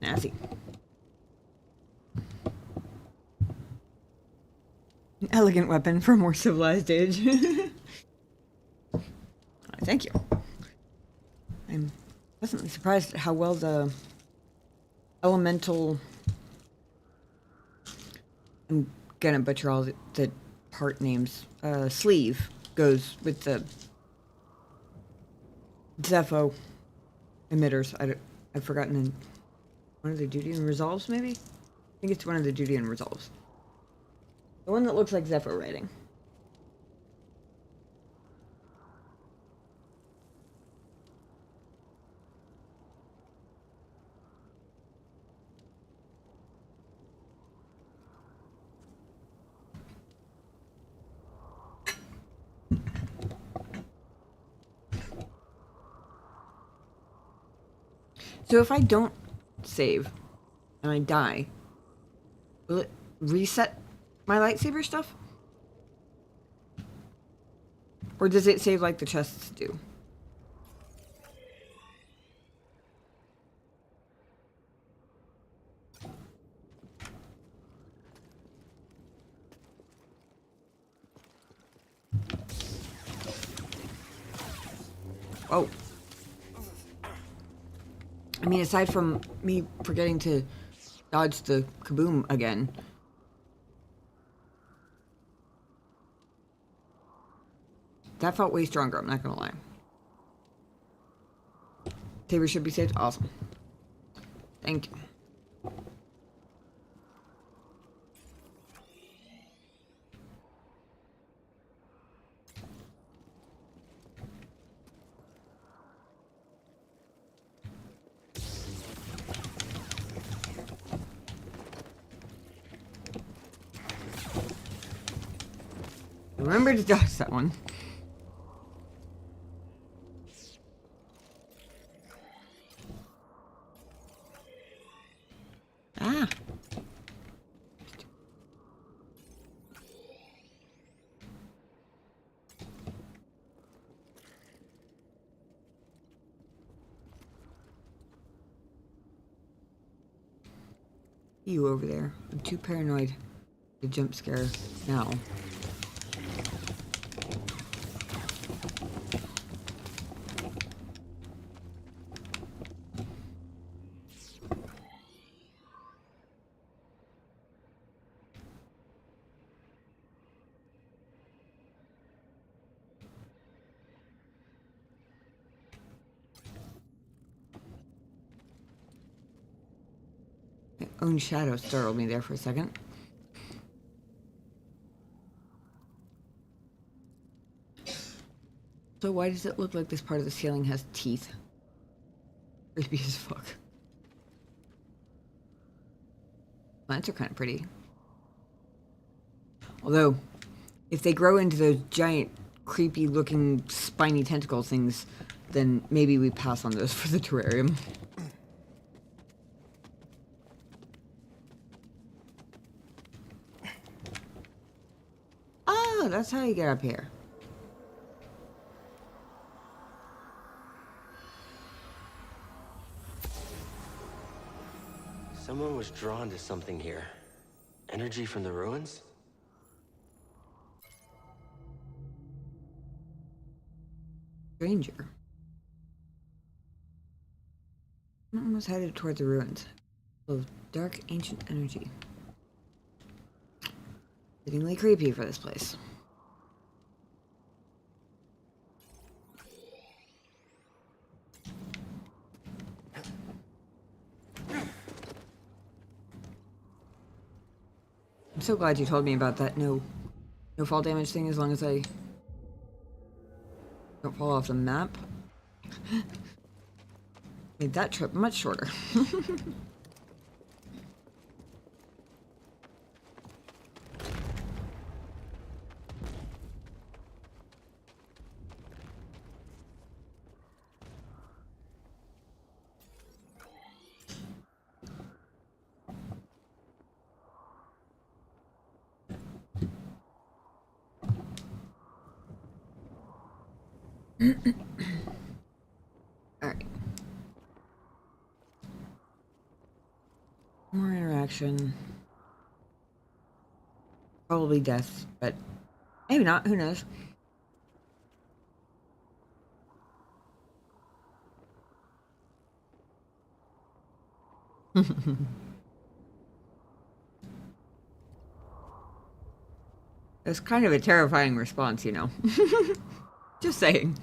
Nasty. An elegant weapon for a more civilized age. Thank you. I'm pleasantly surprised at how well the elemental... I'm gonna butcher all the part names. Sleeve goes with the Zepho emitters. I've forgotten the, one of the duty and resolves, maybe? I think it's one of the duty and resolves. The one that looks like Zepho writing. So if I don't save and I die, will it reset my lightsaber stuff? Or does it save like the chests do? Oh. I mean, aside from me forgetting to dodge the kaboom again. That felt way stronger, I'm not gonna lie. Saber should be saved? Awesome. Thank you. Remember to dodge that one. Ah. You over there. I'm too paranoid to jump scare now. My own shadow startled me there for a second. So why does it look like this part of the ceiling has teeth? Creepy as fuck. Plants are kind of pretty. Although, if they grow into those giant, creepy looking, spiny tentacle things, then maybe we pass on those for the terrarium. Oh, that's how you get up here. Someone was drawn to something here. Energy from the ruins? Stranger. Someone was headed toward the ruins. Full of dark, ancient energy. Fittingly creepy for this place. I'm so glad you told me about that no fall damage thing as long as I don't fall off the map. Made that trip much shorter. Alright. More interaction. Probably death, but maybe not, who knows? It's kind of a terrifying response, you know. Just saying.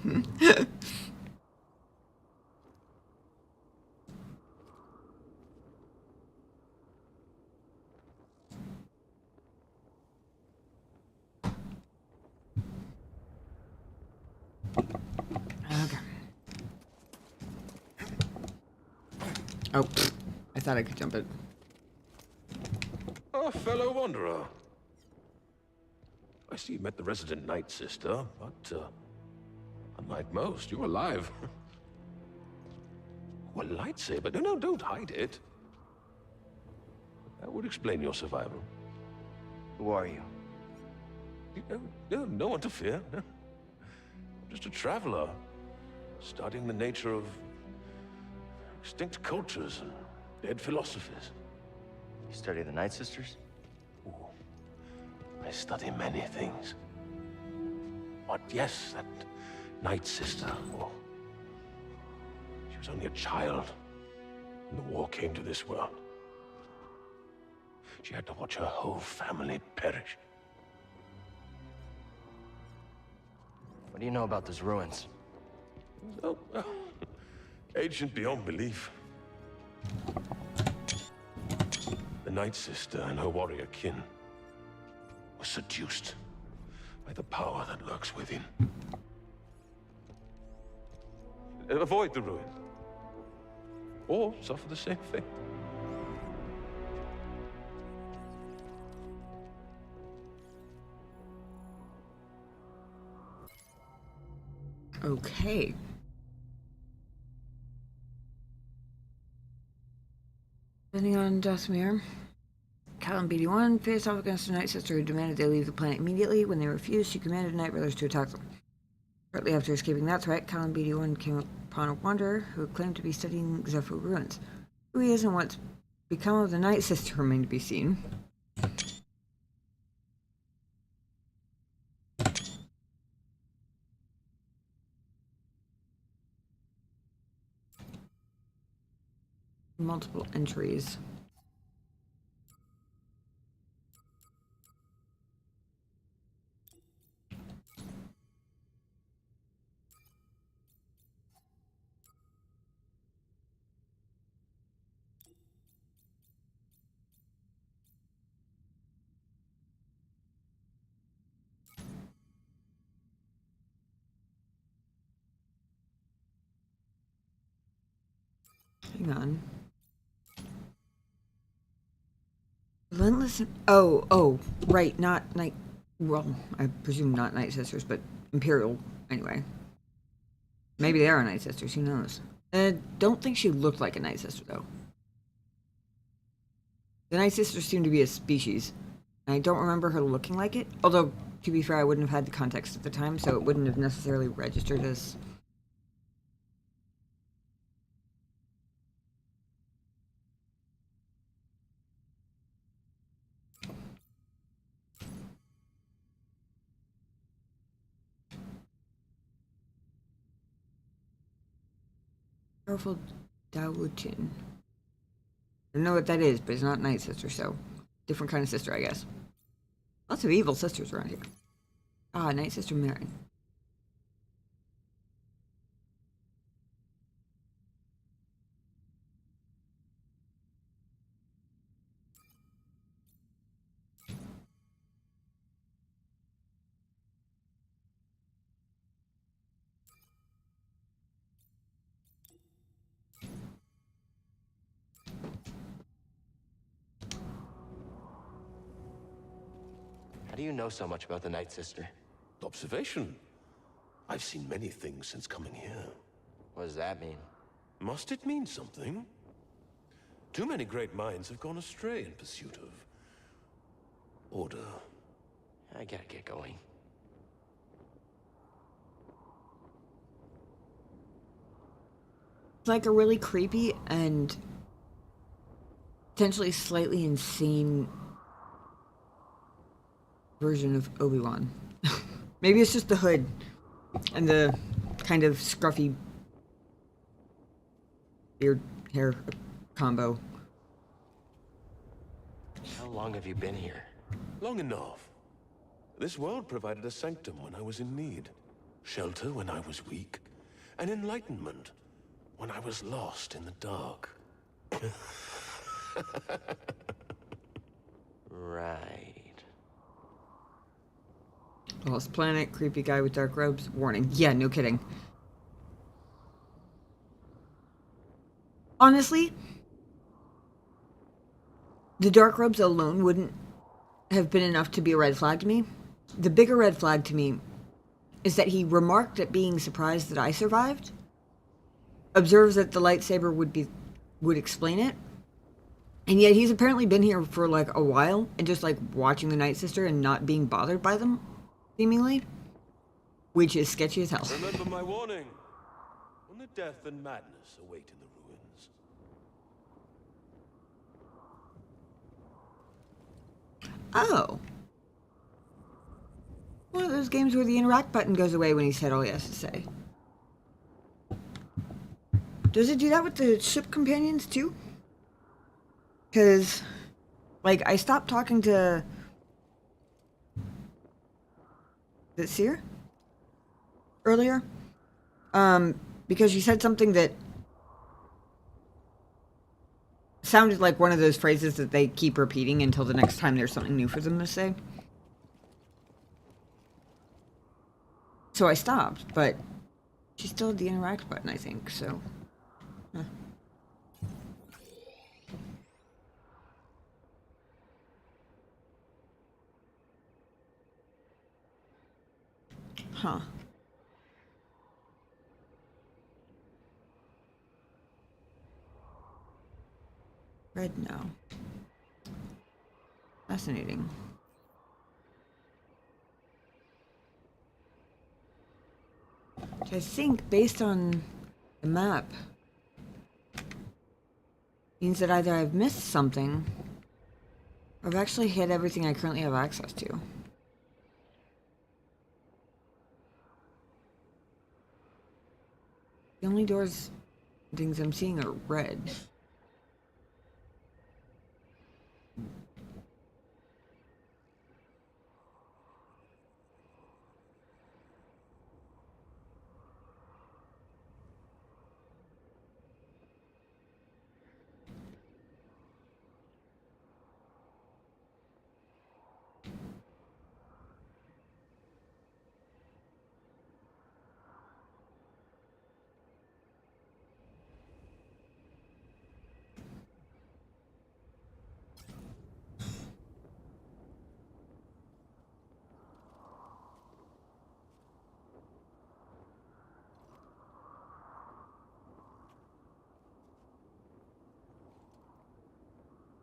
Oh, I thought I could jump it. Oh, fellow wanderer. I see you met the resident Night Sister, but, unlike most, you're alive. Oh, a lightsaber? No, don't hide it. That would explain your survival. Who are you? No one to fear. Just a traveler, studying the nature of extinct cultures and dead philosophies. You study the Night Sisters? Ooh, I study many things. But yes, that Night Sister, oh, she was only a child when the war came to this world. She had to watch her whole family perish. What do you know about those ruins? Oh, well, ancient beyond belief. The Night Sister and her warrior kin were seduced by the power that lurks within. Avoid the ruin, or suffer the same fate. Okay. Depending on Dathomir, Cal and BD-1 faced off against the Night Sister who demanded they leave the planet immediately. When they refused, she commanded Night Brothers to attack them. Shortly after escaping that threat, Cal and BD-1 came upon a wanderer who claimed to be studying Zepho ruins. Who he is and what's become of the Night Sister remained to be seen. Multiple entries. Hang on. Relentless. Oh, right. Not Night. Well, I presume not Night Sisters, but Imperial, anyway. Maybe they are Night Sisters, who knows? Don't think she looked like a Night Sister, though. The Night Sisters seem to be a species. And I don't remember her looking like it. Although, to be fair, I wouldn't have had the context at the time, so it wouldn't have necessarily registered as... Powerful Dawutin. I don't know what that is, but it's not Night Sister, so different kind of sister, I guess. Lots of evil sisters around here. Ah, Night Sister Marin. How do you know so much about the Night Sister? Observation. I've seen many things since coming here. What does that mean? Must it mean something? Too many great minds have gone astray in pursuit of order. I gotta get going. It's like a really creepy and potentially slightly insane version of Obi-Wan. Maybe it's just the hood and the kind of scruffy beard hair combo. How long have you been here? Long enough. This world provided a sanctum when I was in need, shelter when I was weak, and enlightenment when I was lost in the dark. Right. Lost planet, creepy guy with dark robes. Warning. Yeah, no kidding. Honestly, the dark robes alone wouldn't have been enough to be a red flag to me. The bigger red flag to me is that he remarked at being surprised that I survived, observes that the lightsaber would explain it, and yet he's apparently been here for like a while and just like watching the Night Sister and not being bothered by them, seemingly, which is sketchy as hell. Remember my warning. Only death and madness await in the ruins. Oh. One of those games where the interact button goes away when he said all he has to say. Does it do that with the ship companions too? Because, like, I stopped talking to... Is it Seer? Earlier? Because she said something that sounded like one of those phrases that they keep repeating until the next time there's something new for them to say. So I stopped, but she still had the interact button, I think, so... Huh. Huh. Red now. Fascinating. Which I think, based on the map, means that either I've missed something, or I've actually hit everything I currently have access to. The only doors, things I'm seeing are red.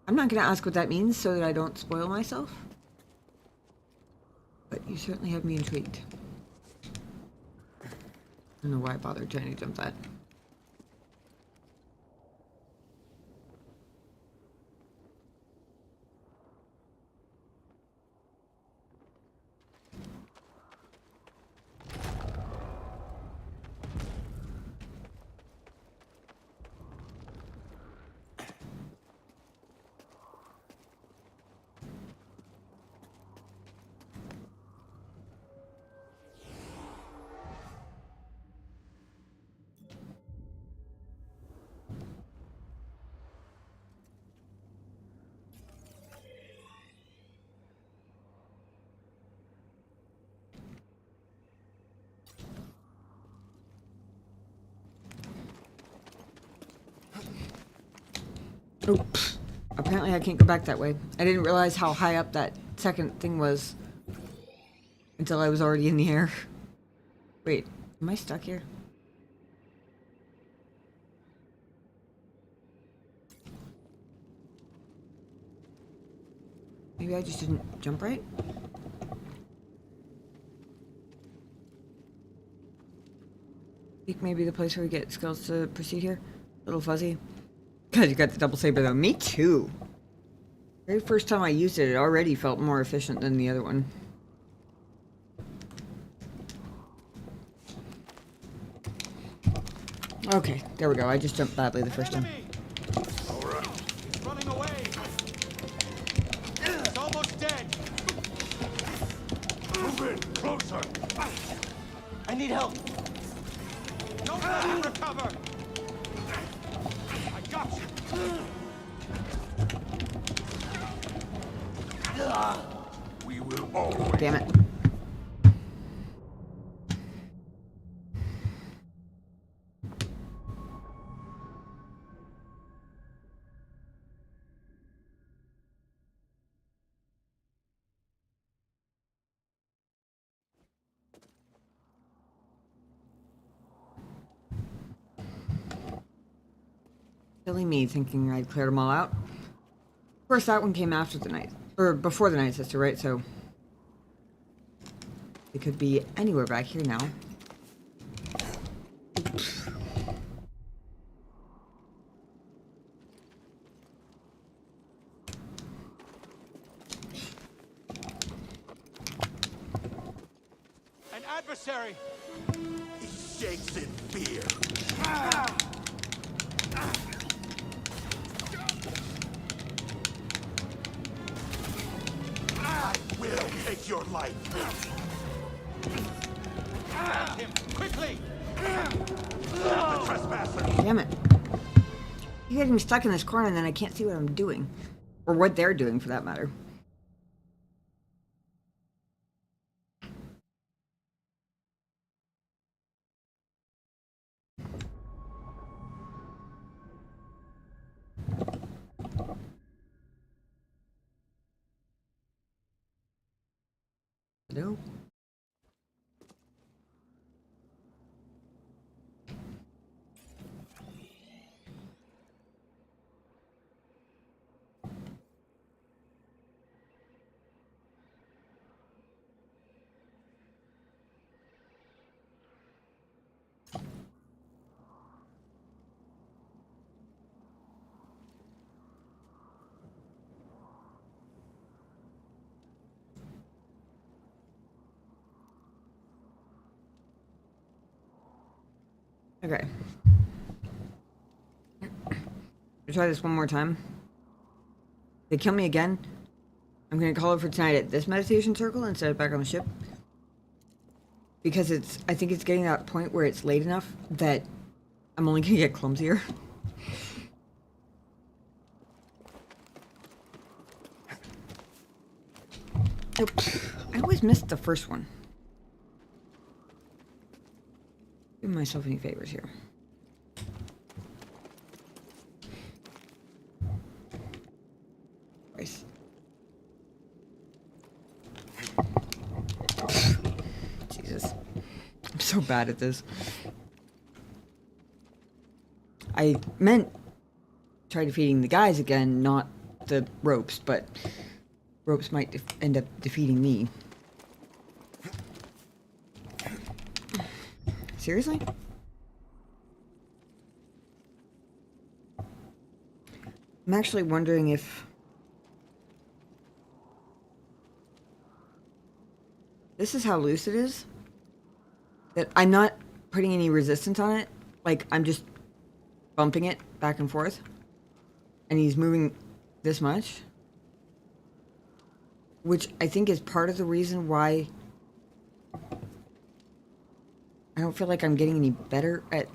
I'm not going to ask what that means so that I don't spoil myself. But you certainly have me intrigued. I don't know why I bothered trying to jump that. Oops. Apparently I can't go back that way. I didn't realize how high up that second thing was until I was already in the air. Wait, am I stuck here? Maybe I just didn't jump right? I think maybe the place where we get skills to proceed here. A little fuzzy. God, you got the double saber though. Me too. Very first time I used it, it already felt more efficient than the other one. Okay, there we go. I just jumped badly the first time. Alright. He's running away. He's almost dead. Move in, closer. I need help. Don't let him recover. I got you. We will always. Damn it. silly me thinking I'd cleared them all out. Of course, that one came after the night, or before the Night Sister, right? So it could be anywhere back here now. An adversary! He shakes in fear. I will take your life. Grab him, quickly! The trespasser. Damn it. You're getting me stuck in this corner and then I can't see what I'm doing. Or what they're doing, for that matter. Hello? Okay. I'll try this one more time. They kill me again. I'm gonna call it for tonight at this meditation circle instead of back on the ship. Because I think it's getting to that point where it's late enough that I'm only gonna get clumsier. Nope. I always missed the first one. Do myself any favors here. Nice. Jesus. I'm so bad at this. I meant try defeating the guys again, not the ropes, but ropes might end up defeating me. Seriously? I'm actually wondering if this is how loose it is. That I'm not putting any resistance on it. Like, I'm just bumping it back and forth. And he's moving this much. Which I think is part of the reason why I don't feel like I'm getting any better at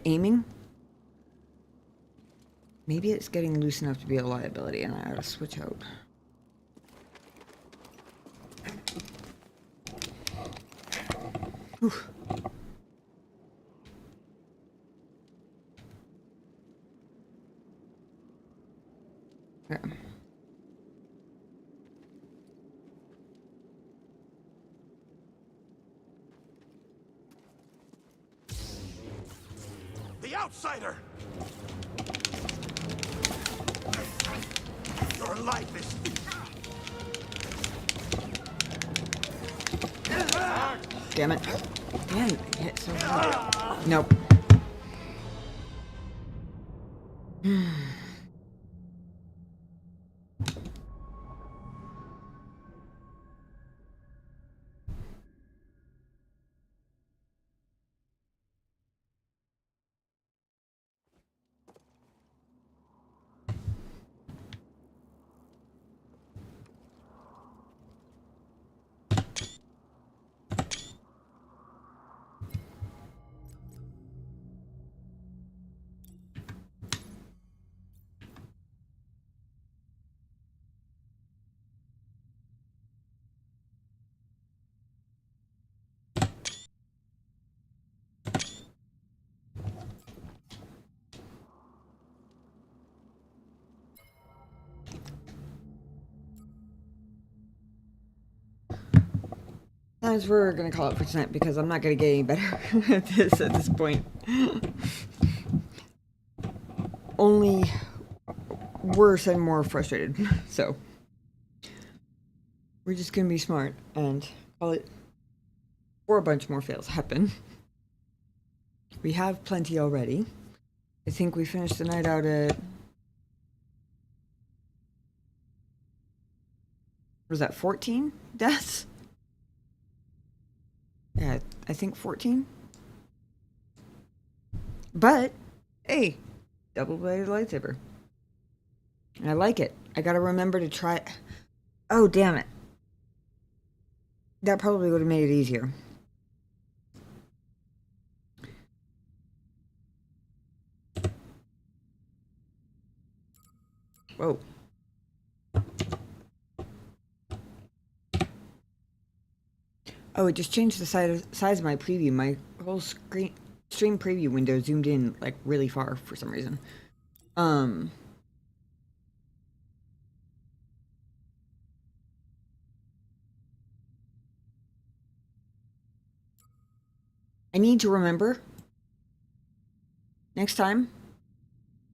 aiming. Maybe it's getting loose enough to be a liability and I ought to switch out. Whew. Yeah. The outsider! Your life is... Damn it. Man, it hit so hard. Nope. As we're gonna call it for tonight because I'm not gonna get any better at this point. only worse and more frustrated. So we're just gonna be smart and call it before a bunch more fails happen. We have plenty already. I think we finished the night out at, was that 14 deaths? Yeah, I think 14. But hey, double-bladed lightsaber. I like it. I gotta remember to try. Oh, damn it. That probably would have made it easier. Whoa. Oh, it just changed the size of my preview. My whole stream preview window zoomed in like really far for some reason. I need to remember next time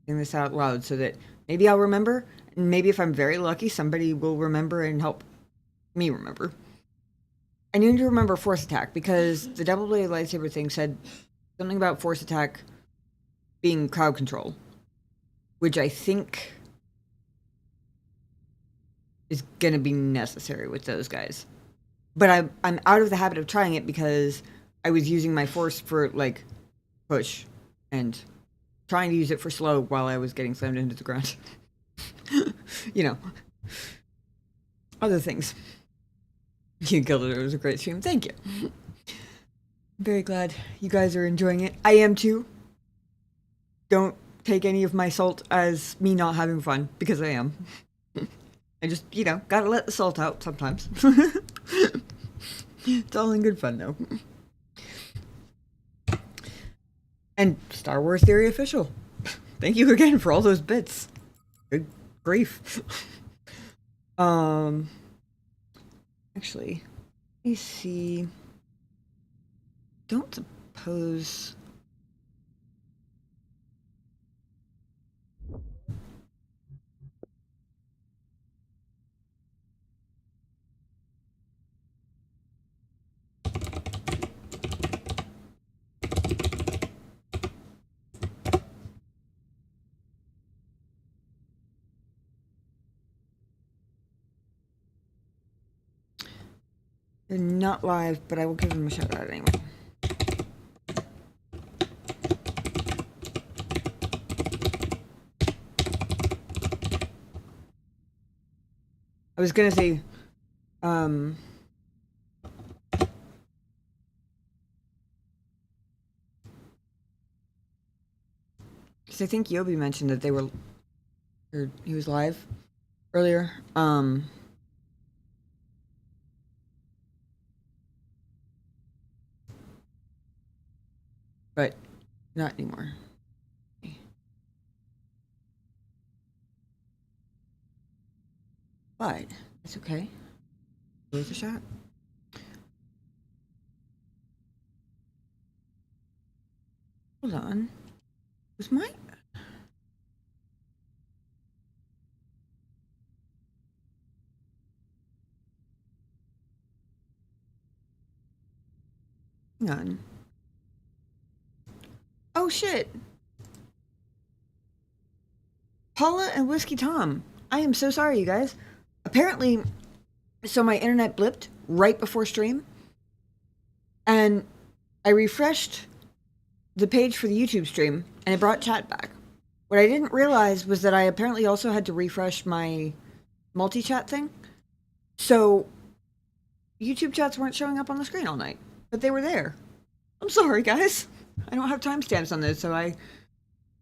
saying this out loud so that maybe I'll remember, and maybe if I'm very lucky, somebody will remember and help me remember. I need to remember force attack because the double-bladed lightsaber thing said something about force attack being crowd control, which I think is gonna be necessary with those guys. But I'm out of the habit of trying it because I was using my force for like push and trying to use it for slow while I was getting slammed into the ground. You know, other things. You killed it. It was a great stream. Thank you. I'm very glad you guys are enjoying it. I am too. Don't take any of my salt as me not having fun, because I am. I just, you know, gotta let the salt out sometimes. It's all in good fun, though. And Star Wars Theory Official. Thank you again for all those bits. Good grief. Actually, let me see. Don't suppose. They're not live, but I will give them a shout out anyway. I was gonna say, because I think Yobi mentioned that they were, or he was live earlier. But not anymore. But it's okay. There's a shot. Hold on. Was my... Hang on. Oh shit. Paula and Whiskey Tom. I am so sorry, you guys. Apparently, so my internet blipped right before stream. And I refreshed the page for the YouTube stream, and it brought chat back. What I didn't realize was that I apparently also had to refresh my multi-chat thing. So, YouTube chats weren't showing up on the screen all night, but they were there. I'm sorry, guys. I don't have timestamps on this, so I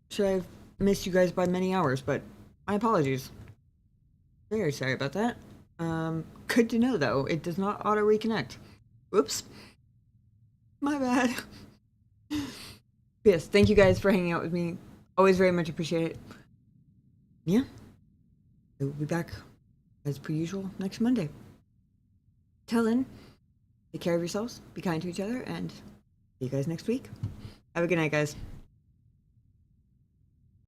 should have missed you guys by many hours, but my apologies. Very sorry about that. Good to know, though. It does not auto-reconnect. Whoops. My bad. Yes, thank you guys for hanging out with me. Always very much appreciate it. Yeah. We'll be back, as per usual, next Monday. Till then, take care of yourselves, be kind to each other, and see you guys next week. Have a good night, guys.